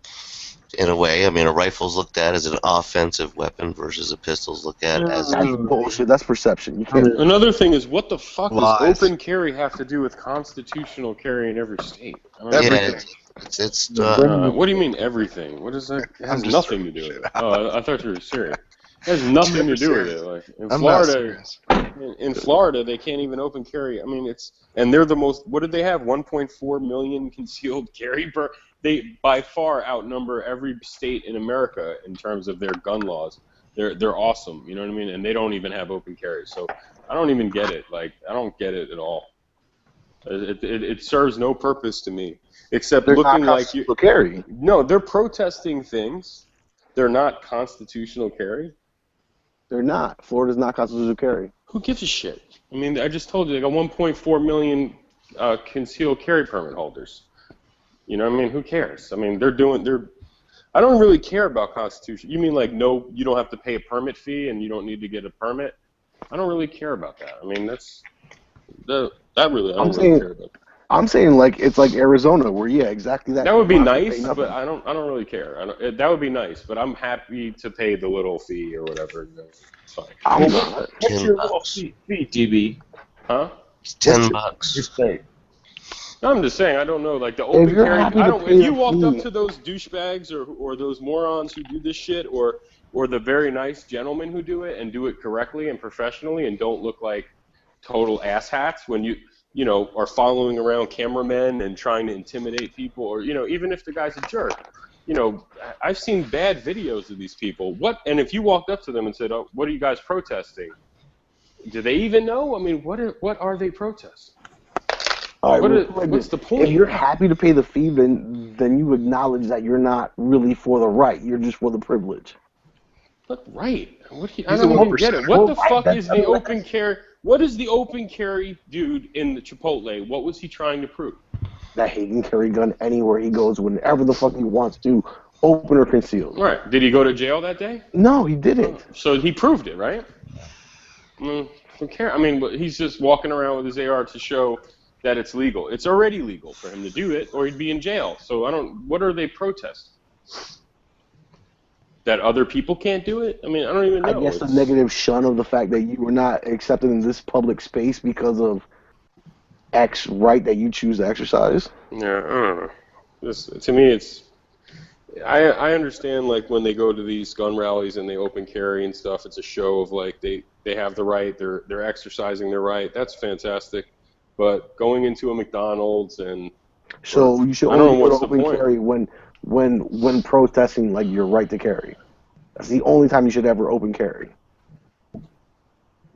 In a way, I mean, a rifle's looked at as an offensive weapon versus a pistol's looked at as bullshit. That's perception. You can't. Another thing is, what the fuck Lies. does open carry have to do with constitutional carry in every state? I don't Everything. What do you mean everything? What is that? It has nothing to do with it. Oh, I thought you were serious. It has nothing to do with it. Like in Florida, they can't even open carry. I mean, and they're the most. What did they have? 1.4 million concealed carry. They by far outnumber every state in America in terms of their gun laws. They're awesome. You know what I mean? And they don't even have open carry. So I don't even get it. Like I don't get it at all. It serves no purpose to me except They're looking not like you carry. No, they're protesting things. They're not constitutional carry? They're not. Florida's not constitutional carry. Who gives a shit? I mean, I just told you they got 1.4 million concealed carry permit holders. You know what I mean? Who cares? I mean, I don't really care about Constitution. You mean like no, you don't have to pay a permit fee and you don't need to get a permit? I don't really care about that. I mean, I don't really care about that. I'm saying like it's like Arizona, where exactly that. That would be nice, but I don't really care. That would be nice, but I'm happy to pay the little fee or whatever. It's fine. What's your little fee, DB? Huh? It's $10. Your state. I'm just saying, I don't know, like the open carry. If you walked up to those douchebags or those morons who do this shit, or the very nice gentlemen who do it and do it correctly and professionally and don't look like total asshats when you are following around cameramen and trying to intimidate people, or even if the guy's a jerk. I've seen bad videos of these people. And if you walked up to them and said, "Oh, what are you guys protesting?" Do they even know? I mean, what are they protesting? All right, what's the point? If you're happy to pay the fee, then you acknowledge that you're not really for the right. You're just for the privilege. But right. I don't even get it. What the fuck is the open carry? What is the open carry dude in the Chipotle? What was he trying to prove? That he can carry a gun anywhere he goes, whenever the fuck he wants to, open or concealed. Right. Did he go to jail that day? No, he didn't. So he proved it, right? Don't care. I mean, he's just walking around with his AR to show that it's legal. It's already legal for him to do it, or he'd be in jail. So what are they protesting? That other people can't do it? I mean, I don't even know. I guess the negative shun of the fact that you were not accepted in this public space because of X right that you choose to exercise. Yeah, I don't know. To me, it's... I understand, like, when they go to these gun rallies and they open carry and stuff, it's a show of, like, they have the right, they're exercising their right. That's fantastic. But going into a McDonald's and... So you should only go to open carry when protesting, like, your right to carry. That's the only time you should ever open carry.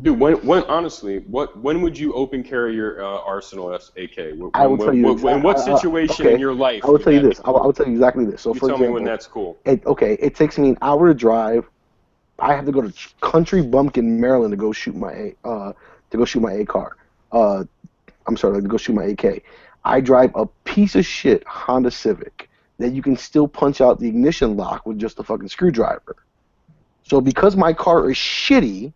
Dude, honestly, when would you open carry your Arsenal AK? I will tell you. In what situation in your life? I will tell you this. I will tell you exactly this. So, you for tell example, me when that's cool. It takes me an hour to drive. I have to go to Country Bumpkin, Maryland, to go shoot my A car. I'm sorry, to go shoot my AK. I drive a piece of shit Honda Civic that you can still punch out the ignition lock with just a fucking screwdriver. So because my car is shitty,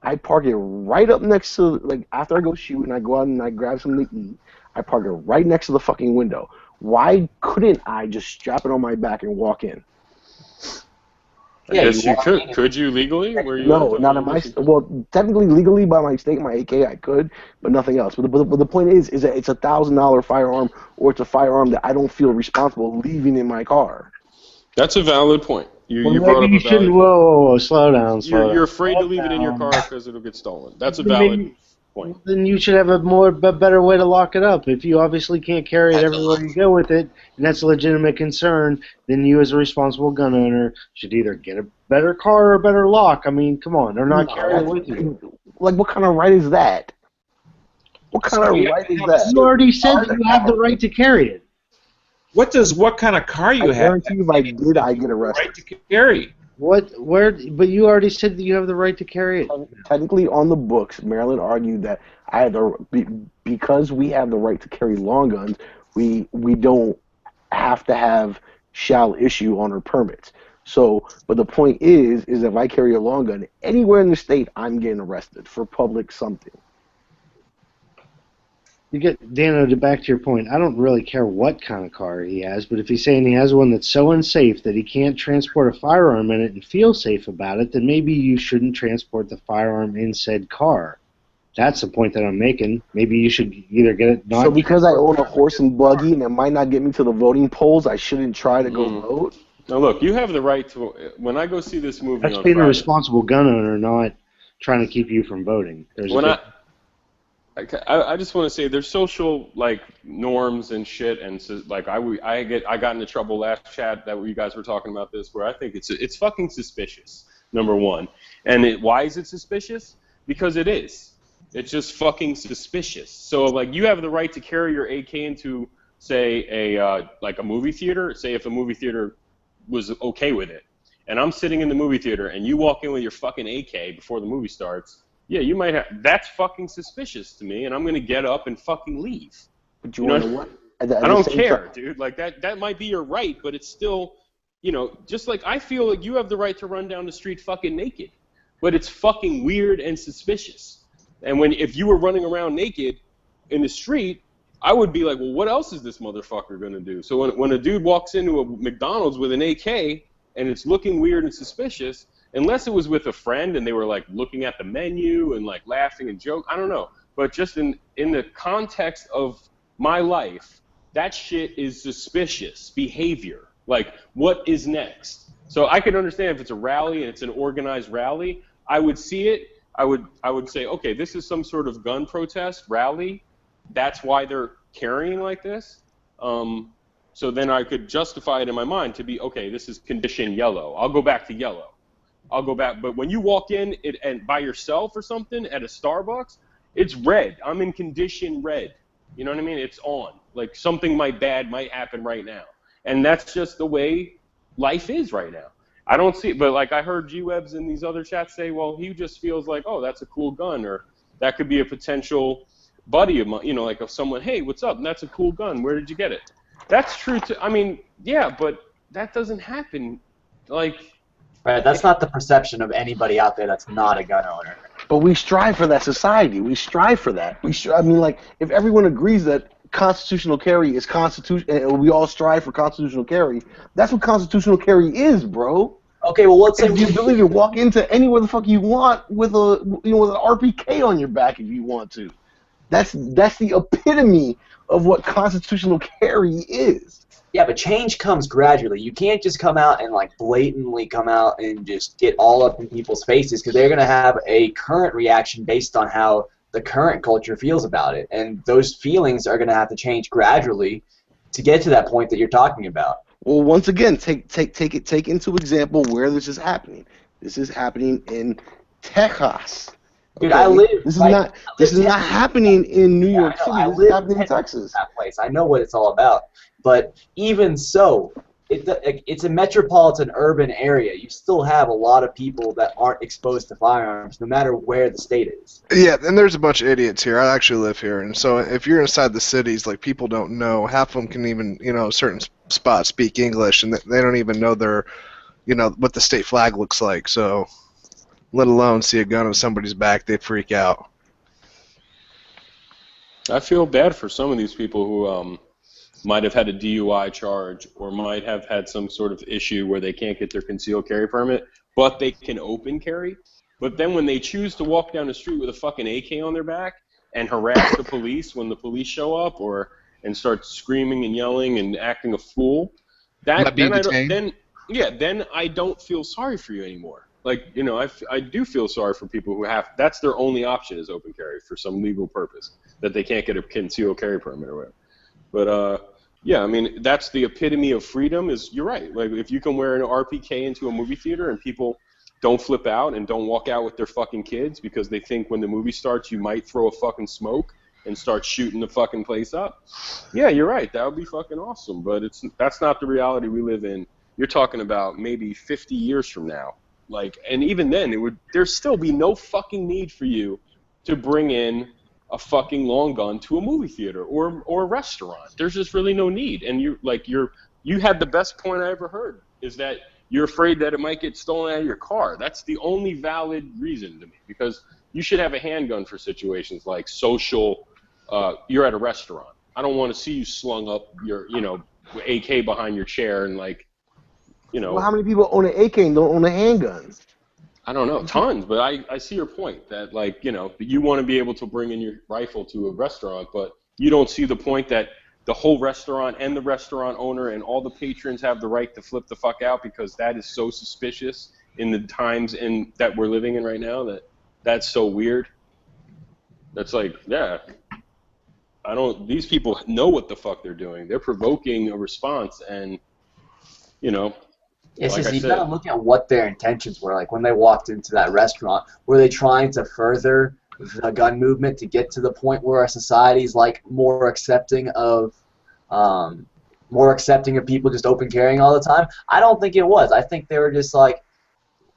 I park it right up next to, like, after I go shoot and I go out and I grab something to eat, I park it right next to the fucking window. Why couldn't I just strap it on my back and walk in? I guess you could. Could you legally? No, not in my state. Well, technically, legally by my state, my AK, I could, but nothing else. But the point is that it's a $1,000 firearm, or it's a firearm that I don't feel responsible leaving in my car. That's a valid point. You brought up maybe you shouldn't. Whoa, slow down. You're afraid to leave it in your car because it'll get stolen. That's a valid point. Then you should have a better way to lock it up. If you obviously can't carry it everywhere you go with it, and that's a legitimate concern, then you as a responsible gun owner should either get a better car or a better lock. I mean, come on, they're not carrying it with you. Like, what kind of right is that? What kind of right is that? You already said that you have the right to carry it. What kind of car you have? I guarantee you, if I did, I get arrested. Right to carry. But you already said that you have the right to carry it. Technically, on the books, Maryland argued that because we have the right to carry long guns, we don't have to have shall issue on our permits. So, but the point is if I carry a long gun anywhere in the state, I'm getting arrested for public something. You get Dano, back to your point. I don't really care what kind of car he has, but if he's saying he has one that's so unsafe that he can't transport a firearm in it and feel safe about it, then maybe you shouldn't transport the firearm in said car. That's the point that I'm making. Maybe you should either get it not. So because I own a horse and buggy and it might not get me to the voting polls, I shouldn't try to go vote? Now look, you have the right to. When I go see this movie, that's being a responsible gun owner, not trying to keep you from voting. I just want to say there's social norms and shit, and so, I got into trouble last chat that you guys were talking about this, where I think it's fucking suspicious. Number one, and why is it suspicious? Because it is. It's just fucking suspicious. So you have the right to carry your AK into, say, a movie theater. Say if a movie theater was okay with it, and I'm sitting in the movie theater, and you walk in with your fucking AK before the movie starts, yeah, you might have. That's fucking suspicious to me, and I'm gonna get up and fucking leave. But you want to know what? I don't care, dude. Like that might be your right, but it's still, just like I feel like you have the right to run down the street fucking naked, but it's fucking weird and suspicious. And if you were running around naked in the street, I would be like, well, what else is this motherfucker gonna do? So when a dude walks into a McDonald's with an AK and it's looking weird and suspicious, unless it was with a friend and they were like looking at the menu and like laughing and joke, I don't know. But just in the context of my life, that shit is suspicious behavior. Like, what is next? So I could understand if it's a rally and it's an organized rally, I would see it. I would say, okay, this is some sort of gun protest rally. That's why they're carrying like this. So then I could justify it in my mind to be, okay, this is condition yellow. I'll go back to yellow. I'll go back. But when you walk in and by yourself or something at a Starbucks, it's red. I'm in condition red. You know what I mean? It's on. Like something bad might happen right now. And that's just the way life is right now. I don't see it, but like I heard G-Webs in these other chats say, well, he just feels like, oh, that's a cool gun, or that could be a potential buddy of mine, like if someone, hey, what's up? And that's a cool gun. Where did you get it? That's true too. I mean, yeah, but that doesn't happen. Like, right, that's not the perception of anybody out there that's not a gun owner. But we strive for that society. We strive for that. I mean, like, if everyone agrees that constitutional carry is and we all strive for constitutional carry, that's what constitutional carry is, bro. Okay, well, let's say the ability to walk into anywhere the fuck you want with with an RPK on your back if you want to. That's the epitome of what constitutional carry is. Yeah, but change comes gradually. You can't just come out and like blatantly come out and just get all up in people's faces, because they're going to have a current reaction based on how the current culture feels about it, and those feelings are going to have to change gradually to get to that point that you're talking about. Well, once again, take into example where this is happening. This is happening in Texas. Dude, I live. This is not happening in New York City. This is happening in Texas. That place. I know what it's all about. But even so, it's a metropolitan urban area. You still have a lot of people that aren't exposed to firearms, no matter where the state is. Yeah, and there's a bunch of idiots here. I actually live here, and so if you're inside the cities, like, people don't know. Half of them can even, certain spots speak English, and they don't even know what the state flag looks like. So, let alone see a gun on somebody's back, they freak out. I feel bad for some of these people who might have had a DUI charge or might have had some sort of issue where they can't get their concealed carry permit, but they can open carry. But then when they choose to walk down the street with a fucking AK on their back and harass the police when the police show up, and start screaming and yelling and acting a fool, then I don't feel sorry for you anymore. Like, I do feel sorry for people who that's their only option is open carry for some legal purpose, that they can't get a concealed carry permit or whatever. But, yeah, I mean, that's the epitome of freedom is, you're right. Like, if you can wear an RPK into a movie theater and people don't flip out and don't walk out with their fucking kids because they think when the movie starts you might throw a fucking smoke and start shooting the fucking place up, yeah, you're right. That would be fucking awesome. But that's not the reality we live in. You're talking about maybe 50 years from now. Like, and even then, there'd still be no fucking need for you to bring in a fucking long gun to a movie theater or a restaurant. There's just really no need. And you had the best point I ever heard, is that you're afraid that it might get stolen out of your car. That's the only valid reason to me, because you should have a handgun for situations like social. You're at a restaurant. I don't want to see you slung up your AK behind your chair and Well, how many people own an AK and don't own a handgun? I don't know, tons, but I see your point that, you want to be able to bring in your rifle to a restaurant, but you don't see the point that the whole restaurant and the restaurant owner and all the patrons have the right to flip the fuck out, because that is so suspicious in the times that we're living in right now. That's so weird. That's like, yeah, these people know what the fuck they're doing. They're provoking a response, and, It's just, you gotta look at what their intentions were. Like, when they walked into that restaurant, were they trying to further the gun movement to get to the point where our society is, like, more accepting of more accepting of people just open carrying all the time. I don't think it was. I think they were just like,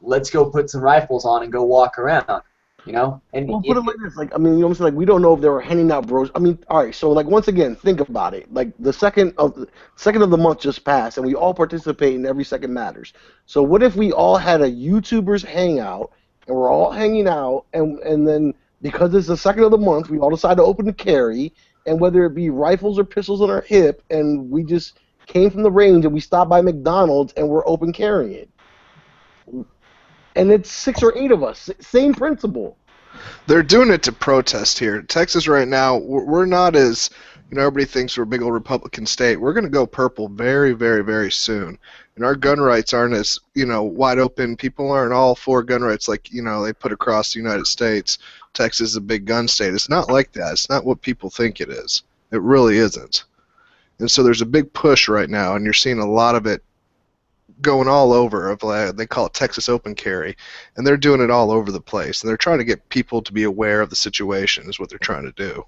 let's go put some rifles on and go walk around, you know? And Well, put it like this, like, I mean, you know what I'm saying? Like, we don't know if they were handing out bros. I mean, all right, so, like, once again, think about it. Like, the second of the month just passed, and we all participate in Every Second Matters. So what if we all had a YouTubers hangout, and we're all hanging out, and then because it's the second of the month, we all decide to open the carry, and whether it be rifles or pistols on our hip, and we just came from the range, and we stopped by McDonald's, and we're open carrying. And it's 6 or 8 of us. Same principle. They're doing it to protest here. Texas right now, we're not as, you know, everybody thinks we're a big old Republican state. We're going to go purple very, very, very soon. And our gun rights aren't as, you know, wide open. People aren't all for gun rights like, you know, they put across the United States. Texas is a big gun state. It's not like that. It's not what people think it is. It really isn't. And so there's a big push right now, and you're seeing a lot of it going all over. Of they call it Texas open carry, and they're doing it all over the place, and they're trying to get people to be aware of the situation is what they're trying to do.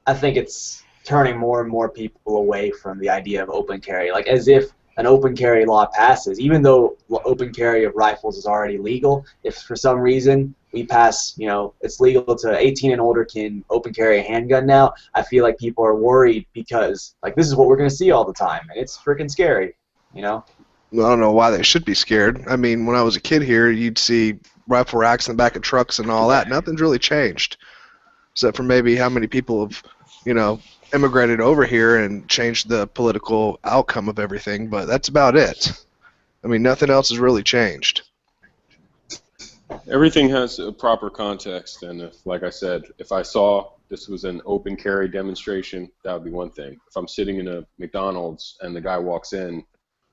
I think it's turning more and more people away from the idea of open carry, like as if an open carry law passes, even though open carry of rifles is already legal. If for some reason we pass, you know, it's legal to 18 and older can open carry a handgun now, I feel like people are worried because, like, this is what we're going to see all the time, and it's freaking scary, you know? Well, I don't know why they should be scared. I mean, when I was a kid here, you'd see rifle racks in the back of trucks and all that. Nothing's really changed, except for maybe how many people have, you know, immigrated over here and changed the political outcome of everything, but that's about it. I mean, nothing else has really changed. Everything has a proper context, and if, like I said, if I saw this was an open carry demonstration, that would be one thing. If I'm sitting in a McDonald's and the guy walks in,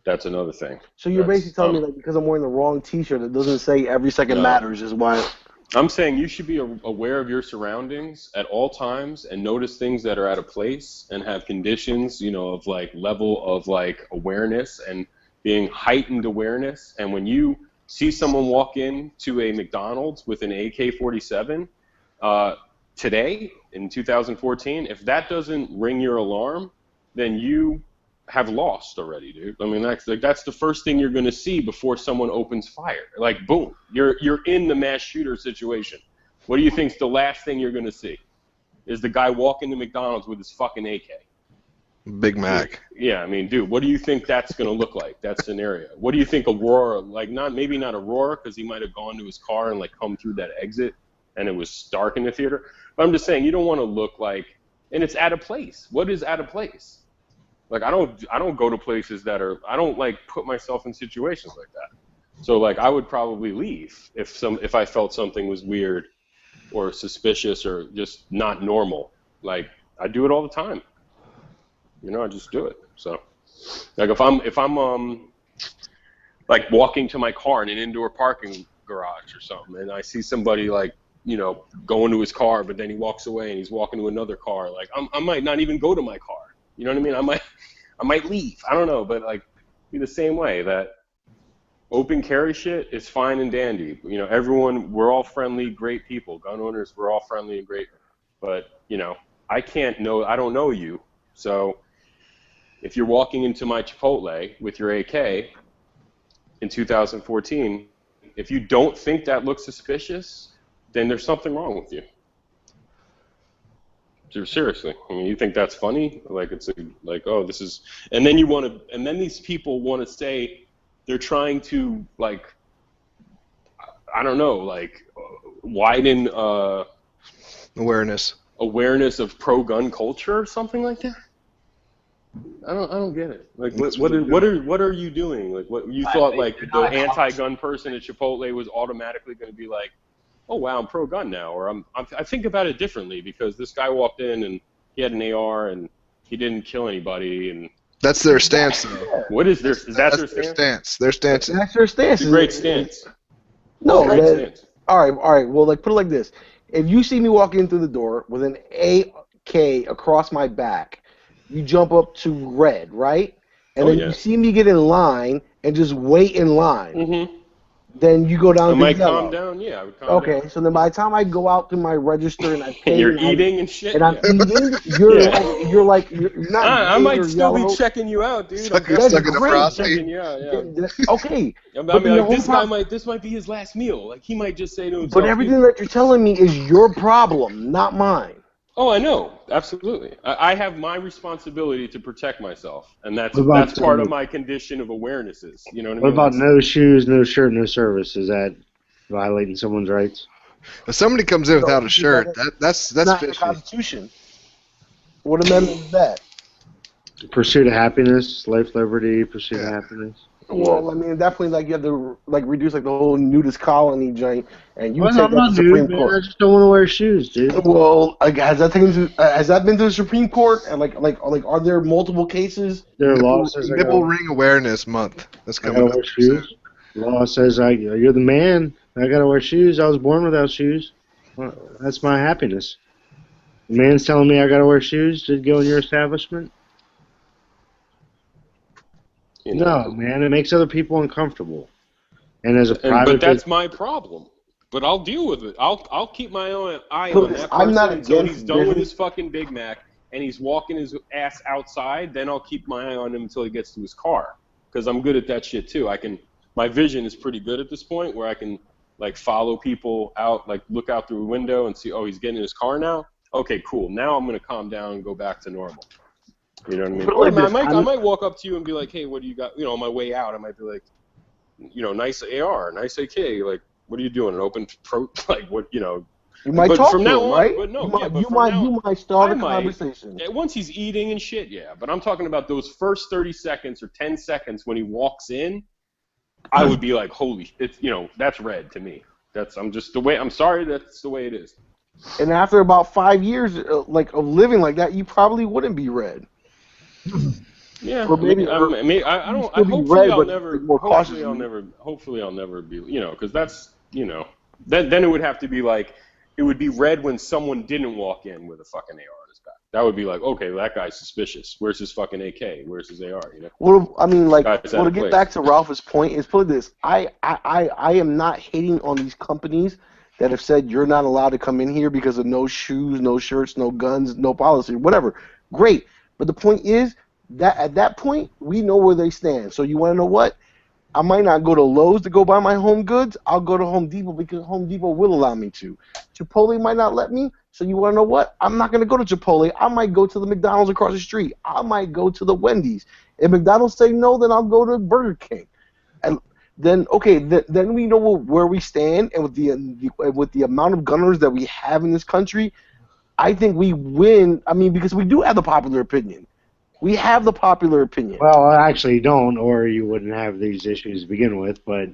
that's another thing. So you're basically telling me that because I'm wearing the wrong T-shirt that doesn't say Every Second Matters is why... I'm saying you should be aware of your surroundings at all times and notice things that are out of place and have conditions, you know, of like level of like awareness and being heightened awareness. And when you see someone walk in to a McDonald's with an AK-47 today in 2014, if that doesn't ring your alarm, then you have lost already, dude. I mean, that's the first thing you're going to see before someone opens fire. Like, boom, you're in the mass shooter situation. What do you think's the last thing you're going to see? Is the guy walking to McDonald's with his fucking AK? Big Mac. Yeah, I mean, dude, what do you think that's going to look like, that scenario? What do you think Aurora, like, maybe not Aurora, because he might have gone to his car and, like, come through that exit and it was dark in the theater. But I'm just saying, you don't want to look like, and it's out of place. What is out of place? Like, I don't go to places that are, I don't, like, put myself in situations like that. So, like, I would probably leave if I felt something was weird or suspicious or just not normal. Like, I do it all the time. You know, I just do it. So, like, if I'm like walking to my car in an indoor parking garage or something, and I see somebody, like, you know, going to his car, but then he walks away and he's walking to another car, like, I might not even go to my car. You know what I mean? I might leave. I don't know, but, like, be the same way that open carry shit is fine and dandy. You know, everyone, we're all friendly, great people. Gun owners, we're all friendly and great. But, you know, I don't know you. So if you're walking into my Chipotle with your AK in 2014, if you don't think that looks suspicious, then there's something wrong with you. Seriously, I mean, you think that's funny? Like, it's like, oh, this is, and then and then these people want to say they're trying to, like, I don't know, like, widen awareness of pro-gun culture or something like that. I don't get it. Like, what are you doing? Like, what you thought, like, the anti-gun person at Chipotle was automatically going to be like, oh wow, I'm pro-gun now, or I think about it differently because this guy walked in and he had an AR and he didn't kill anybody, and that's their stance, though. What is their? Is that their stance? Their stance. That's their stance. It's a great stance. No, all right. Well, like, put it like this: if you see me walk in through the door with an AK across my back, you jump up to red, right? And then you see me get in line and just wait in line. Mm-hmm. then you go down I to might yellow. calm down. Yeah, I would calm Okay, down. so then by the time I go out to my register and I pay, You're and I'm- eating and shit. and I'm yeah. eating, you're Yeah. you're not. I green might or still yellow. be checking you out, dude. Suck That's in the great. frosty. Checking you out, yeah. Okay, I but mean, then the like, whole this might be his last meal. Like, he might just say to himself. But everything that you're telling me is your problem, not mine. Oh, I know, absolutely. I have my responsibility to protect myself, and that's What about part of my condition of awarenesses. You know what I What mean? about no shoes, no shirt, no service? Is that violating someone's rights? If somebody comes in without a shirt, that's Not the fishy. Constitution. What amendment is that? Pursuit of happiness, life, liberty, pursuit of happiness. Well, I mean, definitely, like you have to like reduce like the whole nudist colony joint, and you Well, take I'm that not to the Supreme nude, man. Court. I just don't want to wear shoes, dude. Well, like, has that been to the Supreme Court? And like, are there multiple cases? There are laws says I Nipple gotta, Ring Awareness Month. That's I gotta coming up wear soon. shoes. Law says you're the man. I gotta wear shoes. I was born without shoes. Well, that's my happiness. The man's telling me I gotta wear shoes to go in your establishment. You know, No, man, it makes other people uncomfortable. And as a private, but that's my problem. But I'll deal with it. I'll keep my own eye Look, on that I'm person not until against he's done with business. his fucking Big Mac and he's walking his ass outside. Then I'll keep my eye on him until he gets to his car, because I'm good at that shit too. My vision is pretty good at this point, where I can like follow people out, like look out through a window and see, oh, he's getting in his car now. Okay, cool. Now I'm gonna calm down and go back to normal. You know what I mean? But Or like this, I might walk up to you and be like, hey, what do you got? You know, on my way out, I might be like, you know, nice AR, nice AK. Like, what are you doing? An open pro? Like, what? You know. You might But talk from to now him, on, right? but no, you yeah, might, but you from might, now- you might start I a might. conversation. Yeah, once he's eating and shit, yeah. But I'm talking about those first 30 seconds or 10 seconds when he walks in. I would be like, holy, that's red to me. I'm just the way. I'm sorry, that's the way it is. And after about 5 years, like of living like that, you probably wouldn't be red. Yeah, Or maybe- I don't. you'd still be Hopefully, red, I'll but never. more cautious Hopefully, I'll never be. Because that's. Then it would have to be like, it would be red when someone didn't walk in with a fucking AR on his back. That would be like, okay, that guy's suspicious. Where's his fucking AK? Where's his AR? You know. Well, I mean, like, Guys out well, to of get place. back to Ralph's point, is put it this: I am not hating on these companies that have said you're not allowed to come in here because of no shoes, no shirts, no guns, no policy, whatever. Great, but the point is that at that point we know where they stand. So you want to know what? I might not go to Lowe's to go buy my home goods. I'll go to Home Depot because Home Depot will allow me to. Chipotle might not let me. So you want to know what? I'm not going to go to Chipotle. I might go to the McDonald's across the street. I might go to the Wendy's. If McDonald's say no, then I'll go to Burger King. And then, okay, then we know where we stand. And with the amount of gunners that we have in this country, I think we win. I mean, because we do have the popular opinion. We have the popular opinion. Well, I actually don't, or you wouldn't have these issues to begin with. But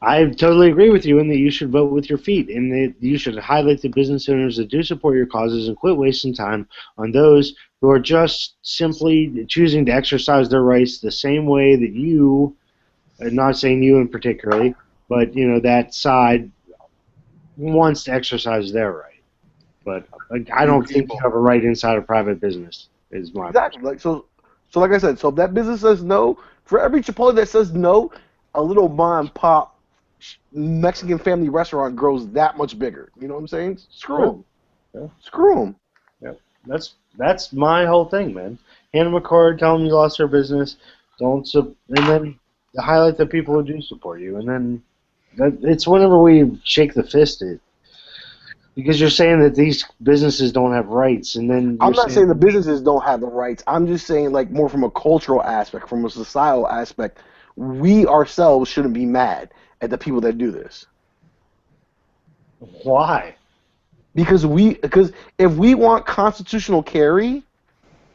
I totally agree with you in that you should vote with your feet, and that you should highlight the business owners that do support your causes and quit wasting time on those who are just simply choosing to exercise their rights the same way that you, and not saying you in particularly, but that side wants to exercise their right. But I don't think you have a right inside a private business. Is my Exactly. So like I said, so if that business says no, for every Chipotle that says no, a little mom and pop Mexican family restaurant grows that much bigger. You know what I'm saying? Screw them. Yeah. Screw them. Yeah, that's my whole thing, man. Hand them a card, tell them you lost their business, and then highlight the people who do support you, and then it's whenever we shake the fist at. Because you're saying that these businesses don't have rights, and then I'm not saying the businesses don't have the rights. I'm just saying, like, more from a cultural aspect, from a societal aspect, we ourselves shouldn't be mad at the people that do this. Why? Because if we want constitutional carry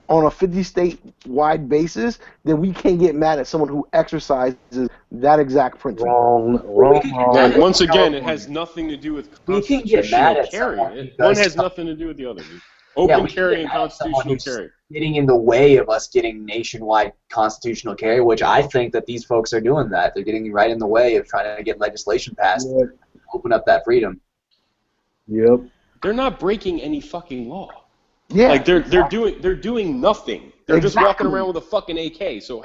on a 50-state-wide basis, then we can't get mad at someone who exercises that exact principle. Wrong. And once again, it has nothing to do with We can get mad constitutional at carry. someone One because- has nothing to do with the other. Yeah, Open we can carry get and mad at someone constitutional who's carry. getting in the way of us getting nationwide constitutional carry, which I think that these folks are doing that. They're getting right in the way of trying to get legislation passed, open up that freedom. Yep. They're not breaking any fucking law. Yeah. Like they're doing nothing. They're just walking around with a fucking AK. So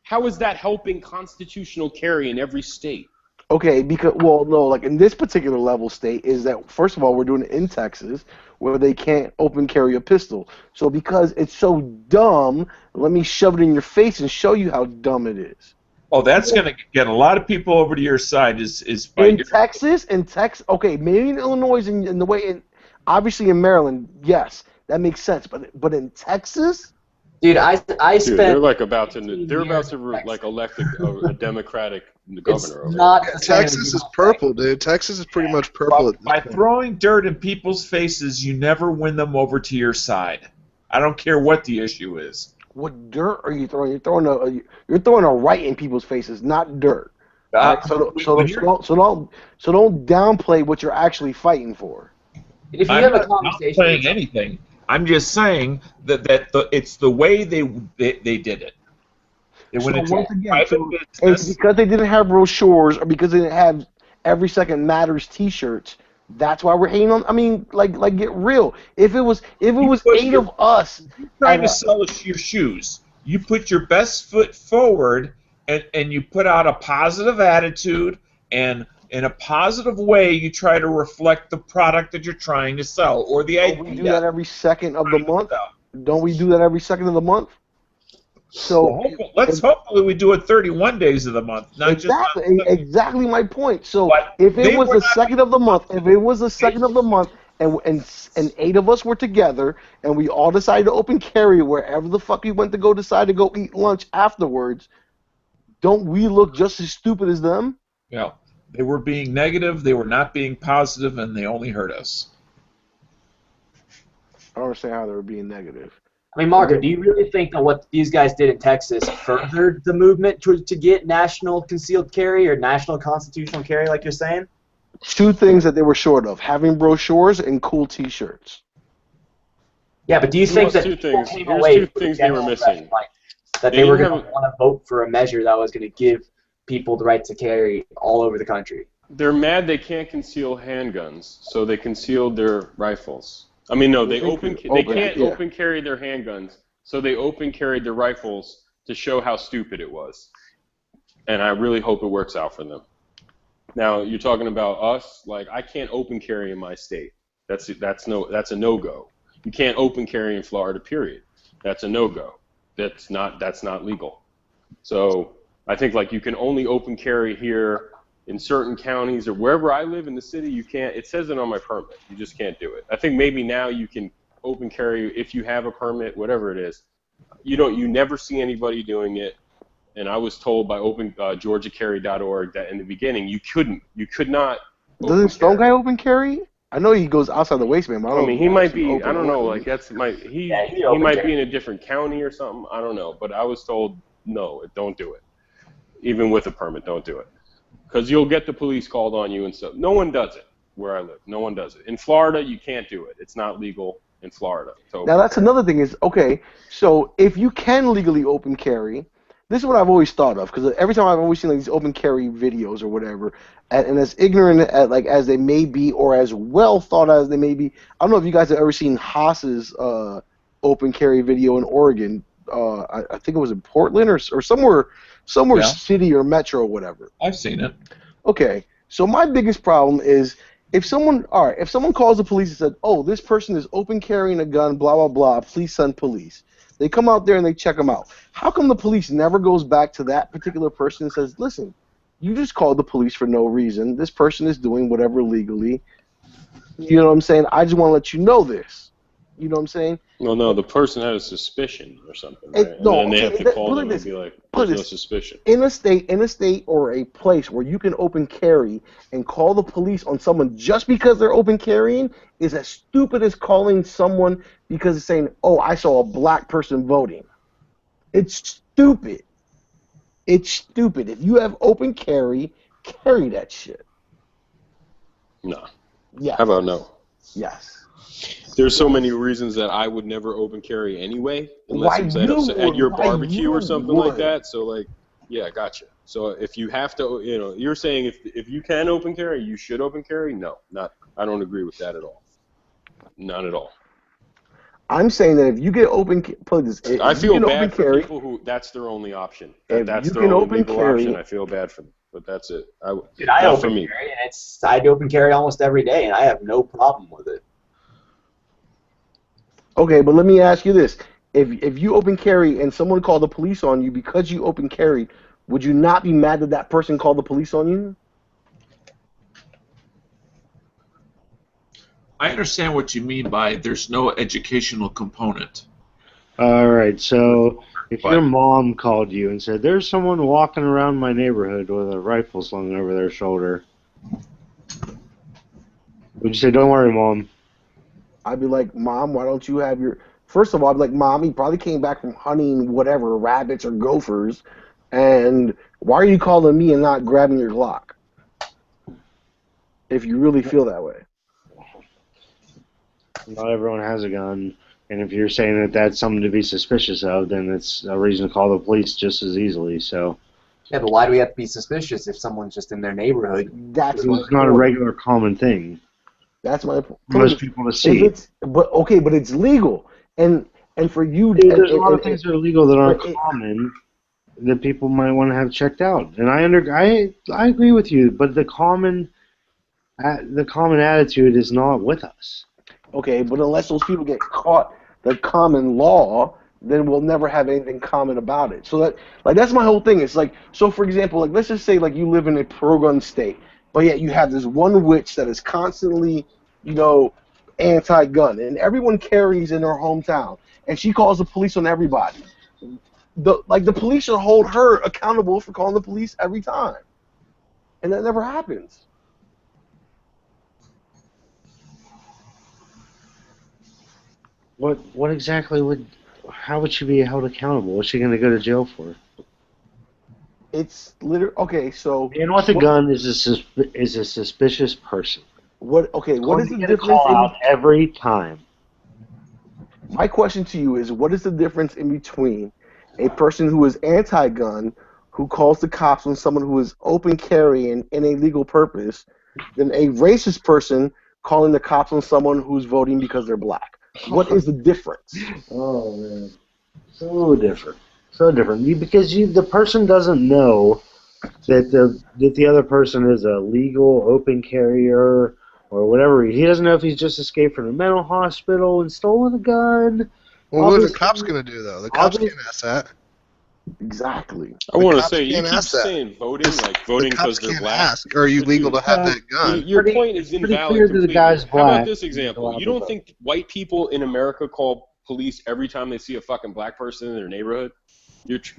how is that helping constitutional carry in every state? Okay, because well, no, like in this particular level state is that first of all we're doing it in Texas where they can't open carry a pistol. So because it's so dumb, let me shove it in your face and show you how dumb it is. Oh, that's going to get a lot of people over to your side. Is by In Texas, okay, maybe in Illinois and in the way, obviously in Maryland, yes, that makes sense. But in Texas, dude, I Dude, spent. they're like about to like elect a Democratic governor. Over not there. the same Texas is purple, dude. Texas is pretty much purple. By throwing dirt in people's faces, you never win them over to your side. I don't care what the issue is. what dirt are you throwing? You're throwing a right in people's faces, not dirt. Right? So don't downplay what you're actually fighting for. If you I'm have a not conversation, saying anything. I'm just saying that it's the way they did it. They went into once again, private it's business. because they didn't have brochures or because they didn't have Every Second Matters T-shirts. That's why we're hating on. I mean, like get real. If it was 8 of us Trying to sell your shoes, you put your best foot forward and you put out a positive attitude, and in a positive way you try to reflect the product that you're trying to sell or the idea. We do that every second of the month. Don't we do that every second of the month? So hopefully we do it 31 days of the month, not exactly my point. So if it was the second of the month, and 8 of us were together and we all decided to open carry wherever the fuck we went to go decide to go eat lunch afterwards, don't we look just as stupid as them? Yeah, they were being negative, they were not being positive, and they only hurt us. I don't understand how they were being negative. I mean, Marco, do you really think that what these guys did in Texas furthered the movement to get national concealed carry or national constitutional carry, like you're saying? 2 things that they were short of: having brochures and cool T-shirts. Yeah, but do you think that two people things. came Here's away 2 with things the they were general missing. impression, like, that they were going to want to vote for a measure that was going to give people the right to carry all over the country? They're mad they can't conceal handguns, so they concealed their rifles. I mean, no, they can't open carry their handguns, so they open carried their rifles to show how stupid it was. And I really hope it works out for them. Now, you're talking about us, like I can't open carry in my state. That's a no-go. You can't open carry in Florida, period. That's a no-go. That's not legal. So I think like you can only open carry here in certain counties or wherever I live in the city. You can't. It says it on my permit. You just can't do it. I think maybe now you can open carry if you have a permit, whatever it is. You never see anybody doing it. And I was told by GeorgiaCarry.org that in the beginning you could not. Doesn't Stone Guy open carry? I know he goes outside the waistband, but I mean, he might be. I don't know. Like he might be in a different county or something. I don't know. But I was told no, don't do it. Even with a permit, don't do it. Because you'll get the police called on you and stuff. No one does it where I live. No one does it. In Florida, you can't do it. It's not legal in Florida. So now that's another thing is, okay, so if you can legally open carry, this is what I've always thought of, because every time I've always seen like these open carry videos or whatever, and as ignorant as they may be or as well thought as they may be, I don't know if you guys have ever seen Haas's open carry video in Oregon. I think it was in Portland or somewhere city or metro or whatever. I've seen it. Okay, so my biggest problem is if someone calls the police and said, "Oh, this person is open carrying a gun, blah blah blah, please send police." They come out there and they check them out. How come the police never goes back to that particular person and says, "Listen, you just called the police for no reason. This person is doing whatever legally. You know what I'm saying? I just want to let you know this." You know what I'm saying? Well, no, the person had a suspicion or something, right? And then they have to call them and be like, "There's no suspicion." In a state or a place where you can open carry and call the police on someone just because they're open carrying is as stupid as calling someone because it's saying, "Oh, I saw a black person voting." It's stupid. It's stupid. If you have open carry, carry that shit. No. Yeah. How about no? Yes. There's so many reasons that I would never open carry anyway, unless it's at your barbecue or something like that. So, like, yeah, gotcha. So if you have to, you're saying if you can open carry, you should open carry? No, I don't agree with that at all. Not at all. I'm saying that if you get open, I feel bad for people who that's their only option. That's their only legal option. I feel bad for them. But but that's it. Dude, I not open for me. carry, and I open carry almost every day, and I have no problem with it. Okay, but let me ask you this: if you open carry and someone called the police on you because you open carry, would you not be mad that that person called the police on you? I understand what you mean by there's no educational component. All right, so if your mom called you and said, "There's someone walking around my neighborhood with a rifle slung over their shoulder," would you say, "Don't worry, Mom"? I'd be like, Mom, why don't you have your... First of all, I'd be like, Mom, he probably came back from hunting whatever, rabbits or gophers, and why are you calling me and not grabbing your Glock? If you really feel that way. Not everyone has a gun, and if you're saying that that's something to be suspicious of, then it's a reason to call the police just as easily, so... Yeah, but why do we have to be suspicious if someone's just in their neighborhood? That's it's not a regular common thing. That's my point. For most people to see. But it's legal, and for you, There's a lot of things that are legal that aren't common that people might want to have checked out, and I agree with you. But the common attitude is not with us. Okay, but unless those people get caught the common law, then we'll never have anything common about it. So that's my whole thing. It's like, so for example, like let's just say like you live in a pro-gun state, but yet you have this one witch that is constantly, anti-gun, and everyone carries in her hometown, and she calls the police on everybody. The police should hold her accountable for calling the police every time, and that never happens. What exactly how would she be held accountable? What's she going to go to jail for? It's literally okay. So man with a gun is a suspicious person. What is the difference? Call out every time. My question to you is, what is the difference in between a person who is anti-gun, who calls the cops on someone who is open carrying in a legal purpose, than a racist person calling the cops on someone who's voting because they're black? What is the difference? Oh man, so different, because the person doesn't know that the other person is a legal open carrier or whatever. He doesn't know if he's just escaped from a mental hospital and stolen a gun. Well, what are the cops going to do, though? The cops can't ask that. Exactly. I want to say, you keep saying voting, like voting because they're black. Ask, are you legal to have that gun? Your point is invalid completely. How about this example? You don't think white people in America call police every time they see a fucking black person in their neighborhood? Yes.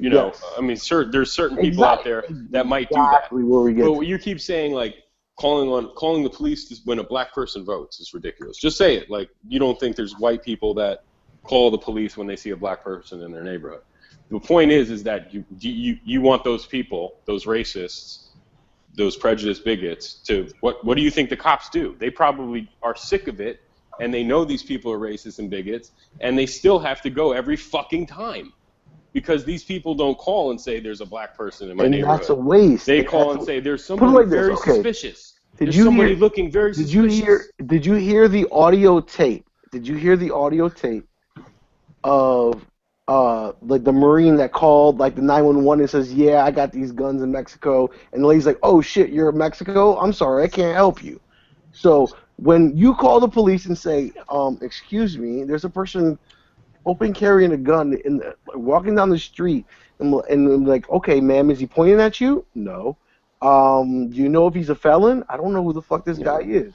I mean, there's certain people out there that might do that. But you keep saying, like, calling the police when a black person votes is ridiculous. Just say it. Like, you don't think there's white people that call the police when they see a black person in their neighborhood. The point is that you want those people, those racists, those prejudiced bigots, to what do you think the cops do? They probably are sick of it, and they know these people are racist and bigots, and they still have to go every fucking time. Because these people don't call and say there's a black person in my neighborhood. And that's a waste. They call and say there's somebody very suspicious. There's somebody looking very suspicious. Did you hear the audio tape? Did you hear the audio tape of like the Marine that called like the 911 and says, "Yeah, I got these guns in Mexico," and the lady's like, "Oh shit, you're in Mexico? I'm sorry, I can't help you." So when you call the police and say, "Excuse me, there's a person open carrying a gun walking down the street," and I'm like, "Okay, ma'am, is he pointing at you?" "No." Do you know if he's a felon?" "I don't know who the fuck this guy is."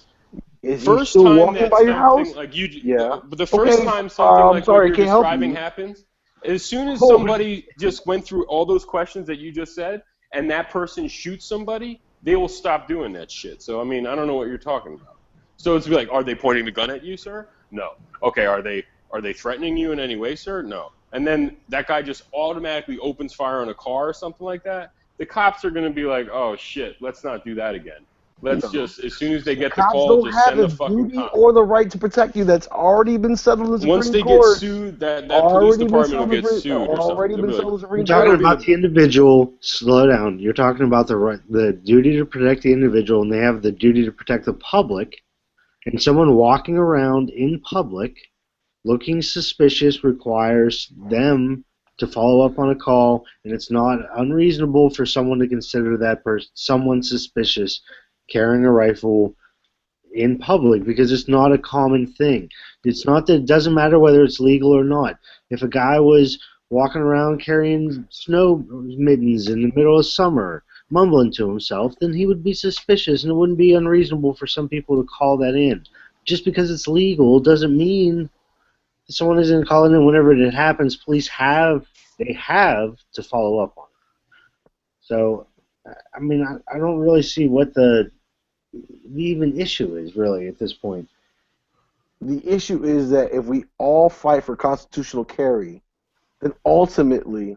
"Is he still walking by your house?" Like yeah. But the first time something like what you're describing happens, as soon as somebody just went through all those questions that you just said, and that person shoots somebody, they will stop doing that shit. So I mean, I don't know what you're talking about. So it's like, are they pointing the gun at you, sir? No. Okay, are they threatening you in any way, sir? No. And then that guy just automatically opens fire on a car or something like that. The cops are going to be like, oh, shit, let's not do that again. Let's just, as soon as they get the call, just send the fucking duty or the right to protect you. That's already been settled in the Supreme Court. Once they get sued, that police department will get sued or something. You're talking about the individual. Slow down. You're talking about the duty to protect the individual, and they have the duty to protect the public. And someone walking around in public looking suspicious requires them to follow up on a call, and it's not unreasonable for someone to consider that person someone suspicious carrying a rifle in public, because it's not a common thing. It's not that it doesn't matter whether it's legal or not. If a guy was walking around carrying snow mittens in the middle of summer, mumbling to himself, then he would be suspicious, and it wouldn't be unreasonable for some people to call that in. Just because it's legal doesn't mean that someone isn't calling in whenever it happens. Police have to follow up on it. So, I mean, I don't really see what the even issue is really at this point. The issue is that if we all fight for constitutional carry, then ultimately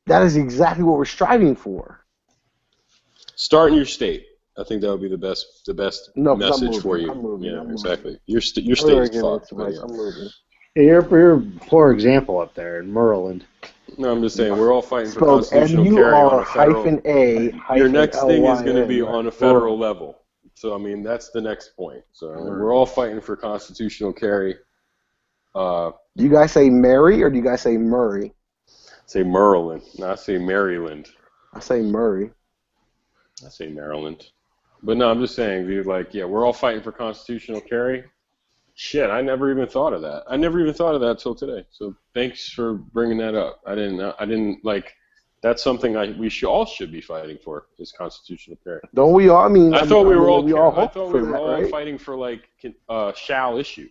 that is exactly what we're striving for. Start in your state. I think that would be the best No, 'cause I'm message moving. for you. I'm moving. Yeah, I'm moving. exactly. Your state Earlier is again, fucked. it's nice. Yeah. I'm moving. Yeah, you're a poor example up there in Maryland. No, I'm just saying we're all fighting for Spelled constitutional carry on a federal. MUR-A Your next thing is going to LYN, be right? on a federal level. So I mean that's the next point. So we're all fighting for constitutional carry. Do you guys say Mary or do you guys say Murray? Say Maryland. No, I say Maryland. I say Murray. I say Maryland. But no, I'm just saying, dude, like, yeah, we're all fighting for constitutional carry. Shit, I never even thought of that. I never even thought of that till today. So thanks for bringing that up. I didn't like. That's something we all should be fighting for, is constitutional carry. Don't we all? I mean, I thought we were all hope for that, right? fighting for like shall issue.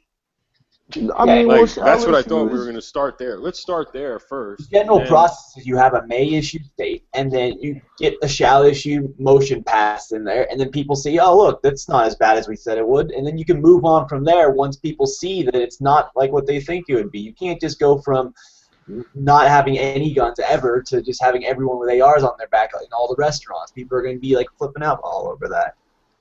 I mean, like, well, that's what I issue thought we is- were going to start there. Let's start there first. General and then- process is you have a may issue state, and then you get a shall issue motion passed in there, and then people see, oh look, that's not as bad as we said it would, and then you can move on from there once people see that it's not like what they think it would be. You can't just go from not having any guns ever to just having everyone with ARs on their back in all the restaurants. People are going to be like flipping out all over that.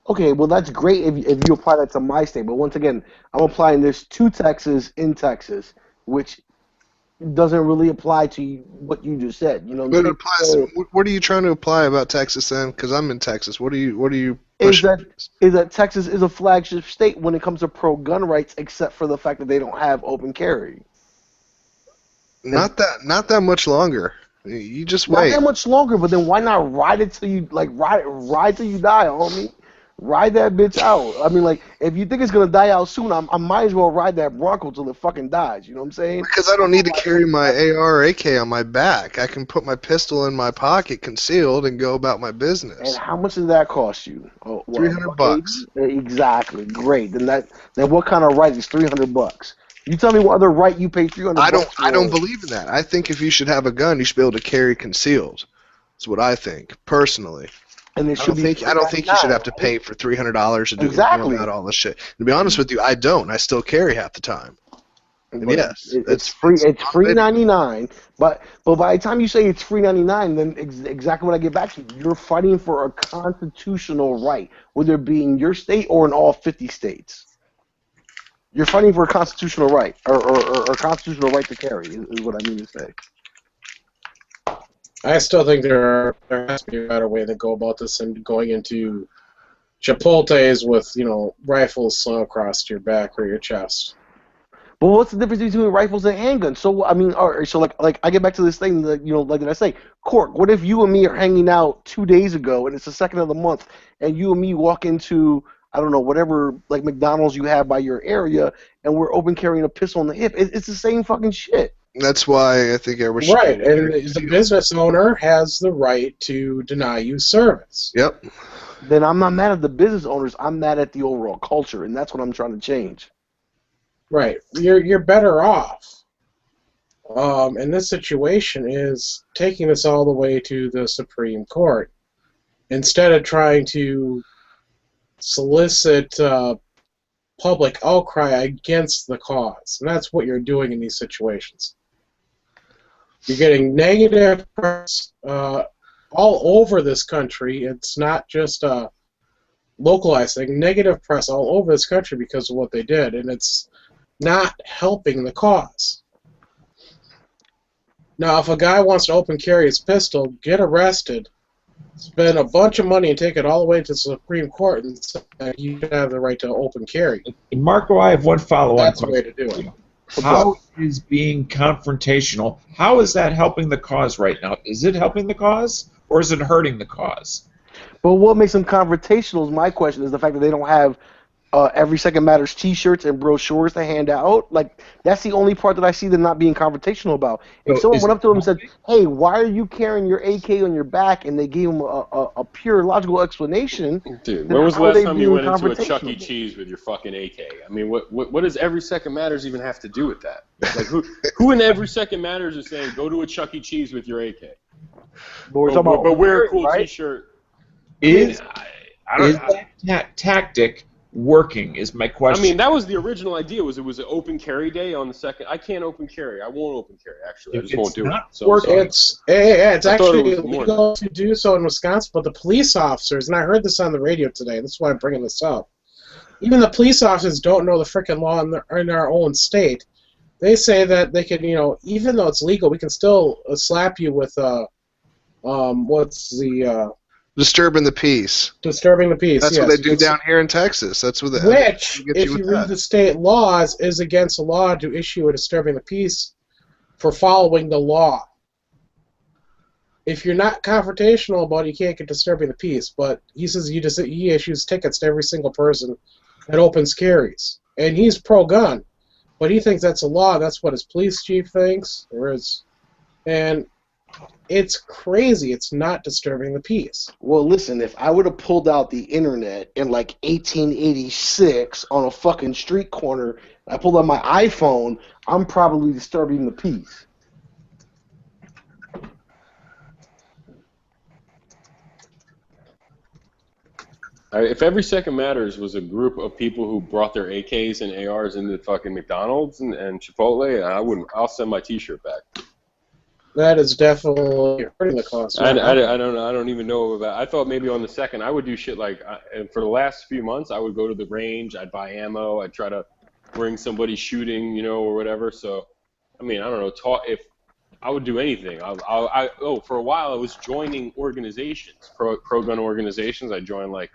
Okay, well that's great if you apply that to my state, but once again, I'm applying this to Texas in Texas, which doesn't really apply to what you just said. You know, But it applies. What are you trying to apply about Texas then? Because I'm in Texas. What are you is pushing? that Texas is a flagship state when it comes to pro-gun rights, except for the fact that they don't have open carry. Not that much longer. You just Not wait. that much longer, but then why not ride it till you ride till you die, homie? Ride that bitch out. I mean, like, if you think it's gonna die out soon, I might as well ride that Bronco till it fucking dies. You know what I'm saying? Because I don't need to carry my AR or AK on my back. I can put my pistol in my pocket, concealed, and go about my business. And how much does that cost you? Oh, what, $300. Exactly. Great. Then what kind of right is $300? You tell me what other right you pay $300. I don't believe in that. I think if you should have a gun, you should be able to carry concealed. That's what I think, personally. And it I should don't think you should have to pay for $300 to do Exactly. about all this shit. To be honest with you, I don't. I still carry half the time. And But yes, it's free. It's $3.99. But by the time you say it's $3.99, then exactly what I get back to, you're fighting for a constitutional right, whether it be in your state or in all 50 states. You're fighting for a constitutional right, or constitutional right to carry, is what I mean to say. I still think there has to be a better way to go about this than going into Chipotle's with, rifles slung across your back or your chest. But what's the difference between rifles and handguns? So I mean, all right, so like I get back to this thing that like did I say, Cork? What if you and me are hanging out 2 days ago and it's the 2nd of the month, and you and me walk into I don't know whatever like McDonald's you have by your area, and we're open carrying a pistol on the hip? It's the same fucking shit. That's why I think everyone should. Right, and the business owner has the right to deny you service. Yep. Then I'm not mad at the business owners. I'm mad at the overall culture, and that's what I'm trying to change. Right, you're better off. And this situation is taking this all the way to the Supreme Court instead of trying to solicit public outcry against the cause. And that's what you're doing in these situations. You're getting negative press all over this country. It's not just a localized thing. Negative press all over this country because of what they did, and it's not helping the cause. Now, if a guy wants to open carry his pistol, get arrested, spend a bunch of money and take it all the way to the Supreme Court and say you have the right to open carry. Marco, I have one follow-on That's the way question. to do it. How is being confrontational, how is that helping the cause right now? Is it helping the cause, or is it hurting the cause? But what makes them confrontational is my question, is the fact that they don't have Every Second Matters T-shirts and brochures to hand out. Like, that's the only part that I see them not being confrontational about. If So someone is went up to them and it said, "Hey, why are you carrying your AK on your back?" and they gave them a pure logical explanation, Dude, then when was the how are last they time you being went into a Chuck E. confrontational? Cheese with your fucking AK? I mean, what does Every Second Matters even have to do with that? Like, who in Every Second Matters is saying go to a Chuck E. Cheese with your AK? But we're talking about But wear a wearing, cool right? T-shirt. Is, I don't is that tactic working, is my question. I mean, that was the original idea. It was an open carry day on the second. I can't open carry. I won't open carry. Actually, I just won't do it. So I'm sorry. It's I thought it actually was more illegal to do so in Wisconsin, but the police officers, and I heard this on the radio today, this is why I'm bringing this up, even the police officers don't know the frickin' law in our own state. They say that they can, even though it's legal, we can still slap you with, Disturbing the peace. Disturbing the peace. That's yes. what they do down here in Texas. That's what Which, get if you you with read that. the state laws, is against the law to issue a disturbing the peace for following the law. If you're not confrontational about it, you can't get disturbing the peace. But he says he issues tickets to every single person that opens carries. And he's pro-gun. But he thinks that's a law. That's what his police chief thinks. And it's crazy. It's not disturbing the peace. Well, listen, if I would have pulled out the internet in like 1886 on a fucking street corner, I pulled out my iPhone, I'm probably disturbing the peace. If Every Second Matters was a group of people who brought their AKs and ARs into fucking McDonald's and Chipotle, I'll send my T-shirt back. That is definitely hurting the cause. I don't even know about. I thought maybe on the second I would do shit like. And for the last few months, I would go to the range. I'd buy ammo. I'd try to bring somebody shooting, or whatever. So, I mean, I don't know. If I would do anything. For a while I was joining organizations, pro-gun organizations. I joined like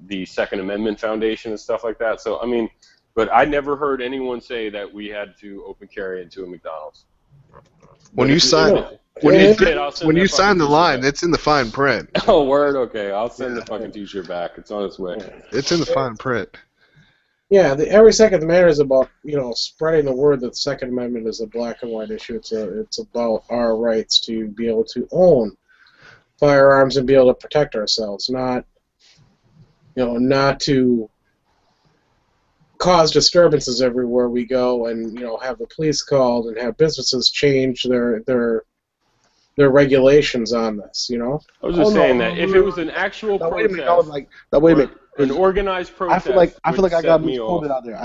the Second Amendment Foundation and stuff like that. So I mean, but I never heard anyone say that we had to open carry into a McDonald's. When you sign the line, it's in the fine print. Oh, word. Okay, I'll send the fucking T-shirt back. It's on its way. It's in the fine print. Yeah, Every Second Matter is about spreading the word that the Second Amendment is a black and white issue. It's about our rights to be able to own firearms and be able to protect ourselves, not to cause disturbances everywhere we go and have the police called and have businesses change their regulations on this. I was just saying that if it was an actual protest, wait a minute. An organized protest. I feel like I got misquoted out there.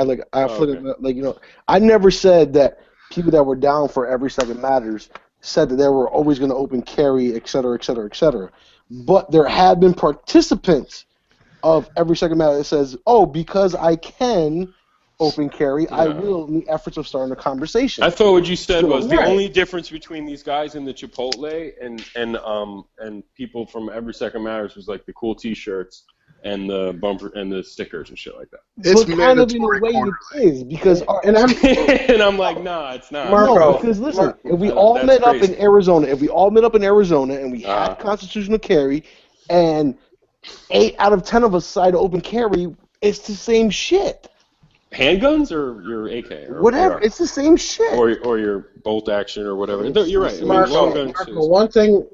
I never said that people that were down for Every Second Matters said that they were always going to open carry, et cetera, et cetera, et cetera. But there have been participants of Every Second Matter that says, "Oh, because I can open carry, I will," in the efforts of starting a conversation. I thought what you said was the Right. only difference between these guys in the Chipotle and people from Every Second Matters was like the cool T-shirts and the bumper and the stickers and shit like that. It's kind of in a way it is because, and I'm like, nah, it's not. No, because listen, if we all met up in Arizona, and we had constitutional carry, and 8 out of 10 of us decided to open carry, it's the same shit. Handguns or your AK? Or Whatever, AR? it's the same shit. Or your bolt action or whatever. You're right. I mean, Marco, long guns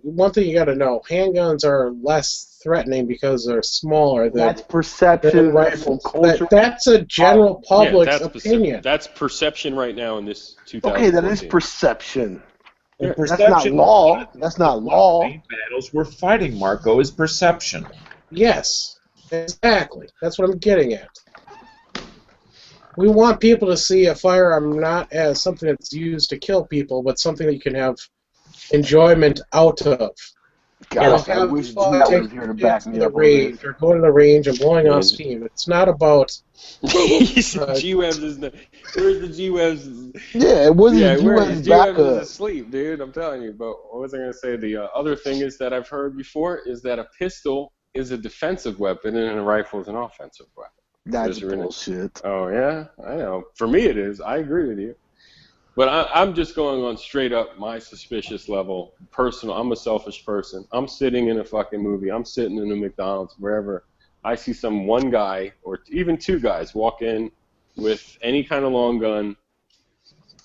one thing you got to know: handguns are less threatening because they're smaller. That's perception. than rifles. That's a general public's opinion. That's perception right now in this 2014. Okay, that is perception. Yeah, That's not law. That's not law. Battles we're fighting, Marco, is perception. Yes, exactly. That's what I'm getting at. We want people to see a firearm not as something that's used to kill people, but something that you can have enjoyment out of. God, I wish G was here to back me up. Range, or going to the range and blowing off steam. It's not about. G-Webs is the. Where's the G-Webs? Yeah, it wasn't G-Webs backup. is asleep, dude. I'm telling you. But what was I going to say? The other thing is that I've heard before is that a pistol is a defensive weapon and a rifle is an offensive weapon. That's Just really- bullshit. Oh yeah, I know. For me, it is. I agree with you. But I'm just going on straight up my suspicious level. Personal. I'm a selfish person. I'm sitting in a fucking movie. I'm sitting in a McDonald's, wherever. I see one guy or even two guys walk in with any kind of long gun.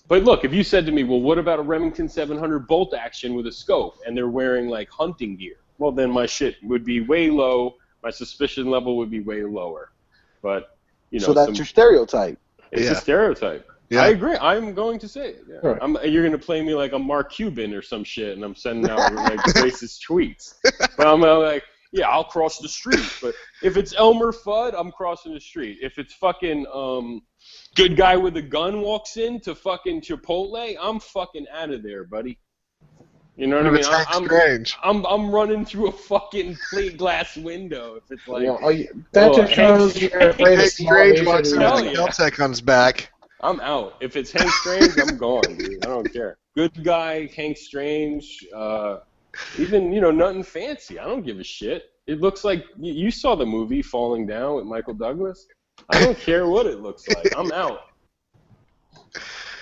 But look, if you said to me, well, what about a Remington 700 bolt action with a scope, and they're wearing like hunting gear? Well, then my shit would be way low. My suspicion level would be way lower. But you know, So that's your stereotype. It's a stereotype. Yeah. I agree. I'm going to say it. Yeah. Right. You're going to play me like a Mark Cuban or some shit, and I'm sending out like racist tweets. But I'm like, yeah, I'll cross the street. But if it's Elmer Fudd, I'm crossing the street. If it's fucking good guy with a gun walks in to fucking Chipotle, I'm fucking out of there, buddy. You know what I mean? It's Hank Strange. I'm running through a fucking plate glass window if it's like. That just shows you're afraid of Hank small Strange Asian walks in Hell and yeah. Caltech on his back. I'm out. If it's Hank Strange, I'm gone, dude. I don't care. Good guy, Hank Strange, even, nothing fancy. I don't give a shit. It looks like, you saw the movie Falling Down with Michael Douglas. I don't care what it looks like. I'm out.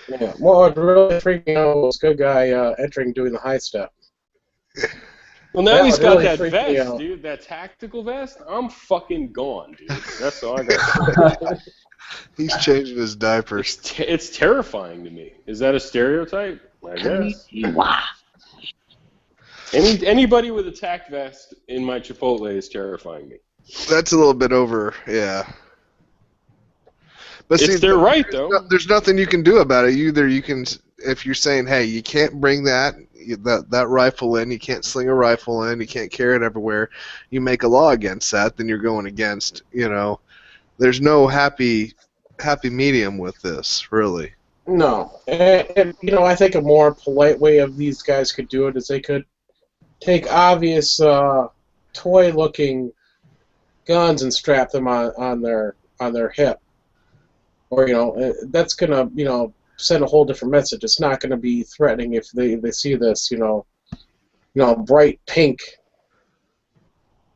Yeah. Well, what really freaked me out was good guy entering doing the high step. Well, now That he's would got really that freak me vest, out. dude. That tactical vest. I'm fucking gone, dude. That's all I got. He's changing his diapers. It's terrifying to me. Is that a stereotype? I guess. Anybody with a tack vest in my Chipotle is terrifying me. That's a little bit over, yeah. But It's their right, though. There's nothing you can do about it. Either you can, if you're saying, hey, you can't bring that rifle in, you can't sling a rifle in, you can't carry it everywhere, you make a law against that, then you're going against, there's no happy medium with this, really. No. And, I think a more polite way of these guys could do it is they could take obvious toy-looking guns and strap them on their hip. Or, that's going to, send a whole different message. It's not going to be threatening if they see this, bright pink,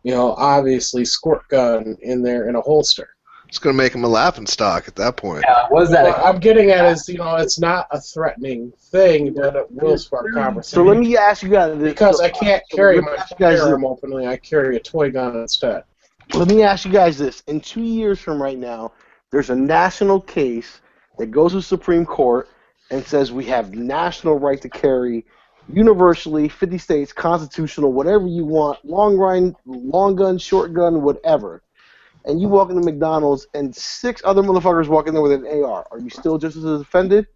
obviously squirt gun in there in a holster. It's going to make them a laughing stock at that point. What is that? What I'm getting at is, it's not a threatening thing, but it will spark conversation. So let me ask you guys this. Because I can't carry my guys firearm openly, I carry a toy gun instead. Let me ask you guys this. In 2 years from right now, there's a national case that goes to Supreme Court and says we have national right to carry universally, 50 states, constitutional, whatever you want, long gun, short gun, whatever. And you walk into McDonald's and 6 other motherfuckers walk in there with an AR. Are you still just as offended?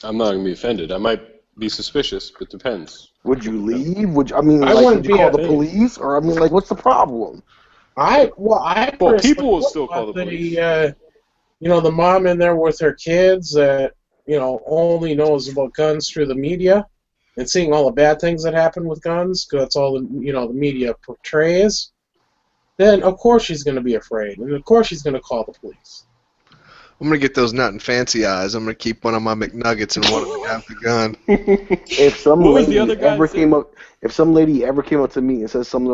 I'm not going to be offended. I might be suspicious, but depends. Would you leave? Would you wouldn't call be the a- police? Or what's the problem? Well, people will still call the police. The mom in there with her kids that only knows about guns through the media and seeing all the bad things that happen with guns because that's all the the media portrays. Then of course she's going to be afraid, and of course she's going to call the police. I'm going to get those nut and fancy eyes. I'm going to keep one of my McNuggets and one of them have the gun. If some What was the lady other guy ever say? came up, if some lady ever came up to me and said something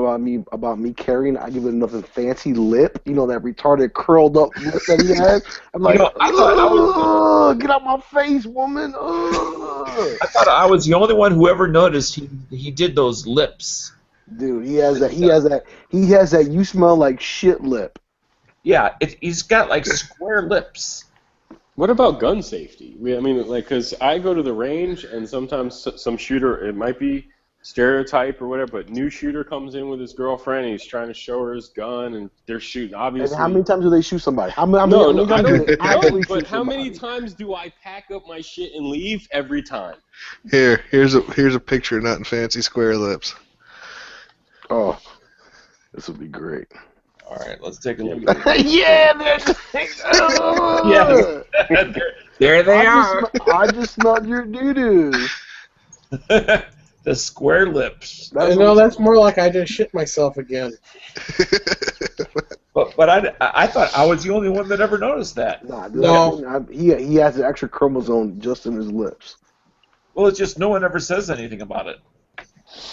about me carrying, I give it another fancy lip, that retarded curled up lip that he has. I'm like, I thought "Ugh, get out my face, woman. Ugh." I thought I was the only one who ever noticed he did those lips. Dude, he has that. You smell like shit lip. Yeah, he's got like square lips. What about gun safety? Because I go to the range, and sometimes some shooter, it might be stereotype or whatever, but new shooter comes in with his girlfriend, and he's trying to show her his gun, and they're shooting, And obviously. how many times do they shoot somebody? How many I times do don't they actually know, but shoot how many somebody? times do I pack up my shit and leave every time? Here's a picture of nut and fancy square lips. Oh, this would be great. All right, let's take a look at it. Yeah, Yes. There they are. I just smelled your doo-doo. The square lips. That's more like I just shit myself again. But I thought I was the only one that ever noticed that. Nah, dude, No. he has an extra chromosome just in his lips. Well, it's just no one ever says anything about it.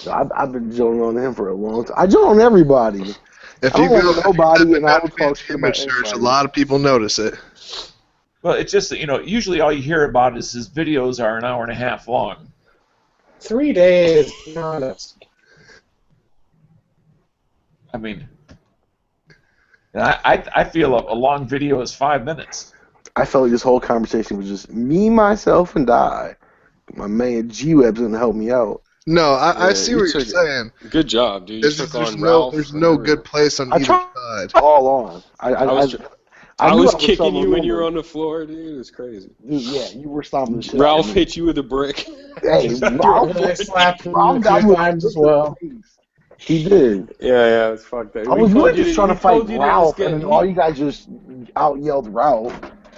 I've been joning on him for a long time. I join on everybody. If I you don't go like nobody, and I will talk shit about image search, a anybody. lot of people notice it. Well, it's just that, usually all you hear about is his videos are an hour and a half long. 3 days. Be honest. I mean, I feel a long video is 5 minutes. I felt like this whole conversation was just me, myself, and I. My man G-Web's gonna help me out. No, I Yeah, see you what you're took- saying. Good job, dude. You There's, took there's on no, Ralph. there's no good place on I either tried side. all on. I knew was would kicking stumble you when you were over. on the floor, dude. It was crazy. Dude, yeah, you were stomping the shit. Ralph out of me. hit you with a brick. Hey, Ralph, I slapped him Ralph a got few me times as well. He did. Yeah, it's fucked up. I was really just trying to fight Ralph, and then all you guys just out yelled Ralph.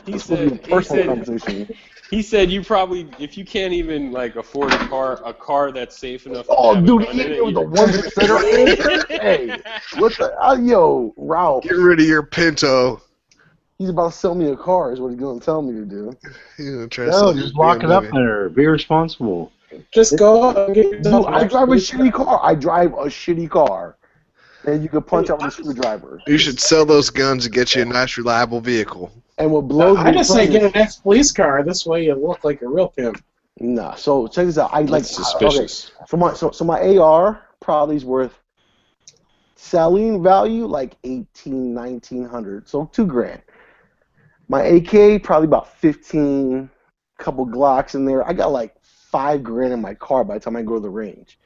He It's supposed to be a personal conversation. He said you probably, if you can't even like afford a car that's safe enough. To Oh, have dude, a gun in he it, was the one consider it. Hey, what the? Yo, Ralph. Get rid of your Pinto. He's about to sell me a car. Is what he's going to tell me to do. He's gonna try to No, sell just you lock it up BMW. there. Be responsible. Just go out and get Dude, I drive a shitty car. I drive a shitty car. And you can punch out with a screwdriver. You should sell those guns and get you a nice, reliable vehicle. And what blows I me just say from get is- an ex-police car. This way you look like a real pimp. Nah, so check this out. I like That's suspicious. Okay, so my AR probably is worth selling value like 1900, so $2,000. My AK probably about 15, couple Glocks in there. I got like $5,000 in my car by the time I go to the range.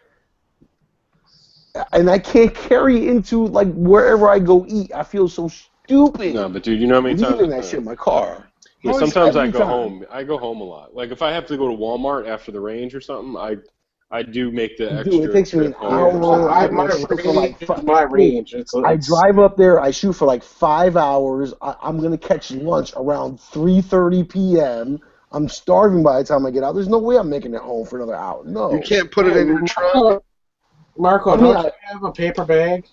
And I can't carry into like wherever I go eat. I feel so stupid. No, but dude, you know how many times leaving that shit in my car. Yeah, Always sometimes I every go time. home. I go home a lot. Like if I have to go to Walmart after the range or something, I do make the extra. Dude, it takes me an trip home. hour. My range. I drive up there. I shoot for like 5 hours. I'm gonna catch lunch around 3:30 p.m. I'm starving by the time I get out. There's no way I'm making it home for another hour. No. You can't put it in your trunk. Marco, I mean, don't you have a paper bag?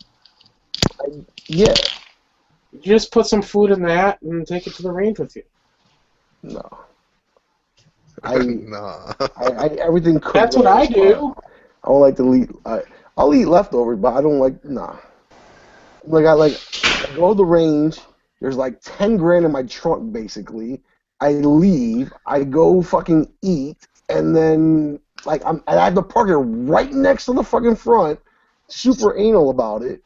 Yeah. You just put some food in that and take it to the range with you. No. Nah. I everything cooked. That's what I do. I don't like to eat. I'll eat leftovers, but I don't like. Nah. I go to the range. There's like $10,000 in my trunk, basically. I leave. I go fucking eat, and then I have to park it right next to the fucking front. Super anal about it.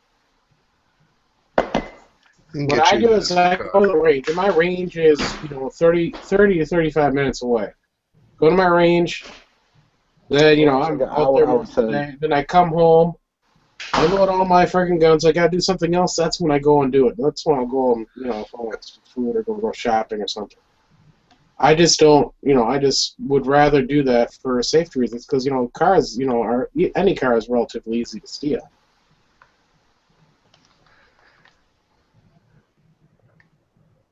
What I do is I go to the range, and my range is 30 to 35 minutes away. Go to my range, then I'm out there most of the day. Then I come home, I load all my freaking guns. I gotta do something else. That's when I go and do it. That's when I'll go and if I want some food or go shopping or something. I just don't, I just would rather do that for safety reasons because cars, any car is relatively easy to steal.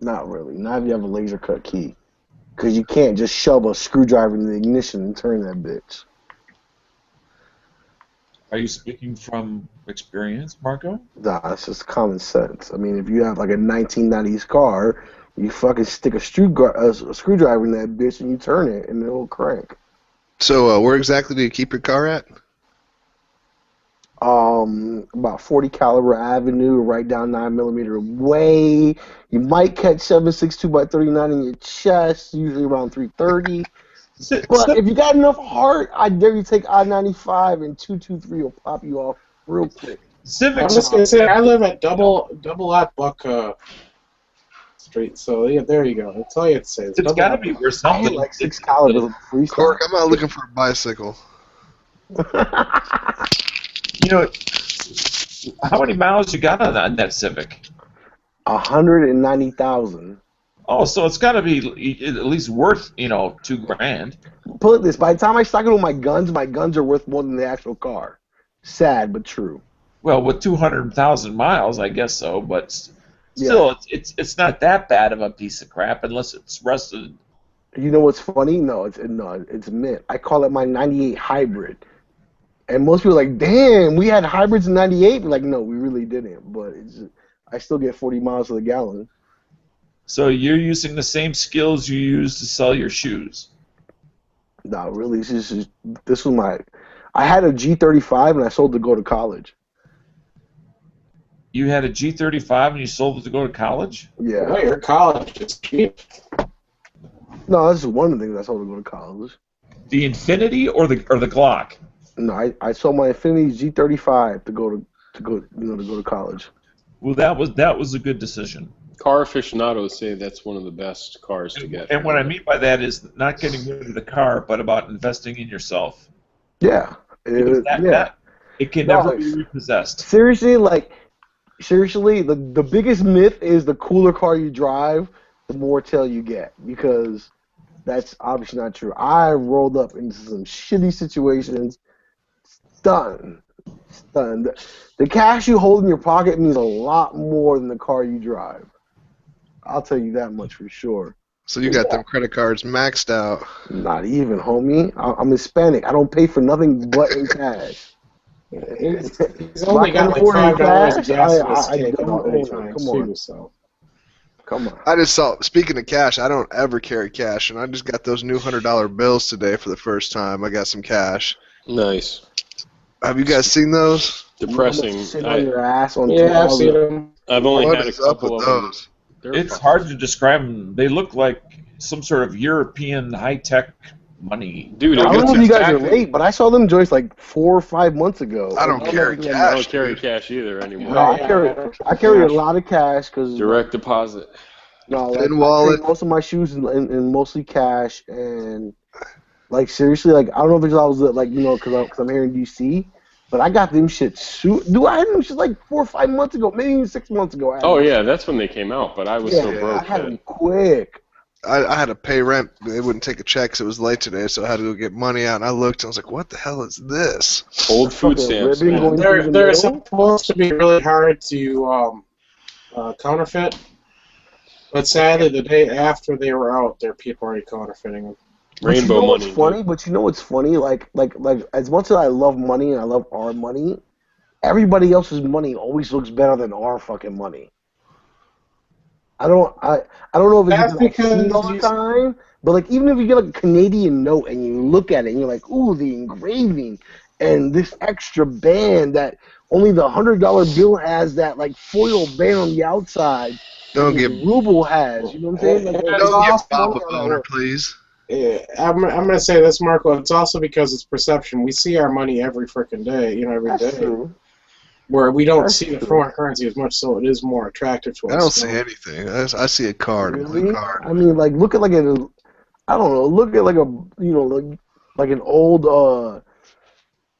Not really. Not if you have a laser cut key. Because you can't just shove a screwdriver in the ignition and turn that bitch. Are you speaking from experience, Marco? Nah, it's just common sense. I mean, if you have like a 1990s car, you fucking stick a screwdriver in that bitch and you turn it and it'll crank. So, where exactly do you keep your car at? About 40 Caliber Avenue, right down 9mm away. You might catch 7.62x39 in your chest, usually around 330. But if you got enough heart, I dare you take I-95 and 223 will pop you off real quick. I'm just gonna say I live at double lot Buck Street, so yeah, there you go. That's all you have to say. It's got to be where something like 6 Caliber freestyle. Cork, I'm not looking for a bicycle. How many miles you got on that Civic? 190,000. Oh, so it's got to be at least worth, $2,000. Put it this: by the time I stock it with my guns are worth more than the actual car. Sad but true. Well, with 200,000 miles, I guess so, but still, it's not that bad of a piece of crap unless it's rusted. You know what's funny? No, it's mint. I call it my '98 hybrid. And most people are like, damn, we had hybrids in '98. Like, no, we really didn't. But I still get 40 miles to the gallon. So you're using the same skills you use to sell your shoes. No, really, this was my. I had a G35 and I sold to go to college. You had a G35 and you sold it to go to college? Yeah. Well, your college is cheap. No, that's just one of the things I sold to go to college. The Infinity or the Glock? No, I sold my Infiniti G35 to go to college. Well, that was a good decision. Car aficionados say that's one of the best cars to get. And what I mean by that is not getting rid of the car, but about investing in yourself. Yeah. It can never be repossessed. Seriously, the biggest myth is the cooler car you drive, the more tail you get, because that's obviously not true. I rolled up into some shitty situations. Stunned. The cash you hold in your pocket means a lot more than the car you drive. I'll tell you that much for sure. So you got them credit cards maxed out. Not even, homie. I'm Hispanic. I don't pay for nothing but in cash. He's only got like $5 of gas in his tank at all times too, so. Come on. I just saw, speaking of cash, I don't ever carry cash, and I just got those new $100 bills today for the first time. I got some cash. Nice. Have you guys seen those? Depressing. Sit on your ass on Yeah, I've seen them. I've only What had a is up couple with of them. those? It's hard to describe them. They look like some sort of European high-tech money. Dude, I don't know if you guys are late, but I saw them joints like 4 or 5 months ago. I don't carry I cash. don't carry cash either anymore. No, I carry a lot of cash because Direct deposit. no, Thin I wallet. carry most of my shoes in mostly cash, and like seriously, like I don't know if it's always like because I'm here in DC, but I got them shit. I had them shit like 4 or 5 months ago, maybe even 6 months ago. Oh yeah, that's when they came out, but I was so broke. I had then. them quick. I had to pay rent. They wouldn't take a check, so it was late today, so I had to go get money out. And I looked, and I was like, what the hell is this? Old food stamps. Man. They're supposed to be really hard to counterfeit, but sadly, the day after they were out, there people already counterfeiting them. Rainbow money. What's funny? But you know what's funny? Like as much as I love money and I love our money, everybody else's money always looks better than our fucking money. I don't know if it's because all the time, but like even if you get like a Canadian note and you look at it and you're like, ooh, the engraving and this extra band that only the $100 bill has, that like foil band on the outside. Don't get ruble has. You know what I'm saying? Like, don't get Bob a boner, please. Yeah, I'm gonna say this, Marco. It's also because it's perception. We see our money every freaking day, every That's day. true. Where we don't That's see the true. foreign currency as much, so it is more attractive to us. I don't see anything. I see a card, a Really? blue card. I mean, like look at like an, I don't know, look at like a like an old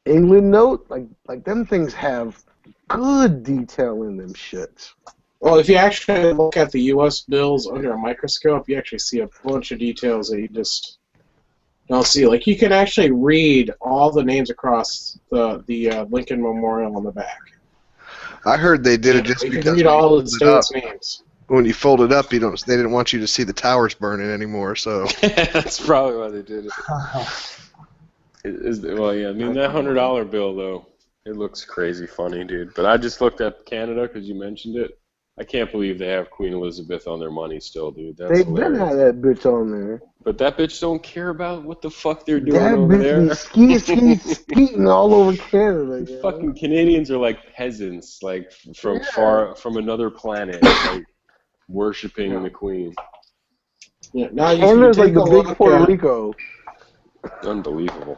England note. Like them things have good detail in them shits. Well, if you actually look at the U.S. bills under a microscope, you actually see a bunch of details that you just don't see. Like you can actually read all the names across the Lincoln Memorial on the back. I heard they did it just You because can read when you all of the fold it up- states' names. when you fold it up, they didn't want you to see the towers burning anymore. So That's probably why they did it. Well, yeah, I mean that $100 bill though, it looks crazy funny, dude. But I just looked at Canada because you mentioned it. I can't believe they have Queen Elizabeth on their money still, dude. That's They've hilarious. been had that bitch on there. But that bitch don't care about what the fuck they're doing That over there. bitch be skeeting all over Canada. You know? Fucking Canadians are like peasants, like from another planet, like worshiping the Queen. Yeah, now you Canada's can like take the a big look Puerto at- Rico. Unbelievable.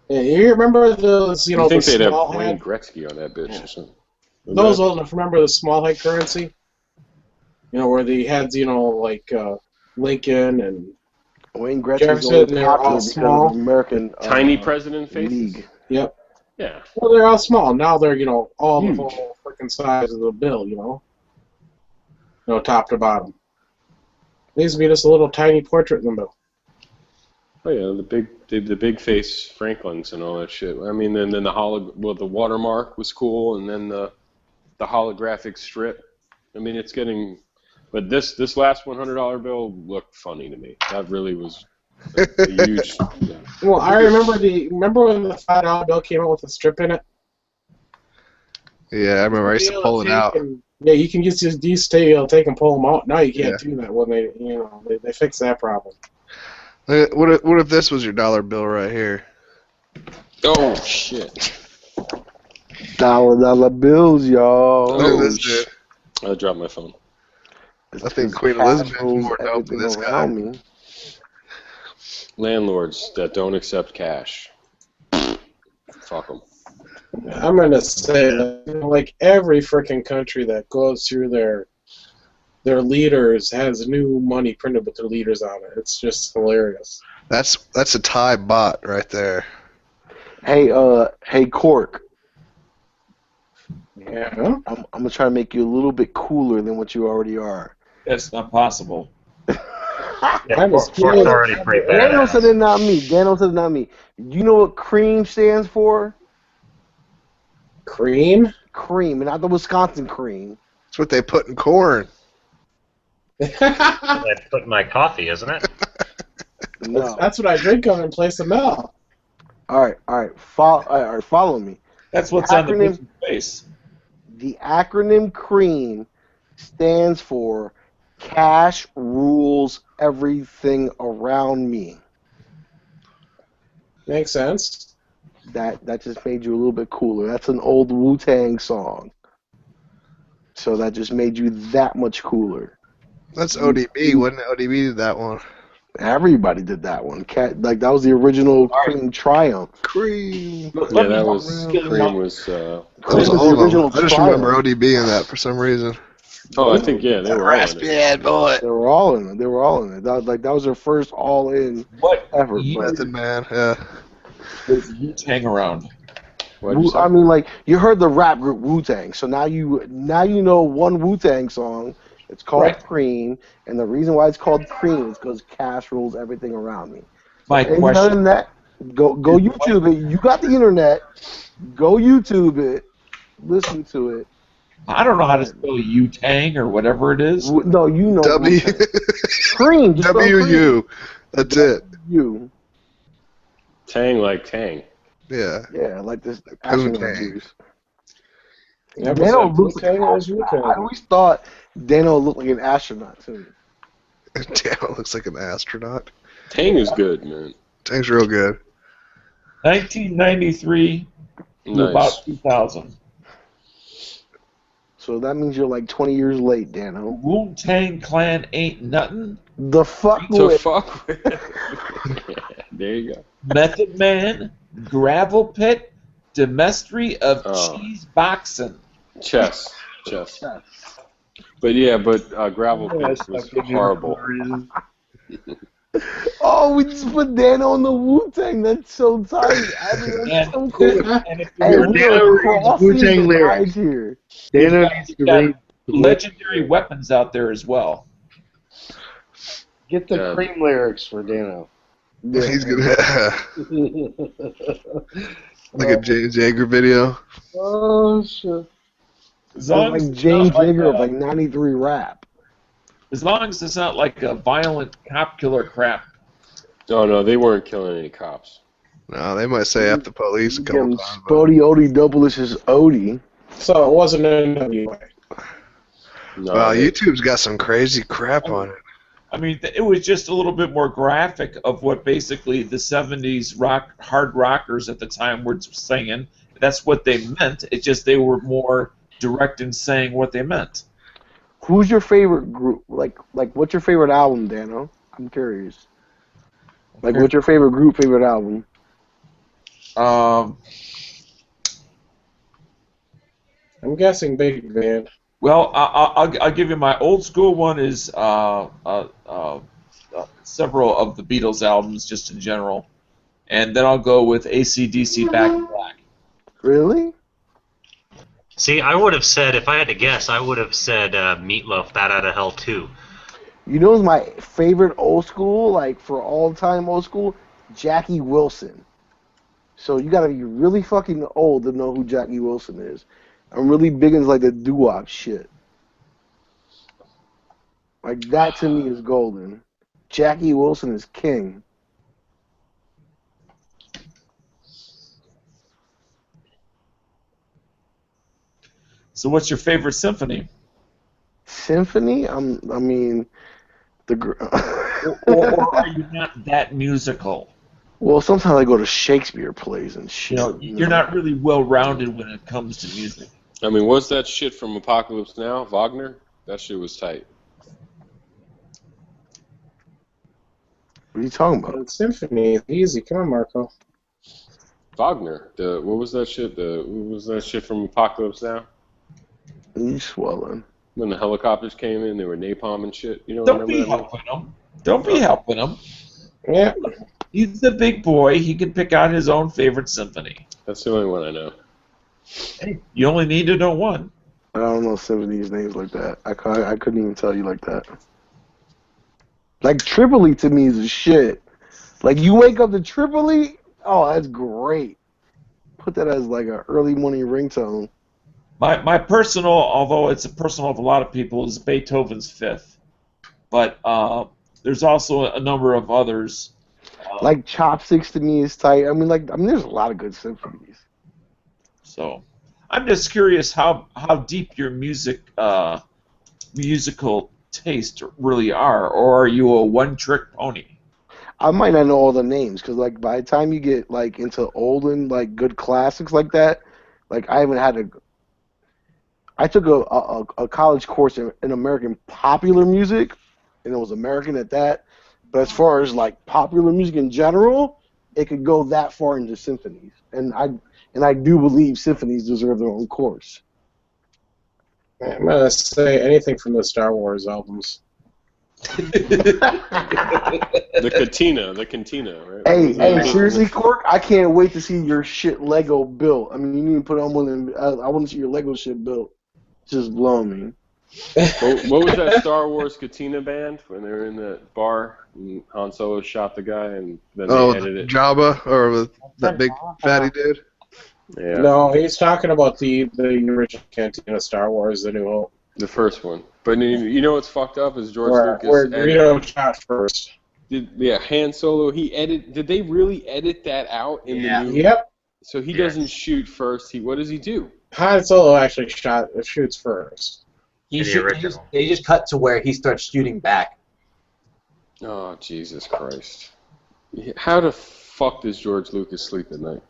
Yeah, you remember those, You the think they'd have small Wayne head? Gretzky on that bitch or something? Those old enough. Remember the small head currency? Where they had, like Lincoln and Wayne Gretzky's Jefferson. only They were all popular because of small. American Tiny president faces? league. Yep. Yeah. Well, they're all small. Now they're, all Huge. the whole freaking size of the bill, top to bottom. There needs to be just a little tiny portrait in the middle. Oh yeah, the big face Franklins and all that shit. I mean, then the the watermark was cool, and then the holographic strip. I mean, it's getting, but this last $100 bill looked funny to me. That really was a huge. Yeah. Well, I remember when the $5 bill came out with a strip in it. yeah, I remember I used to pull it out. Yeah, you can just take and pull them out. Now you can't do that when they fix that problem. What if this was your dollar bill right here? Oh shit! Dollar bills, y'all. Look at this dude. I dropped my phone. I think Queen Elizabeth is more dope than this guy. Me. Landlords that don't accept cash. Fuck them. I'm gonna say, like every freaking country that goes through their leaders has new money printed with their leaders on it. It's just hilarious. That's a Thai bot right there. Hey, Cork. Yeah. I'm gonna try to make you a little bit cooler than what you already are. That's not possible. Fork's already pretty bad. Daniel said it, not me. Daniel said it, not me. You know what CREAM stands for? Cream? Cream, not the Wisconsin cream. That's what they put in corn. I put in my coffee, isn't it? No. That's what I drink on in place of milk. All right. Follow me. That's what's on the person's face. The acronym CREAM stands for Cash Rules Everything Around Me. Makes sense. That just made you a little bit cooler. That's an old Wu-Tang song. So that just made you that much cooler. That's ODB. Wasn't it? ODB did that one. Everybody did that one. That was the original Cream Triumph. Cream. Yeah, that was Cream was. That was all of them. I just remember ODB in that for some reason. Oh, I think they were all in it. Boy. They were all in it. That was their first all-in effort. Method Man. Yeah. Hang around. I mean, like, you heard the rap group Wu-Tang, so now you know one Wu-Tang song. It's called Cream, and the reason why it's called Cream is because Cash rules everything around me. My and question. Other than that, go YouTube it. You got the internet. Go YouTube it. Listen to it. I don't know how to spell Wu-Tang or whatever it is. No, you know. W. Cream. Just W-U. That's it. You. Tang like Tang. Yeah. Yeah, like this Poontang. astronaut juice. Dano looks I always thought Dano looked like an astronaut too. Dano looks like an astronaut. Tang is good, man. Tang's real good. 1993 to about 2000. So that means you're like 20 years late, Dano. Wu-Tang Clan ain't nothing. The fuck To with. fuck with. There you go. Method Man, Gravel Pit, Demestry of Cheese Boxing. Chess. But Gravel Pit was horrible. Oh, we just put Dano on the Wu-Tang. That's so tight. I mean, that's so cool. And if Hey, you're Dano reads Wu-Tang lyrics. Here. Dano needs to read. legendary weapons out there as well. Get the Cream lyrics for Dano. Yeah. He's gonna like a James Jagger video. Oh shit! As long as like it's James not Jagger of like, like '93 rap. as long as it's not like a violent cop killer crap. No, they weren't killing any cops. No, they might say F the police a couple Getting times. Spody Odie Doublish's Odie. So it wasn't NWA. No, Wow, YouTube's got some crazy crap on it. I mean, it was just a little bit more graphic of what basically the 70s hard rockers at the time were singing. That's what they meant. It's just they were more direct in saying what they meant. Who's your favorite group? Like what's your favorite album, Dano? I'm curious. Like, what's your favorite group, favorite album? I'm guessing Big Band. Well, I'll give you my old school one is several of the Beatles albums just in general, and then I'll go with AC/DC Back in Black. Really? See, I would have said, if I had to guess, I would have said Meatloaf, Bat Out of Hell 2. You know what's my favorite old school, like for all time old school? Jackie Wilson. So you gotta be really fucking old to know who Jackie Wilson is. I'm really big into like the doo-wop shit. Like that to me is golden. Jackie Wilson is king. So what's your favorite symphony? Symphony? I mean, or are you not that musical? Well, sometimes I go to Shakespeare plays and shit. You're not really well-rounded when it comes to music. I mean, what's that shit from Apocalypse Now? Wagner? That shit was tight. What are you talking about? Symphony, easy. Come on, Marco. Wagner. What was that shit? What was that shit from Apocalypse Now? He's swelling. When the helicopters came in, they were napalm and shit. You know, Don't remember be that one? helping him. Don't be helping him. Yeah. He's the big boy. He can pick out his own favorite symphony. That's the only one I know. Hey, you only need to know one. I don't know symphonies names like that. I couldn't even tell you like that. Like Tripoli to me is a shit. Like you wake up to Tripoli, oh, that's great. Put that as like an early morning ringtone. My personal, although it's a personal of a lot of people, is Beethoven's Fifth. But there's also a number of others. Like Chopsticks to me is tight. I mean, there's a lot of good symphonies. So, I'm just curious how deep your musical taste really are, or are you a one-trick pony? I might not know all the names because like by the time you get like into olden like good classics like that, like I haven't had I took a college course in American popular music, and it was American at that. But as far as like popular music in general, it could go that far into symphonies, and I do believe symphonies deserve their own course. I'm gonna say anything from the Star Wars albums. The Cantina, right? Hey, seriously, Cork, I can't wait to see your shit Lego built. I mean, you need to put on one of them. I want to see your Lego shit built. Just blowing me. What was that Star Wars Katina band when they were in that bar and Han Solo shot the guy and then they edited it? Jabba or that big fatty dude. Yeah. No, he's talking about the original Cantina Star Wars, The New Hope. The first one. But you know what's fucked up is George Lucas. Where Greedo shot first. Han Solo. Did they really edit that out in the new? Yep. So he doesn't shoot first. What does he do? Han Solo actually shoots first. They just cut to where he starts shooting back. Oh, Jesus Christ. How the fuck does George Lucas sleep at night?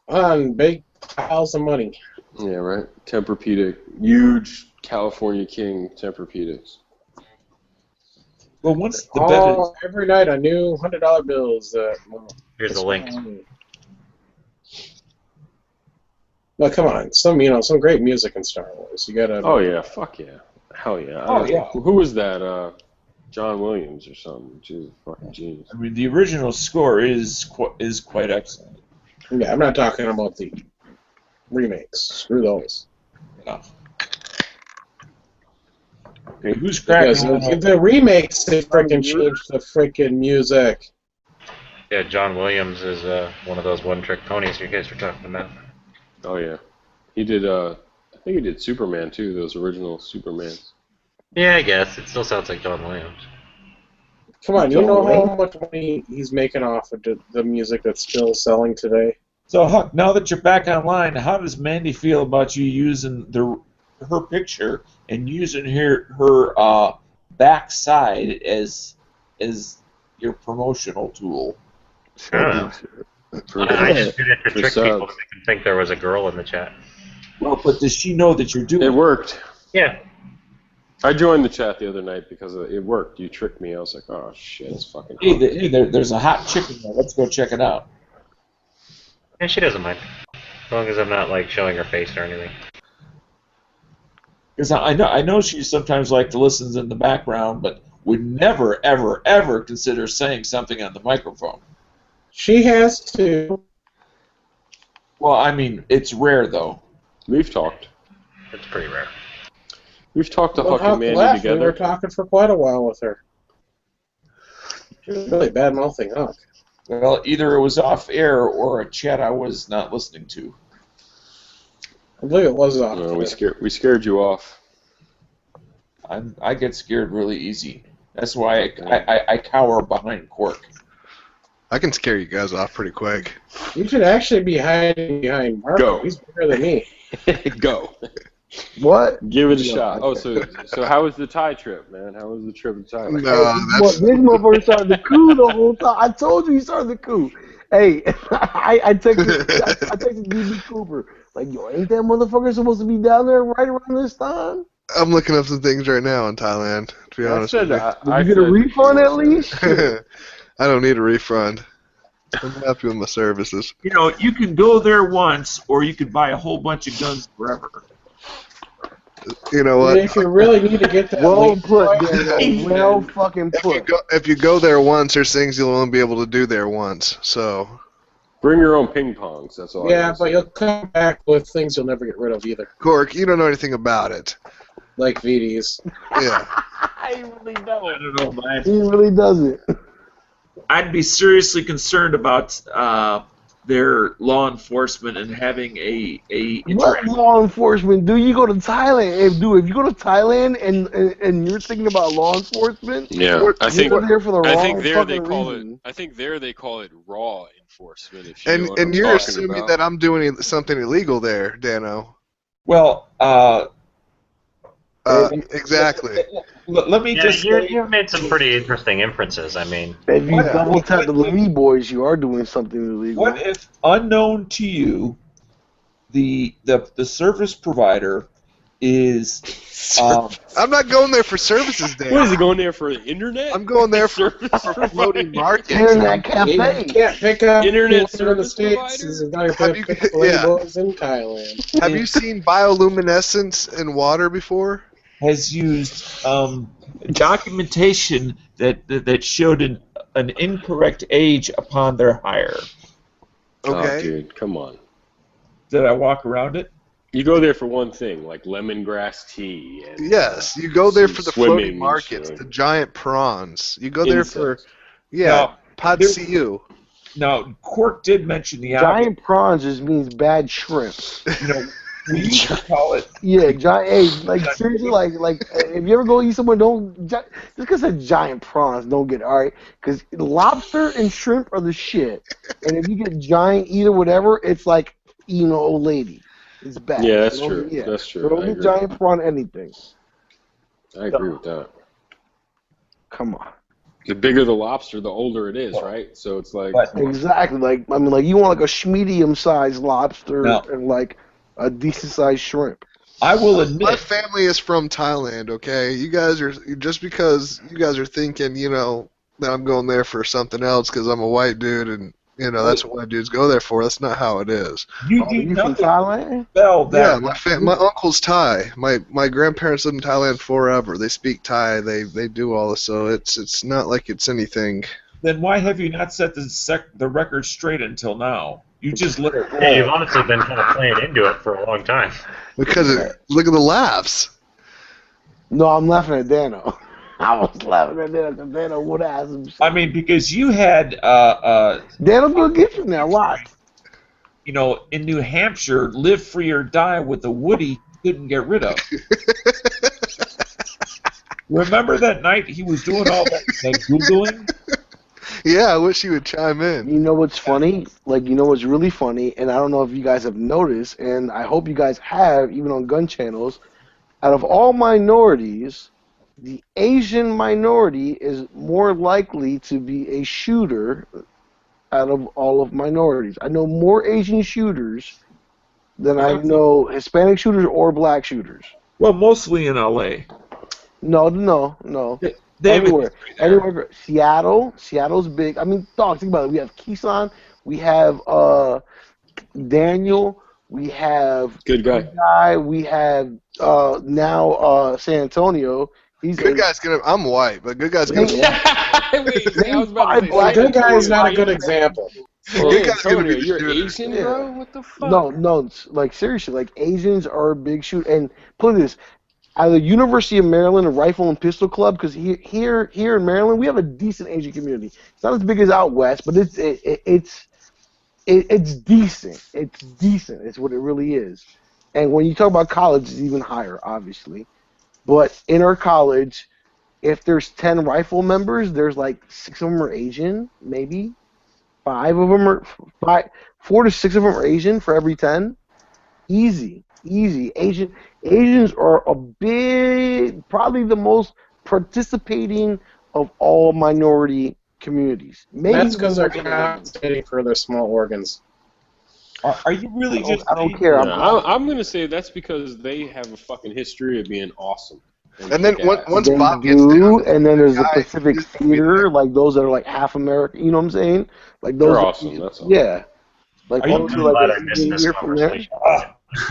On big piles of money. Yeah, right. Tempur-Pedic. Huge California King Tempur-Pedics. Well, once the bed is... Every night a new $100 bills. Here's the link. Well, come on, some great music in Star Wars. You gotta. Oh yeah, fuck yeah, hell yeah. Oh yeah. Who was that? John Williams or something? She's a fucking genius. I mean, the original score is quite excellent. Yeah, I'm not talking about the remakes. Screw those. Yeah. Okay, who's cracking? Because the remakes, they freaking changed the freaking music. Yeah, John Williams is one of those one-trick ponies you guys were talking about. Oh yeah, he did. I think he did Superman too. Those original Supermans. Yeah, I guess it still sounds like John Williams. Come on, you know how much money he's making off of the music that's still selling today. So Huck, now that you're back online, how does Mandy feel about you using her picture and using her backside as your promotional tool? I don't know. I just did it to trick people so they can think there was a girl in the chat. Well, but does she know that you're doing it? It worked. Yeah. I joined the chat the other night because it worked. You tricked me. I was like, oh shit, it's fucking hot. Hey, there's a hot chick in there. Let's go check it out. And she doesn't mind. As long as I'm not like showing her face or anything. Because I know she sometimes like to listen in the background, but would never, ever, ever consider saying something on the microphone. She has to. Well, I mean, it's rare, though. We've talked. It's pretty rare. We've talked to Well, Huck and Mandy left, together. We were talking for quite a while with her. She was really bad-mouthing Huck. Well, either it was off air or a chat I was not listening to. I believe it was off No, we scared you off. I get scared really easy. That's why I cower behind Quark. I can scare you guys off pretty quick. You should actually be hiding behind Marco. Go. He's bigger than me. Go. What? Give it a Yeah, shot. okay. Oh, so how was the Thai trip, man? How was the trip to Thailand? This motherfucker started the coup the whole time. I told you he started the coup. Hey, I texted DB Cooper. Like, yo, ain't that motherfucker supposed to be down there right around this time? I'm looking up some things right now in Thailand, to be honest with you. Did you get a refund at least? I don't need a refund. I'm happy with my services. You know, you can go there once, or you could buy a whole bunch of guns forever. You know what? If you really need to get that, well put, Daniel. Well fucking put. If you go there once, there's things you'll only be able to do there once. So bring your own ping pongs. That's all. Yeah, but you'll come back with things you'll never get rid of either. Cork, you don't know anything about it. Like VDs. Yeah. I really don't. I don't know, man. He really doesn't. I'd be seriously concerned about their law enforcement and having a What law enforcement? Do you go to Thailand? If you go to Thailand and you're thinking about law enforcement, Yeah, I think you're there for the wrong I think there they fucking call reason. it. I think there they call it raw enforcement. If you know what And I'm you're talking assuming about. that I'm doing something illegal there, Dano. Well, exactly. Let me just say, you've made some pretty interesting inferences. I mean, If you double tap the Lee boys, you are doing something illegal. what if unknown to you, the service provider is? I'm not going there for services, Dan. What is he going there for? The internet? I'm going there for floating markets. Internet cafe. You can't pick up Internet people in the service States. provider? And now you're picking up labels in Thailand. Have you seen bioluminescence in water before? Has used documentation that showed an incorrect age upon their hire. Okay. Oh, dude, come on. Did I walk around it? You go there for one thing, like lemongrass tea. And, Yes, you go there for the swimming floating and markets, shit. the giant prawns. You go there for, Insects. Pad there- CU. Now, Cork did mention the Giant prawns just means bad shrimp. You know, we used to call it. Yeah, giant. Hey, like seriously, like if you ever go eat somewhere, just because it's giant prawns, don't get it, all right. Because lobster and shrimp are the shit, and if you get giant either whatever, it's like eating an old lady. It's bad. Yeah, that's So don't true. get- That's true. So don't I get agree. giant prawn anything. I agree with that. Come on. The bigger the lobster, the older it is, right? So it's like Exactly. Like I mean, like you want like a medium-sized lobster No. and like a decent-sized shrimp. I will My family is from Thailand, okay? You guys are, just because you guys are thinking, you know, that I'm going there for something else because I'm a white dude and, you know, that's what white dudes go there for. That's not how it is. You you from Thailand? Well, Yeah, my uncle's Thai. My grandparents lived in Thailand forever. They speak Thai. They do all this, so it's not like it's anything. Then why have you not set the record straight until now? You just let it roll. yeah, you've honestly been kind of playing into it for a long time. Because look at the laughs. No, I'm laughing at Dano. I was laughing at Dano because Dano would ask him. I mean, because you had Dano's gonna get you now. Watch. You know, in New Hampshire, live free or die with the Woody you couldn't get rid of. Remember that night he was doing all that Googling? Yeah, I wish he would chime in. You know what's funny? Like, you know what's really funny, and I don't know if you guys have noticed, and I hope you guys have, even on gun channels, out of all minorities, the Asian minority is more likely to be a shooter out of all of minorities. I know more Asian shooters than I know Hispanic shooters or black shooters. Well, mostly in L.A. No. David, Anywhere. Seattle's big. I mean, dog, think about it. We have Keeson, we have Daniel, we have Good guy. we have now San Antonio. He's Good guy's gonna. I'm white, but good guy's gonna. I was about to say, Well, good guy is not a good example. Good guy's gonna Antonio, be you're shooter. Asian, bro? What the fuck? No, like seriously, like Asians are a big shoot. And put this, at the University of Maryland Rifle and Pistol Club, because here in Maryland we have a decent Asian community. It's not as big as out west, but it's decent. It's decent. It's what it really is. And when you talk about college, it's even higher, obviously. But in our college, if there's 10 rifle members, there's like 6 of them are Asian, maybe. 4 to 6 of them are Asian for every 10. Easy. Asians are probably the most participating of all minority communities. Maybe That's because they're compensating for their small organs. Are you really just? I don't care. I'm going to say that's because they have a fucking history of being awesome. And then once they Bob gets do, down, and then there's the Pacific Theater, like those that are like half American. You know what I'm saying? Like those. They're awesome. That's all. Yeah. Like Are you also, really like glad I missed this conversation?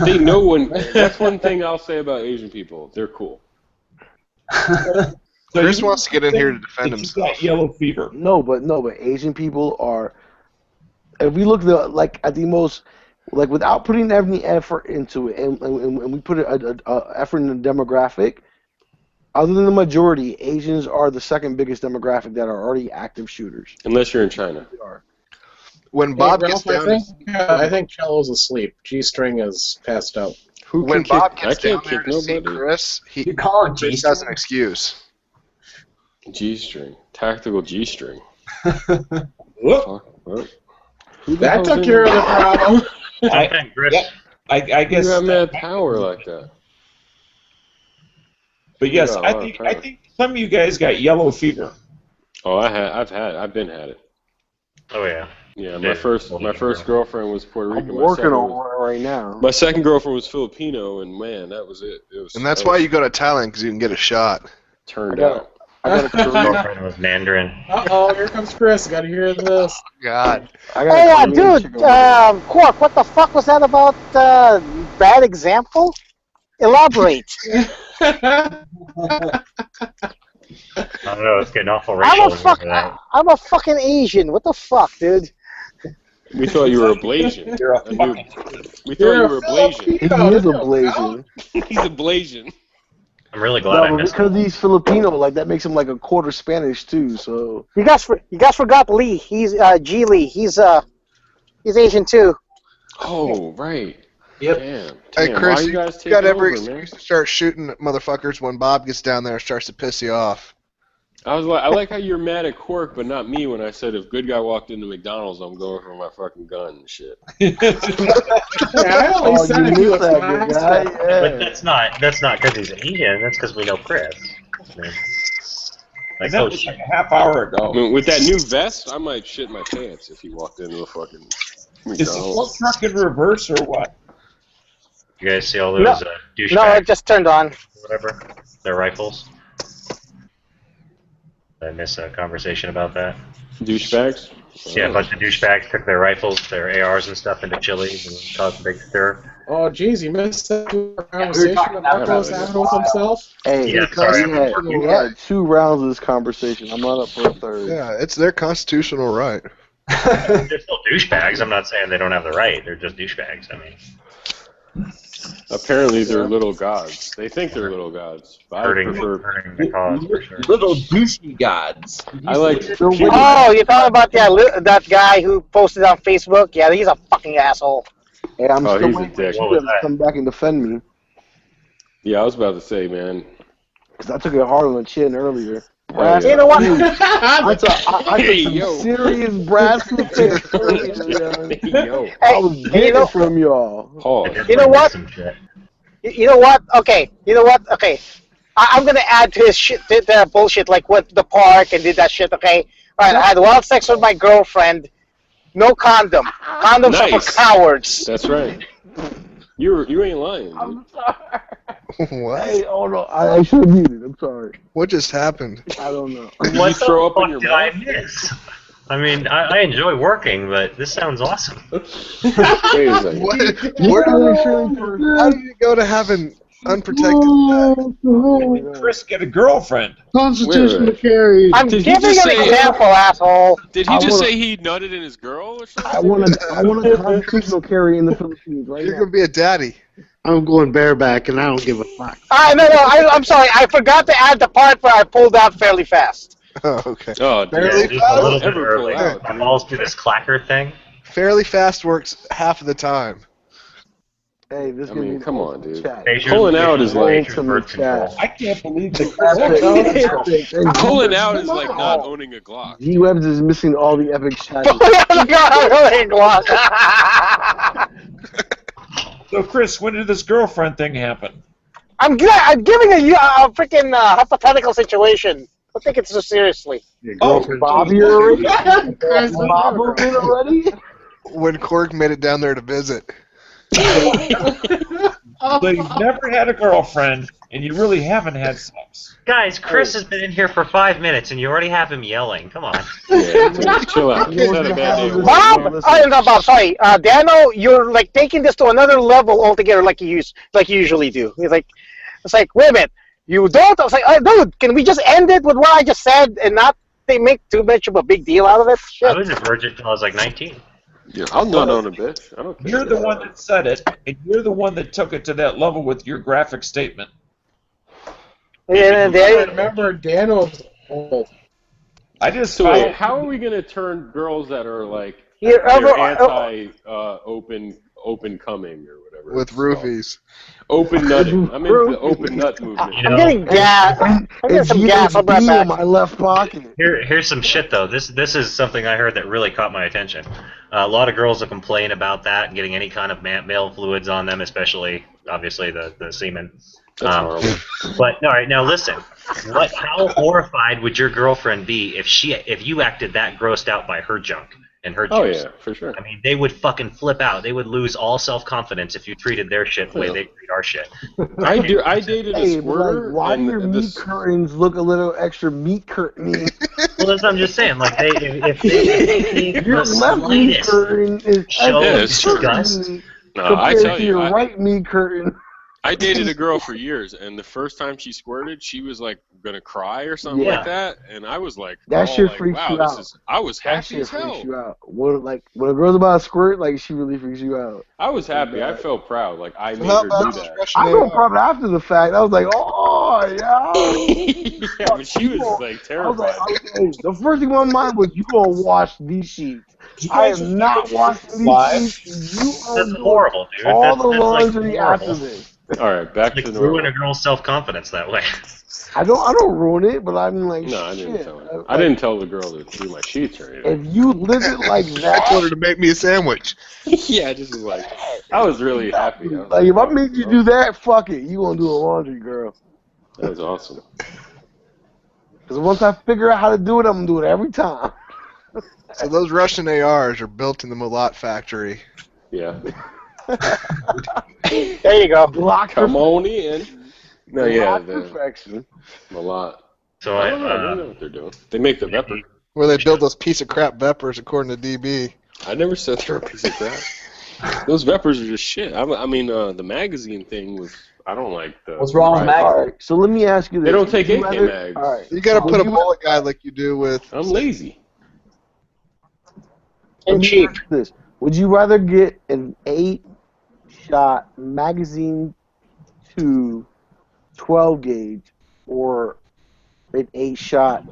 They know when. That's one thing I'll say about Asian people. They're cool. Chris wants to get in here to defend You himself. got yellow fever. No, but Asian people are. If we look at the most, like without putting any effort into it, and we put a effort in the demographic, other than the majority, Asians are the second biggest demographic that are already active shooters. Unless you're in China. When Bob Hey, gets Ralph, down, I think Cello's asleep. G-string is passed out. when Bob gets I down can't there kick to see nobody. Chris, You call him Chris G-string? has an excuse. G-string. Tactical G-string. Whoop. That took care of the problem. I guess. You got mad power like that. But yes, Yeah, I think some of you guys got yellow fever. Oh, I've been had it. Oh yeah. Yeah, my first girlfriend was Puerto Rican. I'm working on one right now. My second girlfriend was Filipino, and man, that was it. And that's why you go to Thailand, because you can get a shot. Turned out. I got a girlfriend was Mandarin. Uh-oh, here comes Chris. Got to hear this. God. Hey, dude, Quark, what the fuck was that about bad example? Elaborate. I don't know. It's getting awful racial. I'm a fucking Asian. What the fuck, dude? We thought you were a Blasian. We thought you were a Blasian. He is a Blasian. He's a Blasian. I'm really glad I No, but missed because he's Filipino, like that makes him like a quarter Spanish too. So You guys forgot Lee. He's G Lee. He's Asian too. Oh, right. Yep. Damn. Hey, Damn, Chris, why you you guys got taking every over, man? excuse to start shooting at motherfuckers when Bob gets down there and starts to piss you off. I like how you're mad at Quark, but not me when I said if good guy walked into McDonald's, I'm going for my fucking gun and shit. I only Oh, said you if he knew was that, nice. good guy. But Yeah. that's not because he's Asian. That's because we know Chris. I mean, And that was like a half hour ago. I mean, with that new vest, I might shit my pants if he walked into a fucking Is the McDonald's. truck in reverse or what? You guys see all those douchebags? No, it just turned on. Whatever. Their rifles. Did I miss a conversation about that? Douchebags? Yeah, a bunch of douchebags took their rifles, their ARs and stuff into Chili's and caused a big stir. Oh, jeez, you missed that conversation that Marco's having with himself? Hey, Yeah, sorry. we had 2 rounds of this conversation. I'm not up for a third. Yeah, it's their constitutional right. They're still douchebags. I'm not saying they don't have the right. They're just douchebags. I mean, Apparently they're little gods. They think they're little gods. But I hurting prefer... the cause for sure. Little douchey gods. I like... Oh, you're talking about that guy who posted on Facebook? Yeah, he's a fucking asshole. Hey, I'm Oh, still he's a waiting for dick. you to come back and defend me. Yeah, I was about to say, man. Because I took it hard on the chin earlier. Oh, yeah. You know what? I took Hey, some yo. serious brass to the face earlier. Yo. I was getting from y'all. Pause. You know what? You know what? Okay. You know what? Okay. I'm gonna add to his shit, to the bullshit, like with the park and did that shit. Okay. All right. I had wild sex with my girlfriend. No condom. Condoms are Nice. for cowards. That's right. You ain't lying, dude. I'm sorry. What? Hey, oh no, I should have muted. I'm sorry. What just happened? I don't know. Did What you throw the up in fuck your did I mouth? miss? I mean, I enjoy working, but this sounds awesome. Wait a second. What? Where how did you go to having unprotected sex? Chris get a girlfriend. Constitutional carry. I'm Did he giving just an say- example, asshole. Did he I just wanna- say he nutted in his girl or something? I want a constitutional carry in the Philippines right You're now. gonna be a daddy. I'm going bareback, and I don't give a fuck. No, I'm sorry. I forgot to add the part where I pulled out fairly fast. Oh, okay. Oh, Fairly dude. Just a little bit Ever pull early. out, My dude. balls do this clacker thing. Fairly fast works half of the time. Hey, this I gives mean, me come on, dude. chat. Pulling out is like... Ultimate chat. I can't believe the Pulling out is like not owning a Glock. G-Webs is missing all the epic chat. So, Chris, when did this girlfriend thing happen? I'm giving a freaking hypothetical situation. Don't take it so seriously. Your girlfriend. Bobby already? Bob already? When Korg made it down there to visit. So you've never had a girlfriend, and you really haven't had sex. Guys, Chris has been in here for 5 minutes, and you already have him yelling. Come on. Chill out. It's not a bad day. Bob, not Bob. Sorry, Dano, you're like taking this to another level altogether, like you usually do. It's like, wait a minute, you don't. I was like, dude, can we just end it with what I just said and not make too much of a big deal out of it? Shit. I was a virgin until I was like 19. Yeah, I'm not on a bitch. I don't care. You're the one that said it, and you're the one that took it to that level with your graphic statement. Yeah, remember, Dano's old. I just So how are we gonna turn girls that are like Here, open coming or whatever With roofies. open nutting? I'm into the open nut movement. I'm getting gas. I'm getting some gas. I'll be right back. in my left pocket. Here's some shit though. This is something I heard that really caught my attention. A lot of girls will complain about that and getting any kind of male fluids on them, especially obviously the semen. But all right, now listen. How horrified would your girlfriend be if you acted that grossed out by her junk and her juice? Oh yeah, for sure. I mean, they would fucking flip out. They would lose all self-confidence if you treated their shit the way they treat our shit. I dated a Hey, but squirter. like, why do and your meat curtains look a little extra meat curtainy? Well, that's what I'm just saying. Like, if they Your left meat curtain is show extra disgust. curtainy No, I compared tell to you, your right meat curtain. I dated a girl for years, and the first time she squirted, she was like gonna cry or something Yeah. like that, and I was like, That oh, shit like, freaks wow, you this out. is. I was That happy shit as hell. freaks you out. When a girl's about to squirt, like she really freaks you out. I was happy. I felt proud. Like I made How her about do that. I felt proud after the fact. I was like, oh yeah. Yeah, but she was like I was terrified. like, okay, the first thing on my mind was you gonna wash these sheets. I am not washing these sheets. You are That's doing horrible, dude. all the That's like laundry after horrible. this. All right, back Like to ruin normal. a girl's self-confidence that way. I don't ruin it, but I'm like, No, I didn't shit. tell her. I didn't tell the girl to do my sheets or anything. If you live it like I that, told her to make me a sandwich. Yeah, I just was like, I was really happy. I was like if I oh, made you do that, fuck it. You gonna do the laundry, girl. That was awesome. Because once I figure out how to do it, I'm gonna do it every time. So those Russian ARs are built in the Mulat factory. Yeah. There you go. Come on in. No, yeah, the perfection. Malat. So I don't know. I don't know what they're doing. They make the Vepr. Where they build those piece of crap Veprs, according to DB. I never said they're a piece of crap. Those Veprs are just shit. I mean, the magazine thing was. I don't like the. What's wrong with right. magazine? All right, so let me ask you this. They don't take Would you AK rather- mags. All right. You gotta Would put a you- bullet guide like you do with. I'm lazy. Let And me cheap. ask this. Would you rather get an 8-shot magazine to 12 gauge or an 8-shot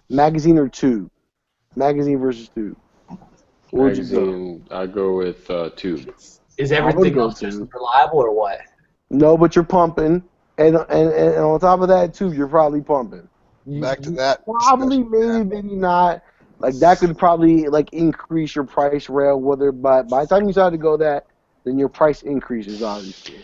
magazine or tube? Magazine versus tube. What would you go? Magazine. I go with tube. Is I would everything go else to- just reliable or what? No, but you're pumping, and on top of that too, you're probably pumping. Back to that. Probably, maybe not. Like that could probably like increase your price rail. Whether by the time you decide to go that, then your price increases obviously.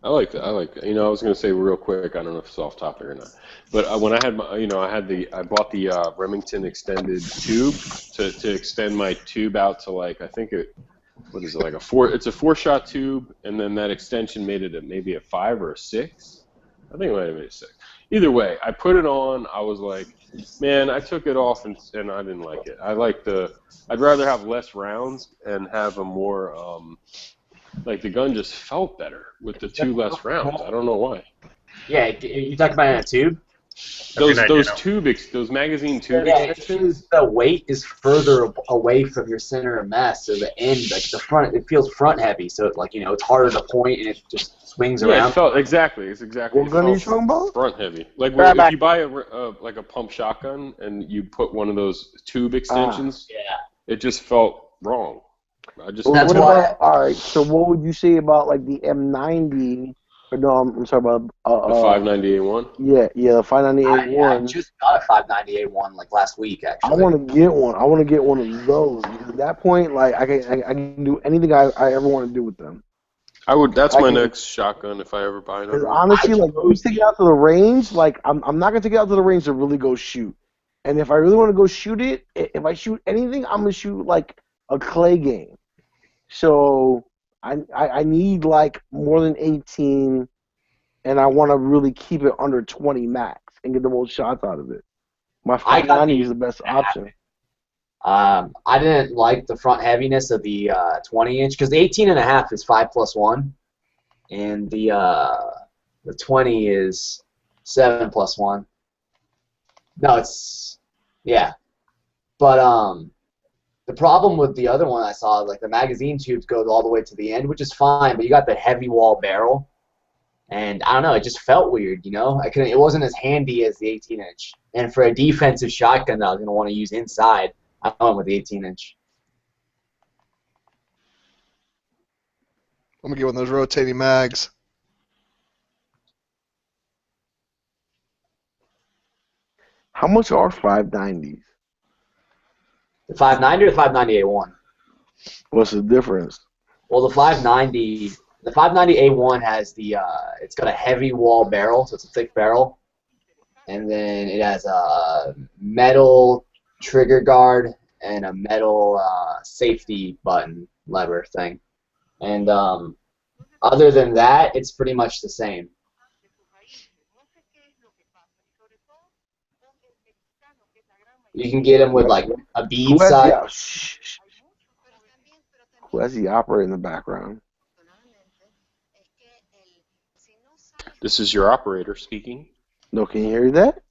I like that. I like that. You know, I was gonna say real quick. I don't know if it's off topic or not, but when I had my, I bought the Remington extended tube to extend my tube out to like I think it. What is it like It's a 4-shot tube, and then that extension made it maybe a 5 or a 6. I think it might have been a 6. Either way, I put it on. I was like, man, I took it off and I didn't like it. I'd rather have less rounds and have a more like the gun just felt better with the 2 less rounds. I don't know why. Yeah, you talking about in a tube? Those magazine tube Yeah, extensions. the weight is further away from your center of mass, so the end, like the front, it feels front heavy. So it's like it's harder to point and it just swings Yeah, around. it felt exactly. It's exactly. What gun are you talking about? Front heavy. Like Right if back. you buy like a pump shotgun and you put one of those tube extensions, it just felt wrong. I just. Well, what about, all right. So what would you say about like the M90 No, I'm sorry about The 598 Yeah, the 598 I one. just got a 598 one like last week I actually. want to get one. I want to get one of those because at that point, like I can do anything I ever want to do with them. That's I my can- next shotgun if I ever buy Because another one. honestly, like when we take it out to the range, like I'm not gonna take it out to the range to really go shoot. And if I really want to go shoot it, if I shoot anything, I'm gonna shoot like a clay game. So I need like more than 18, and I want to really keep it under 20 max and get the most shots out of it. My I got 590 is the best option. I didn't like the front heaviness of the 20-inch because the 18.5 is 5+1, and the 20 is 7+1. No, but the problem with the other one I saw, like the magazine tubes go all the way to the end, which is fine, but you got the heavy wall barrel, and I don't know, it just felt weird, you know. It wasn't as handy as the 18-inch, and for a defensive shotgun that I was gonna want to use inside, I went with the 18-inch. I'm gonna get one of those rotating mags. How much are 590s? The 590 or the 590A1? What's the difference? Well, the 590A1 has it's got a heavy wall barrel, so it's a thick barrel, and then it has a metal trigger guard and a metal safety button lever thing. And other than that, it's pretty much the same. You can get them with like a bead side. Who has the operator in the background? This is your operator speaking. No, can you hear that?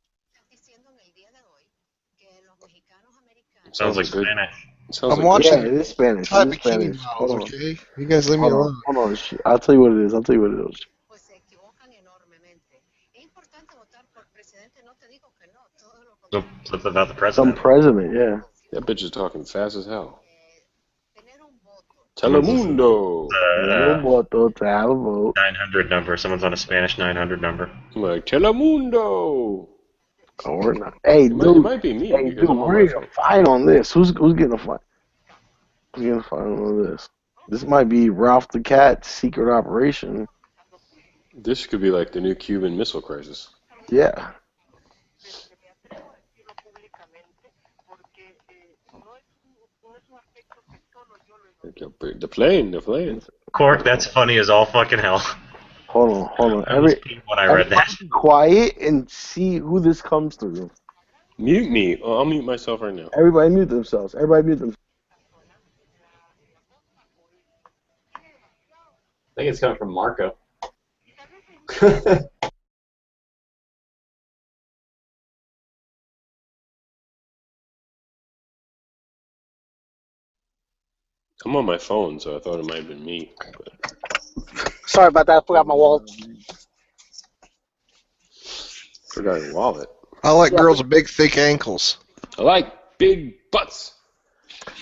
Sounds like Spanish. I'm watching. Yeah, it is Spanish. Type It is of King Spanish. models, Hold on. okay? You guys leave me Hold on, alone. Hold on. I'll tell you what it is. Something about the Some president. president, yeah. That bitch is talking fast as hell. Telemundo. Voto to have a vote. 900 number. Someone's on a Spanish 900 number. I'm like, Telemundo. Or not. Hey, It dude. might be me. Hey, because dude, I'm on we're my getting a phone. fight on this. Who's getting a fight? Who's getting a fight on this? This might be Ralph the Cat's secret operation. This could be like the new Cuban Missile Crisis. Yeah. The plane. Cork, that's funny as all fucking hell. Hold on. I was peeved when I read that. Everybody be quiet and see who this comes through. Mute me. Oh, I'll mute myself right now. Everybody mute themselves. I think it's coming from Marco. I'm on my phone, so I thought it might have been me. But Sorry about that. I forgot my wallet. forgot your wallet. I like girls with big, thick ankles. I like big butts.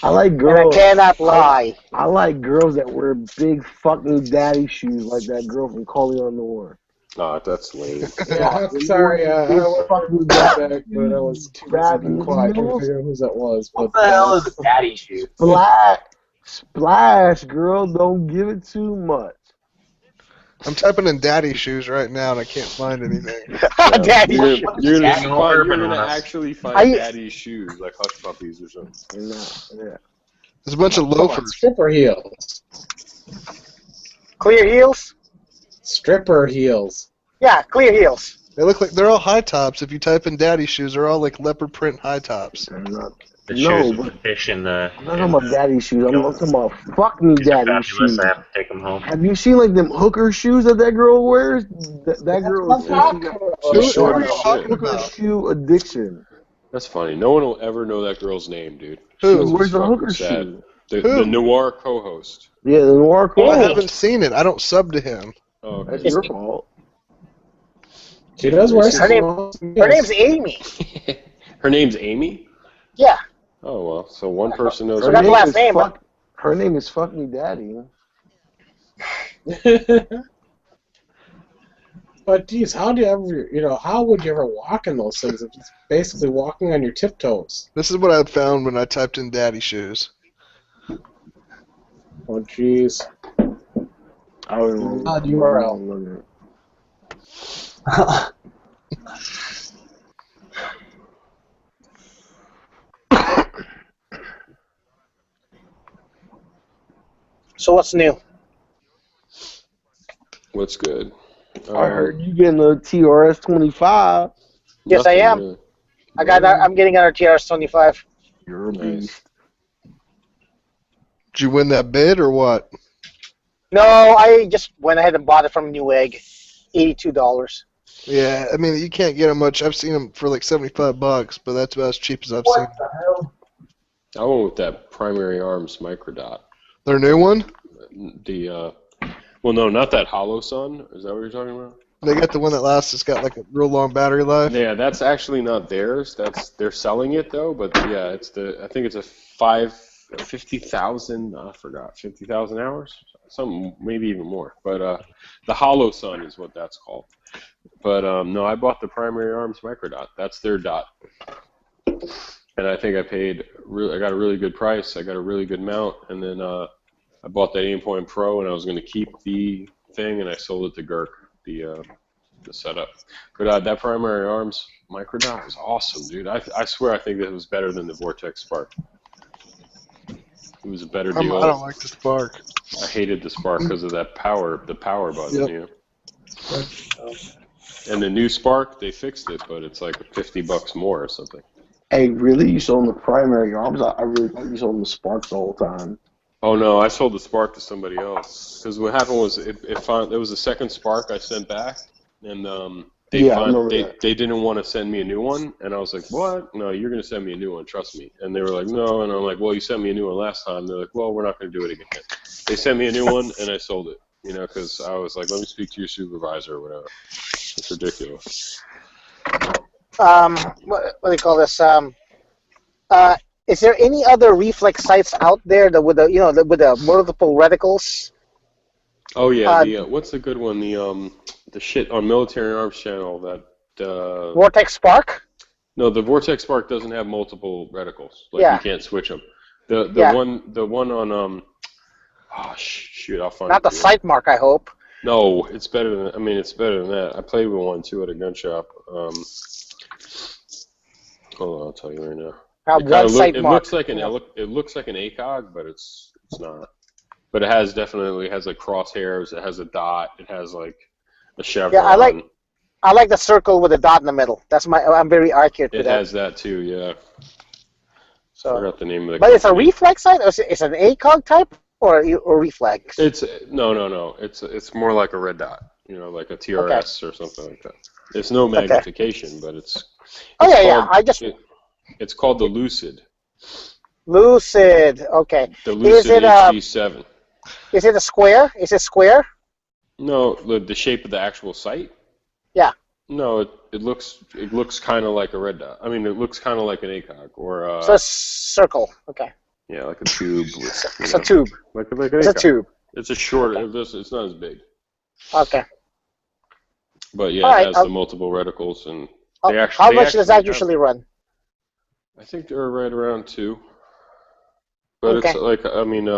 I like And girls. I cannot lie. I like girls that wear big fucking daddy shoes like that girl from Calling Noir. Oh, that's lame. Yeah, sorry, I was fucking back, but I was too fucking quiet trying to figure out who that was. What But, the hell is a daddy shoe? Splash, girl. Don't give it too much. I'm typing in daddy shoes right now and I can't find anything. Daddy You're shoes. gonna actually find daddy's shoes, like Hush Puppies or something. Yeah. There's a bunch of loafers. stripper heels. Clear heels? Stripper heels. Yeah, clear heels. They look like they're all high tops. If you type in daddy shoes, they're all like leopard print high tops. The No, shoes but- with the fish in the. I'm not talking about daddy shoes. I'm talking about fuck me daddy Fabulous. shoes. I have to take them home. Have you seen like them hooker shoes that girl wears? That girl is What are you talking hooker about? shoe addiction. That's funny. No one will ever know that girl's name, dude. Who? That's Where's the fucking hooker sad. shoe? The Noir co-host. Yeah, the Noir Well, I Cole. haven't seen it. I don't sub to him. Oh, okay. That's your fault. She does wear Her name's Amy. Her name's Amy? Yeah. Oh, well, so one person knows Forgot the her last is name. fuck- her name is Fuck Me Daddy. But geez, how do you ever, how would you ever walk in those things? It's basically walking on your tiptoes. This is what I found when I typed in daddy shoes. Oh jeez. Odd URL. So what's new? What's good? I heard you getting a TRS 25. Yes, I am. Really. I'm getting an TRS 25. You're a beast. Did you win that bid or what? No, I just went ahead and bought it from Newegg, $82. Yeah, I mean you can't get them much. I've seen them for like $75, but that's about as cheap as I've seen. What the hell? I went with that Primary Arms Microdot. Their new one? Well, no, not that Hollow Sun. Is that what you're talking about? They got the one that lasts. It's got like a real long battery life. Yeah, that's actually not theirs. They're selling it though. But yeah, I think it's a 50,000. I forgot 50,000 hours. Something maybe even more. But the Hollow Sun is what that's called. But no, I bought the Primary Arms Microdot. That's their dot. And I think I got a really good price. I got a really good mount, and then I bought that Aimpoint Pro, and I was going to keep the thing, and I sold it to Girk, the setup. But that Primary Arms Microdot was awesome, dude. I swear I think that it was better than the Vortex Spark. It was a better deal. I don't like the Spark. I hated the Spark because of the power button. Yep. And the new Spark, they fixed it, but it's like $50 more or something. Hey, really? You sold them the Primary Arms? I really thought you sold them the Sparks the whole time. Oh no, I sold the Spark to somebody else. Because what happened was, there was a second Spark I sent back, and they didn't want to send me a new one, and I was like, what? No, you're going to send me a new one, trust me. And they were like, no, and I'm like, well, you sent me a new one last time. They're like, well, we're not going to do it again. They sent me a new one, and I sold it, because I was like, let me speak to your supervisor or whatever. It's ridiculous. What do you call this? Is there any other reflex sights out there that with the multiple reticles? Oh yeah, what's the good one? The shit on Military Arms Channel that Vortex Spark? No, the Vortex Spark doesn't have multiple reticles. Like you can't switch them. The one on oh shoot, I'll find. Not the sight mark, I hope. No, it's better than. I mean, it's better than that. I played with one too at a gun shop. Hold on, I'll tell you right now. It looks like an ACOG, but it's not. But it definitely has like crosshairs. It has a dot. It has like a chevron. Yeah, I like the circle with a dot in the middle. I'm very accurate with that. It has that too, yeah. So, I forgot the name of the. But it's a reflex sight. It's an ACOG type or reflex. No. It's more like a red dot. Like a TRS or something like that. It's no magnification, but it's. It's called the Lucid. Lucid, okay. The Lucid HD7. Is it a square? Is it square? No, the shape of the actual sight. Yeah. No, it looks kind of like a red dot. I mean, it looks kind of like an ACOG or. So a circle, okay. Yeah, like a tube. It's a tube. Like an it's a tube. It's a short. It's not as big. Okay. But yeah, it has the multiple reticles, and how much does that usually run? I think they're right around 2. But it's like, I mean,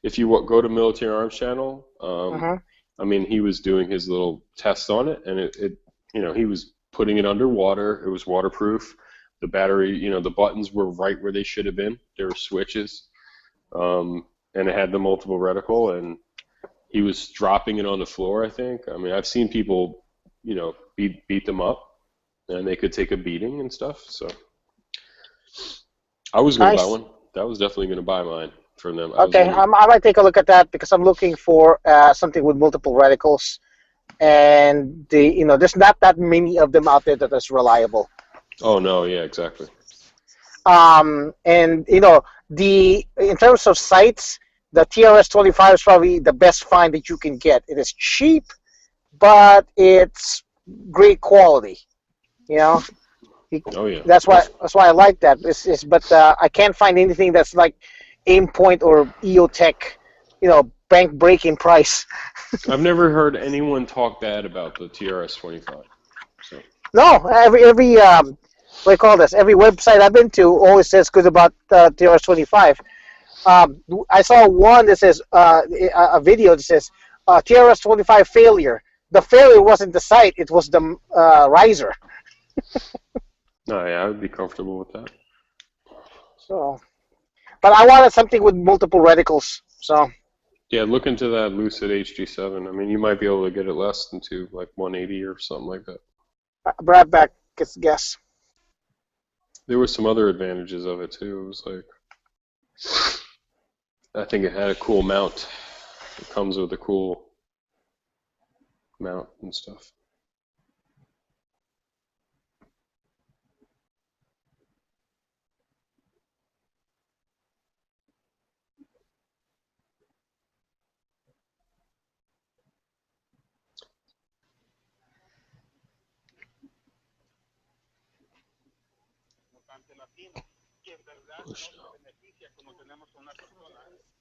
if you go to Military Arms Channel, I mean, he was doing his little test on it, and it he was putting it underwater. It was waterproof. The battery, the buttons were right where they should have been. There were switches, and it had the multiple reticle, and he was dropping it on the floor, I think. I mean, I've seen people, beat them up, and they could take a beating and stuff, so. I was going to buy one. That was definitely going to buy mine from them. Okay, I might take a look at that because I'm looking for something with multiple reticles, and there's not that many of them out there that is reliable. Oh no, yeah, exactly. And in terms of sights, the TRS-25 is probably the best find that you can get. It is cheap, but it's great quality. Oh yeah. That's why I like that. But I can't find anything that's like Aimpoint or EOTech, bank breaking price. I've never heard anyone talk bad about the TRS-25. So. No, every what do you call this? Every website I've been to always says good about TRS-25. I saw one that says a video that says TRS-25 failure. The failure wasn't the sight; it was the riser. No, yeah, I would be comfortable with that. So, but I wanted something with multiple reticles. So. Yeah, look into that Lucid HG7. I mean, you might be able to get it less than like 180 or something like that. Brad back gets a guess. There were some other advantages of it too. It was like, I think it had a cool mount. It comes with a cool mount and stuff.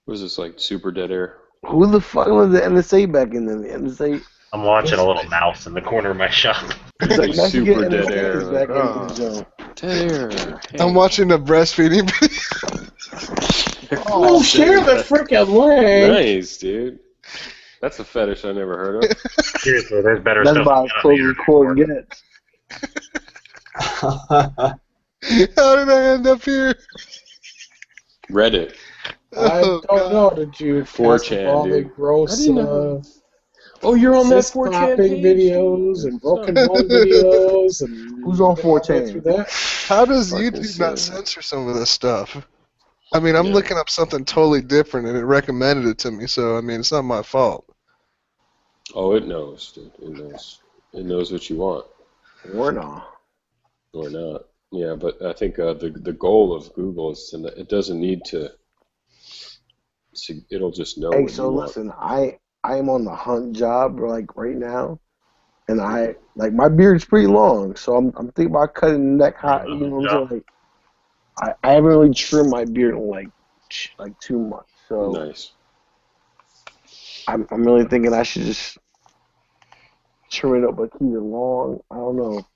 Was this like super dead air? Who the fuck was the NSA back in the NSA? I'm watching a little mouse in the corner of my shop. It's like super dead air. Back Like, in the zone. dead air. I'm watching the breastfeeding video. Oh, share the freaking link. Nice, dude. That's a fetish I never heard of. Seriously, there's better That's stuff. about as close as Cord gets. How did I end up here? Reddit. I don't know. Did you 4chan, all the dude. gross Oh, you're on that cyst 4chan popping page? videos and broken bone videos and Who's on through 4chan? that? How does YouTube not censor some of this stuff? I mean, I'm looking up something totally different, and it recommended it to me. So I mean, it's not my fault. Oh, it knows, dude. It knows. It knows what you want. Or not. Or not. Yeah, but I think the goal of Google is to, it doesn't need to. It'll just know. Hey, what so you want. listen, I am on the hunt job like right now, and I like my beard's pretty long, so I'm thinking about cutting the neck high. You know what I'm saying? Like, I haven't really trimmed my beard in like 2 months, so Nice. I'm really thinking I should just trim it up but keep it long. I don't know.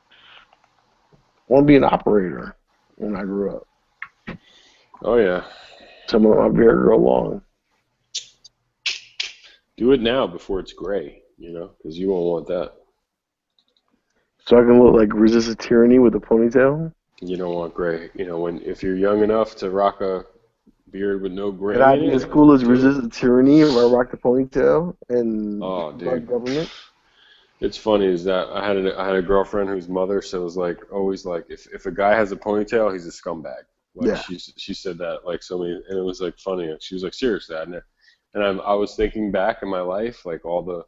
I want to be an operator when I grew up. Oh yeah. So I'm gonna let my beard grow long. Do it now before it's gray, because you won't want that. So I can look like Resist a Tyranny with a ponytail. You don't want gray. If you're young enough to rock a beard with no gray Could I in be it, as cool as Resist a Tyranny if I rock the ponytail and Oh, my dude. government? It's funny is that I had a girlfriend whose mother said it was like always like if a guy has a ponytail, he's a scumbag. Like Yeah. she said that like so many, and it was like funny. She was like, seriously, and I was thinking back in my life, like all the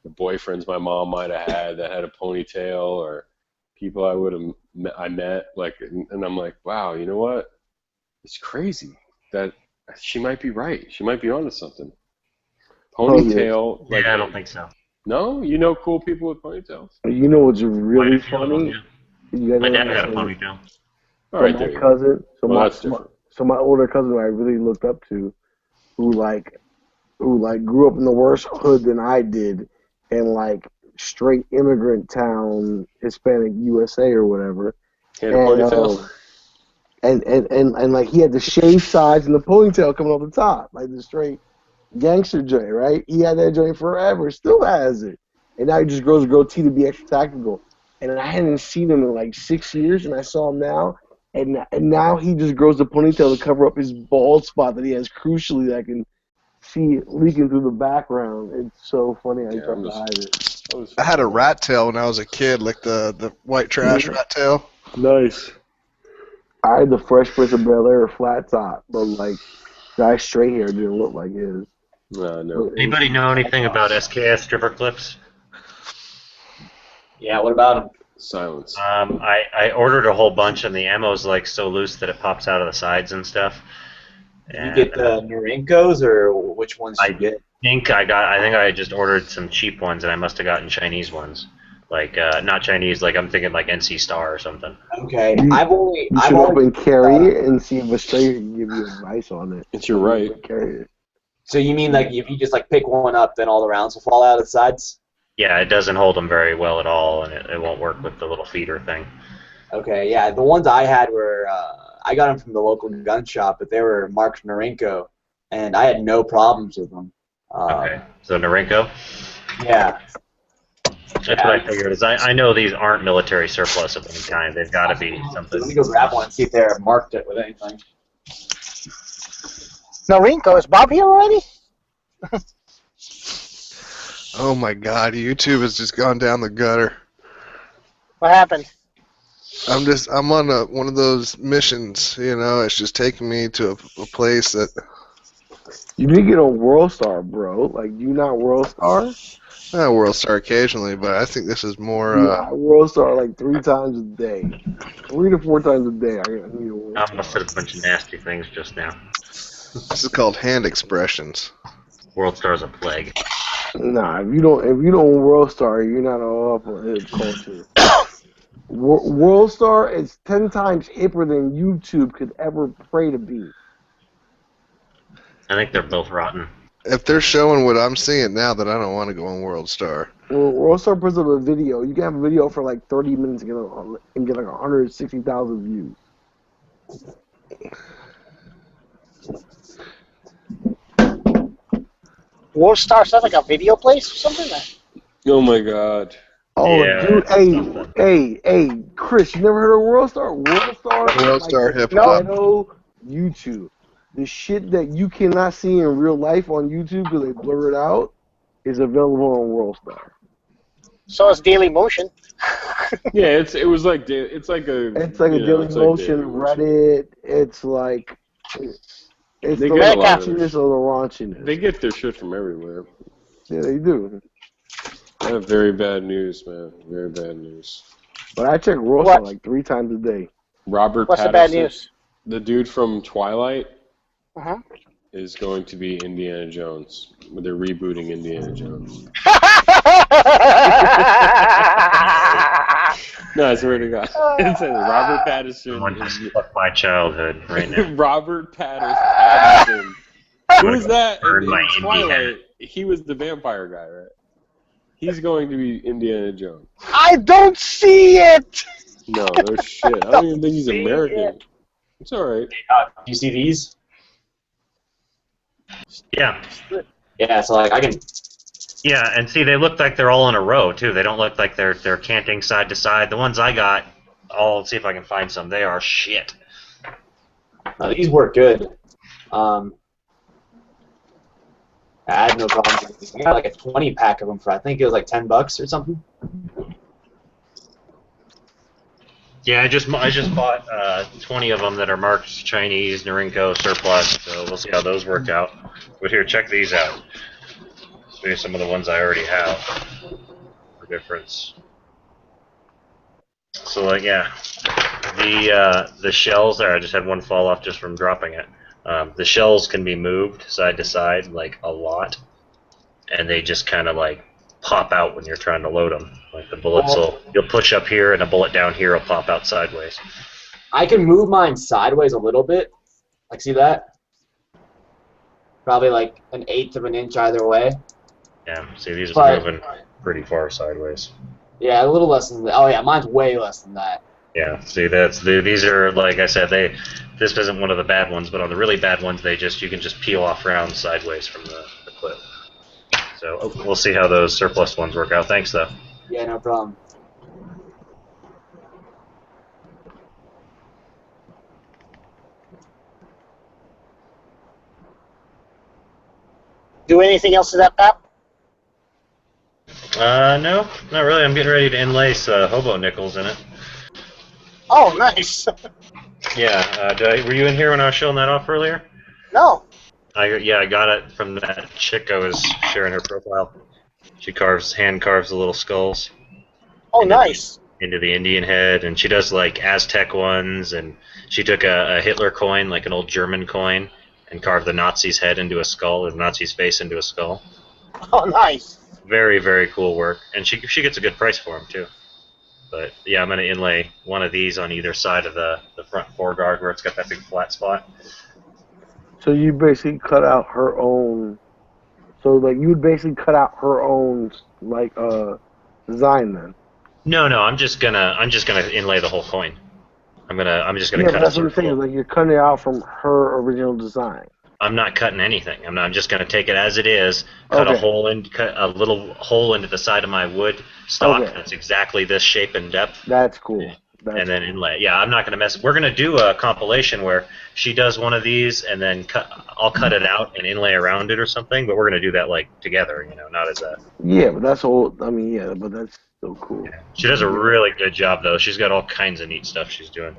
boyfriends my mom might have had that had a ponytail, or people I met, like, and I'm like, wow, you know what? It's crazy that she might be right. She might be onto something. Ponytail, Yeah, I don't think so. No, cool people with ponytails. You know what's really funny? You guys My know dad what had a I'm saying? ponytail. All right, my there you go. cousin, Well, that's different. so my older cousin who I really looked up to, who grew up in the worse hood than I did, in like straight immigrant town, Hispanic USA or whatever. He had a ponytail? And like he had the shaved sides and the ponytail coming off the top, like the straight gangster joint, right? He had that joint forever, still has it, and now he just grows a goatee to be extra tactical. And I hadn't seen him in like 6 years, and I saw him now, and now he just grows the ponytail to cover up his bald spot that he has crucially that I can see leaking through the background. It's so funny. I tried to hide it. I had a rat tail when I was a kid, like the white trash rat tail. Nice. I had the Fresh Prince of Bel-Air flat top, but like guy's straight hair didn't look like his. No. Anybody know anything about SKS stripper clips? Yeah, what about them? Silence. I ordered a whole bunch, and the ammo's like so loose that it pops out of the sides and stuff. You get the Norinkos, or which ones did you get? I think I just ordered some cheap ones, and I must have gotten Chinese ones. Like not Chinese, like I'm thinking like NC Star or something. Okay, You should I've open Carry and see if Australia can give you advice on it. It's your right. Carry it. So you mean like if you just like pick one up, then all the rounds will fall out of the sides? Yeah, it doesn't hold them very well at all, and it won't work with the little feeder thing. Okay, yeah. The ones I had were I got them from the local gun shop, but they were marked Norinco, and I had no problems with them. Okay, so Norinco? Yeah. That's what I figured. Is I know these aren't military surplus of any kind. They've got to be something. Let me go grab one and see if they're marked it with anything. Norinco, is Bob here already? Oh my God, YouTube has just gone down the gutter. What happened? I'm on one of those missions, you know. It's just taking me to a place that You need to get on WorldStar, bro. Like, you not WorldStar? WorldStar occasionally, but I think this is more. Yeah, WorldStar like 3 times a day, 3 to 4 times a day. I need a I almost said a bunch of nasty things just now. This is called hand expressions. WorldStar's a plague. Nah, if you don't WorldStar, you're not up on hip culture. WorldStar is 10 times hipper than YouTube could ever pray to be. I think they're both rotten. If they're showing what I'm seeing now, then I don't want to go on WorldStar. Well, WorldStar puts up a video. You can have a video for like 30 minutes and get like 160,000 views. WorldStar sounds like a video place or something? Oh my God. Oh, Yeah, dude, hey, Chris, you never heard of WorldStar? WorldStar is hip like hop. ghetto YouTube. The shit that you cannot see in real life on YouTube because they blur it out is available on WorldStar. So is Daily Motion. Yeah, it's like a Daily Motion, Reddit. It's like it's They the get a lot of raunchiness of the raunchiness. They get their shit from everywhere. Yeah, they do. I have very bad news, man. Very bad news. But I check WorldStar like 3 times a day. Robert What's the Pattinson, bad news? the dude from Twilight, Uh-huh. is going to be Indiana Jones. They're rebooting Indiana Jones. No, I swear to God. It says Robert Pattinson. Someone just fucked my childhood right now. Robert Pattinson. Who was that Burn in my indie Twilight? He was the vampire guy, right? He's going to be Indiana Jones. I don't see it! No, no shit. I don't even think he's American. It's alright. Do you see these? Yeah. Yeah, so like I can. Yeah, and see, they look like they're all in a row too. They don't look like they're canting side to side. The ones I got, I'll see if I can find some. They are shit. These work good. I had no problem. I got like a 20 pack of them for I think it was like $10 or something. Yeah, I just bought 20 of them that are marked Chinese, Norinco, surplus. So we'll see how those work out. But here, check these out. Show you some of the ones I already have for difference. So like, yeah, the shells there. I just had one fall off just from dropping it. The shells can be moved side to side like a lot, and they just kind of like pop out when you're trying to load them. Like the bullets you'll push up here and a bullet down here will pop out sideways. I can move mine sideways a little bit. Like, see that? Probably like 1/8 of an inch either way. Yeah, see, these are moving pretty far sideways. Yeah, a little less than that. Oh yeah, mine's way less than that. Yeah, see, these are, like I said, this isn't one of the bad ones, but on the really bad ones, you can just peel off rounds sideways from the clip. So we'll see how those surplus ones work out. Thanks, though. Yeah, no problem. Do anything else to that, Pap? No, not really. I'm getting ready to inlace hobo nickels in it. Oh, nice. Yeah, were you in here when I was showing that off earlier? No. I got it from that chick I was sharing her profile. She hand carves the little skulls. Oh, nice. Into the Indian head, and she does like Aztec ones, and she took a Hitler coin, like an old German coin, and carved the Nazi's head into a skull, or the Nazi's face into a skull. Oh, nice. Very, very cool work, and she gets a good price for them too. But yeah, I'm gonna inlay one of these on either side of the front foreguard where it's got that big flat spot. So you basically cut out her own. So like you would basically cut out her own like design then. No, I'm just gonna inlay the whole coin. I'm just gonna Yeah, cut but a that's what I'm circle. saying. Like you're cutting it out from her original design. I'm not cutting anything. I'm just gonna take it as it is. Cut a little hole into the side of my wood stock. Okay. That's exactly this shape and depth. That's cool. And then inlay. Yeah, I'm not gonna mess. We're gonna do a compilation where she does one of these, and then I'll cut it out and inlay around it or something. But we're gonna do that like together, not as a. Yeah, but that's all. I mean, yeah, but that's so cool. She does a really good job though. She's got all kinds of neat stuff she's doing.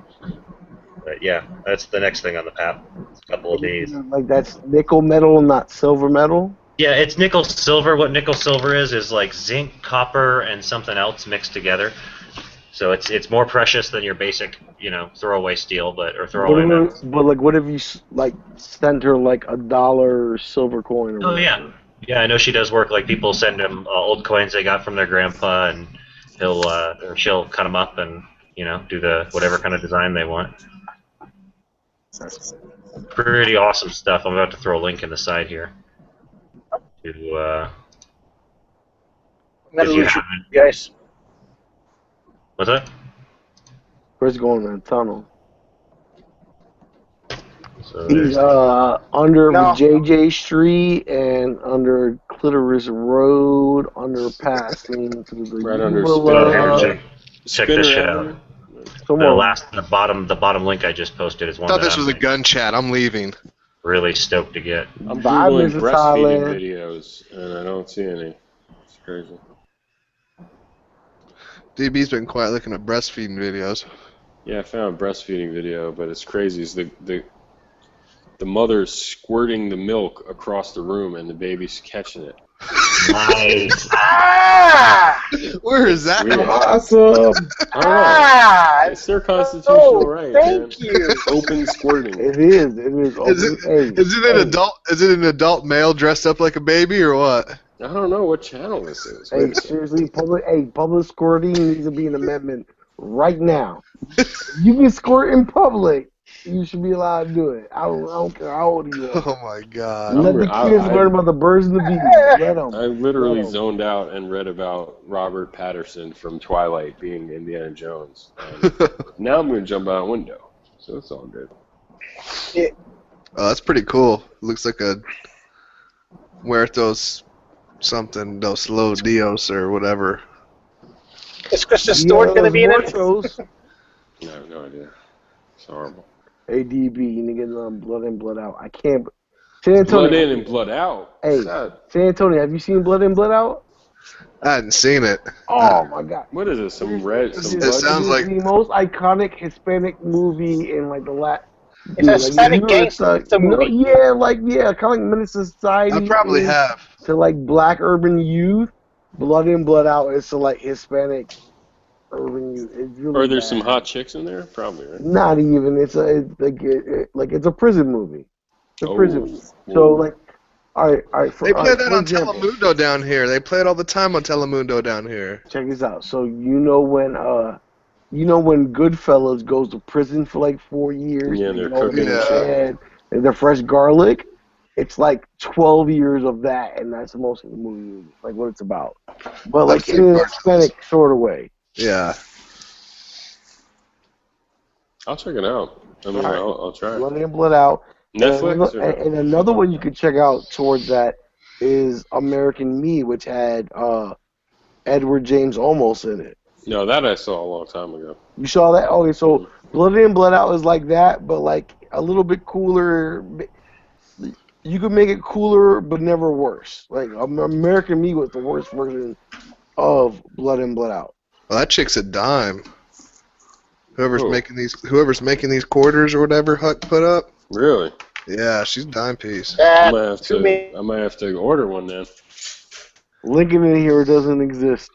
But yeah, that's the next thing on the path. It's a couple of days. Like that's nickel metal, not silver metal. Yeah, it's nickel silver. What nickel silver is like zinc, copper, and something else mixed together. So it's more precious than your basic, throwaway steel, or throwaway metal. But like, what if you like send her like $1 silver coin? Or Oh whatever? yeah. I know she does work. Like people send them old coins they got from their grandpa, and she'll cut them up and do the whatever kind of design they want. Pretty awesome stuff. I'm about to throw a link in the side here. I'm gonna If you lose you haven't- guys. What's that? Where's going in the tunnel? So He's there's under No. JJ Street and under Clitoris Road, under passing through the Right under Eula. check this shit out. The bottom link I just posted is I one thought that this was a gun chat. I'm leaving. really stoked to get. I'm Bye, googling Mrs. breastfeeding Holland. videos, and I don't see any. It's crazy. DB's been quiet looking at breastfeeding videos. Yeah, I found a breastfeeding video, but it's crazy. It's the mother's squirting the milk across the room, and the baby's catching it. Nice. Where is that? Weird. Awesome. I don't know. It's their constitutional right, thank man. you. Open squirting. It is. It is. Is it an adult male dressed up like a baby or what? I don't know what channel this is. Hey, seriously, public squirting needs to be an amendment right now. You can squirt in public. You should be allowed to do it. I don't care how old you are. Oh my god. Let the kids learn about the birds and the bees. Let them. I literally zoned out and read about Robert Patterson from Twilight being Indiana Jones. And now I'm going to jump out a window. So it's all good. Oh, that's pretty cool. Looks like a Muertos something, Dos Los Dios or whatever. Is Kristen Stewart going to be in it? I have no idea. It's horrible. ADB, nigga, blood in, blood out. I can't. San Antonio. Blood in and blood out. Hey, Sad. San Antonio, have you seen Blood in, Blood out? I hadn't seen it. Oh my god. What is this? Some red? Some It blood? sounds like The most iconic Hispanic movie in like the last. It's a Hispanic gangster movie. Yeah, kind of like Menace to Society. I probably is have. To like black urban youth. Blood in, Blood out is to like Hispanic urban youth. It's really Are there bad. some hot chicks in there? Probably, right? Not even. It's a prison movie. It's a prison movie. Whoa. So like, all right. They play that for on example, Telemundo down here. They play it all the time on Telemundo down here. check this out. So you know when Goodfellas goes to prison for like 4 years. Yeah, they're you know, cooking and and the fresh garlic. It's like 12 years of that, and that's most of the movie, like what it's about. But like in an Hispanic sort of way. Yeah. I'll check it out. I mean, All right. I'll try it. Blood in, Blood out. Netflix? And another one you could check out towards that is American Me, which had Edward James Olmos in it. No, that I saw a long time ago. You saw that? Okay, so Blood in, Blood out is like that, but like a little bit cooler. You could make it cooler, but never worse. Like American Me was the worst version of Blood in, Blood out. Well, that chick's a dime. Whoever's making these quarters or whatever Huck put up. Really? Yeah, she's a dime piece. I might have to order one then. Linking in here doesn't exist.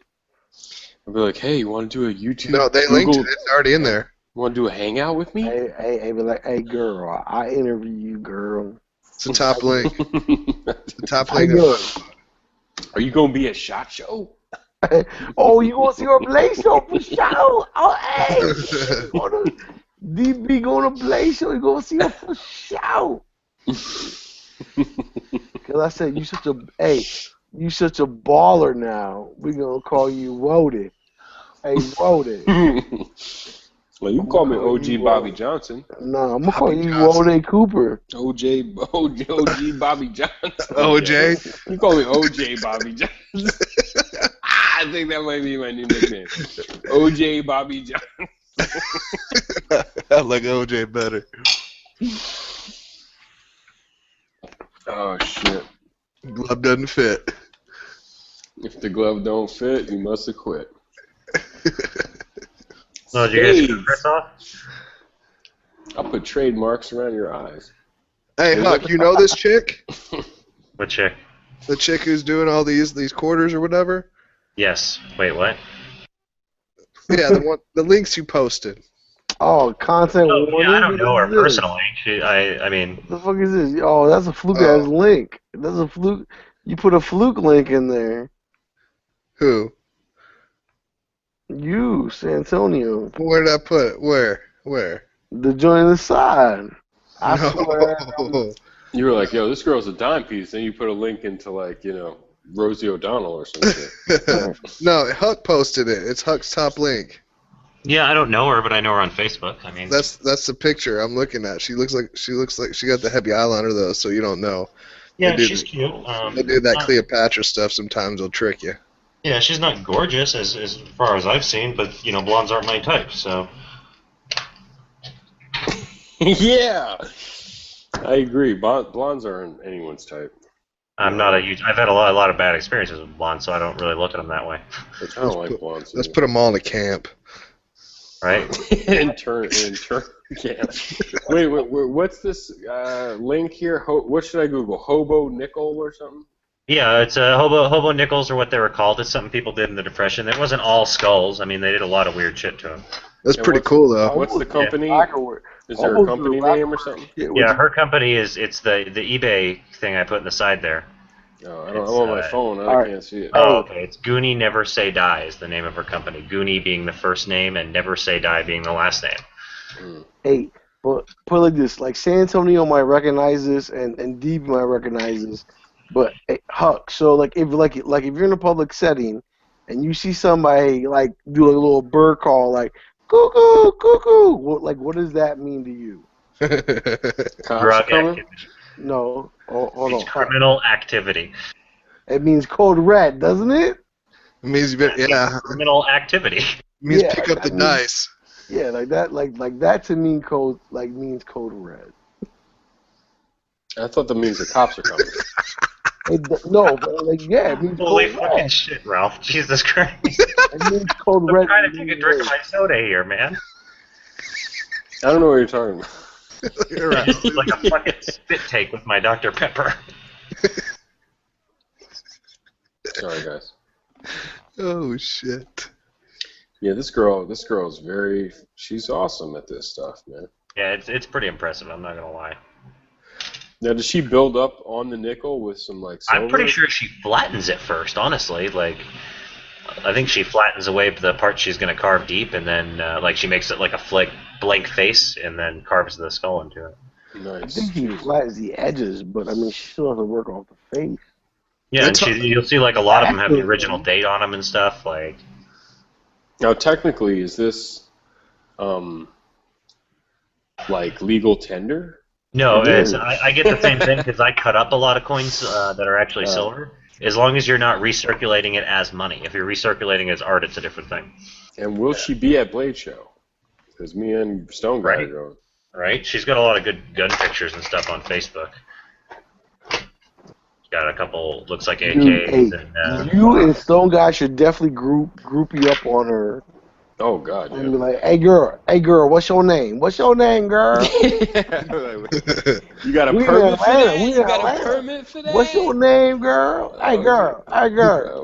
I'll be like, hey, you want to do a YouTube? No, they linked it. It's already in there. You want to do a hangout with me? Hey, be like, hey, girl, I interview you, girl. It's the top link. It's the top How link. you doing? Are you gonna be at SHOT Show? Oh, you gonna see our Blaze show for sure? Oh, hey, DB going to Blaze show. You gonna see her for sure? Because I said you such a baller now. We gonna call you Rody. Hey, Rody. Well, you can call me OG Bobby Johnson. No, I'm gonna call you Rody Cooper. OG Bobby Johnson. OJ. You call me OJ Bobby Johnson. I think that might be my new nickname. OJ Bobby Johnson. I like OJ better. Oh shit! Glove doesn't fit. If the glove don't fit, you must have quit. So did you guys get Chris off? I'll put trademarks around your eyes. Hey, Huck, you know this chick? What chick? The chick who's doing all these quarters or whatever? Yes. Wait, what? Yeah, the links you posted. Oh, content warning. Yeah, I don't know her What is this? personally. I mean. What the fuck is this? Oh, that's a fluke ass link. That's a fluke. You put a fluke link in there. Who? You, Santonio. Where did I put it? Where? The joint on the side. I swear. You were like, yo, this girl's a dime piece. Then you put a link into, like, you know, Rosie O'Donnell or something. No, Huck posted it. It's Huck's top link. Yeah, I don't know her, but I know her on Facebook. I mean. That's the picture I'm looking at. She looks like she got the heavy eyeliner though, so you don't know. Yeah, she's cute. They do that Cleopatra stuff. Sometimes they'll trick you. Yeah, she's not gorgeous as far as I've seen, but you know, blondes aren't my type, so. Yeah, I agree. Blondes aren't anyone's type. I'm not a huge. I've had a lot of bad experiences with blondes, so I don't really look at them that way. I don't like blondes. Let's put them all in a camp. Right? Intern camp. Wait, what's this link here? What should I Google? Hobo nickel or something? Yeah, it's hobo nickels or what they were called. It's something people did in the Depression. It wasn't all skulls. I mean, they did a lot of weird shit to them. That's pretty cool though. What's the company? Is there a company name or something? Yeah, her company it's the eBay thing I put in the side there. Oh, I'm on my phone. I can't see it. Oh, okay. It's Goonie Never Say Die is the name of her company. Goonie being the first name and Never Say Die being the last name. Hey, but put it like this: like San Antonio might recognize this, and Deep might recognize this, but hey, Huck. So like if you're in a public setting, and you see somebody like do a little bird call like cuckoo cuckoo, what does that mean to you? Drug activity. No, hold on. Criminal activity. It means code red, doesn't it? It means criminal activity. It means pick up the dice. Yeah, like that, like that to mean means code red. I thought that means the cops are coming. No, but it means holy code fucking red. shit, Ralph! Jesus Christ! It means code red. I'm trying to take a drink of my soda here, man. I don't know what you're talking about. It's like a fucking spit take with my Dr. Pepper. Sorry, guys. Oh shit. Yeah, this girl is she's awesome at this stuff, man. Yeah, it's pretty impressive. I'm not gonna lie. Now, does she build up on the nickel with some like silver? I'm pretty sure she flattens it first. Honestly, like I think she flattens away the part she's gonna carve deep, and then like she makes it like a blank face, and then carves the skull into it. Nice. I think she flattens the edges, but I mean, she still has to work off the face. Yeah, and you'll see like a lot of them have the original date on them and stuff. Like, now, technically, is this like legal tender? No, I get the same thing because I cut up a lot of coins that are actually silver. As long as you're not recirculating it as money. If you're recirculating it as art, it's a different thing. And will she be at Blade Show? Because me and Stone Guy are going. Right? She's got a lot of good gun pictures and stuff on Facebook. Got a couple, looks like AKs. And, you and Stone Guy should definitely group you up on her. Oh God! Yeah. And be like, hey girl, what's your name? What's your name, girl? You got a permit for that? You got a permit for that? What's your name, girl? Hey girl.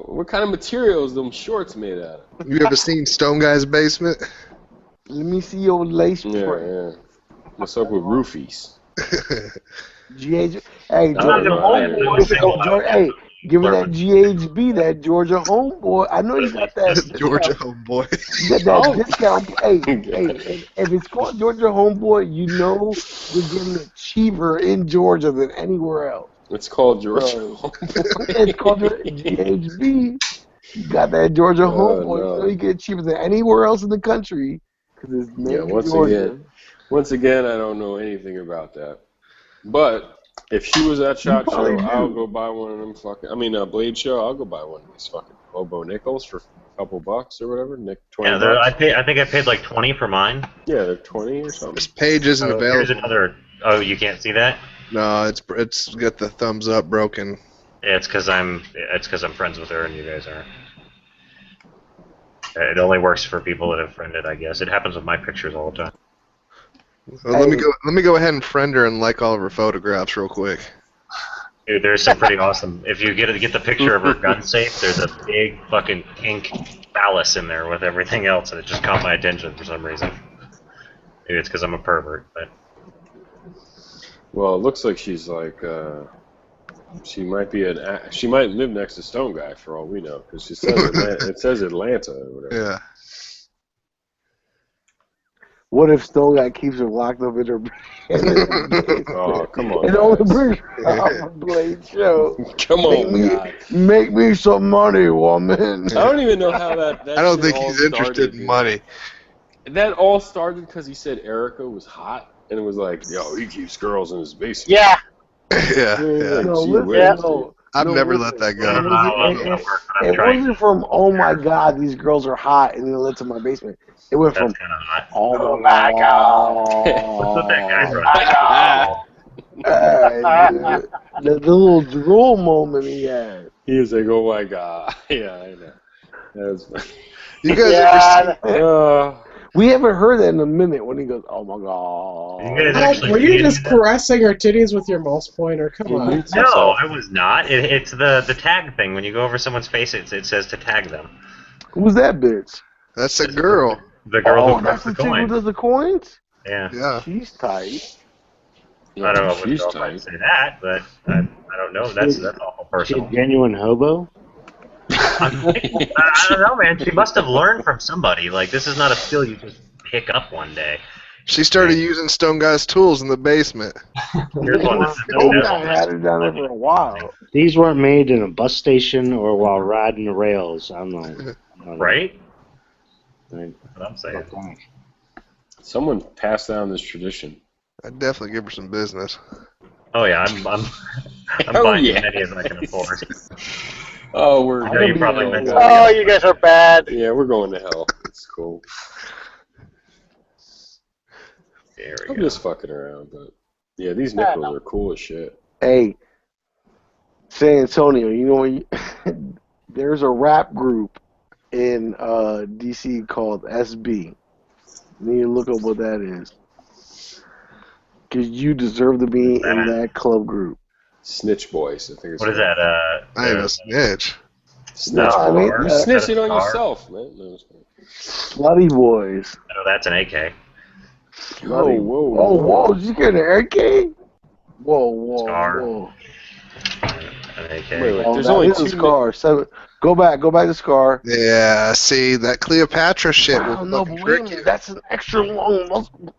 What kind of materials them shorts made out of? You ever seen Stone Guy's basement? Let me see your lace print. Yeah. What's up with roofies? Hey, Jordan, Give me that Blurman. GHB, that Georgia homeboy. I know you got that Georgia discount. homeboy. You got that Oh. discount. Hey, if it's called Georgia homeboy, you know you're getting it cheaper in Georgia than anywhere else. It's called Georgia So, Homeboy. it's called GHB. You got that Georgia homeboy. no. You know you get it cheaper than anywhere else in the country because it's made Yeah, in once Georgia. again, I don't know anything about that. But if she was at SHOT Show, probably do. I'll go buy one of them fucking. I mean, Blade Show, I'll go buy one of these fucking Bobo nickels for a couple bucks or whatever. Nick, 20 Yeah, bucks. I think I paid like 20 for mine. Yeah, they're 20 or something. This page isn't Oh, here's available. another. Oh, you can't see that? No, it's got the thumbs up broken. Yeah, it's because I'm friends with her and you guys aren't. It only works for people that have friended, I guess. It happens with my pictures all the time. Well, let me go ahead and friend her and like all of her photographs real quick. Dude, there's some pretty awesome. If you get the picture of her gun safe, there's a big fucking pink phallus in there with everything else, and it just caught my attention for some reason. Maybe it's because I'm a pervert, but Well, it looks like she's like, she might live next to Stone Guy for all we know, because she says it says Atlanta or whatever. Yeah. What if Stone Guy keeps her locked up in her Oh, come on. It only guys. brings her out the Blade Show. Come on, guys. Make me some money, woman. I don't even know how that I don't shit think all he's interested started, in dude. money. That all started because he said Erica was hot, and it was like, yo, he keeps girls in his basement. Yeah. Yeah. No, Gee listen, whiz, no. I've No, never listen. let that go. It wasn't from, oh my God, these girls are hot, and then it led to my basement. It went from, kind of hot. oh my God. What's that guy from? The little drool moment he had. He was like, oh my god. Yeah, I know. That was funny. You guys ever see? We haven't heard that in a minute when he goes, oh my God. Were you just caressing her titties with your mouse pointer? Come on. No, I was not. It's the tag thing. When you go over someone's face, it says to tag them. Who's that bitch? That's a girl. The girl Oh, who that's crushed the the chick who coin. does the coins? Yeah. Yeah. She's tight. I don't know if she's I'd tight. say that, but I don't know. That's awful personal. Genuine hobo? I don't know, man. She must have learned from somebody. Like, this is not a skill you just pick up one day. She started using Stone Guy's tools in the basement. Here's one that's Stone Guy had her down there for a while. These weren't made in a bus station or while riding the rails. I'm like, right? Right. That's what I'm saying. Someone passed down this tradition. I'd definitely give her some business. Oh yeah, I'm Oh, buying yeah. as many as I can afford. Oh, we're I know you probably meant to. Oh, you guys are bad. Yeah, we're going to hell. It's cool. There we I'm go. just fucking around, but yeah, these nickels are cool as shit. Hey, San Antonio, you know, there's a rap group in DC called SB. You need to look up what that is. Because you deserve to be in that club group. Snitch Boys, I think it's What is that? I am a snitch. Snitch I mean, Boys. You snitching on yourself, man. No, Slutty Boys. I know that's an AK. Slutty. whoa. Oh, whoa, did you get an AK? Whoa, Scar. whoa. An AK. Wait, Oh, there's that only is a two. Scar. Go back to Scar. Yeah, see, that Cleopatra shit I will don't know, fucking but wait a trick you. minute, that's an extra long muzzle.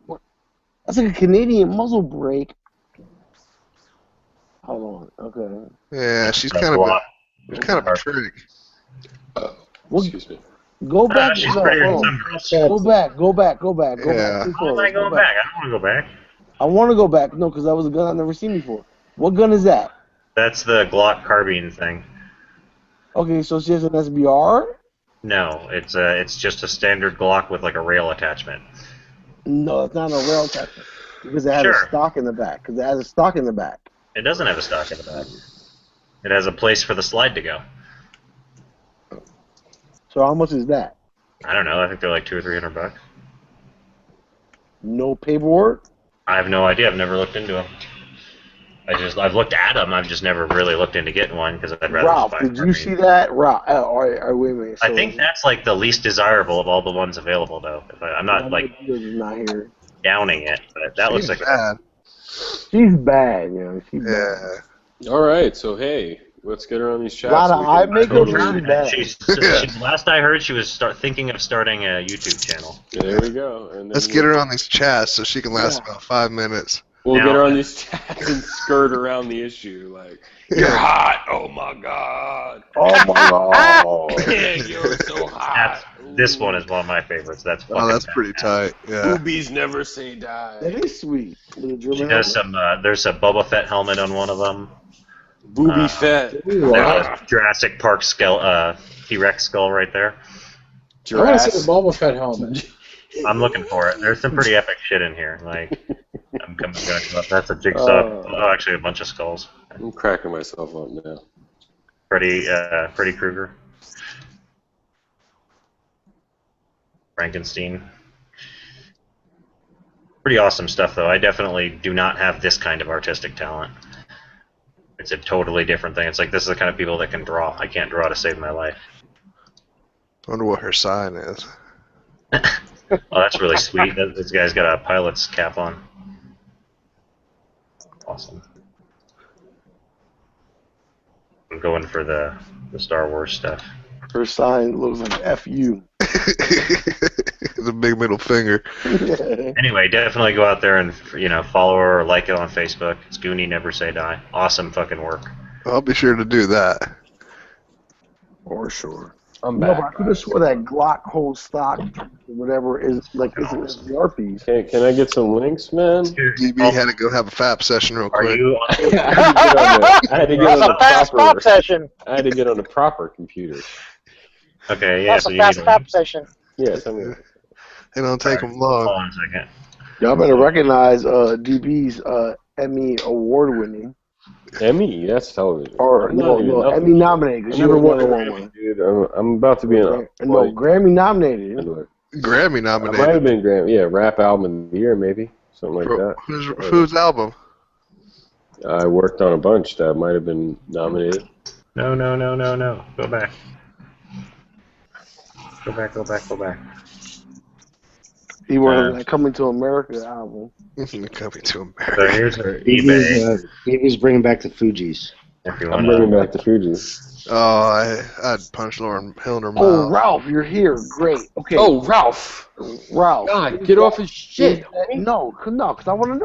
That's like a Canadian muzzle brake. Hold on, okay. Yeah, she's That's kind of block. it's kind of a trick. Excuse me. Go back. She's no, prettier than hold some on. girls. Go back. Yeah. back. Why am I going back? I don't want to go back. I want to go back. No, because that was a gun I've never seen before. What gun is that? That's the Glock carbine thing. Okay, so she has an SBR? No, it's just a standard Glock with like a rail attachment. No, it's not a rail attachment. Because it has Sure. a stock in the back. Because it has a stock in the back. It doesn't have a stock in the back. It has a place for the slide to go. So how much is that? I don't know. I think they're like $200 or $300. No paperwork? I have no idea. I've never looked into them. I've looked at them. I've just never really looked into getting one because I'd rather. Ralph, just buy a did you carbine. see that? Ralph, wait a minute. I think that's like the least desirable of all the ones available, though. I'm not like not here. downing it, but that looks like bad. She's bad, you know. She's bad. Yeah. All right, so hey, Let's get her on these chats. Lot so of we eye can- makeup really bad. Last I heard, she was thinking of starting a YouTube channel. There we go. And then Let's get her on these chats so she can last about 5 minutes. We'll get her on these chats and skirt around the issue. Like, you're hot. Oh my god. Oh my god. You're so hot. This one is one of my favorites. That's fucking Oh, that's pretty tight. Yeah. Boobies never say die. That is sweet. She does some. There's a Boba Fett helmet on one of them. Booby Fett. There's a Jurassic Park T-Rex skull right there. I want to see the Boba Fett helmet. I'm looking for it. There's some pretty epic shit in here. Like, I'm coming up. That's a jigsaw. Oh, actually, a bunch of skulls. I'm cracking myself up now. Freddy Krueger. Frankenstein. Pretty awesome stuff, though. I definitely do not have this kind of artistic talent. It's a totally different thing. It's like, this is the kind of people that can draw. I can't draw to save my life. I wonder what her sign is. Oh, that's really sweet. This guy's got a pilot's cap on. Awesome. I'm going for the Star Wars stuff. Her sign looks like F-U. The big middle finger. Anyway, definitely go out there and follow her or like it on Facebook. It's Goonie Never Say Die. Awesome fucking work. I'll be sure to do that. For sure. I'm No, back. but I could have swore that Glock whole stock, whatever, is like it's an SBR piece. Can I get some links, man? DB had to go have a FAP session real quick. I had to get on That's the a fast proper. pop session. I had to get on the proper computer. Okay, yeah. That's So a you fast need pop session. Yes, I mean. It don't take them long. Hold on a second. Y'all better recognize DB's Emmy award winning. Emmy? That's television. Or I'm not even nothing. Emmy nominated, because you I'm never won not one. even, dude. I'm about to be in a. No, Grammy nominated. Grammy I nominated. might have been Grammy. Yeah, rap album of the year, maybe something like that. Whose album? I worked on a bunch that might have been nominated. No. Go back. Go back. He was like Coming to America album. Coming to America. So here's her eBay. He's bringing back the Fugees. If you I'm want bringing back the Fugees. Oh, I'd punch Lauren Hill in her mouth. Oh, Ralph, you're here. Great. Okay. Oh, Ralph. Ralph. God, get off his shit. No, because I want to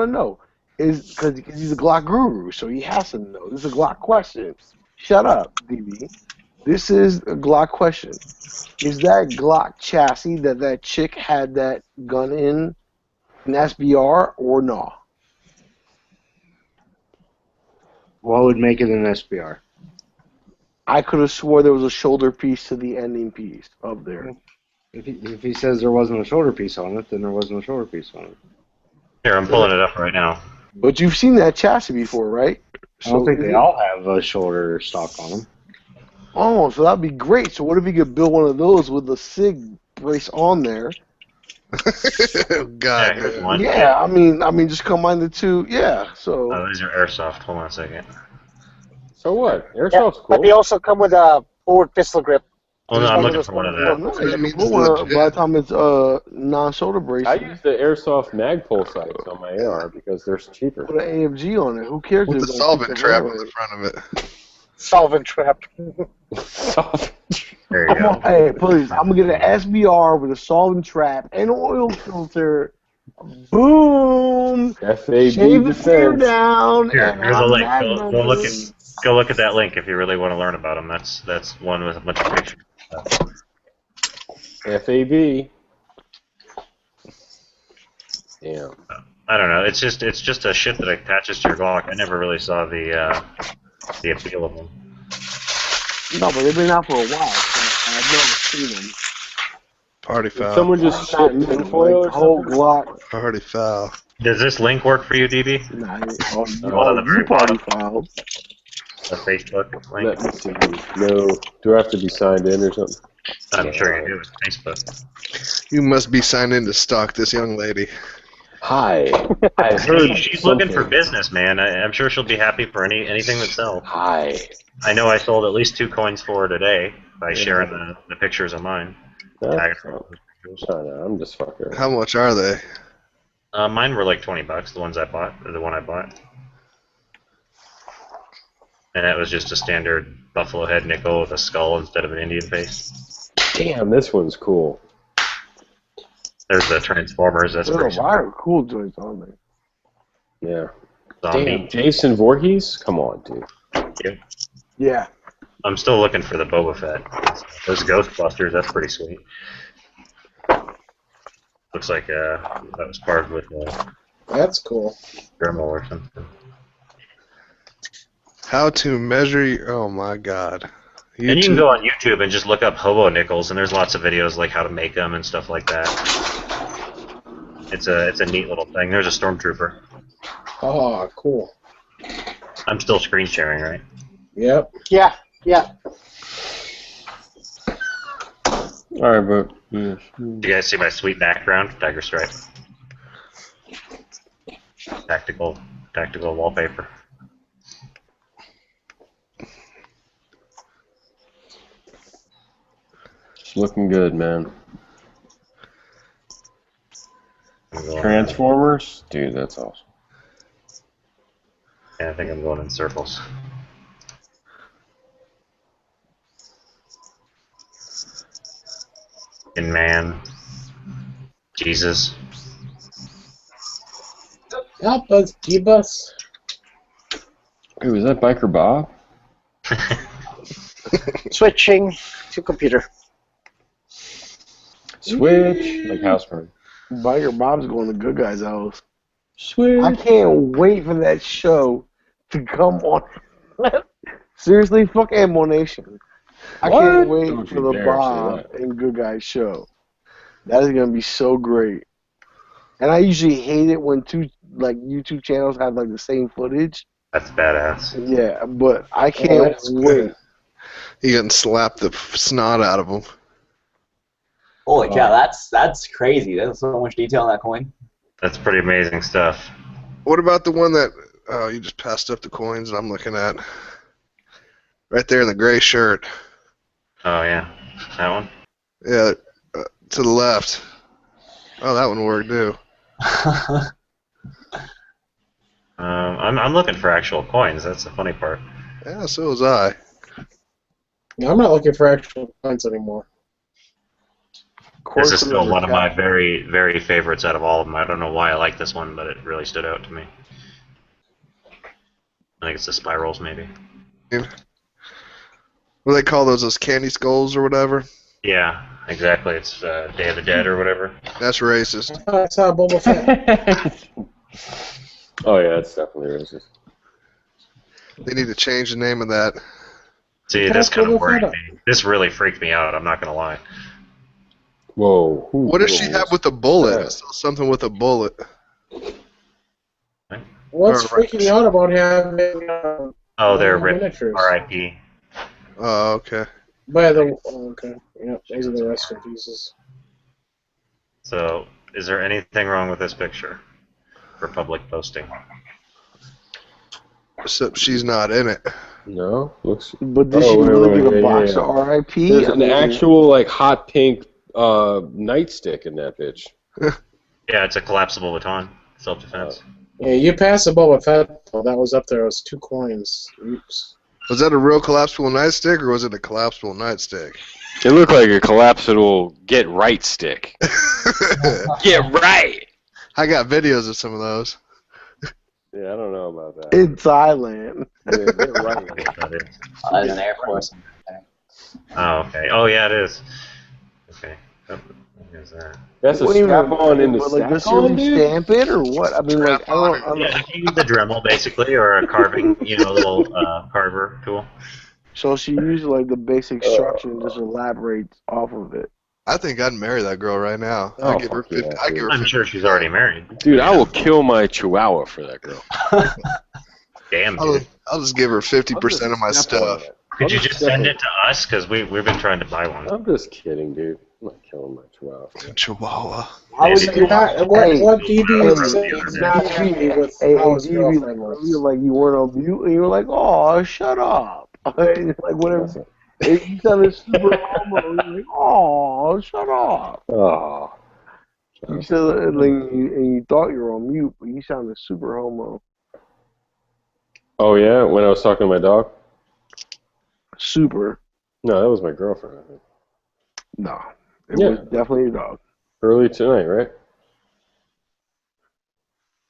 know. Because he's a Glock guru, so he has to know. This is a Glock question. Shut up, DB. This is a Glock question. Is that Glock chassis that chick had that gun in an SBR or no? What would make it an SBR? I could have swore there was a shoulder piece to the ending piece up there. If he says there wasn't a shoulder piece on it, then there wasn't a shoulder piece on it. Here, I'm pulling it up right now. But you've seen that chassis before, right? I don't think they all have a shoulder stock on them. Oh, so that'd be great. So what if you could build one of those with the SIG brace on there? Oh, God. Yeah, here's one. Yeah, I mean, just combine the two. Yeah, so. Oh, these are airsoft. Hold on a second. So what? Airsoft's But cool. they also come with a forward pistol grip. Oh no, I'm looking for one of Well, those. no, you can put one by the time it's non-shoulder brace. I use the Airsoft Magpul sights on my AR because they're cheaper. Put an AFG on it. Who cares? With if the it's solvent like trap on the front of it. Solvent trap. There you go. Hey, please, I'm gonna get an SBR with a solvent trap and oil filter. Boom! FAB Shave the fear defense. down. Here, and here's a I'm link. Magnum. Go look at that link if you really want to learn about them. That's one with a bunch of pictures. FAB. Damn. I don't know. It's just a shit that attaches to your Glock. I never really saw the appeal of them. No, but they've been out for a while, so I've never seen them. Party Did foul. someone just shit tinfoil or Whole something? Glock. Party foul. Does this link work for you, DB? Nah, on the very you party bottom. fouled. The Facebook link? Let me see. No. Do I have to be signed in or something? I'm sure you do. It's Facebook. You must be signed in to stalk this young lady. Hi. I heard She's something. looking for business, man. I'm sure she'll be happy for anything that sells. Hi. I know I sold at least 2 coins for her today by sharing the pictures of mine. That's I'm just fucking. How much are they? Mine were like $20. The ones I bought, or the one I bought. And that was just a standard buffalo head nickel with a skull instead of an Indian face. Damn, this one's cool. There's the Transformers. That's There's pretty a lot of cool joints on there. Yeah. Zombie. Damn, Jason Voorhees? Come on, dude. Yep. Yeah. I'm still looking for the Boba Fett. Those Ghostbusters, that's pretty sweet. Looks like that was carved with That's cool. Dremel or something. How to measure your, oh my god. And you can go on YouTube and just look up hobo nickels, and there's lots of videos like how to make them and stuff like that. It's a neat little thing. There's a stormtrooper. Oh, cool. I'm still screen sharing, right? Yep. Yeah, yeah. Alright, but... Do you guys see my sweet background? Tiger Stripe. Tactical wallpaper. It's looking good, man. Transformers? Dude, that's awesome. Yeah, I think I'm going in circles. In Man. Jesus. Help us, Jeebus. Hey, was that Biker Bob? Switching to computer. Switch, like Houseburn. Biker Bob's going to Good Guy's house. Switch. I can't wait for that show to come on. Seriously, fuck Ammo Nation. I can't wait Don't for you the dare say Bob and Good Guys show. That is gonna be so great. And I usually hate it when two like YouTube channels have like the same footage. That's badass. Yeah, but I can't wait. You getting slapped the snot out of them. Holy cow, that's crazy. There's so much detail in that coin. That's pretty amazing stuff. What about the one that you just passed up the coins that I'm looking at? Right there in the gray shirt. Oh yeah, that one. Yeah, to the left. Oh, that one worked too. I'm looking for actual coins. That's the funny part. Yeah, so was I. No, I'm not looking for actual points anymore. This is still one of my very, very favorites out of all of them. I don't know why I like this one, but it really stood out to me. I think it's the spirals, maybe. What do they call those candy skulls or whatever? Yeah, exactly. It's Day of the Dead or whatever. That's racist. That's how Boba Fett. Oh yeah, it's definitely racist. They need to change the name of that. See, this kind of worried me. This really freaked me out. I'm not gonna lie. Whoa. What does she have with a bullet? I saw something with a bullet. What's freaking you out about having? Oh, they're ripped. miniatures? R.I.P. Oh, okay. By the okay, yeah, those are the rest of pieces. So, is there anything wrong with this picture for public posting? Except she's not in it. No, looks. But did she really get a box of RIP? There's an actual like hot pink nightstick in that bitch. Yeah, it's a collapsible baton, self-defense. Yeah, you passed the Boba Fett. Well, that was up there. It was 2 coins. Oops. Was that a real collapsible nightstick or was it a collapsible nightstick? It looked like a collapsible get right stick. Get right. I got videos of some of those. Yeah, I don't know about that. In Thailand. Yeah, get right. There's an Air Force. Oh, okay. Oh, yeah, it is. Okay. What is that? That's a What do you mean, strap-on in the but, like, does she stack-on, really dude? stamp it or what? I mean, like, I don't. Yeah, you use a Dremel, basically, or a carving, little carver tool. So she used like the basic structure and just elaborates off of it. I think I'd marry that girl right now. Oh, I'd give her 50. I'd give her I'm sure she's already married. Dude, I will kill my chihuahua for that girl. Damn, I'll, dude. I'll just give her 50% of my stuff. Could you just send it to us? Because we've been trying to buy one. I'm just kidding, dude. I'm not killing my chihuahua. Chihuahua. I was Maybe. What DB is Hey, with how his DB, girlfriend was? you like you weren't on mute and you were like, "Oh, shut up!" Like whatever. You sounded super homo. You're like, "Oh, shut up!" Oh. You said like, you thought you were on mute, but you sounded super homo. Oh yeah, when I was talking to my dog. Super. No, that was my girlfriend, I think. No, it Yeah. was definitely a dog. Early tonight, right?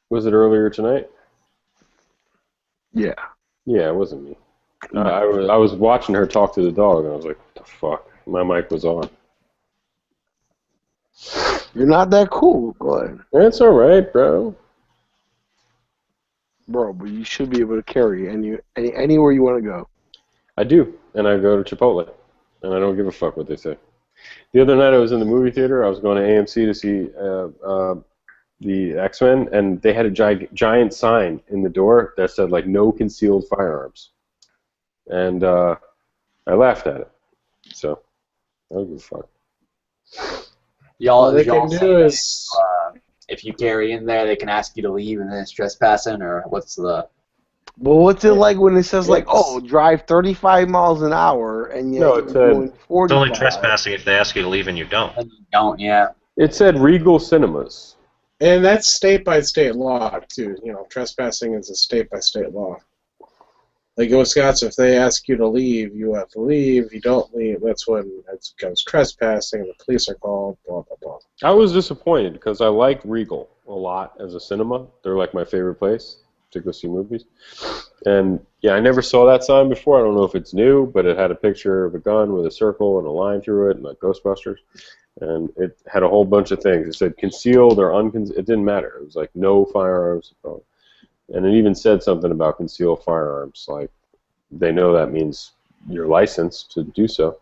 Was it earlier tonight? Yeah. Yeah, it wasn't me. I was watching her talk to the dog, and I was like, what the fuck? My mic was on. You're not that cool. Go ahead. That's all right, bro. Bro, but you should be able to carry anywhere you want to go. I do, and I go to Chipotle, and I don't give a fuck what they say. The other night I was in the movie theater. I was going to AMC to see the X-Men, and they had a giant sign in the door that said, like, no concealed firearms. And I laughed at it. So, I don't give a fuck. Y'all, they y'all can say do that is if you carry in there, they can ask you to leave and then it's trespassing, or what's the... But what's it like when it says, like, oh, drive 35 miles an hour, and yet No, you're it said- doing 45? It's only trespassing if they ask you to leave and you don't. And you don't, yeah. It said Regal Cinemas. and that's state by state law too. You know, trespassing is a state by state law. Like in Wisconsin, if they ask you to leave, you have to leave. If you don't leave, that's when it becomes trespassing, and the police are called. Blah blah blah. I was disappointed because I like Regal a lot as a cinema. They're like my favorite place to go see movies. And yeah, I never saw that sign before. I don't know if it's new, but it had a picture of a gun with a circle and a line through it, and like Ghostbusters. And it had a whole bunch of things. It said concealed or unconcealed. It didn't matter. It was like no firearms. And it even said something about concealed firearms. Like they know that means you're licensed to do so.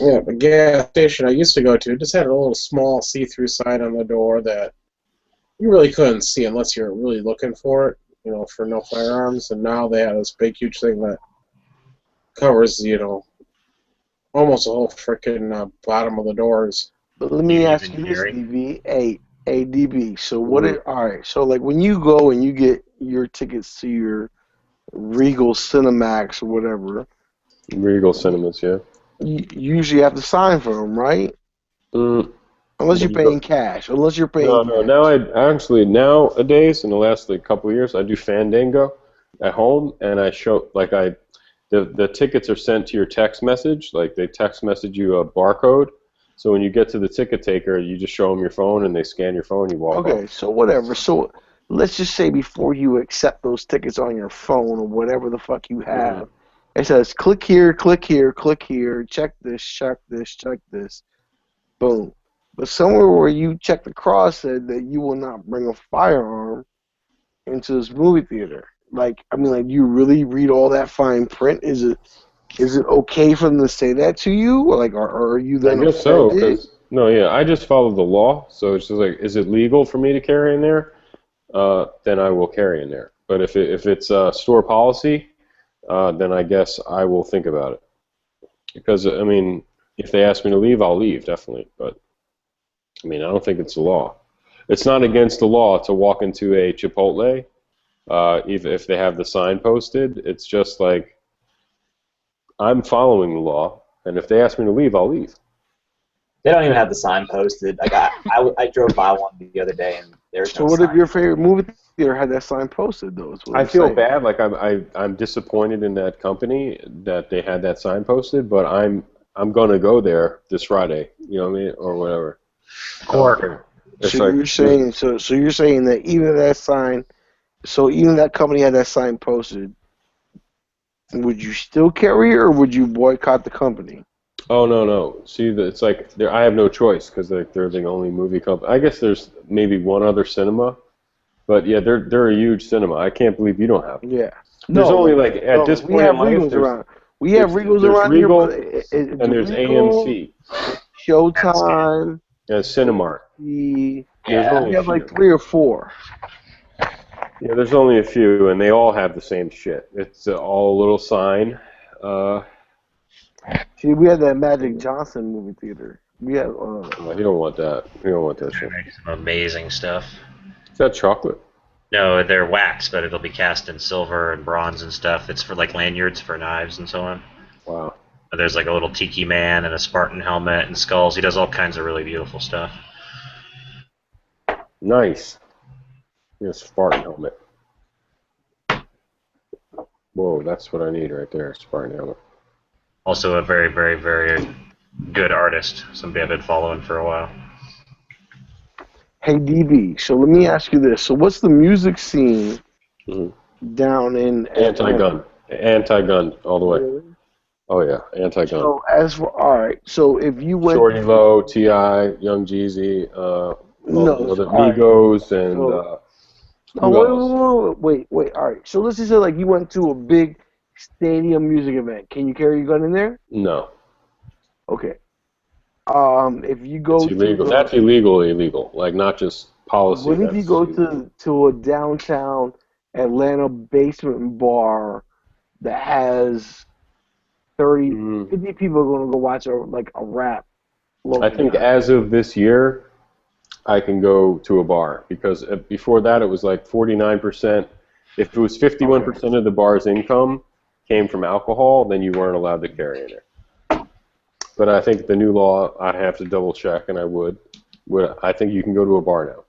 Yeah, the gas station I used to go to just had a little small see-through sign on the door that you really couldn't see unless you're really looking for it, you know, for no firearms. And now they have this big, huge thing that covers, you know, almost the whole freaking bottom of the doors. But let me ask you this, DB. Hey, DB. So what? All right. So like when you go and you get your tickets to your Regal Cinemax or whatever, Regal Cinemas, yeah. you usually have to sign for them, right? Unless you're paying cash. Unless you're paying. No. Now I actually nowadays in the last like couple of years I do Fandango at home, and I show like the tickets are sent to your text message. Like they text message you a barcode. So when you get to the ticket taker, you just show them your phone, and they scan your phone. You walk off. Okay, so whatever. So let's just say before you accept those tickets on your phone or whatever the fuck you have, it says click here, click here, click here, check this, check this, check this. Boom. But somewhere where you check the cross said that you will not bring a firearm into this movie theater. Like, I mean, like, you really read all that fine print? Is it okay for them to say that to you? Or like, are you then I guess so. offended? 'Cause no, yeah, I just follow the law. So it's just like, is it legal for me to carry in there? Then I will carry in there. But if it's store policy, then I guess I will think about it. Because I mean, if they ask me to leave, I'll leave definitely. But I mean, I don't think it's the law. It's not against the law to walk into a Chipotle, if they have the sign posted. It's just like I'm following the law, and if they ask me to leave, I'll leave. They don't even have the sign posted. Like I drove by one the other day, and there's So no what sign. if your favorite movie theater had that sign posted, though? is what I I'm feel saying. bad. Like I'm disappointed in that company that they had that sign posted, but I'm gonna go there this Friday. You know what I mean, or whatever. Cork. It's So like, you're saying so you're saying that even that company had that sign posted, would you still carry it or would you boycott the company? oh no. See, it's like I have no choice because they're the only movie company. I guess there's maybe one other cinema, but yeah, they're a huge cinema. I can't believe you don't have them. Yeah. There's No, only like at this we point have in life, Regals there's- around. We have Regals there's around Regal, here, but and there's Regal, AMC, Showtime, and Cinemark. we only a have like few. 3 or 4. Yeah, there's only a few, and they all have the same shit. It's all a little sign. See, we had that Magic Johnson movie theater. We have. Well, you don't want that. You don't want that shit. Some amazing stuff. Is that chocolate? No, they're wax, but it'll be cast in silver and bronze and stuff. It's for like lanyards for knives and so on. Wow. There's like a little tiki man and a Spartan helmet and skulls. He does all kinds of really beautiful stuff. Nice. Yeah, Spartan helmet. Whoa, that's what I need right there, Spartan helmet. Also a very, very, very good artist. Somebody I've been following for a while. Hey DB, so let me ask you this: so what's the music scene down in Anti-gun all the way. Really? Oh yeah, anti-gun. So as for so if you went Shorty Low, T.I., Young Jeezy, the Migos, and wait. All right. So let's just say like you went to a big stadium music event. Can you carry your gun in there? No. Okay. If you go It's illegal. That's illegal. Like not just policy. What if you go to a downtown Atlanta basement bar that has 50 people are going to go watch a rap? I think as of this year, I can go to a bar because before that it was like 49%. If it was 51% of the bar's income came from alcohol, then you weren't allowed to carry in there. But I think the new law, I'd have to double check, and I would. I think you can go to a bar now.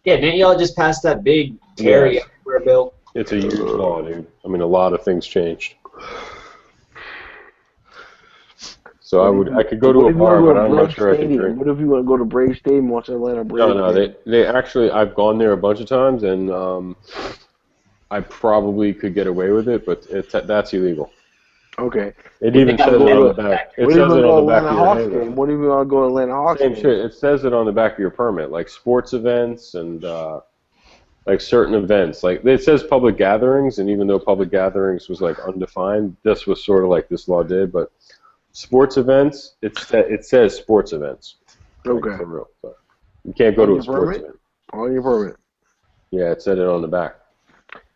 Yeah, didn't y'all just pass that big carry everywhere bill? It's a huge law, dude. I mean, a lot of things changed. So I could go to a bar, but I'm not sure I can drink. What if you want to go to Brave Stadium and watch Atlanta Braves? No, they actually, I've gone there a bunch of times, and I probably could get away with it, but that's illegal. Okay. It even says it on the back. It says it on the back of your handgun. What if you want to go to Atlanta Hawks Same shit. It says it on the back of your permit, like sports events and like certain events. Like it says public gatherings, and even though public gatherings was like undefined, this was sort of like this law did. But sports events, it says sports events. Okay. Like, for real. So you can't go to a sports event. On your permit. Yeah, it said it on the back.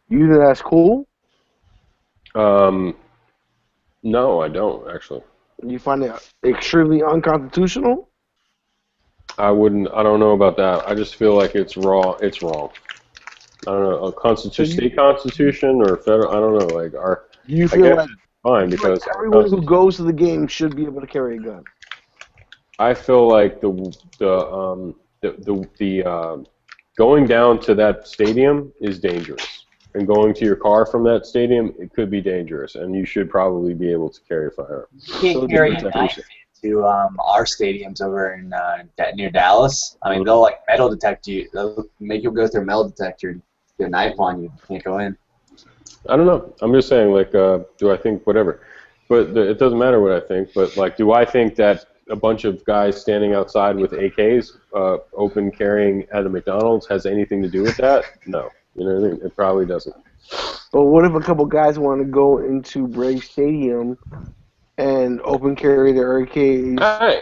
You think that's cool? No, I don't actually. You find it extremely unconstitutional? I wouldn't. I don't know about that. I just feel like it's wrong. It's wrong. I don't know. A state constitution or federal. I don't know. Like our. You feel like it's fine because everyone who goes to the game should be able to carry a gun. I feel like the going down to that stadium is dangerous. And going to your car from that stadium, it could be dangerous, and you should probably be able to carry a firearm. You can't carry a knife into our stadiums over in near Dallas. I mean, they'll like metal detect you. They'll make you go through a metal detector, get a knife on you. You can't go in. I don't know. I'm just saying, like, do I think whatever? But it doesn't matter what I think. But like, do I think that a bunch of guys standing outside with AKs, open carrying at a McDonald's, has anything to do with that? No. You know what I mean? It probably doesn't. But what if a couple guys want to go into Brave Stadium and open carry their AKs?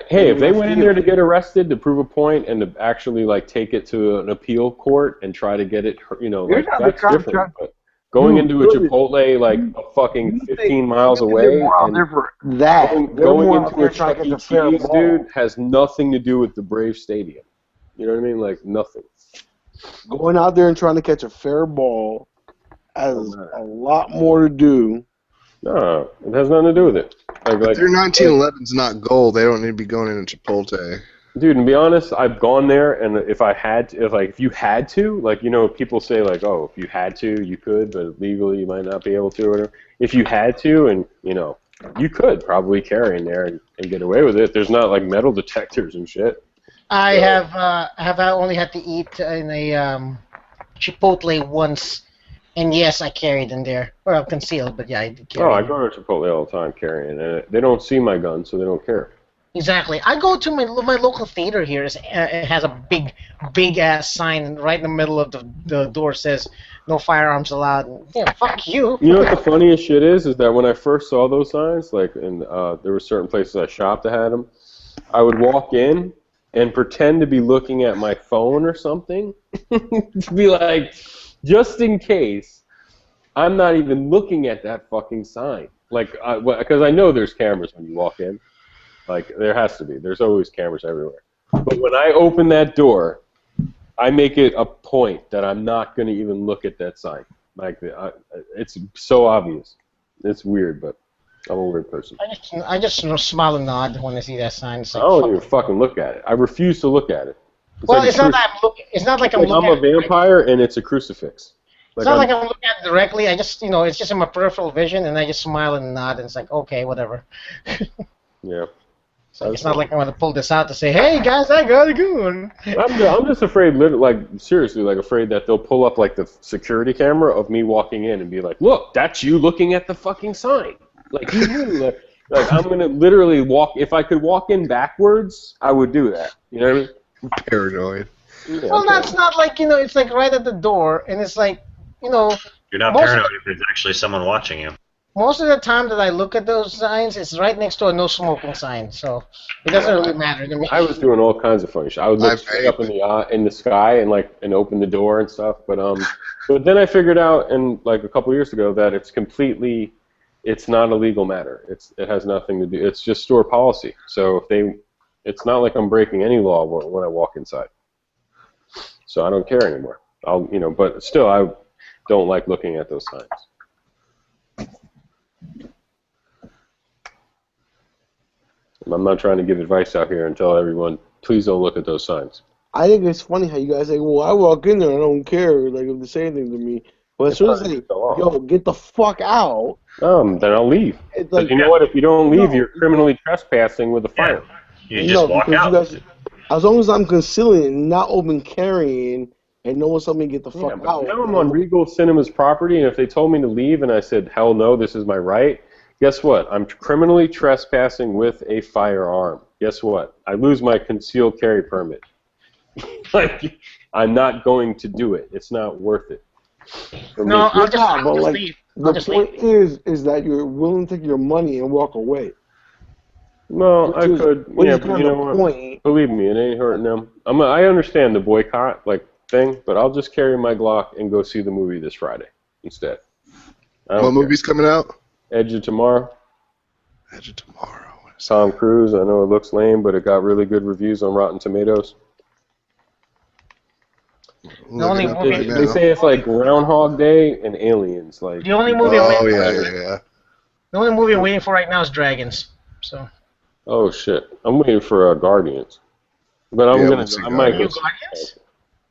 Hey, if they went in there to get arrested to prove a point and to actually like take it to an appeal court and try to get it, you know, like, that's different. But going into a Chipotle like a fucking 15 miles away and going into a Chuck E. Cheese, dude, has nothing to do with the Brave Stadium. You know what I mean? Like nothing. Going out there and trying to catch a fair ball has a lot more to do. No, it has nothing to do with it. If their 1911's not gold, they don't need to be going in a Chipotle. Dude, and be honest, I've gone there, and if you had to, like, you know, people say like, oh, if you had to, you could, but legally you might not be able to, or whatever. If you had to, and you know, you could probably carry in there and get away with it. There's not like metal detectors and shit. I have only had to eat in a Chipotle once, and yes, I carried in there. Well, concealed, but yeah, I did carry. Oh, I go to Chipotle all the time carrying, and they don't see my gun, so they don't care. Exactly. I go to my local theater here. It has a big ass sign right in the middle of the door says no firearms allowed. Yeah, fuck you. You know what the funniest shit is that when I first saw those signs, like, and there were certain places I shopped that had them, I would walk in and pretend to be looking at my phone or something, to be like, just in case, I'm not even looking at that fucking sign. Like, because I know there's cameras when you walk in. Like, there has to be. There's always cameras everywhere. But when I open that door, I make it a point that I'm not going to even look at that sign. Like, it's so obvious. It's weird, but I'm a weird person. I just smile and nod when I see that sign. It's like, I don't even fucking look at it. I refuse to look at it. It's not that I'm looking. It's not like I'm looking. I'm a vampire, and it's a crucifix. It's not like I'm looking at it directly. I just, it's just in my peripheral vision, and I just smile and nod, and it's like, okay, whatever. Yeah. So it's not like I want to pull this out to say, hey guys, I got a gun. I'm just afraid, like seriously, like afraid that they'll pull up like the security camera of me walking in and be like, look, that's you looking at the fucking sign. Like you knew, like I'm gonna literally walk. If I could walk in backwards, I would do that. You know what I mean? Paranoid. Yeah, Well, that's not like, it's like right at the door, and it's like, You're not paranoid if there's actually someone watching you. most of the time that I look at those signs, it's right next to a no smoking sign, so it doesn't really matter to me. I was doing all kinds of funny shit. I would look straight up in the sky and open the door and stuff. But then I figured out, and like a couple years ago, that it's not a legal matter. It has nothing to do. It's just store policy. So it's not like I'm breaking any law when I walk inside. So I don't care anymore. But still, I don't like looking at those signs. I'm not trying to give advice out here and tell everyone, please don't look at those signs. I think it's funny how you guys say, well, I walk in there, I don't care, like, if they say anything to me. But as soon as they say, yo, get the fuck out. Then I'll leave. Like, you know what? If you don't leave, you're criminally trespassing with a fire. You just walk out. Guys, as long as I'm concealing and not open carrying, and no one told me to get the fuck out. Now I'm on Regal Cinema's property, and if they told me to leave and I said, hell no, this is my right, guess what? I'm criminally trespassing with a firearm. Guess what? I lose my concealed carry permit. Like, I'm not going to do it. It's not worth it. No, I'll just leave. The point is that you're willing to take your money and walk away. No, I could. Yeah, but you know what? Believe me, it ain't hurting them. I understand the boycott thing, but I'll just carry my Glock and go see the movie this Friday instead. What movie's coming out? Edge of Tomorrow. Edge of Tomorrow. Tom Cruise. I know it looks lame, but it got really good reviews on Rotten Tomatoes. They say it's like Groundhog Day and Aliens. Like the only movie. Yeah. The only movie I'm waiting for right now is Dragons. So. Oh shit! I'm waiting for Guardians, but I might get Guardians.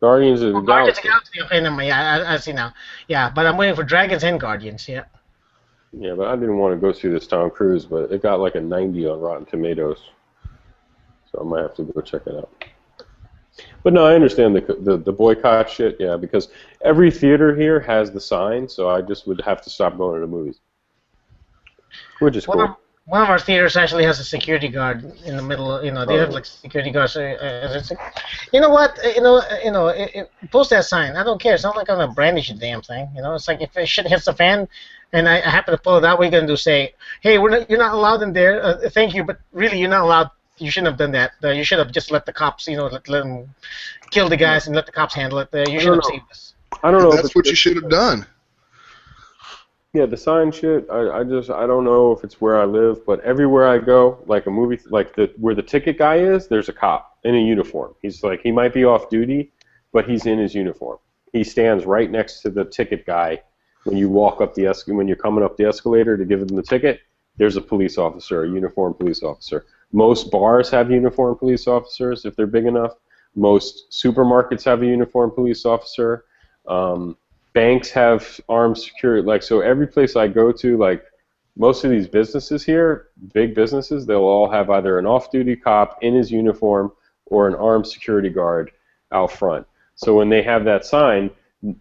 Guardians of the Galaxy. Guardians of the Galaxy. Okay, never mind. Yeah, I see now. Yeah, but I'm waiting for Dragons and Guardians. Yeah. Yeah, but I didn't want to go see this Tom Cruise, but it got like a 90 on Rotten Tomatoes, so I might have to go check it out. But no, I understand the boycott shit. Yeah, because every theater here has the sign, so I just would have to stop going to the movies, which is cool. One of our theaters actually has a security guard in the middle. They have like security guards. You know what? Post that sign. I don't care. It's not like I'm gonna brandish the damn thing. It's like if shit hits the fan, and I happen to pull it out, what are you gonna do? Say, hey, you're not allowed in there. Thank you, but really, you're not allowed. You shouldn't have done that. You should have just let the cops, let them kill the guys and let the cops handle it. You should have saved us. I don't know. That's what you should have done. Yeah, the sign shit. I don't know if it's where I live, but everywhere I go, like a movie, like where the ticket guy is, there's a cop in a uniform. He's like, he might be off duty, but he's in his uniform. He stands right next to the ticket guy when you walk up when you're coming up the escalator to give him the ticket. There's a police officer, a uniformed police officer. Most bars have uniformed police officers if they're big enough. Most supermarkets have a uniformed police officer. Banks have armed security. So every place I go to, most of these businesses here, big businesses, they'll all have either an off-duty cop in his uniform or an armed security guard out front. So when they have that sign,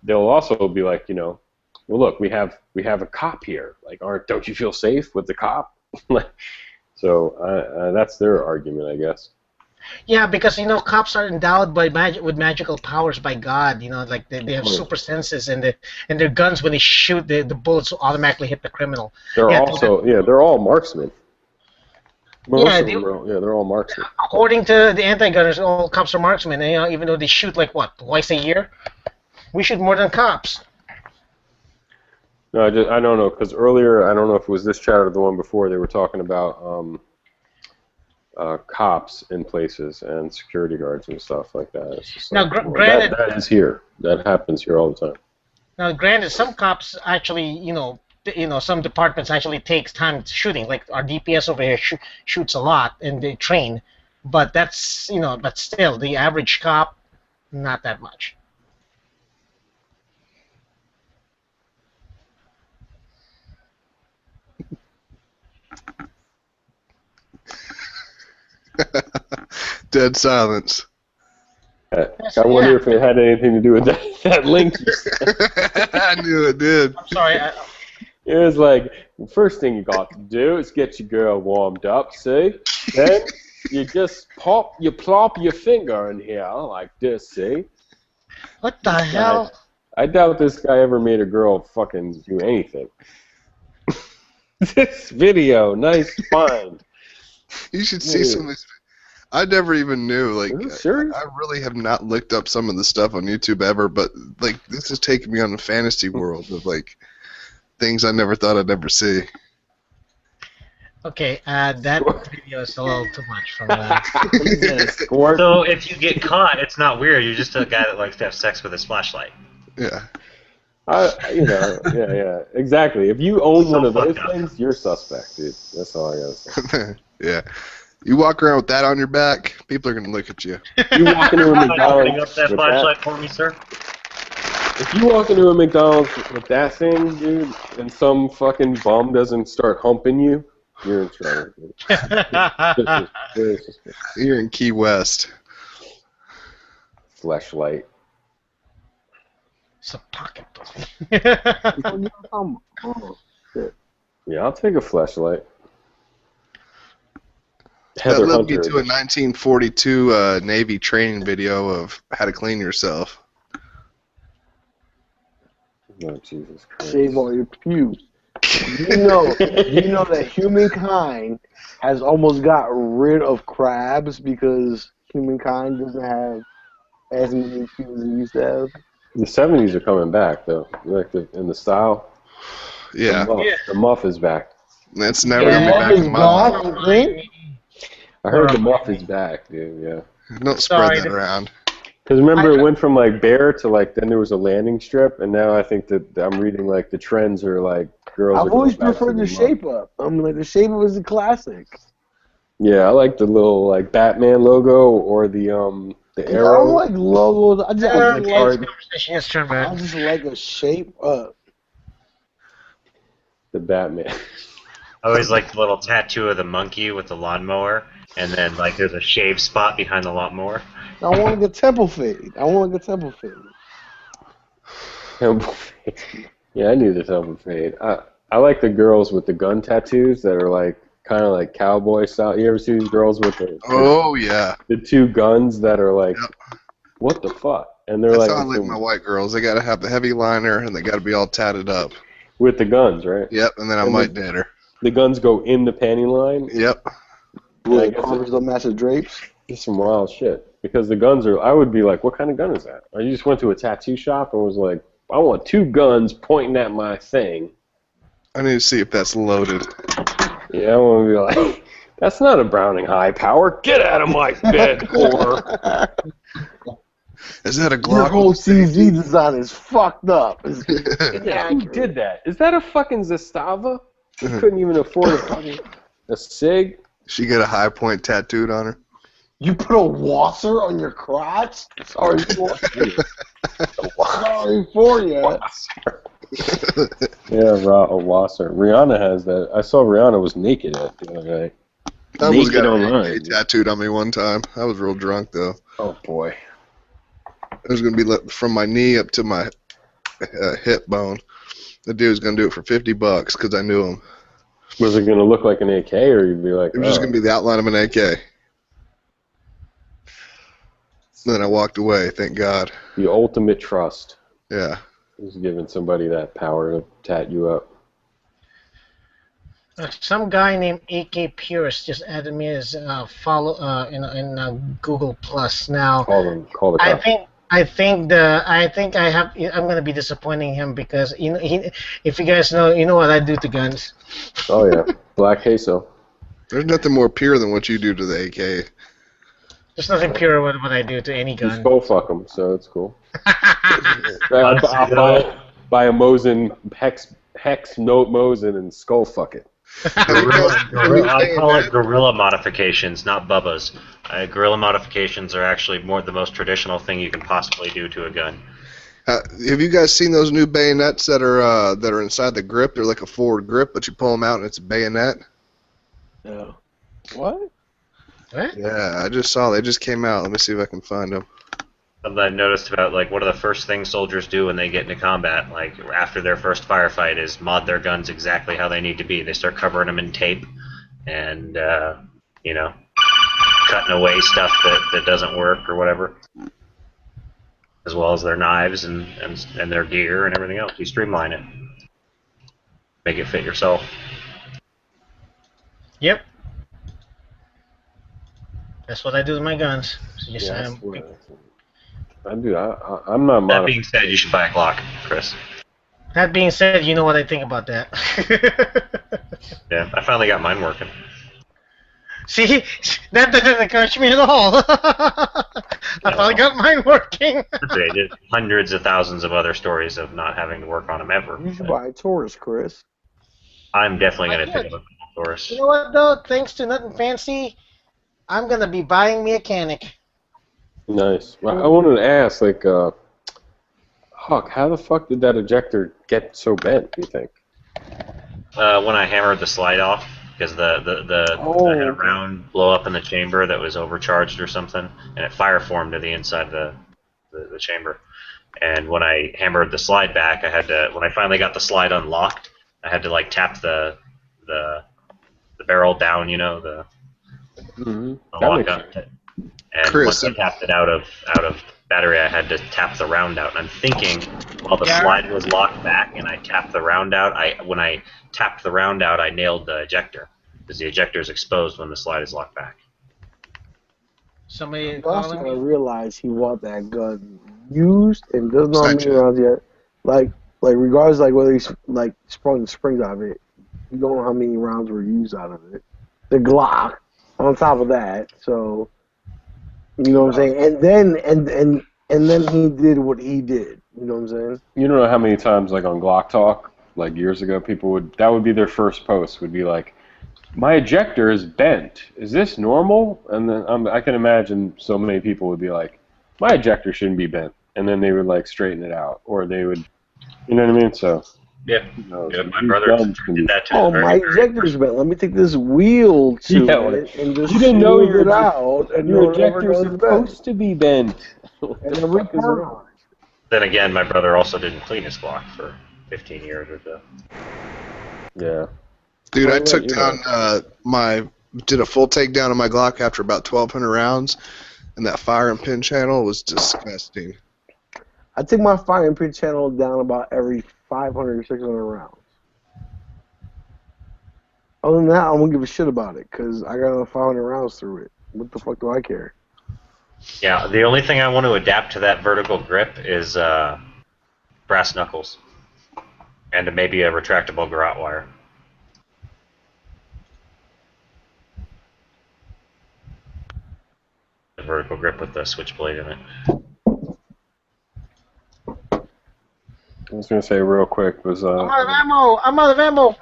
they'll also be like, well, look, we have a cop here. Don't you feel safe with the cop? So that's their argument, I guess. Yeah, because cops are endowed with magical powers by God. They have super senses, and their guns, when they shoot, the bullets automatically hit the criminal. They're all marksmen. They're all marksmen. According to the anti-gunners, all cops are marksmen. And, even though they shoot twice a year, we shoot more than cops. No, I don't know, because earlier, I don't know if it was this chat or the one before, they were talking about cops in places and security guards and stuff like that. It's just now, granted, that is here. That happens here all the time. Now, granted, some cops actually, some departments actually takes time shooting. Like our DPS over here shoots a lot and they train, but that's but still the average cop, not that much. Dead silence. I wonder if it had anything to do with that link. I knew it did. I'm sorry. It was like, the first thing you got to do is get your girl warmed up, see? Then you just plop your finger in here like this, see? What the hell? I doubt this guy ever made a girl fucking do anything. This video, nice find. You should see some of this. I never even knew. Like, I really have not looked up some of the stuff on YouTube ever, but like, this is taking me on the fantasy world of like things I never thought I'd ever see. Okay, that video is a little too much from that. So if you get caught, it's not weird. You're just a guy that likes to have sex with his flashlight. Yeah. Yeah, exactly. If you own one of those things, you're suspect, dude. That's all I gotta say. Yeah. You walk around with that on your back, people are gonna look at you. You walk into a McDonald's Bring up that with flashlight for me, sir. If you walk into a McDonald's with that thing, dude, and some fucking bum doesn't start humping you, you're in trouble, dude. Very suspicious. You're in Key West. Fleshlight. It's a pocket. Yeah, I'll take a fleshlight. That led me to a 1942 Navy training video of how to clean yourself. Oh, Jesus Christ. Shave all your pubes. You know that humankind has almost got rid of crabs because humankind doesn't have as many pubes as it used to have. The 70s are coming back, though. Like in the style. Yeah. The muff is back. That's never gonna be back in my life. I heard the muff is back, dude. Yeah. Don't spread that around. Because remember, it went from like bare to like then there was a landing strip, and now I think that I'm reading like the trends are like girls. I've always preferred the shape up. I'm like the shape up is a classic. Yeah, I like the little like Batman logo or the I arrow. don't like logos. I just I just like a shape up. The Batman. I always like the little tattoo of the monkey with the lawnmower, and then like there's a shave spot behind the lawnmower. I want like a temple fade. Temple fade. Yeah, I knew the temple fade. I like the girls with the gun tattoos that are like kind of like cowboy style. You ever see these girls with the two guns that are like, what the fuck? And they're That's like, how I like my white girls. They gotta have the heavy liner and they gotta be all tatted up. with the guns, right? Yep, and then I might date her. The guns go in the panty line. Yep. Like covers the massive drapes. It's some wild shit. Because the guns are, I would be like, what kind of gun is that? Or you just went to a tattoo shop and was like, I want two guns pointing at my thing. I need to see if that's loaded. Yeah, I want to be like, that's not a Browning high power. Get out of my bed, whore. Is that a Your Glock? whole CZ design is fucked up. Yeah, who did that? Is that a fucking Zastava? You couldn't even afford a SIG? She got a high point tattooed on her. You put a Wasser on your crotch? Sorry for you. Sorry for you. Yeah, a Wasser. Rihanna has that. I saw Rihanna was naked the other night. I almost Naked got online. a tattooed on me one time. I was real drunk though. Oh boy. It was gonna be from my knee up to my hip bone. The dude was gonna do it for $50 because I knew him. Was it gonna look like an AK, or you'd be like? It was just gonna be the outline of an AK. Then I walked away. Thank God. The ultimate trust. Yeah. Is giving somebody that power to tat you up. Some guy named AK Purist just added me as follow in Google Plus now. Call the I cops. think I'm gonna be disappointing him because if you guys know, you know what I do to guns. Oh yeah, Black Queso. There's nothing more pure than what you do to the AK. There's nothing pure with what I do to any You gun. skull fuck them, so it's cool. I'll buy a Mosin hex note Mosin and skull fuck it. I call it guerrilla modifications, not Bubba's. Guerrilla modifications are actually the most traditional thing you can possibly do to a gun. Have you guys seen those new bayonets that are inside the grip? They're like a forward grip, but you pull them out and it's a bayonet. No. What? What? Yeah, I just saw they just came out. Let me see if I can find them. Something I've noticed about, like, one of the first things soldiers do when they get into combat, like, after their first firefight, is mod their guns exactly how they need to be. They start covering them in tape and, you know, cutting away stuff that doesn't work or whatever, as well as their knives and their gear and everything else. You streamline it. Make it fit yourself. Yep. That's what I do with my guns. So just, Yeah, that's what I do. I'm not. That being said, you should buy a Glock, Chris. that being said, you know what I think about that. Yeah, I finally got mine working. See, that doesn't encourage me at all. I finally got mine working. They did hundreds of thousands of other stories of not having to work on them ever. You should buy a Taurus, Chris. I'm definitely going to pick up a Taurus. You know what, though? Thanks to Nothing Fancy, I'm going to be buying me a Canic. Nice. Well, I wanted to ask, like, Huck, how the fuck did that ejector get so bent, do you think? When I hammered the slide off, because I had a round blow up in the chamber that was overcharged or something, and it fire formed to the inside of the chamber. And when I hammered the slide back, I had to, when I finally got the slide unlocked, I had to like tap the barrel down, you know, the lock up. And Chris, once I tapped it out of battery, I had to tap the round out. And I'm thinking, while the slide was locked back and I tapped the round out, when I tapped the round out, I nailed the ejector, because the ejector is exposed when the slide is locked back. Somebody also gotta realize he bought that gun used and does not have many rounds yet. Like regardless, like whether he's like sprung the springs out of it, you don't know how many rounds were used out of it. The Glock on top of that, so you know what I'm saying. And then he did what he did. You know what I'm saying? You don't know how many times, like on Glock Talk, like years ago, that would be their first post, would be like, my ejector is bent. Is this normal? And then I can imagine so many people would be like, my ejector shouldn't be bent. And then they would like straighten it out. Or they would, you know what I mean? So, yeah, my brother did that too. Oh, my ejector's bent. Let me take this wheel to it and just you didn't know smooth it out. And your it never ejector's goes supposed to be bent. And every time. Then again, my brother also didn't clean his Glock for 15 years or so. Yeah. Dude, I took down did a full takedown of my Glock after about 1,200 rounds, and that fire and pin channel was disgusting. I take my fire and pin channel down about every 500 or 600 rounds. Other than that, I won't give a shit about it, because I got another 500 rounds through it. What the fuck do I care? Yeah, the only thing I want to adapt to that vertical grip is brass knuckles, and maybe a retractable garrote wire. The vertical grip with the switchblade in it. I was going to say real quick was I'm out of ammo! I'm out of ammo!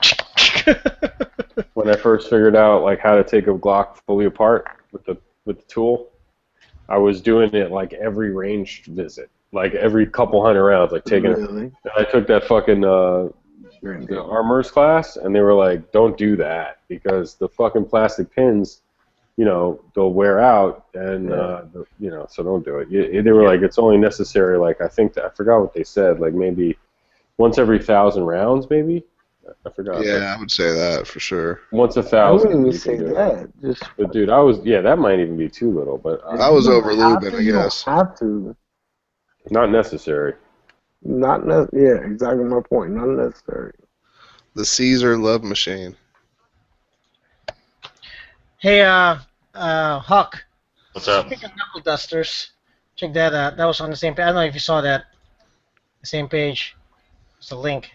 when I first figured out like how to take a Glock fully apart with the tool, I was doing it like every range visit, like every couple hundred rounds, like taking it. And I took that fucking the armorers class, and they were like, "Don't do that because the fucking plastic pins, you know, they'll wear out, and you know, so don't do it." They were like, "It's only necessary." Like I forgot what they said, like maybe once every 1,000 rounds, maybe. I forgot. Yeah, I would say that for sure. Once 1,000. I wouldn't even say that. But dude, that might even be too little. But I was over-lubing, I guess. You don't have to. Not necessary. Yeah, exactly my point. Not necessary. The Caesar love machine. Hey, Huck. What's up? Speaking of knuckle dusters, check that out. That was on the same page. I don't know if you saw that. The same page. It's a link.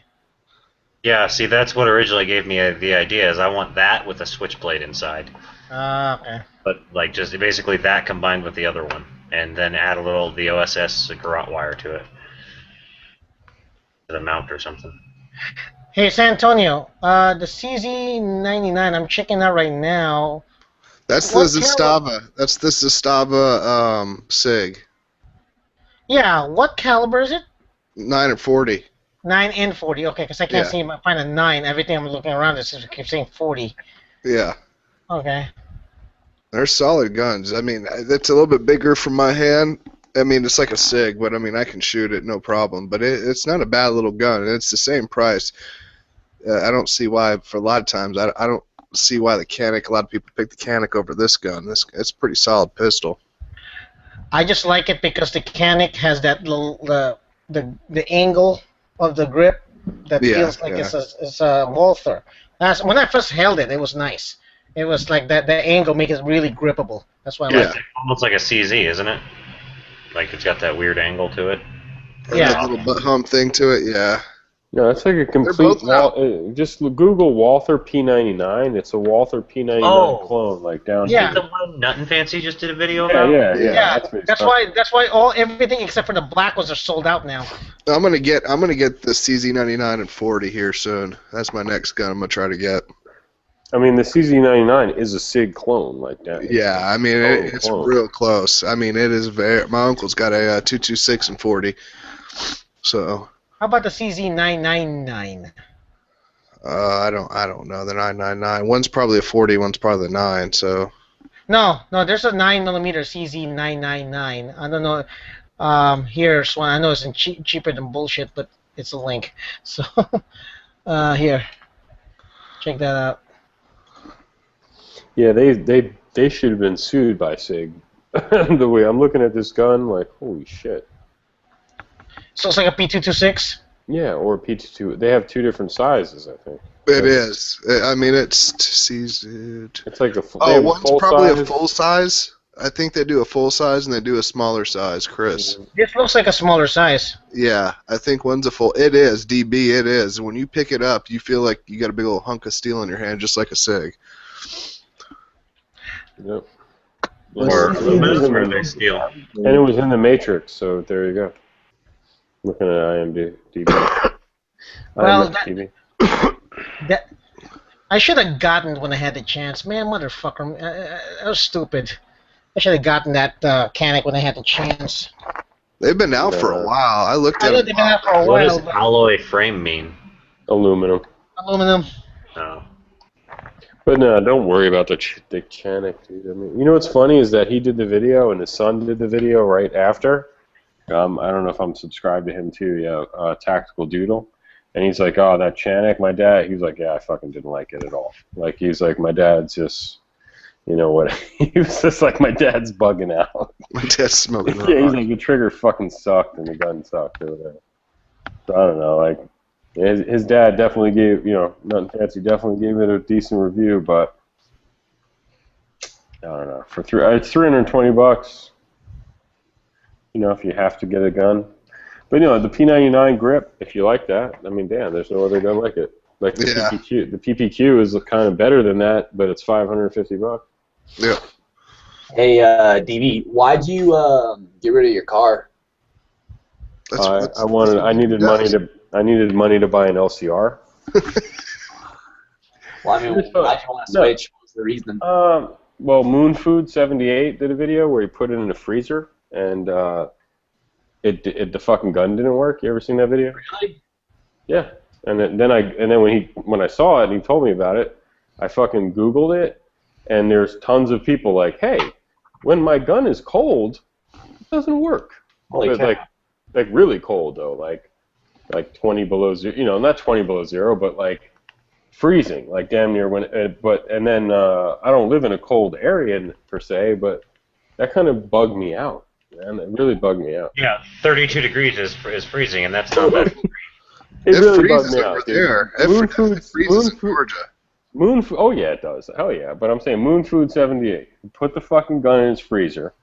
Yeah, see, that's what originally gave me the idea, is I want that with a switchblade inside. Okay. But, like, just basically that combined with the other one. And then add a little, the OSS garrote wire to it. To the mount or something. Hey, San Antonio, the CZ99, I'm checking out right now. That's the Zastava. That's the Zastava SIG. Yeah, what caliber is it? 9 and 40. 9 and 40. Okay, because I can't find a 9. Everything I'm looking around, it keeps saying 40. Yeah. Okay. They're solid guns. I mean, it's a little bit bigger from my hand. I mean, it's like a SIG, but I mean, I can shoot it no problem. But it's not a bad little gun, and it's the same price. I don't see why. For a lot of times, I don't see why the Canic. A lot of people pick the Canic over this gun. It's a pretty solid pistol. I just like it because the Canic has that little the angle of the grip that feels like it's a Walther. When I first held it, it was nice. It was like that angle makes it really grippable. That's why I like it. Almost like a CZ, isn't it? Like it's got that weird angle to it. Yeah. A little butt hump thing to it. Yeah. No, it's like a complete. Just Google Walther P99. It's a Walther P99 clone, like down here. The one Nut and Fancy just did a video Yeah, about. yeah. That's why everything except for the black ones are sold out now. I'm gonna get the CZ99 and 40 here soon. That's my next gun. I'm gonna try to get. I mean, the CZ99 is a SIG clone, like that. Yeah, I mean it's real close. I mean it is very. My uncle's got a 226 and 40, so. How about the CZ999? I don't know the 999. One's probably a 40, one's probably the 9. So. No, there's a 9mm CZ999. I don't know. Here's one. I know it's cheaper than bullshit, but it's a link. So here, check that out. Yeah, they should have been sued by SIG. The way I'm looking at this gun, like, holy shit. So it's like a P226? Yeah, or a P22. They have two different sizes, I think. It is. I mean, it's CZ. It's like a. One's probably a full size. I think they do a full size and they do a smaller size, Chris. This looks like a smaller size. Yeah, I think one's a full. It is DB. It is. When you pick it up, you feel like you got a big old hunk of steel in your hand, just like a SIG. Yep. Or aluminum or they steel. And it was in the Matrix, so there you go. Looking at IMDb. Well, that I should have gotten when I had the chance. Man, motherfucker, I was stupid. I should have gotten that Canic when I had the chance. They've been out for a while. I looked at them. They've been out for a What while. does alloy frame mean? Aluminum. Aluminum. Oh. But no, don't worry about the Canic, dude. I mean, you know what's funny is that he did the video and his son did the video right after. I don't know if I'm subscribed to him too. Yeah, Tactical Doodle, and he's like, "Oh, that Canic." My dad, he was like, "Yeah, I fucking didn't like it at all." Like he's like, "My dad's just, you know what?" He was just like, "My dad's bugging out." My dad's smoking. Yeah, he's like, "The trigger fucking sucked and the gun sucked or whatever." So I don't know, like. His dad definitely gave, Nut and Fancy definitely gave it a decent review, but I don't know. For it's $320. If you have to get a gun, but the P99 grip, if you like that, I mean, damn, there's no other gun like it. Like the PPQ, the PPQ is kind of better than that, but it's $550. Yeah. Hey, DV, why'd you get rid of your car? I needed money to buy an LCR. Well, I mean, why'd you want to switch? What was the reason? Well, Moonfood78 did a video where he put it in a freezer and the fucking gun didn't work. You ever seen that video? Really? Yeah. And then when I saw it and he told me about it, I fucking Googled it, and there's tons of people like, hey, when my gun is cold, it doesn't work. Holy cow. Like really cold though, like 20 below zero, not 20 below zero, but like freezing, like damn near when. And then I don't live in a cold area per se, but that kind of bugged me out, man. It really bugged me out. Yeah, 32 degrees is freezing, and that's not bad. It really bugged me out, there. Moonfood, freezes in Georgia. Oh yeah, it does. Hell yeah. But I'm saying Moonfood78. He put the fucking gun in his freezer.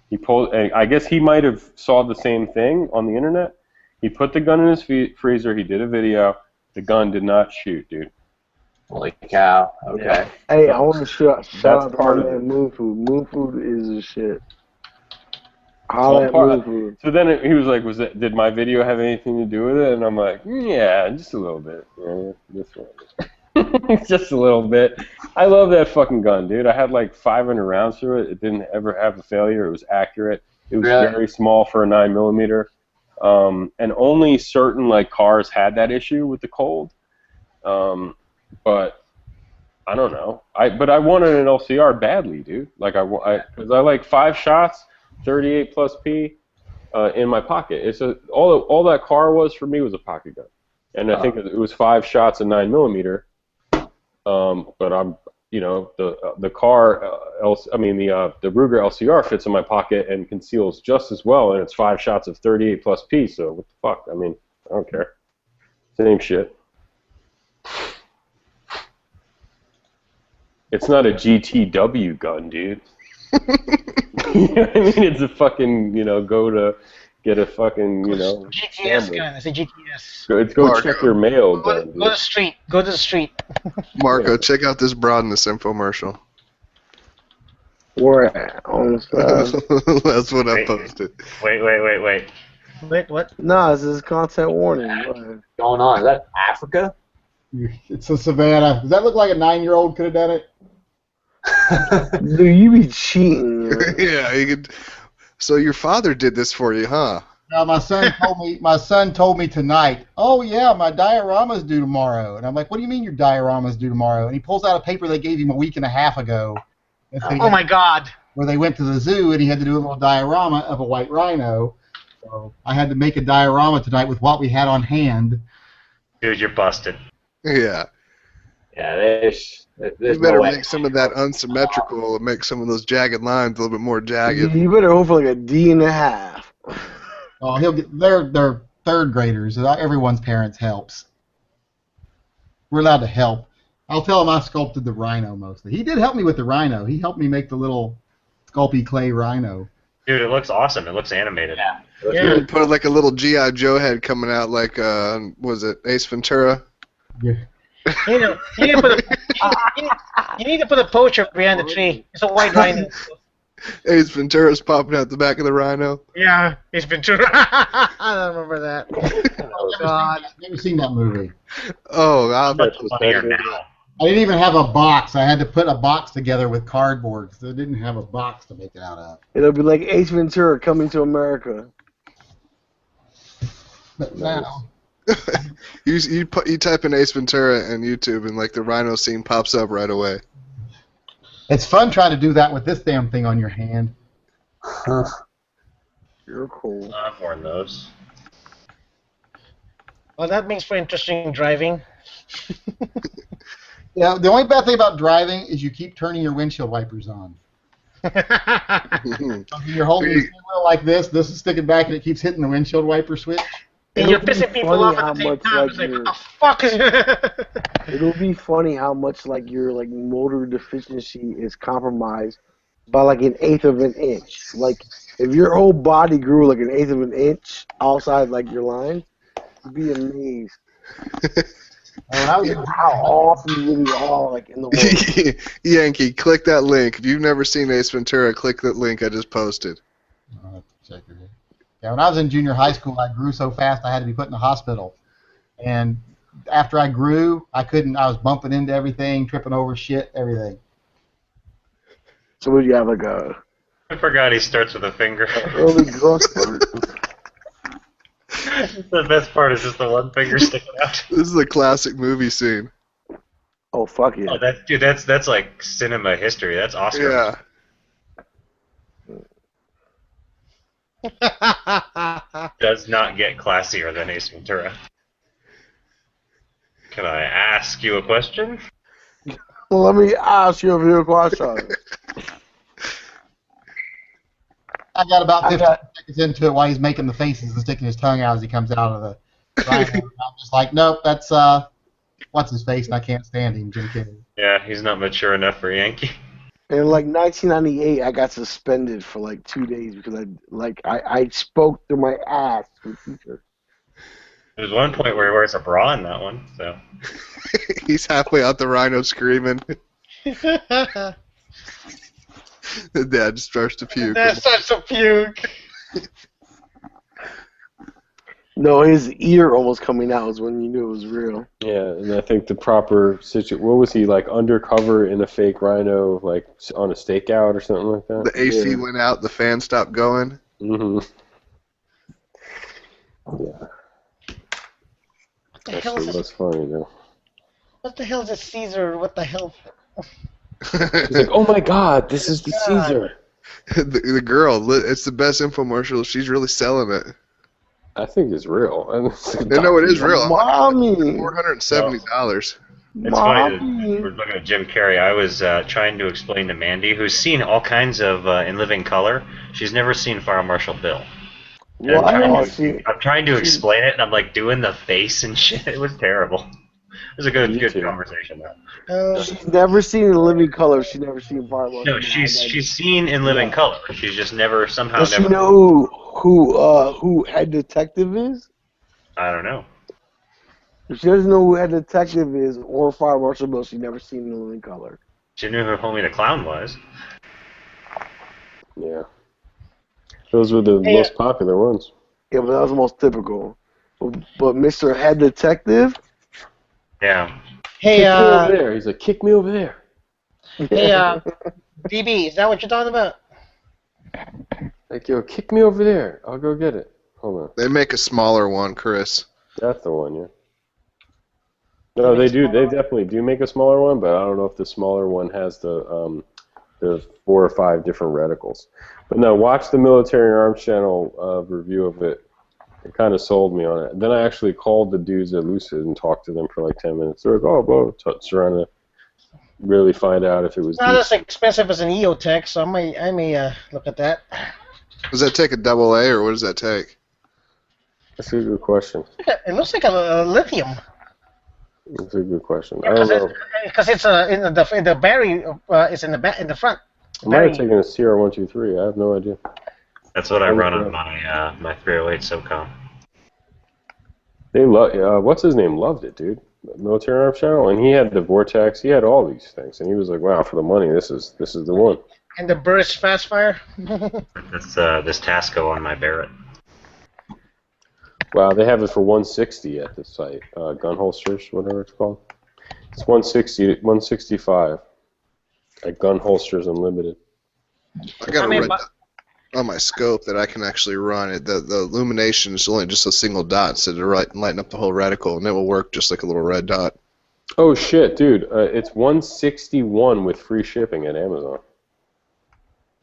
He pulled. And I guess he might have saw the same thing on the internet. He put the gun in his freezer. He did a video. The gun did not shoot, dude. Holy cow. Okay. Yeah. Hey, I want to shout out to part my of it. man Moonfood. Moonfood is the shit. Holla at Moonfood. So then he was like, did my video have anything to do with it? And I'm like, yeah, just a little bit. Yeah, just a little bit. Just a little bit. I love that fucking gun, dude. I had like 500 rounds through it. It didn't ever have a failure. It was accurate. It was very small for a 9mm. And only certain like cars had that issue with the cold. But I don't know. But I wanted an LCR badly, dude. Like because I like 5 shots, 38 plus P, in my pocket. It's all that car was for me was a pocket gun, and I think it was 5 shots and 9mm. But I'm, the car, the Ruger LCR fits in my pocket and conceals just as well, and it's 5 shots of 38 plus P. So what the fuck? I mean, I don't care. Same shit. It's not a GTW gun, dude. You know what I mean? It's a fucking, go to get a fucking, GTS gun. It's a GTS. Go check your mail gun. Go to the street. Go to the street. Marco, check out this broad in this infomercial. Where on the That's what I posted. Wait. Wait, what? No, this is content warning. What's going on? Is that Africa? It's a Savannah. Does that look like a 9-year-old could have done it? Dude, you be cheating. Yeah, you could. So your father did this for you, huh? No, my son told me. My son told me tonight. Oh yeah, my diorama's due tomorrow, and I'm like, what do you mean your diorama's due tomorrow? And he pulls out a paper they gave him a week and a half ago. Oh my God! Where they went to the zoo and he had to do a little diorama of a white rhino. So I had to make a diorama tonight with what we had on hand. Dude, you're busted. Yeah. Yeah, there's you better no way. make some of that unsymmetrical and make some of those jagged lines a little bit more jagged. You better hope for like a D.5. Oh, he'll get. They're third graders. Everyone's parents helps. We're allowed to help. I'll tell him I sculpted the rhino mostly. He did help me with the rhino. He helped me make the little Sculpey clay rhino. Dude, it looks awesome. It looks animated. You put like a little G.I. Joe head coming out like, was it Ace Ventura? Yeah. You need to put a poacher behind the tree. It's a white rhino. Ace Ventura's popping out the back of the rhino. Yeah, Ace Ventura. I don't remember that. Oh God, Never seen that movie. Oh, I bet it was funnier better. now. I didn't even have a box. I had to put a box together with cardboard because I didn't have a box to make it out of. It'll be like Ace Ventura coming to America. But now. You type in Ace Ventura in YouTube and like the rhino scene pops up right away. It's fun trying to do that with this damn thing on your hand. You're cool. I've worn those. Well, that makes for interesting driving. Yeah, the only bad thing about driving is you keep turning your windshield wipers on. You're holding the steering wheel like this is sticking back, and it keeps hitting the windshield wiper switch. And you're pissing people off at the same time. It's like, what the fuck is It'll be funny how much like your like motor deficiency is compromised by like 1/8 of an inch. Like if your whole body grew like 1/8 of an inch outside like your line, you'd be amazed. How awesome you really are like in the world. Yankee, click that link. If you've never seen Ace Ventura, click that link I just posted. I'll have to check it. Yeah, when I was in junior high school, I grew so fast I had to be put in the hospital. And after I grew, I was bumping into everything, tripping over shit, everything. So would you have like a I forgot he starts with a finger. early growth spurt? The best part is just the one finger sticking out. This is a classic movie scene. Oh fuck yeah. Oh, that's like cinema history. That's Oscar. Yeah. Does not get classier than Ace Ventura. Can I ask you a question? Well, let me ask you a few questions. I got about 15 seconds into it while he's making the faces and sticking his tongue out as he comes out of the rhino. I'm just like, nope, that's what's his face, and I can't stand him, Jim Carrey. Yeah, he's not mature enough for Yankee. In like 1998, I got suspended for like 2 days because I spoke through my ass to a teacher. There's one point where he wears a bra in that one, so. He's halfway out the rhino screaming. The dad starts to puke. That starts to puke. No, his ear almost coming out was when you knew it was real. Yeah, and I think the proper situation. What was he like undercover in a fake rhino, like on a stakeout or something like that? The AC went out, the fan stopped going. Mm-hmm. What Yeah. the hell is That's this? funny though. What the hell is a Caesar? What the hell? He's like, oh my God, this is the Caesar. the girl, it's the best infomercial. She's really selling it. I think it's real. No, it is real. Mommy. $470. It's funny that we're looking at Jim Carrey. I was trying to explain to Mandy, who's seen all kinds of In Living Color. She's never seen Fire Marshal Bill. And I'm trying to explain it, and I'm like doing the face and shit. It was terrible. It was a good conversation though. She's never seen In Living Color. She's never seen Fire Marshal. No, she's seen In Living Color. She's just never somehow Does never. she know who Head Detective is? I don't know. If she doesn't know who Head Detective is or Fire Marshal Bill, she's never seen In Living Color. She knew who Homie the Clown was. Yeah. Those were the most popular ones. Yeah, but that was the most typical. But Mr. Head Detective? Yeah. Hey, kick me over there. He's like, kick me over there. Hey, DB, is that what you're talking about? Like, yo, kick me over there. I'll go get it. Hold on. They make a smaller one, Chris. That's the one, yeah. No, they do. They definitely do make a smaller one, but I don't know if the smaller one has the 4 or 5 different reticles. But no, watch the Military Arms Channel review of it. It kind of sold me on it. Then I actually called the dudes at Lucid and talked to them for like 10 minutes. They're like, oh, bro, trying to really find out if it was Not as expensive as an EOTech, so I may look at that. Does that take a AA or what does that take? That's a good question. It looks like a lithium. That's a good question. I don't know. Because it's in the battery is in the front. I might have taken a CR123. I have no idea. That's what I run on my 308 SOCOM. They love. What's his name? Loved it, dude. Military Arms Channel, and he had the Vortex. He had all these things, and he was like, "Wow, for the money, this is the one." And the Burst Fastfire. That's this Tasco on my Barrett. Wow, they have it for 160 at the site. Gun holsters, whatever it's called. It's 160, 165 at Gun Holsters Unlimited. I got a red dot on my scope that I can actually run it. The illumination is only just a single dot instead of lighting up the whole reticle, and it will work just like a little red dot. Oh shit, dude! It's 161 with free shipping at Amazon.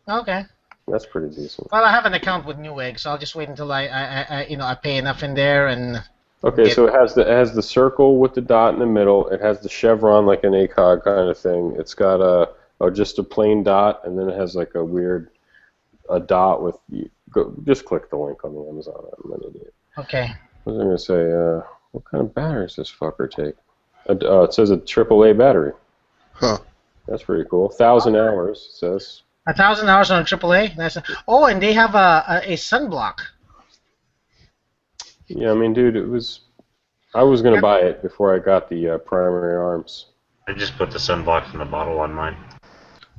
Okay. That's pretty decent. Well, I have an account with Newegg, so I'll just wait until I pay enough in there and. Okay, so it has the circle with the dot in the middle. It has the chevron like an ACOG kind of thing. It's got just a plain dot, and then it has like a dot with. Just click the link on the Amazon. I'm an idiot. Okay. What was I gonna say? What kind of battery does this fucker take? It says a AAA battery. Huh. That's pretty cool. 1,000 hours. It says. 1,000 hours on a AAA. Oh, and they have a sunblock. Yeah, I mean, dude, I was gonna buy it before I got the primary arms. I just put the sunblock in the bottle on mine.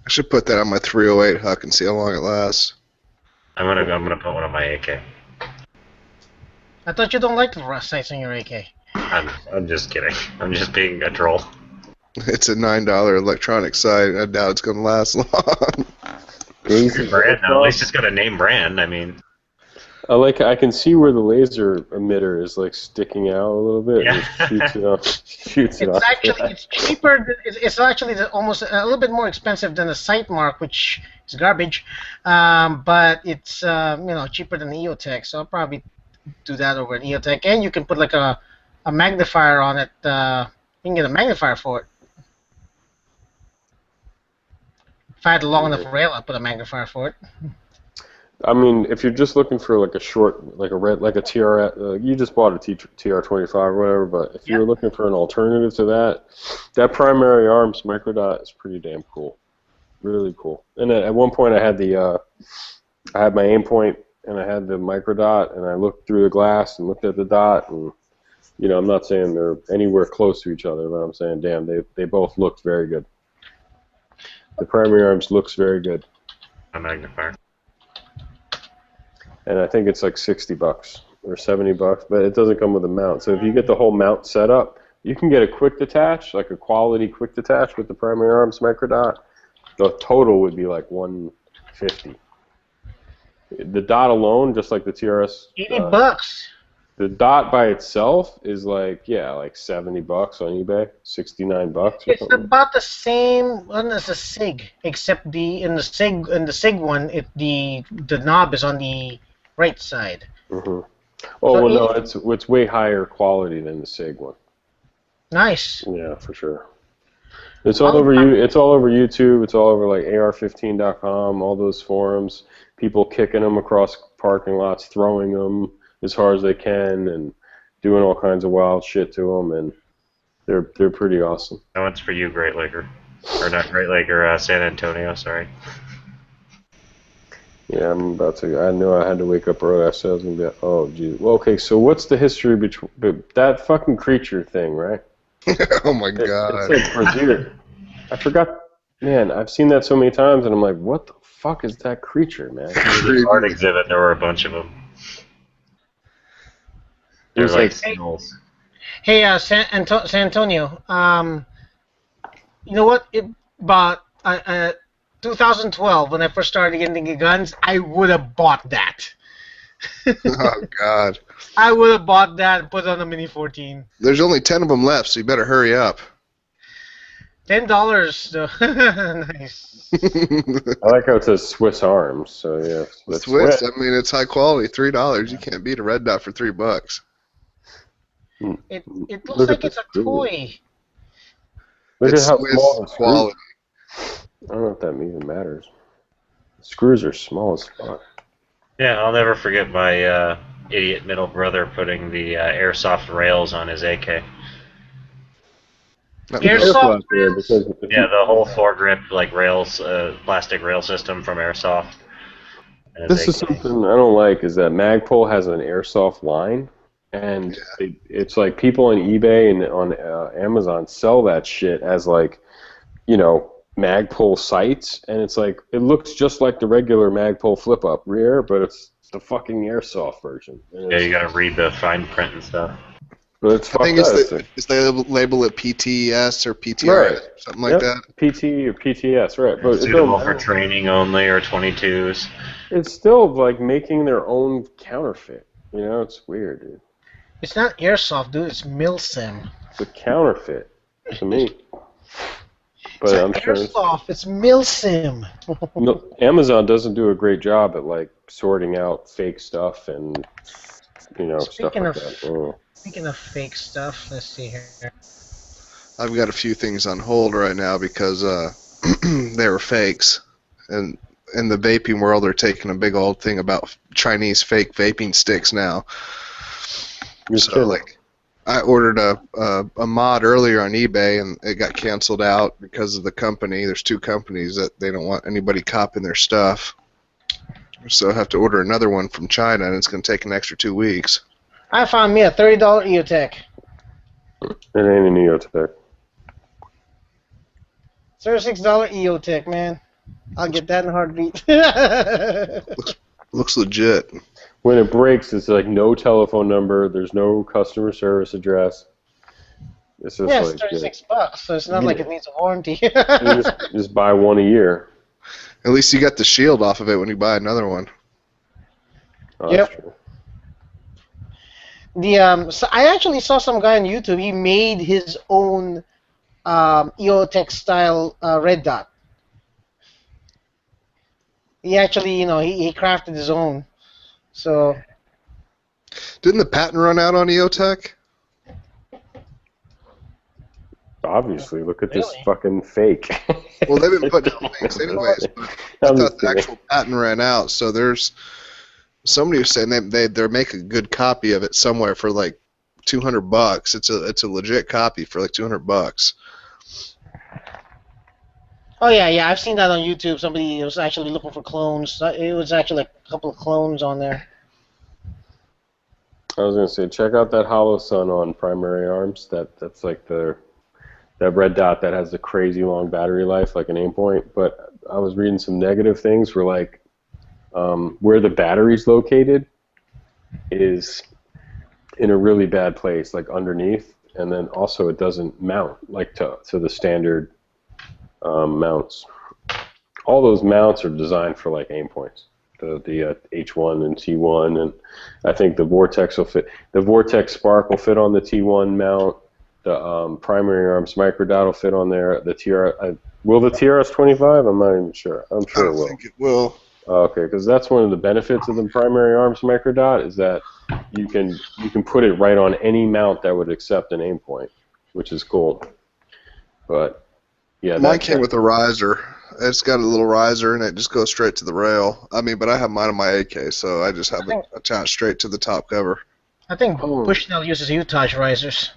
I should put that on my 308 Huck and see how long it lasts. I'm gonna put one on my AK. I thought you don't like the sights on your AK. I'm just kidding. I'm just being a troll. It's a $9 electronic sight. I doubt it's gonna last long. Brand, at least it's got a name brand. I mean. I can see where the laser emitter is like sticking out a little bit. Yeah. And it shoots it off. It's cheaper. It's actually almost a little bit more expensive than the Sightmark, which is garbage. But it's cheaper than the EOTech, so I'll probably do that over an EOTech. And you can put like a magnifier on it. You can get a magnifier for it. If I had a long enough rail, I'd put a magnifier for it. I mean, if you're just looking for like a short, like a TR, you just bought a TR25 or whatever, but if you're looking for an alternative to that primary arms microdot is pretty damn cool. Really cool. And at one point I had I had my aim point and I had the microdot and I looked through the glass and looked at the dot and, I'm not saying they're anywhere close to each other, but I'm saying, damn, they both looked very good. The primary arms looks very good. A magnifier. And I think it's like $60 or $70, but it doesn't come with a mount. So if you get the whole mount set up, you can get a quick detach, like a quality quick detach with the primary arms microdot. The total would be like $150. The dot alone, just like the TRS. $80. The dot by itself is like like $70 on eBay, $69 or It's something. about the same one as the SIG, except in the SIG one, the knob is on the right side. Oh So well, no, it- it's way higher quality than the SIG one. Nice. Yeah, for sure. It's all over you. It's all over YouTube. It's all over like AR15.com. All those forums. People kicking them across parking lots, throwing them as hard as they can, and doing all kinds of wild shit to them. And they're pretty awesome. That one's for you, Great Laker. Or not Great Laker, San Antonio, sorry. Yeah, I'm about to. I knew I had to wake up early. I said I was gonna be. Oh, geez. Well, okay. So what's the history between that fucking creature thing, right? Oh my god. It's like Brazier. I forgot. Man, I've seen that so many times, and I'm like, what the fuck is that creature, man? The art exhibit, there were a bunch of them. They're There's like like signals. Hey, San Antonio. You know what? About 2012, when I first started getting guns, I would have bought that. Oh god. I would have bought that and put it on the Mini 14. There's only 10 of them left, so you better hurry up. $10 though. Nice. I like how it says Swiss Arms. So yeah, that's Swiss, I mean, it's high quality. $3. You can't beat a red dot for $3. It looks Look like at it's the a screw. toy. Look It's at how Swiss small the screws. quality. I don't know if that even matters. The screws are small as fuck. Yeah, I'll never forget my idiot middle brother putting the airsoft rails on his AK. Airsoft Yeah, the whole foregrip like rails, plastic rail system from Airsoft. And This is something I don't like. Is that Magpul has an airsoft line, and it's like people on eBay and on Amazon sell that shit as like, Magpul sights, and it's like it looks just like the regular Magpul flip up rear, but it's the fucking airsoft version. And Yeah, you gotta read the fine print and stuff. But it's I think fucked up. it's they label it PTS or PTRS, something like that. PT or PTS, right? But it Suitable don't for matter. training only or 22s. It's still like making their own counterfeit. It's weird, dude. It's not airsoft, dude. It's Milsim. It's a counterfeit to me. But It's I'm not sure airsoft. It's Milsim. no, Amazon doesn't do a great job at like sorting out fake stuff and stuff Speaking like of- that. Oh. Speaking of fake stuff, let's see here. I've got a few things on hold right now because they were fakes, and in the vaping world, they're taking a big old thing about Chinese fake vaping sticks now. Like, I ordered a mod earlier on eBay, and it got canceled out because of the company. There's two companies that they don't want anybody copying their stuff, so I have to order another one from China, and it's going to take an extra 2 weeks. I found me a $30 EOTech. It ain't an EOTech. $36 EOTech, man. I'll get that in a heartbeat. Looks legit. When it breaks, it's like no telephone number. There's no customer service address. It's just Yeah, like it's $36, so it's not like it needs a warranty. you just buy one a year. At least you got the shield off of it when you buy another one. Oh, Yep. that's true. So I actually saw some guy on YouTube. He made his own EOTech style red dot. He actually, he crafted his own. So Didn't the patent run out on EOTech? Obviously, look at this fucking fake. Well, they've been putting out fakes anyways. But I I'm thought just the kidding. actual patent ran out, so there's somebody was saying they make a good copy of it somewhere for like $200. It's a legit copy for like $200. oh yeah, I've seen that on YouTube. Somebody was actually looking for clones. It was actually like a couple of clones on there. I was gonna say, check out that Hollow Sun on Primary Arms. That's like that red dot that has the crazy long battery life, like an Aimpoint. But I was reading some negative things for like where the battery's located is in a really bad place, like underneath, and then also it doesn't mount like to the standard mounts. All those mounts are designed for like aim points. the H1 and T1, and I think the Vortex will fit. The Vortex Spark will fit on the T1 mount. The primary arms microdot will fit on there. The will the TRS-25? I'm not even sure. I'm sure it will. I think it will. Okay, because that's one of the benefits of the primary arms microdot is that you can put it right on any mount that would accept an aim point, which is cool. But yeah, mine came with a riser. It's got a little riser and it just goes straight to the rail. I mean, but I have mine on my AK, so I just have it attached straight to the top cover. I think Bushnell uses Utah risers.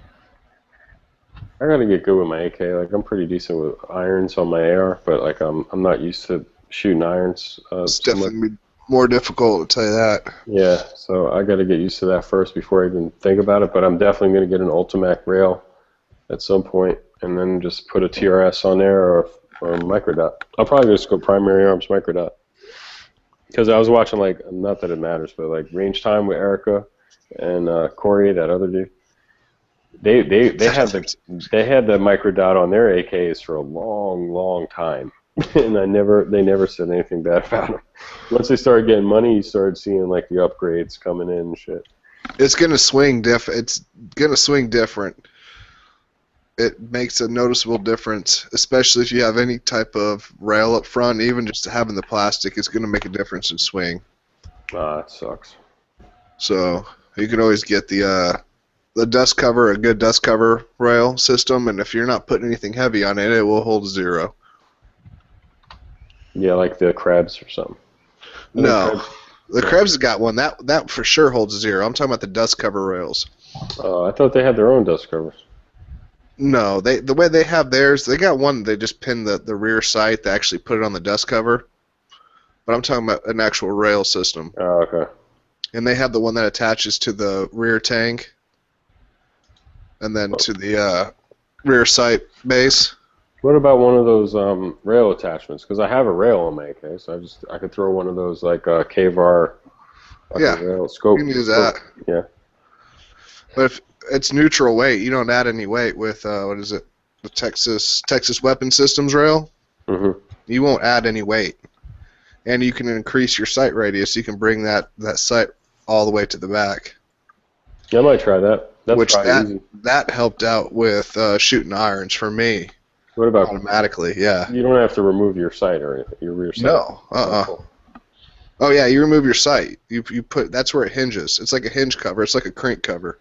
I gotta get good with my AK. Like I'm pretty decent with irons on my AR, but like I'm not used to shooting irons. It's definitely more difficult, I'll tell you that. Yeah, so I gotta get used to that first before I even think about it. But I'm definitely gonna get an Ultimac rail at some point, and then just put a TRS on there or a microdot. I'll probably just go primary arms microdot. Because I was watching, like, not that it matters, but like Range Time with Erica and Corey, that other dude. They had the microdot on their AKs for a long time, and they never said anything bad about them. Once they started getting money, you started seeing like the upgrades coming in and shit. It's gonna swing It's gonna swing different. It makes a noticeable difference, especially if you have any type of rail up front. Even just having the plastic is gonna make a difference in swing. That sucks. So you can always get the dust cover, a good dust cover rail system, and if you're not putting anything heavy on it, it will hold 0. Yeah, like the Krebs or something. No, the Krebs has got one. That for sure holds 0. I'm talking about the dust cover rails. I thought they had their own dust covers. No, the way they have theirs, they got one they just pin the rear sight. They actually put it on the dust cover. But I'm talking about an actual rail system. Oh, okay. And they have the one that attaches to the rear tank. And then to the rear sight base. What about one of those rail attachments? Because I have a rail on my AK, so I could throw one of those like KVAR. Rail scope. You can use that. Yeah. But if it's neutral weight, you don't add any weight with what is it? The Texas Weapon Systems rail. Mm-hmm. You won't add any weight, and you can increase your sight radius. You can bring that sight all the way to the back. Yeah, I might try that. That's easy. That helped out with shooting irons for me. What about automatically? Yeah. You don't have to remove your sight or anything. Your rear sight. No. Oh yeah, you remove your sight. You put that's where it hinges. It's like a hinge cover. It's like a crank cover.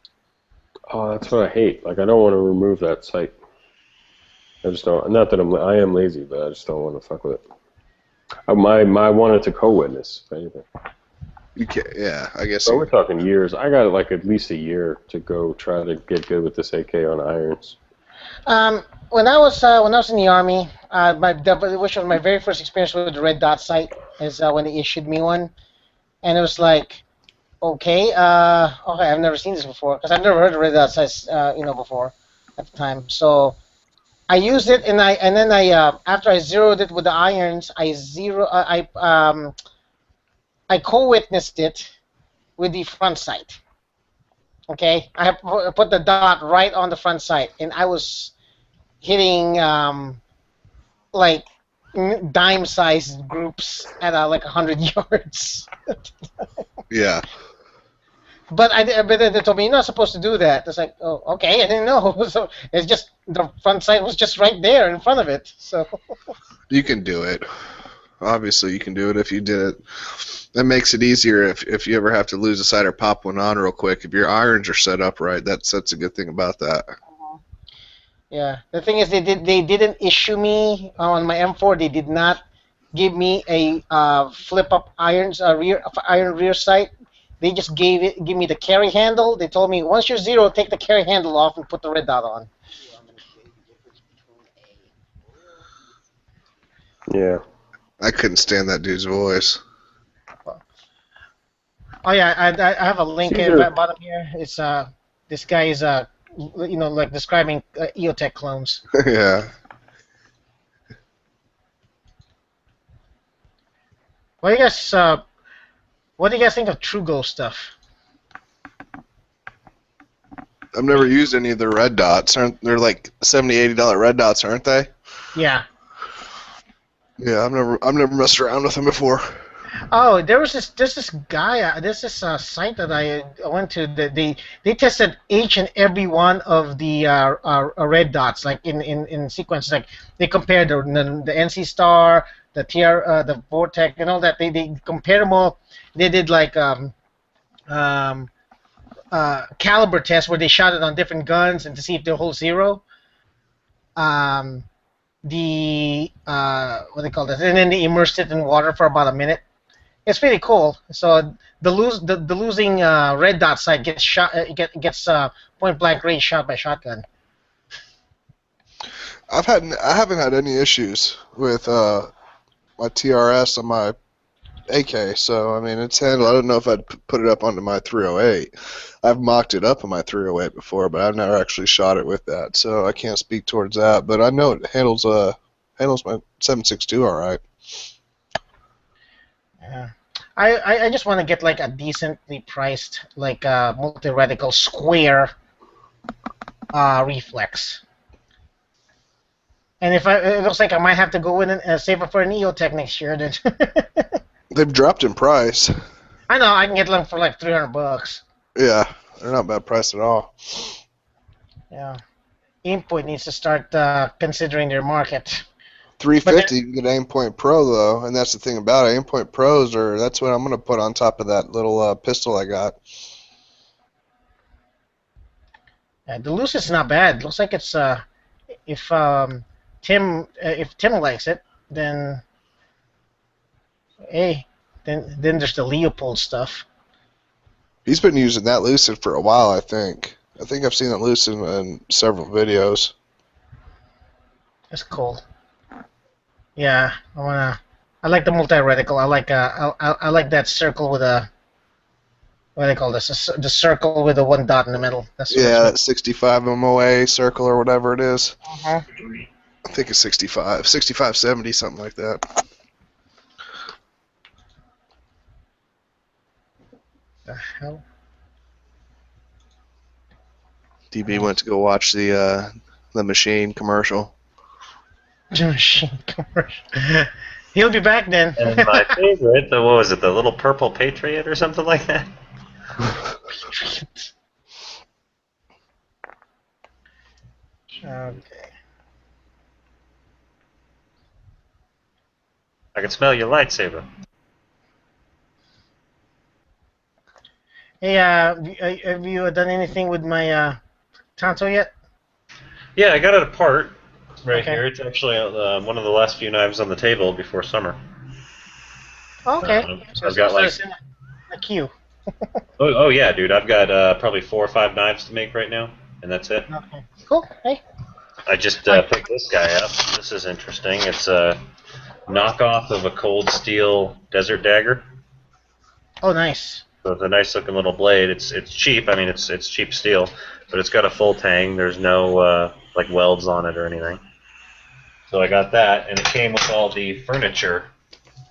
Oh, that's what I hate. Like I don't want to remove that sight. I just don't. Not that I am lazy, but I just don't want to fuck with it. I wanted to co-witness, if anything. You can't. Yeah, I guess. So we're talking years. I got like at least a year to go try to get good with this AK on irons. When I was in the Army, which was my very first experience with the red dot sight, is when they issued me one, and it was like, okay, I've never seen this before because I've never heard of red dot sights, before at the time. So I used it, and then after I zeroed it with the irons, I co-witnessed it with the front sight. Okay, I put the dot right on the front sight, and I was hitting like dime-sized groups at like 100 yards. Yeah. But they told me you're not supposed to do that. It's like, oh, okay, I didn't know. So it's just the front sight was just right there in front of it. So you can do it. Obviously, you can do it if you did it. That makes it easier if you ever have to lose a sight or pop one on real quick. If your irons are set up right, that's a good thing about that. Yeah, the thing is they didn't issue me on my M4. They did not give me a flip up iron rear sight. They just give me the carry handle. They told me once you're zero, take the carry handle off and put the red dot on. Yeah. I couldn't stand that dude's voice. Oh yeah, I have a link at the bottom here. It's this guy is like describing EOTech clones. Yeah. What do you guys think of TrueGo stuff? I've never used any of the red dots. They're like $70, $80 red dots, aren't they? Yeah. Yeah, I've never messed around with them before. Oh, there's this guy. There's this site that I went to. That they tested each and every one of the red dots, like in sequence. Like they compared the NC Star, the the Vortex, and all that. They compared them all. They did like caliber tests where they shot it on different guns and to see if they hold zero. The what they call this, and then they immersed it in water for about a minute. It's pretty cool. So the losing red dot site gets shot, gets point blank range shot by shotgun. I haven't had any issues with my TRS on my AK, so I mean it's handled. I don't know if I'd put it up onto my 308. I've mocked it up on my 308 before, but I've never actually shot it with that, so I can't speak towards that. But I know it handles my 7.62 all right. Yeah. I just want to get like a decently priced like multi-reticle square reflex. And if it looks like I might have to go in and save up for an EOTech next year, then They've dropped in price. I know I can get them for like $300. Yeah, they're not bad price at all. Yeah, Aimpoint needs to start considering their market. 350, you can get Aimpoint Pro though, and that's the thing about it. Aimpoint Pros that's what I'm gonna put on top of that little pistol I got. Yeah, the loose is not bad. Looks like it's if Tim likes it, then hey, then there's the Leopold stuff. He's been using that Lucid for a while, I think. I think I've seen it Lucid in several videos. That's cool. Yeah, I like the multi-reticle. I like that circle with a. What do they call this? The circle with the one dot in the middle. That's that 65 MOA circle or whatever it is. Uh-huh. I think it's 6570, something like that. The hell? DB went to go watch the Machine commercial. The Machine commercial. He'll be back then. And my favorite, what was it, the little purple Patriot or something like that? Okay. I can smell your lightsaber. Hey, have you done anything with my Tonto yet? Yeah, I got it apart right Okay. here. It's actually one of the last few knives on the table before summer. Okay. I've got like it's in a queue. oh yeah, dude. I've got probably 4 or 5 knives to make right now, and that's it. Okay. Cool. Hey. I just picked this guy up. This is interesting. It's a knockoff of a Cold Steel Desert Dagger. Oh, nice. So it's a nice looking little blade. It's cheap. I mean, it's cheap steel, but it's got a full tang. There's no like welds on it or anything. So I got that, and it came with all the furniture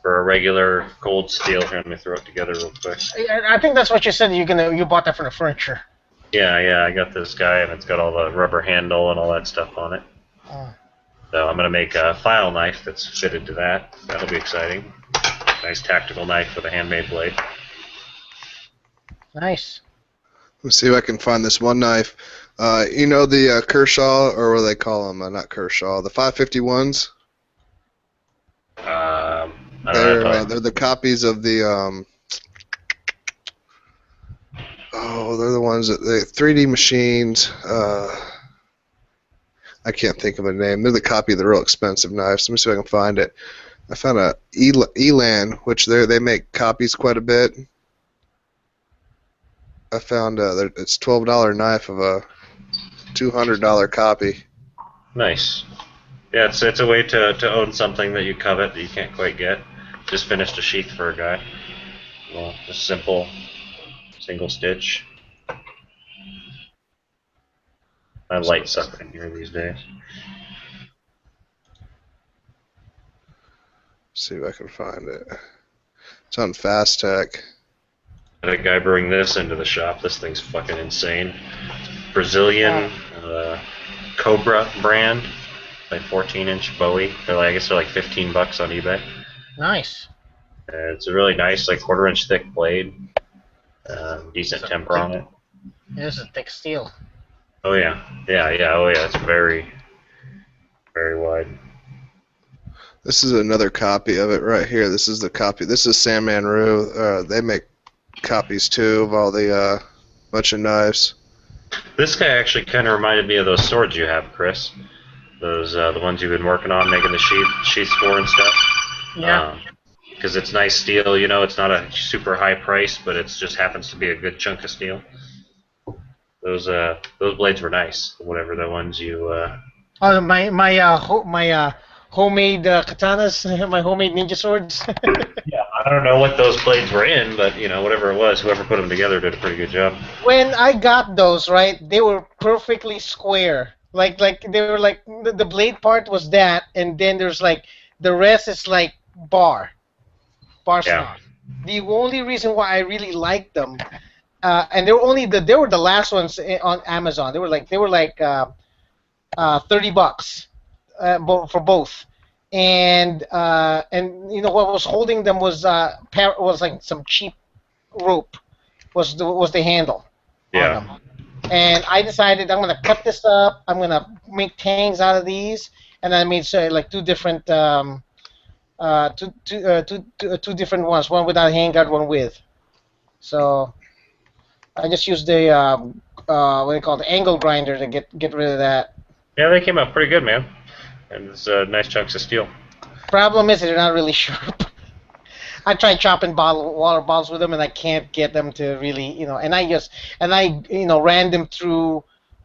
for a regular Cold Steel. Here, let me throw it together real quick. I think that's what you said. You bought that for the furniture. Yeah, I got this guy, and it's got all the rubber handle and all that stuff on it. Oh. So I'm going to make a file knife that's fitted to that. That'll be exciting. Nice tactical knife with a handmade blade. Nice. Let's see if I can find this one knife. You know the Kershaw, or what do they call them? Not Kershaw. The 551s. I don't know. They're the copies of the. They're the ones that the 3D machines. I can't think of a name. They're the copy of the real expensive knives. Let me see if I can find it. I found a Elan, which they make copies quite a bit. I found it's $12 knife of a $200 copy. Nice. Yeah, it's a way to own something that you covet that you can't quite get. Just finished a sheath for a guy. Well, just simple, single stitch. I light suck in here these days. See if I can find it. It's on Fast Tech. Had a guy bring this into the shop. This thing's fucking insane. Brazilian Cobra brand, like 14-inch Bowie. I guess they're like $15 on eBay. Nice. It's a really nice, like 1/4-inch thick blade. Decent temper on it. It's a thick steel. Oh yeah, oh yeah. It's very, very wide. This is another copy of it right here. This is the copy. This is Sandman Rue. They make copies too of all the bunch of knives. This guy actually kind of reminded me of those swords you have, Chris. Those the ones you've been working on, making the sheaths for and stuff. Yeah. Because it's nice steel, you know. It's not a super high price, but it just happens to be a good chunk of steel. Those blades were nice. Whatever the ones you. Oh, my homemade katanas, my homemade ninja swords. Yeah, I don't know what those blades were in, but you know, whatever it was, whoever put them together did a pretty good job. When I got those, right, they were perfectly square. Like they were like the blade part was that, and then there's like the rest is like bar stock. The only reason why I really liked them, and they were the last ones on Amazon. They were like $30 for both, and you know what was holding them was like some cheap rope was the handle. Yeah. On them. And I decided I'm gonna cut this up. I'm gonna make tangs out of these, and I made like two different two different ones. One without handguard, one with. So I just used the what do you call it, the angle grinder to get rid of that. Yeah, they came out pretty good, man. And it's nice chunks of steel. Problem is they're not really sharp. I tried chopping water bottles with them, and I can't get them to really, you know. And I ran them through,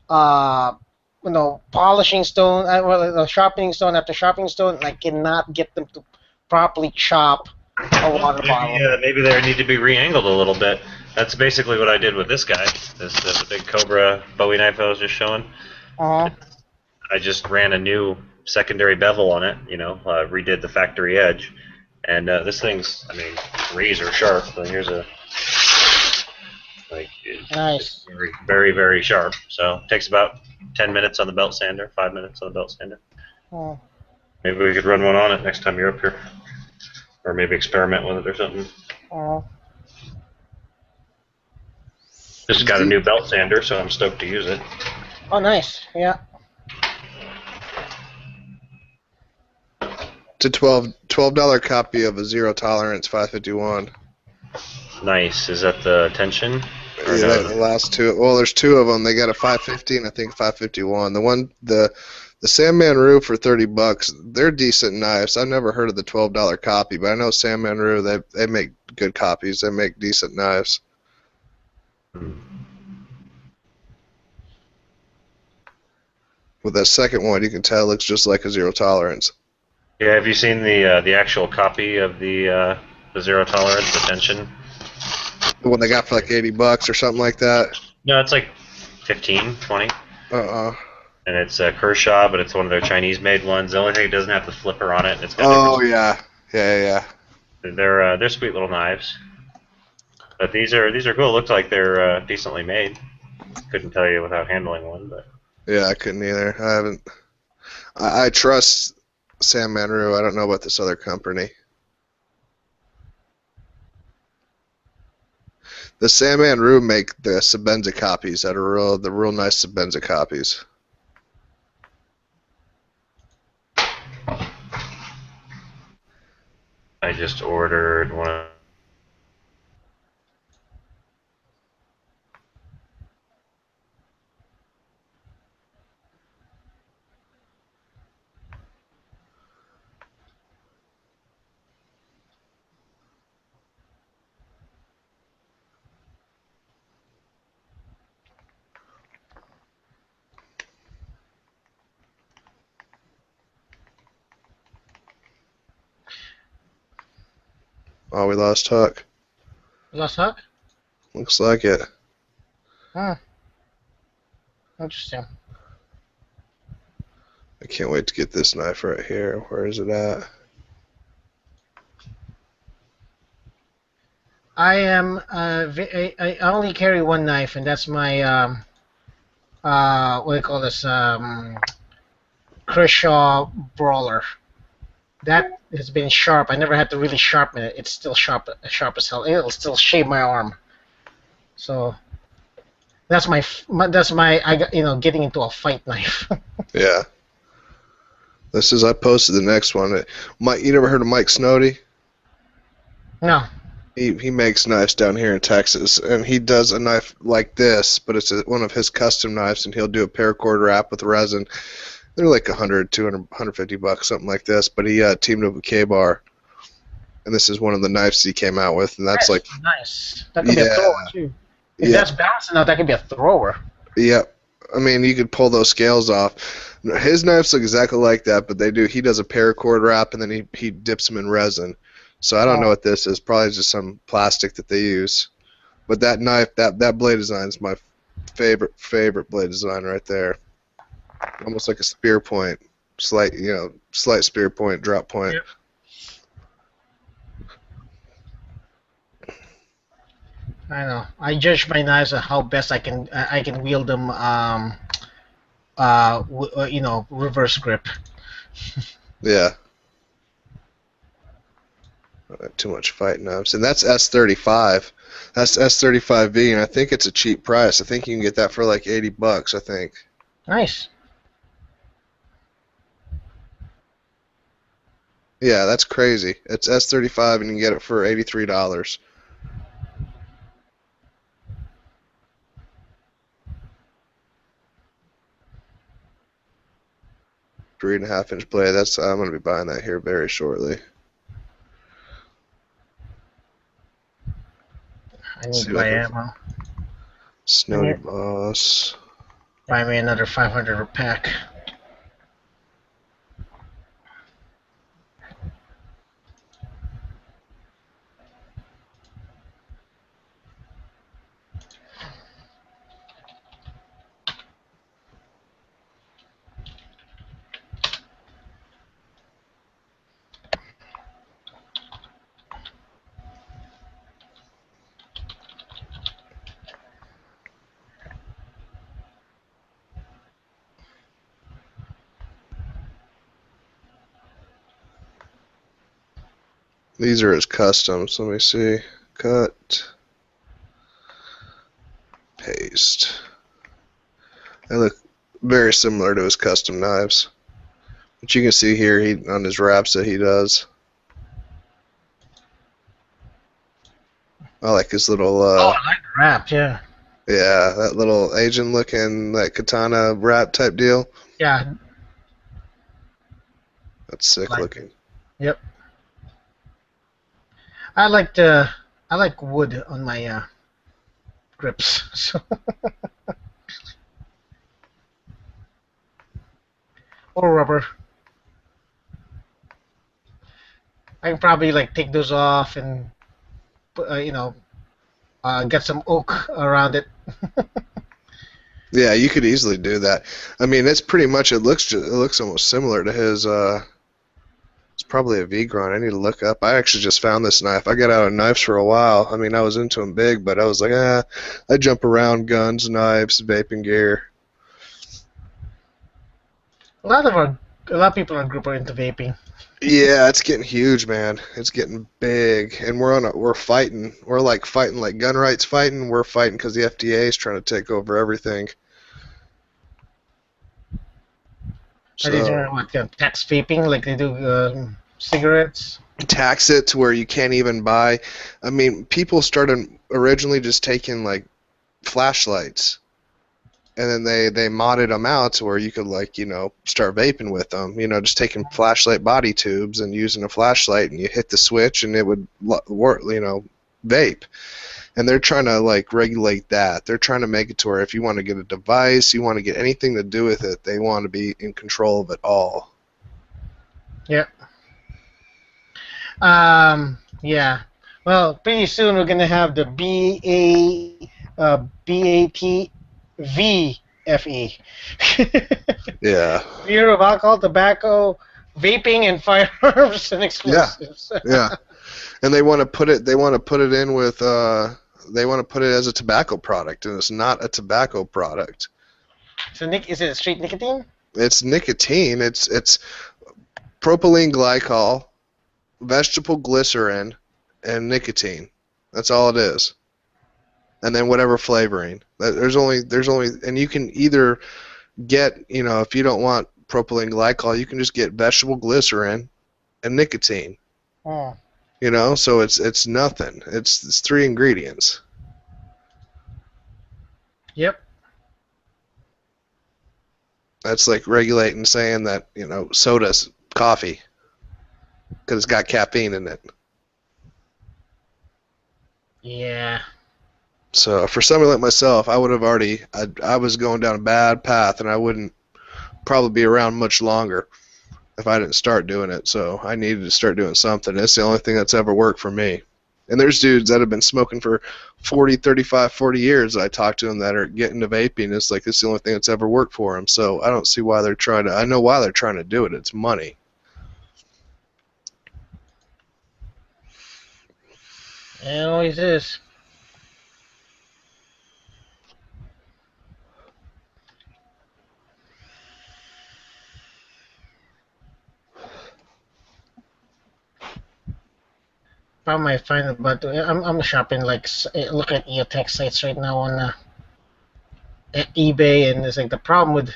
polishing stone, sharpening stone after sharpening stone, and I cannot get them to properly chop a water bottle. Yeah, maybe they need to be re-angled a little bit. That's basically what I did with this guy. This the big Cobra Bowie knife I was just showing. I just ran a new secondary bevel on it, you know, redid the factory edge. And this thing's, I mean, razor sharp. So here's a, nice. Very, very, very sharp. So it takes about 10 minutes on the belt sander, 5 minutes on the belt sander. Oh. Maybe we could run one on it next time you're up here. Or maybe experiment with it or something. Oh. Just got a new belt sander, so I'm stoked to use it. Oh, nice. Yeah. It's a $12 copy of a Zero Tolerance 551. Nice. Is that the tension? Yeah, the last two. Well, there's two of them. They got a 550 and I think 551. The Sandman Rue for $30. They're decent knives. I've never heard of the $12 copy, but I know Sandman Rue. They make good copies. They make decent knives. With that second one, you can tell it looks just like a Zero Tolerance. Yeah, have you seen the actual copy of the Zero Tolerance, the tension? The one they got for like $80 or something like that? No, it's like 15, 20. Uh-uh. And it's Kershaw, but it's one of their Chinese-made ones. The only thing it doesn't have the flipper on it. It's got yeah. They're sweet little knives. But these are cool. Looks like they're decently made. Couldn't tell you without handling one, but. Yeah, I couldn't either. I haven't. I trust Sandman Rue. I don't know about this other company. The Sandman Rue make the Sebenza copies that are the real nice Sebenza copies. I just ordered one. Oh, we lost Huck. Lost Huck? Looks like it. Huh. Interesting. I can't wait to get this knife right here. Where is it at? I am. I only carry one knife, and that's my what do you call this? Kershaw Brawler. That it's been sharp. I never had to really sharpen it. It's still sharp as hell. It'll still shave my arm. So that's my I got, getting into a fight knife. Yeah. I posted the next one. Mike, you never heard of Mike Snowdy? No. He makes knives down here in Texas, and he does a knife like this, but it's one of his custom knives, and he'll do a paracord wrap with resin. They're like 100, 200, 150 bucks, something like this. But he teamed up with K-Bar, and this is one of the knives he came out with, and that's like nice. That could be a thrower too. If that's balanced enough, that could be a thrower. Yeah, I mean you could pull those scales off. His knives look exactly like that, but he does a paracord wrap, and then he dips them in resin. So I don't know what this is. Probably just some plastic that they use. But that knife, that blade design is my favorite blade design right there. Almost like a spear point, slight spear point, drop point. Yep. I know. I judge my knives on how best I can wield them. Reverse grip. Yeah. Too much fight knives, and that's S35. That's S35V, and I think it's a cheap price. I think you can get that for like $80. I think. Nice. Yeah, that's crazy. It's S35, and you can get it for $83. 3.5-inch blade. I'm going to be buying that here very shortly. I need to buy ammo. Snowdy Boss. Buy me another 500 pack. These are his customs. Let me see. Cut. Paste. They look very similar to his custom knives. But you can see here on his wraps that he does. I like his little. I like the wrap, yeah. Yeah, that little Asian looking, that katana wrap type deal. Yeah. That's sick looking. Yep. I like wood on my grips. So or rubber. I can probably take those off and get some oak around it. Yeah, you could easily do that. I mean, it's pretty much. It looks almost similar to his. It's probably a V-Grind. I need to look up. I actually just found this knife. I got out of knives for a while. I mean, I was into them big, but I was like, I jump around guns, knives, vaping gear. A lot of people in our group are into vaping. Yeah, it's getting huge, man. It's getting big, and we're fighting. We're fighting like gun rights fighting. We're fighting because the FDA is trying to take over everything. Are they doing tax vaping like they do cigarettes? Tax it to where you can't even buy. I mean, people started originally just taking flashlights, and then they modded them out to where you could start vaping with them. Just taking flashlight body tubes and using a flashlight, and you hit the switch and it would work. Vape. And they're trying to regulate that. They're trying to make it to where if you want to get a device, you want to get anything to do with it, they want to be in control of it all. Yeah. Yeah. Well, pretty soon we're gonna have the BATVFE. Yeah. Beer of alcohol, tobacco, vaping, and firearms and explosives. Yeah. And they want to put it. They want to put it in with. They want to put it as a tobacco product, and it's not a tobacco product. So, is it straight nicotine? It's nicotine. It's propylene glycol, vegetable glycerin, and nicotine. That's all it is. And then whatever flavoring. There's only, and you can either get, if you don't want propylene glycol, you can just get vegetable glycerin and nicotine. Oh. So it's nothing. It's 3 ingredients. Yep. That's like regulating saying that, soda's coffee because it's got caffeine in it. Yeah. So for somebody like myself, I would have already, I was going down a bad path, and I wouldn't probably be around much longer if I didn't start doing it. So I needed to start doing something. It's the only thing that's ever worked for me. And there's dudes that have been smoking for 40, 35, 40 years. I talk to them that are getting to vaping. It's like, it's the only thing that's ever worked for them. So I don't see why they're trying to, I know why they're trying to do it. It's money. It always is. I might find it, but I'm shopping look at EOTech sites right now on eBay, and it's like the problem with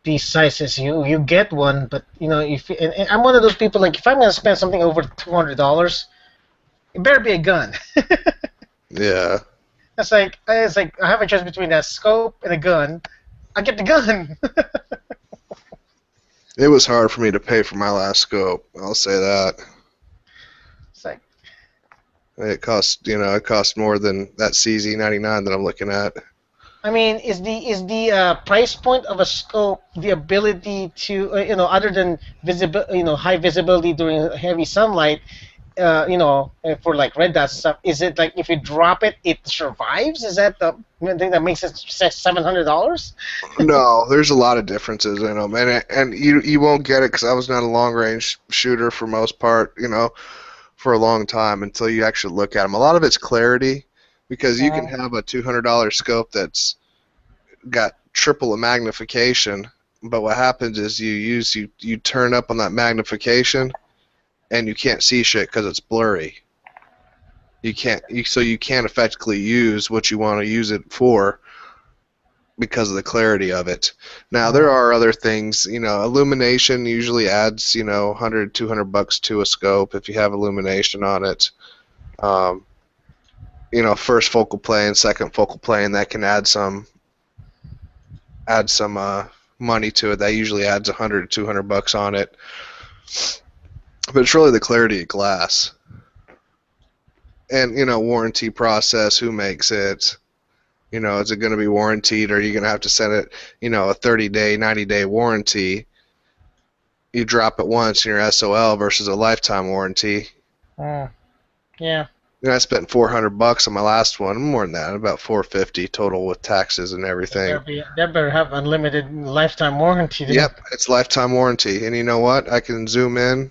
these sites is you get one, but if and I'm one of those people, like if I'm gonna spend something over $200, it better be a gun. Yeah. It's like I have a choice between a scope and a gun. I get the gun. It was hard for me to pay for my last scope. I'll say that. It's like it cost more than that CZ99 that I'm looking at. I mean, is the price point of a scope the ability to other than high visibility during heavy sunlight, for like red dots and stuff? Is it like if you drop it, it survives? Is that the thing that makes it $700? No, there's a lot of differences in them, and you won't get it because I was not a long range shooter for most part, for a long time until you actually look at them. A lot of it's clarity, because you can have a $200 scope that's got triple the magnification, but what happens is you turn up on that magnification, and you can't see shit because it's blurry. You can't effectively use what you want to use it for because of the clarity of it. Now there are other things, illumination usually adds, $100, $200 to a scope if you have illumination on it. First focal plane, second focal plane, that can add some money to it. That usually adds $100 to $200 on it. But it's really the clarity of glass. And, warranty process, who makes it? Is it going to be warranted, or are you going to have to send it, a 30-day, 90-day warranty? You drop it once in your SOL versus a lifetime warranty. Yeah. I spent $400 on my last one. More than that, about $450 total with taxes and everything. That better have unlimited lifetime warranty. Yep, it's lifetime warranty. And you know what? I can zoom in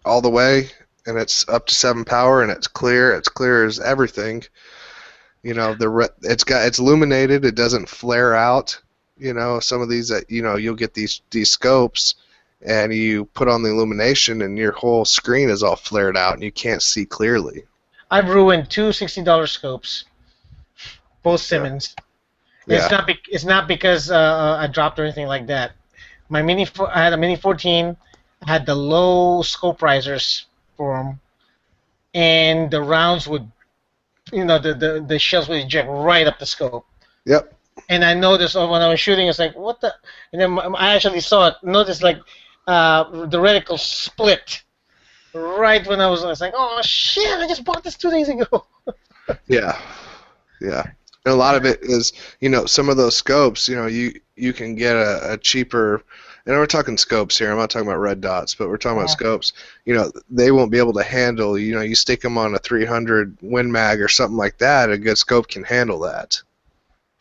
all the way, and it's up to 7 power, and it's clear. It's clear as everything. It's illuminated. It doesn't flare out. Some of these that you'll get these scopes, and you put on the illumination, and your whole screen is all flared out, and you can't see clearly. I've ruined 2 $60 scopes, both Simmons. Yeah. It's not because I dropped or anything like that. I had a Mini 14. I had the low scope risers for them, and the rounds would, the shells would eject right up the scope. Yep. And I noticed when I was shooting, it's like, what the? And then I actually saw it. Noticed the reticle split right when I was like, oh shit! I just bought this 2 days ago. Yeah. And a lot of it is, some of those scopes, you can get a cheaper. And we're talking scopes here. I'm not talking about red dots, but we're talking about scopes. They won't be able to handle. You stick them on a 300 Win Mag or something like that. A good scope can handle that.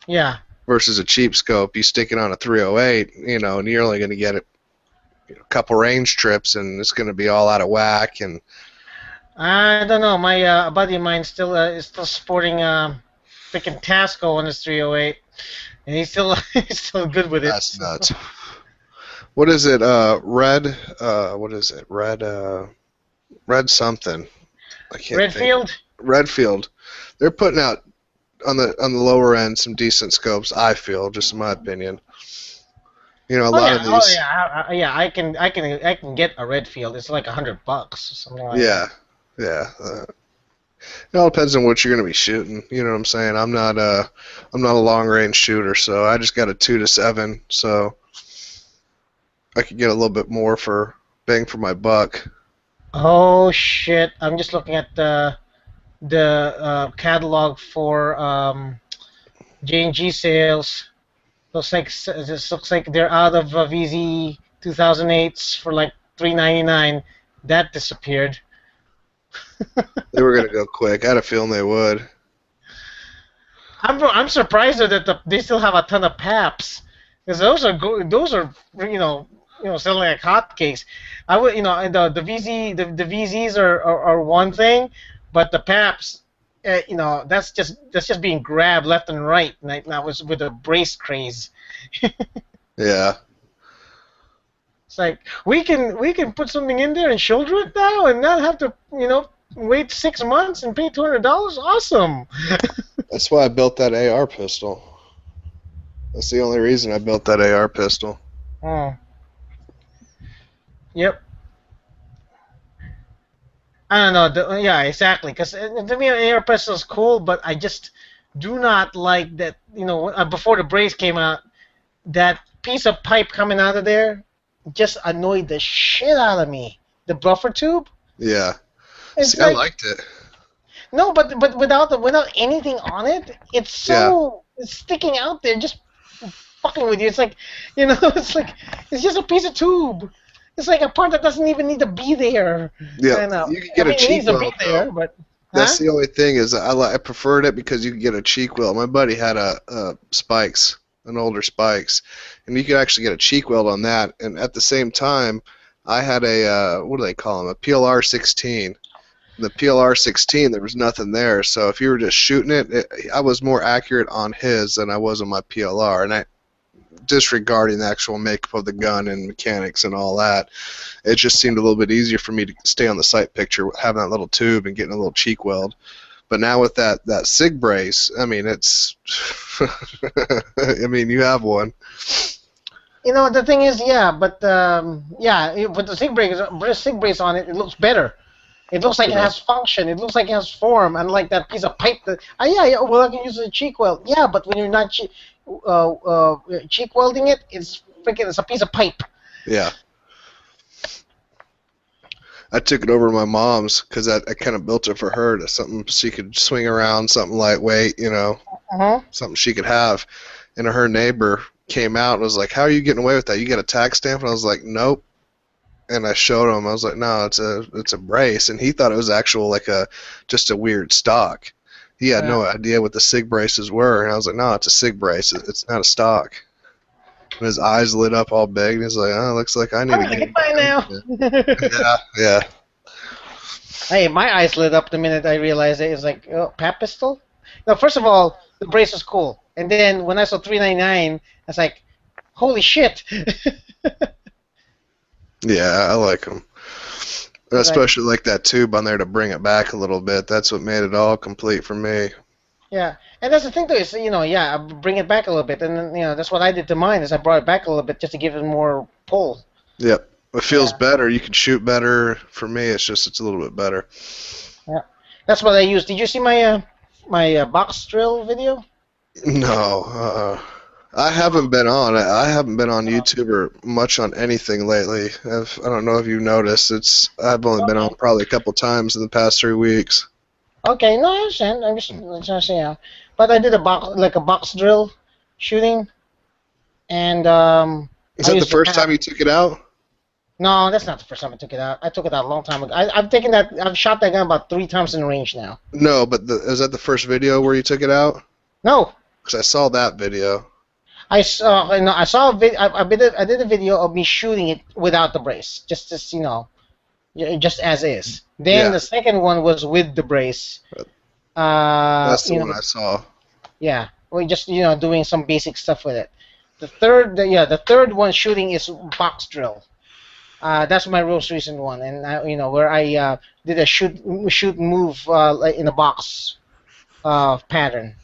Yeah. Versus a cheap scope, you stick it on a 308, and you're only going to get a couple range trips, and it's going to be all out of whack. And I don't know. My buddy of mine is still sporting freaking Tasco on his 308, and he's still good with it. That's nuts. What is it? Red? What is it? Red? Red something. I can't think. Redfield? Redfield. They're putting out on the lower end some decent scopes. I feel, just in my opinion. You know, a lot of these. Oh yeah, I can get a Redfield. It's like $100 or something like that. Yeah. It all depends on what you're going to be shooting. You know what I'm saying? I'm not a long range shooter, so I just got a 2-7, so I could get a little bit more for bang for my buck. Oh shit! I'm just looking at the catalog for J&G sales. Looks like they're out of VZ 2008s for like $3.99. That disappeared. They were gonna go quick. I had a feeling they would. I'm surprised that they still have a ton of PAPs, because those are selling like hotcakes. I would the VZs are one thing, but the PAPs, that's just being grabbed left and right. And that was with the brace craze. Yeah. It's like we can put something in there and shoulder it now and not have to wait 6 months and pay $200. Awesome. That's why I built that AR pistol. That's the only reason I built that AR pistol. Oh. Yep. I don't know. Yeah, exactly. Because to me, an AR pistol is cool, but I just do not like that. Before the brace came out, that piece of pipe coming out of there just annoyed the shit out of me. The buffer tube. Yeah. It's See, I liked it. No, but without anything on it, it's so it's sticking out there, just fucking with you. It's like, it's just a piece of tube. It's like a part that doesn't even need to be there. Yeah, you can get a cheek weld. It needs to be there, but that's the only thing is I preferred it because you could get a cheek weld. My buddy had an older Spikes, and you could actually get a cheek weld on that. And at the same time, I had a what do they call them? A PLR 16. The PLR 16, there was nothing there. So if you were just shooting it, I was more accurate on his than I was on my PLR. And disregarding the actual makeup of the gun and mechanics and all that, it just seemed a little bit easier for me to stay on the sight picture, having that little tube and getting a little cheek weld. But now with that SIG brace, I mean, it's, I mean, you have one. The thing is, with the SIG brace on it, it looks better. It looks like it has function. It looks like it has form, unlike that piece of pipe that. Well, I can use a cheek weld. Yeah, but when you're not cheek welding it, it's a piece of pipe. Yeah. I took it over to my mom's because I kind of built it for her to something she could swing around, something lightweight, something she could have. And her neighbor came out and was like, "How are you getting away with that? You got a tax stamp?" And I was like, "Nope." And I showed him. I was like, "No, it's a brace." And he thought it was actual just a weird stock. He had no idea what the SIG braces were. And I was like, "No, it's a SIG brace. It's not a stock." And his eyes lit up all big. And he's like, "Oh, looks like I need to get it now." Yeah. Hey, my eyes lit up the minute I realized it. It's like, oh, PAP pistol? No, first of all, the brace was cool. And then when I saw $3.99, I was like, holy shit. Yeah, I like them. Especially like that tube on there to bring it back a little bit. That's what made it all complete for me. Yeah, and that's the thing, though, is, I bring it back a little bit. And then, that's what I did to mine, is I brought it back a little bit just to give it more pull. Yep. It feels better. You can shoot better. For me, it's a little bit better. Yeah. That's what I used. Did you see my box drill video? No. I haven't been on. I haven't been on YouTube or much on anything lately. I don't know if you've noticed. I've only been on probably a couple times in the past 3 weeks. Okay, no, I understand. I'm just saying. But I did a box drill shooting, and is that the first time you took it out? No, that's not the first time I took it out. I took it out a long time ago. I've shot that gun about 3 times in range now. No, but is that the first video where you took it out? No. Because I saw that video. I saw a video. I did a video of me shooting it without the brace, just as as is. Then the second one was with the brace. That's the one I saw. Yeah, we just doing some basic stuff with it. The third one shooting is box drill. That's my most recent one, and where I did a shoot and move like in a box pattern.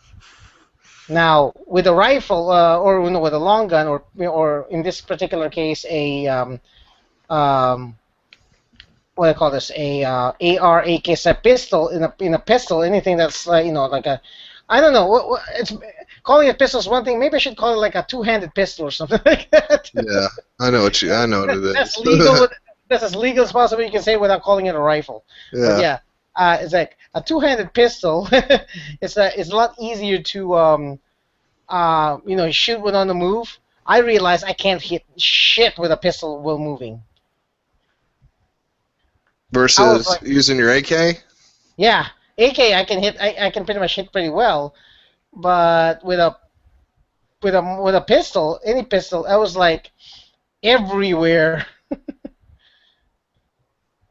Now with a rifle or with a long gun, or in this particular case a what do I call this, a AR, AK, pistol in a pistol, anything that's like a, I don't know, it's calling it pistol is one thing. Maybe I should call it like a two-handed pistol or something like that. Yeah, I know what it is. That's legal. That's as legal as possible you can say without calling it a rifle. Yeah. But yeah, it's like a two-handed pistol. It's a lot easier to shoot when on the move. I realize I can't hit shit with a pistol while moving. Versus using your AK? Yeah, AK I can hit. I can pretty much hit pretty well, but with a pistol, any pistol, I was like everywhere.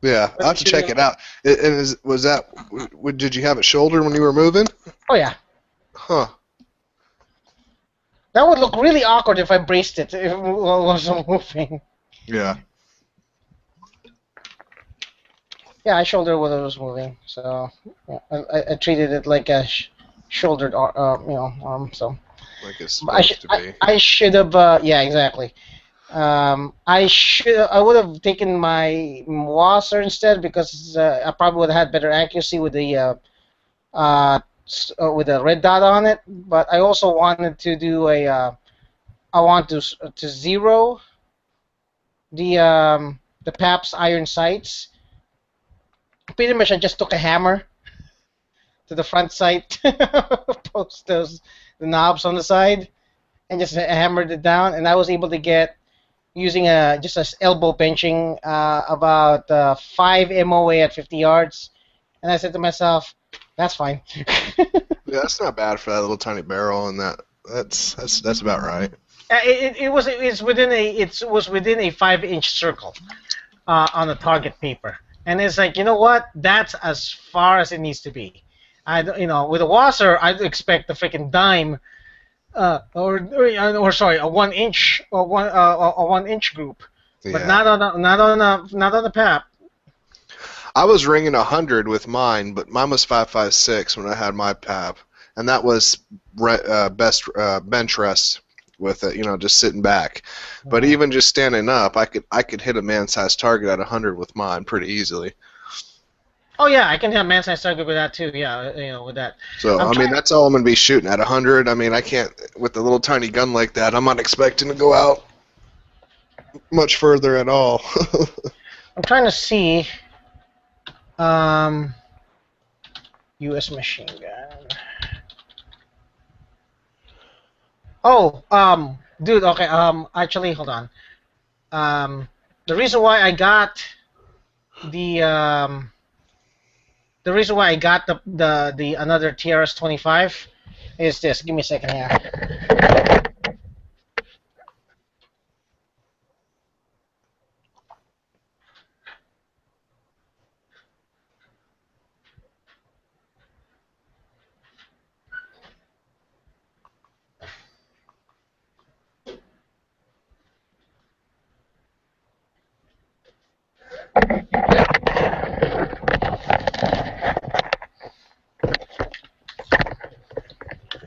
Yeah, I'll have to check it out. And did you have it shouldered when you were moving? Oh yeah. Huh. That would look really awkward if I braced it while I was moving. Yeah. Yeah, I shouldered when I was moving, so yeah, I treated it like a shouldered arm. So like it's supposed to be. I should have. Yeah, exactly. I would have taken my Wasser instead because I probably would have had better accuracy with the red dot on it. But I also wanted to do I want to zero the PAP's iron sights. Pretty much, I just took a hammer to the front sight, post the knobs on the side, and just hammered it down. And I was able to get, using just a elbow benching, about 5 MOA at 50 yards. And I said to myself, "That's fine." Yeah, that's not bad for that little tiny barrel, and that's about right. It was within a 5-inch circle on the target paper. And it's like, you know what? That's as far as it needs to be. With a Wasser, I'd expect the freaking dime, or sorry, a 1 inch or a 1 inch group, but Yeah. not on the PAP. I was ringing 100 with mine, but mine was 5.56 when I had my PAP, and that was best bench rest with it, just sitting back. But even just standing up, I could hit a man-sized target at 100 with mine pretty easily. Oh yeah, I can have man-sized target with that too. Yeah, with that. So that's all I'm gonna be shooting at 100. I mean, I can't with a little tiny gun like that. I'm not expecting to go out much further at all. I'm trying to see. U.S. machine gun. Oh, dude. Okay. Actually, hold on. The reason why I got the another TRS-25 is this. Give me a second here.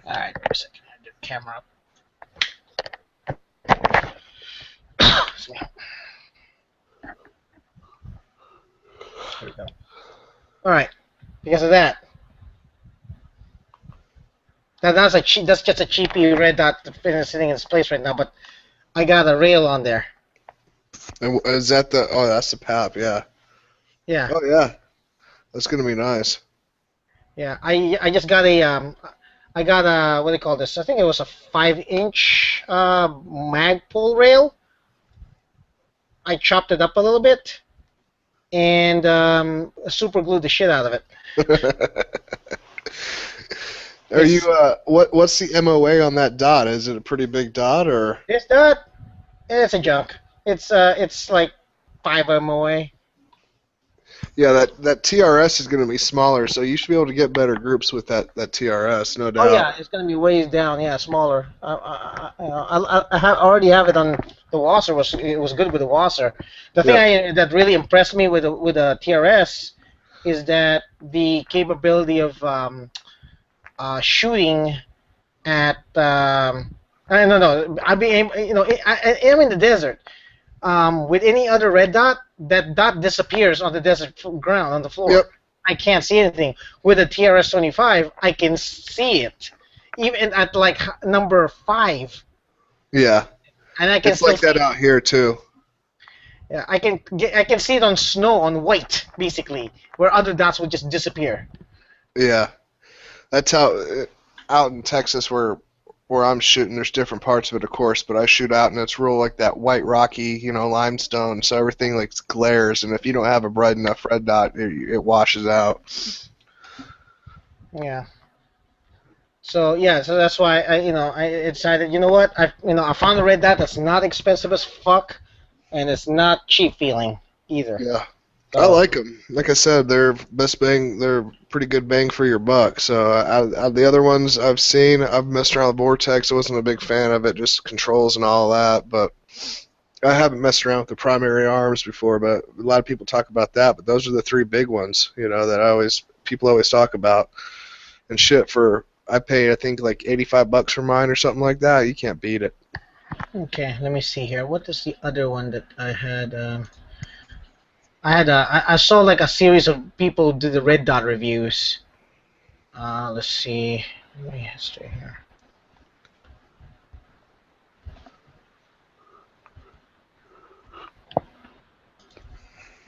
Alright, give me a second. I do the camera up. Excuse me. There we go. Alright, because of that. That's just a cheapy red dot sitting in its place right now, but I got a rail on there. And is that that's the PAP, yeah. Yeah. Oh yeah, that's gonna be nice. Yeah, I just got a what do you call this? I think it was a 5-inch Magpul rail. I chopped it up a little bit and super glued the shit out of it. Are you what's the MOA on that dot? Is it a pretty big dot or? This dot, it's a junk. It's like 5 MOA. Yeah, that TRS is going to be smaller, so you should be able to get better groups with that TRS, no doubt. Oh yeah, it's gonna be ways down. Yeah, smaller. Already have it on the Wasser. It was good with the Wasser. The thing that really impressed me with the TRS is that the capability of shooting at I don't know. I'm in the desert. With any other red dot, that dot disappears on the desert ground on the floor. Yep. I can't see anything. With a TRS-25, I can see it, even at like number 5. Yeah. And I can it's like that out here too. Yeah, I can see it on snow, on white, basically, where other dots would just disappear. Yeah, that's how out in Texas where I'm shooting. There's different parts of it, of course, but I shoot out and it's real like that white rocky, limestone. So everything like glares, and if you don't have a bright enough red dot, it washes out. Yeah. So that's why I decided, you know what, I found a red dot that's not expensive as fuck, and it's not cheap feeling either. Yeah. I like them. Like I said, they're best bang. They're pretty good bang for your buck. So out of the other ones I've seen, I've messed around with Vortex. I wasn't a big fan of it, just controls and all that. But I haven't messed around with the primary arms before. But a lot of people talk about that. But those are the 3 big ones, that people always talk about. And shit, I paid I think like $85 for mine or something like that. You can't beat it. Okay, let me see here. What is the other one that I had? I saw like a series of people do the red dot reviews. Let's see. Let me history here.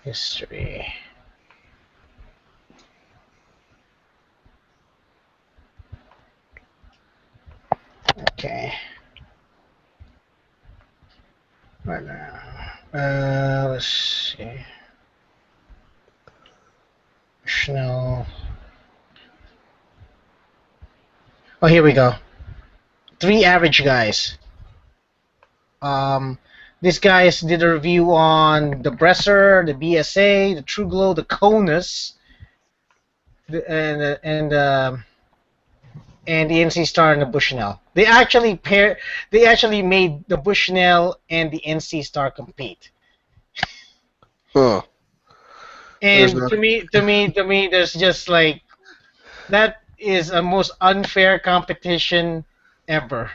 History. Okay. Right now. Let's see. Schnell. Oh, here we go. 3 average guys. These guys did a review on the Bresser, the BSA, the TrueGlow, the Conus, and the NC Star and the Bushnell. They actually made the Bushnell and the NC Star compete. Huh. And to me, there's just like, that is a most unfair competition ever.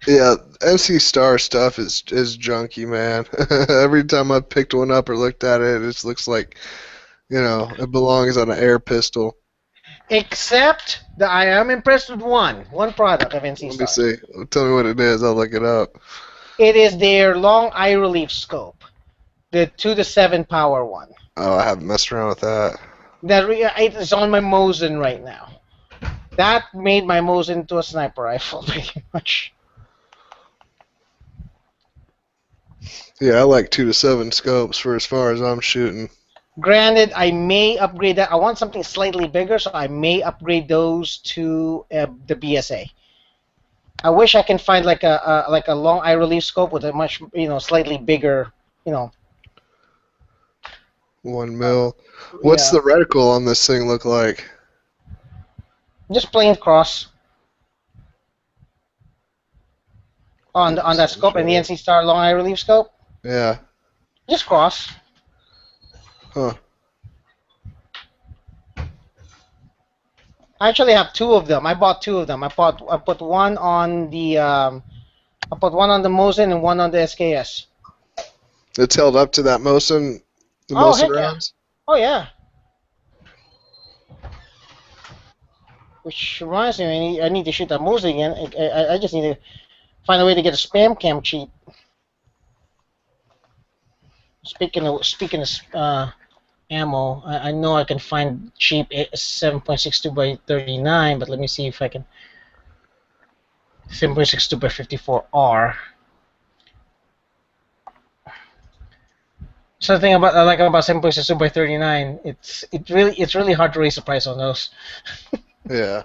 Yeah, NC Star stuff is junky, man. Every time I picked one up or looked at it, it just looks like, it belongs on an air pistol. Except that I am impressed with one product of NC Star. Let me see. Tell me what it is. I'll look it up. It is their long eye relief scope, the 2-7 power one. Oh, I haven't messed around with that. It is on my Mosin right now. That made my Mosin into a sniper rifle, pretty much. Yeah, I like 2-7 scopes for as far as I'm shooting. Granted, I may upgrade that. I want something slightly bigger, so I may upgrade those to the BSA. I wish I can find like a long eye relief scope with a much slightly bigger 1 mil. What's the reticle on this thing look like? Just plain cross. On that scope and the NC Star long eye relief scope. Yeah. Just cross. Huh. I actually have 2 of them. I bought 2 of them. I put one on the Mosin and one on the SKS. It's held up to that Mosin. The Mosin rounds. Yeah. Oh yeah. Which reminds me, I need to shoot that Mosin again. I just need to find a way to get a spam cam cheap. Speaking of ammo, I know I can find cheap 7.62 by 39, but let me see if I can. 7.62 by 54R. Something I like about 7.62 by 39. It's really hard to raise the price on those. Yeah.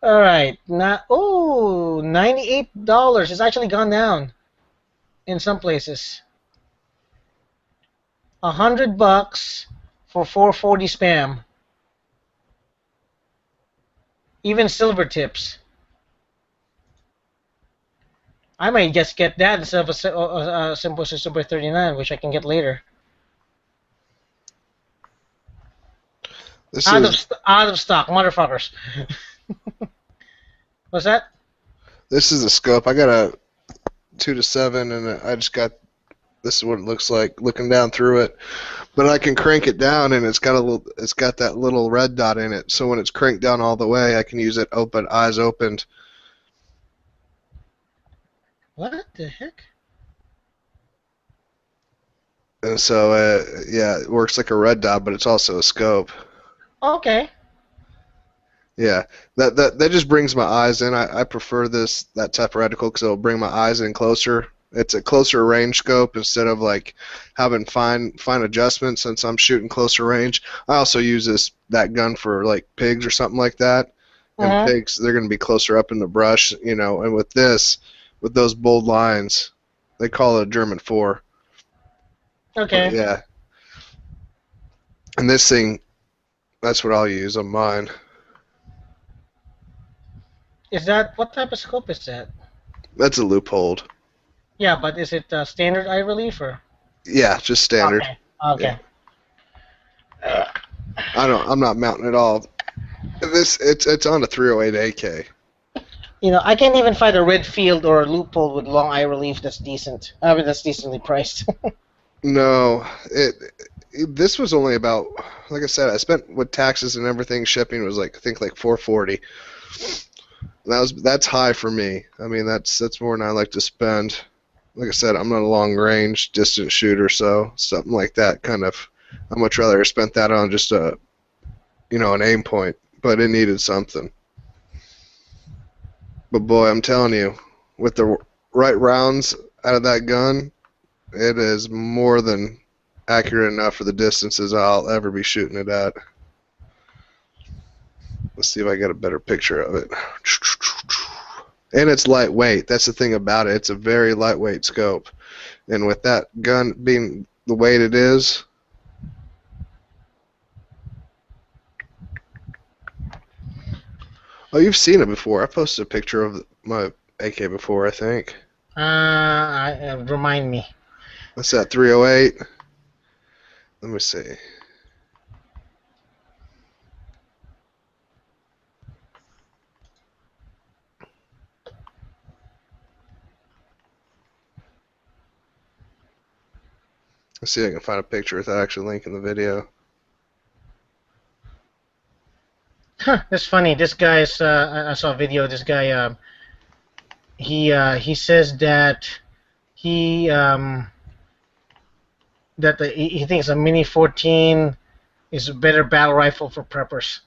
All right. $98. It's actually gone down in some places. $100 for 440 spam. Even silver tips. I might just get that instead of a Simple Super 39, which I can get later. This Out is of stock, motherfuckers. What's that? this is a scope. I got a 2-7, and I just got. This is what it looks like looking down through it, but I can crank it down, and it's got a little. It's got that little red dot in it. So when it's cranked down all the way, I can use it open, eyes opened. What the heck? And so yeah, it works like a red dot, but it's also a scope. Okay. Yeah, that just brings my eyes in. I prefer that type of reticle because it'll bring my eyes in closer. It's a closer range scope instead of like having fine adjustments since I'm shooting closer range. I also use that gun for like pigs or something like that. And pigs, they're going to be closer up in the brush, you know. And with those bold lines, they call it a German 4. Okay. But yeah. And this thing, that's what I'll use on mine. Is that what type of scope is that? That's a Leupold. Yeah, but is it standard eye relief or? Yeah, just standard. Okay. Yeah. I'm not mounting it all. It's on a 308 AK. You know, I can't even find a Redfield or a Leupold with long eye relief that's decent. I mean, that's decently priced. No, this was only about, like I said, I spent with taxes and everything, shipping was like I think like $440. That's high for me. I mean, that's more than I like to spend. Like I said, I'm not a long range distance shooter, so something like that kind of. I'd much rather have spent that on just an aim point, but it needed something. But boy, I'm telling you, with the right rounds out of that gun, it is more than accurate enough for the distances I'll ever be shooting it at. Let's see if I get a better picture of it. And it's lightweight. That's the thing about it. It's a very lightweight scope. And with that gun being the weight it is, oh, you've seen it before. I posted a picture of my AK before, I think. Remind me. What's that, 308? Let me see. Let's see if I can find a picture without actually linking the video. Huh, that's funny. This guy's, I saw a video. This guy, he says that he thinks a Mini 14 is a better battle rifle for preppers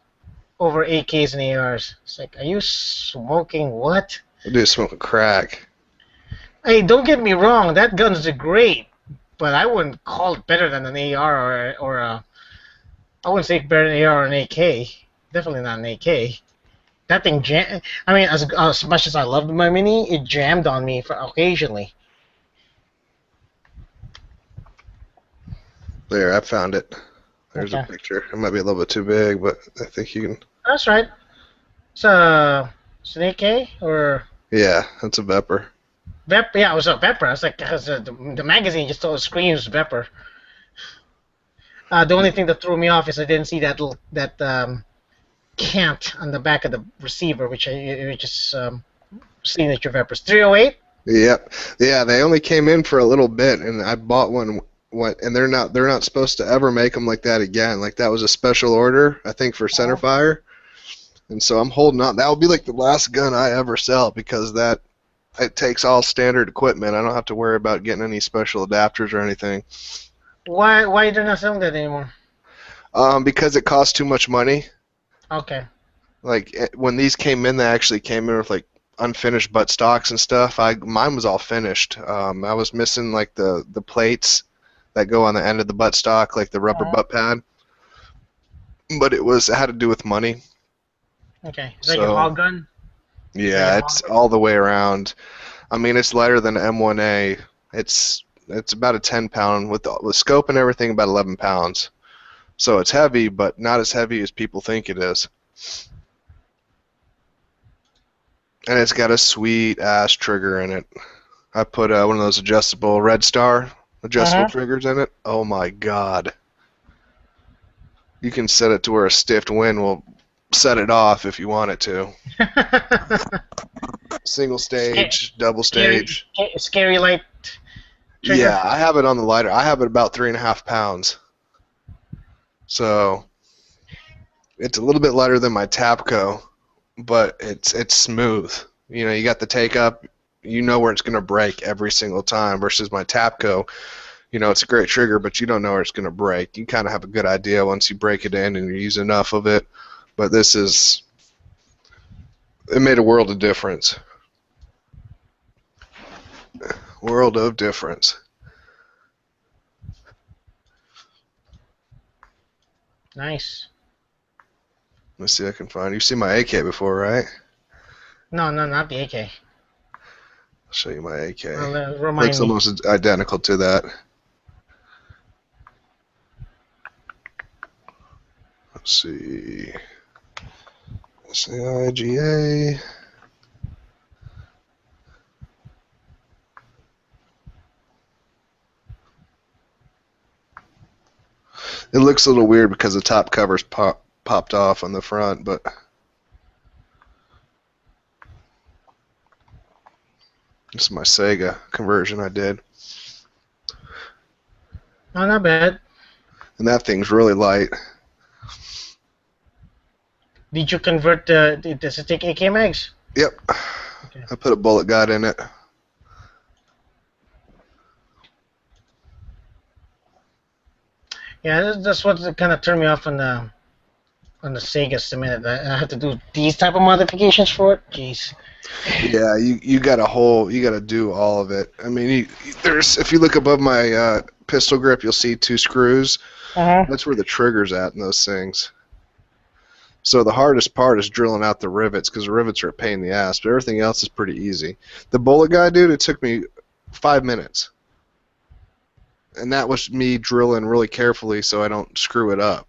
over AKs and ARs. It's like, are you smoking what? Dude, smoking crack. Hey, don't get me wrong. That gun's great, but I wouldn't call it better than an AR or a. I wouldn't say better than an AR or an AK. Definitely not an AK. That thing jam. I mean, as much as I loved my Mini, it jammed on me for occasionally. There, I found it. There's a picture. It might be a little bit too big, but I think you can. That's right. It's an AK or. Yeah, that's a Vepr. Yeah, it was a Vepr. I was like, the magazine just always screams Vepr. The only thing that threw me off is I didn't see that cant on the back of the receiver, which I just signature Veprs. 308. Yep. Yeah, they only came in for a little bit, and I bought one. And they're not supposed to ever make them like that again. Like that was a special order, I think, for centerfire. And so I'm holding on. That will be like the last gun I ever sell because it takes all standard equipment. I don't have to worry about getting any special adapters or anything. Why they're not selling that anymore? Because it costs too much money. Okay. Like when these came in, they actually came in with like unfinished butt stocks and stuff. Mine was all finished. I was missing like the plates that go on the end of the butt stock, like the rubber butt pad. But it had to do with money. Okay. Is that your hog gun? Yeah, it's all the way around. I mean, it's lighter than an M1A. It's about a 10-pound with scope and everything, about 11 pounds. So it's heavy, but not as heavy as people think it is. And it's got a sweet ass trigger in it. I put one of those adjustable Red Star adjustable triggers in it. Oh my god. You can set it to where a stiffed wind will set it off if you want it to. Single stage, double stage. Scary light trigger. Yeah, I have it on the lighter. I have it about 3.5 pounds. So it's a little bit lighter than my Tapco, but it's smooth. You know, you got the take up, you know where it's going to break every single time, versus my Tapco, you know, it's a great trigger, but you don't know where it's going to break. You kind of have a good idea once you break it in and you use enough of it. But this is, it made a world of difference. World of difference. Nice. Let's see if I can find. You've seen my AK before, right? No, not the AK. I'll show you my AK. Remind Looks me. almost identical to that. Let's see. SAIGA. It looks a little weird because the top cover's popped off on the front, but this is my Sega conversion I did. Oh, not bad. And that thing's really light. Did you convert does it take AK mags? Yep. Okay. I put a bullet guide in it. Yeah, that's what kind of turned me off on the Sega. A minute, I have to do these type of modifications for it. Jeez. Yeah, you got to do all of it. I mean, there's if you look above my pistol grip, you'll see 2 screws. That's where the trigger's at in those things. So the hardest part is drilling out the rivets, because the rivets are a pain in the ass, but everything else is pretty easy. The bullet guide, dude, it took me 5 minutes. And that was me drilling really carefully so I don't screw it up.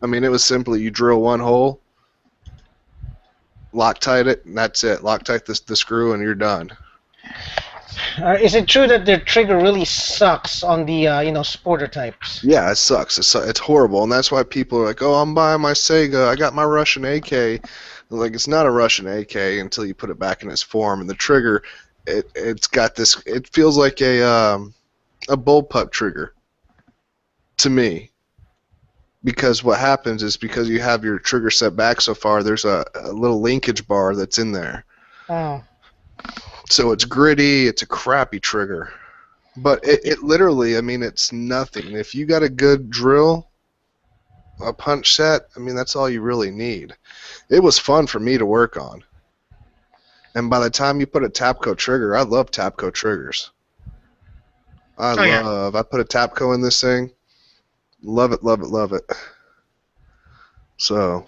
I mean, it was simply you drill one hole, Loctite it, and that's it. Loctite the screw, and you're done. Is it true that the trigger really sucks on the sporter types? Yeah, it sucks. It's horrible, and that's why people are like, "Oh, I'm buying my Sega. I got my Russian AK." Like, it's not a Russian AK until you put it back in its form. And the trigger, it's got this. It feels like a bullpup trigger to me. Because what happens is because you have your trigger set back so far, there's a little linkage bar that's in there. Oh. So it's gritty, it's a crappy trigger. But it literally, I mean, it's nothing. If you got a good drill, a punch set, I mean, that's all you really need. It was fun for me to work on. And by the time you put a Tapco trigger, I love Tapco triggers. I put a Tapco in this thing. Love it, love it, love it. So,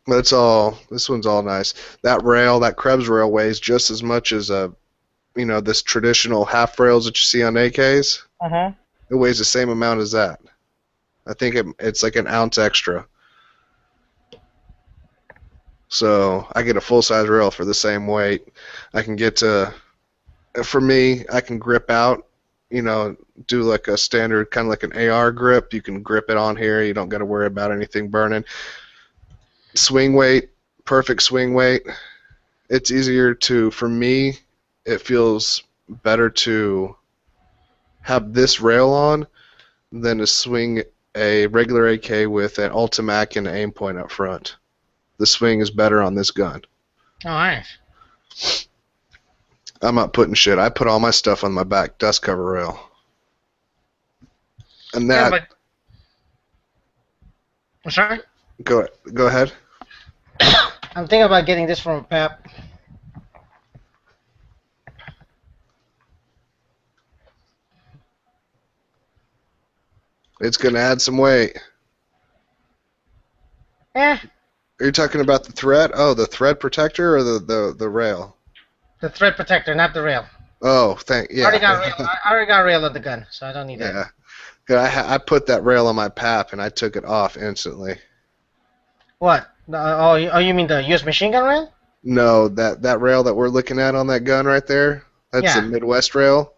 that's all. This one's all nice. That rail, that Krebs rail, weighs just as much as this traditional half rails that you see on AKs. It weighs the same amount as that. I think it's like an ounce extra. So I get a full size rail for the same weight. I can get to, for me, I can grip out. Do like a standard, kind of like an AR grip. You can grip it on here. You don't got to worry about anything burning. Swing weight, perfect swing weight. It's easier for me, it feels better to have this rail on than to swing a regular AK with an Ultimac and an aim point up front. The swing is better on this gun. Oh, nice. I'm not putting shit. I put all my stuff on my back dust cover rail. And that. Yeah, I'm sorry? Go ahead. I'm thinking about getting this from a PAP. It's going to add some weight. Eh. Are you talking about the thread? Oh, the thread protector or the rail? The thread protector, not the rail. Oh, yeah. I already got rail on the gun, so I don't need that. Yeah, I put that rail on my PAP and I took it off instantly. What? You mean the U.S. machine gun rail? No, that rail that we're looking at on that gun right there, that's Yeah. a Midwest rail.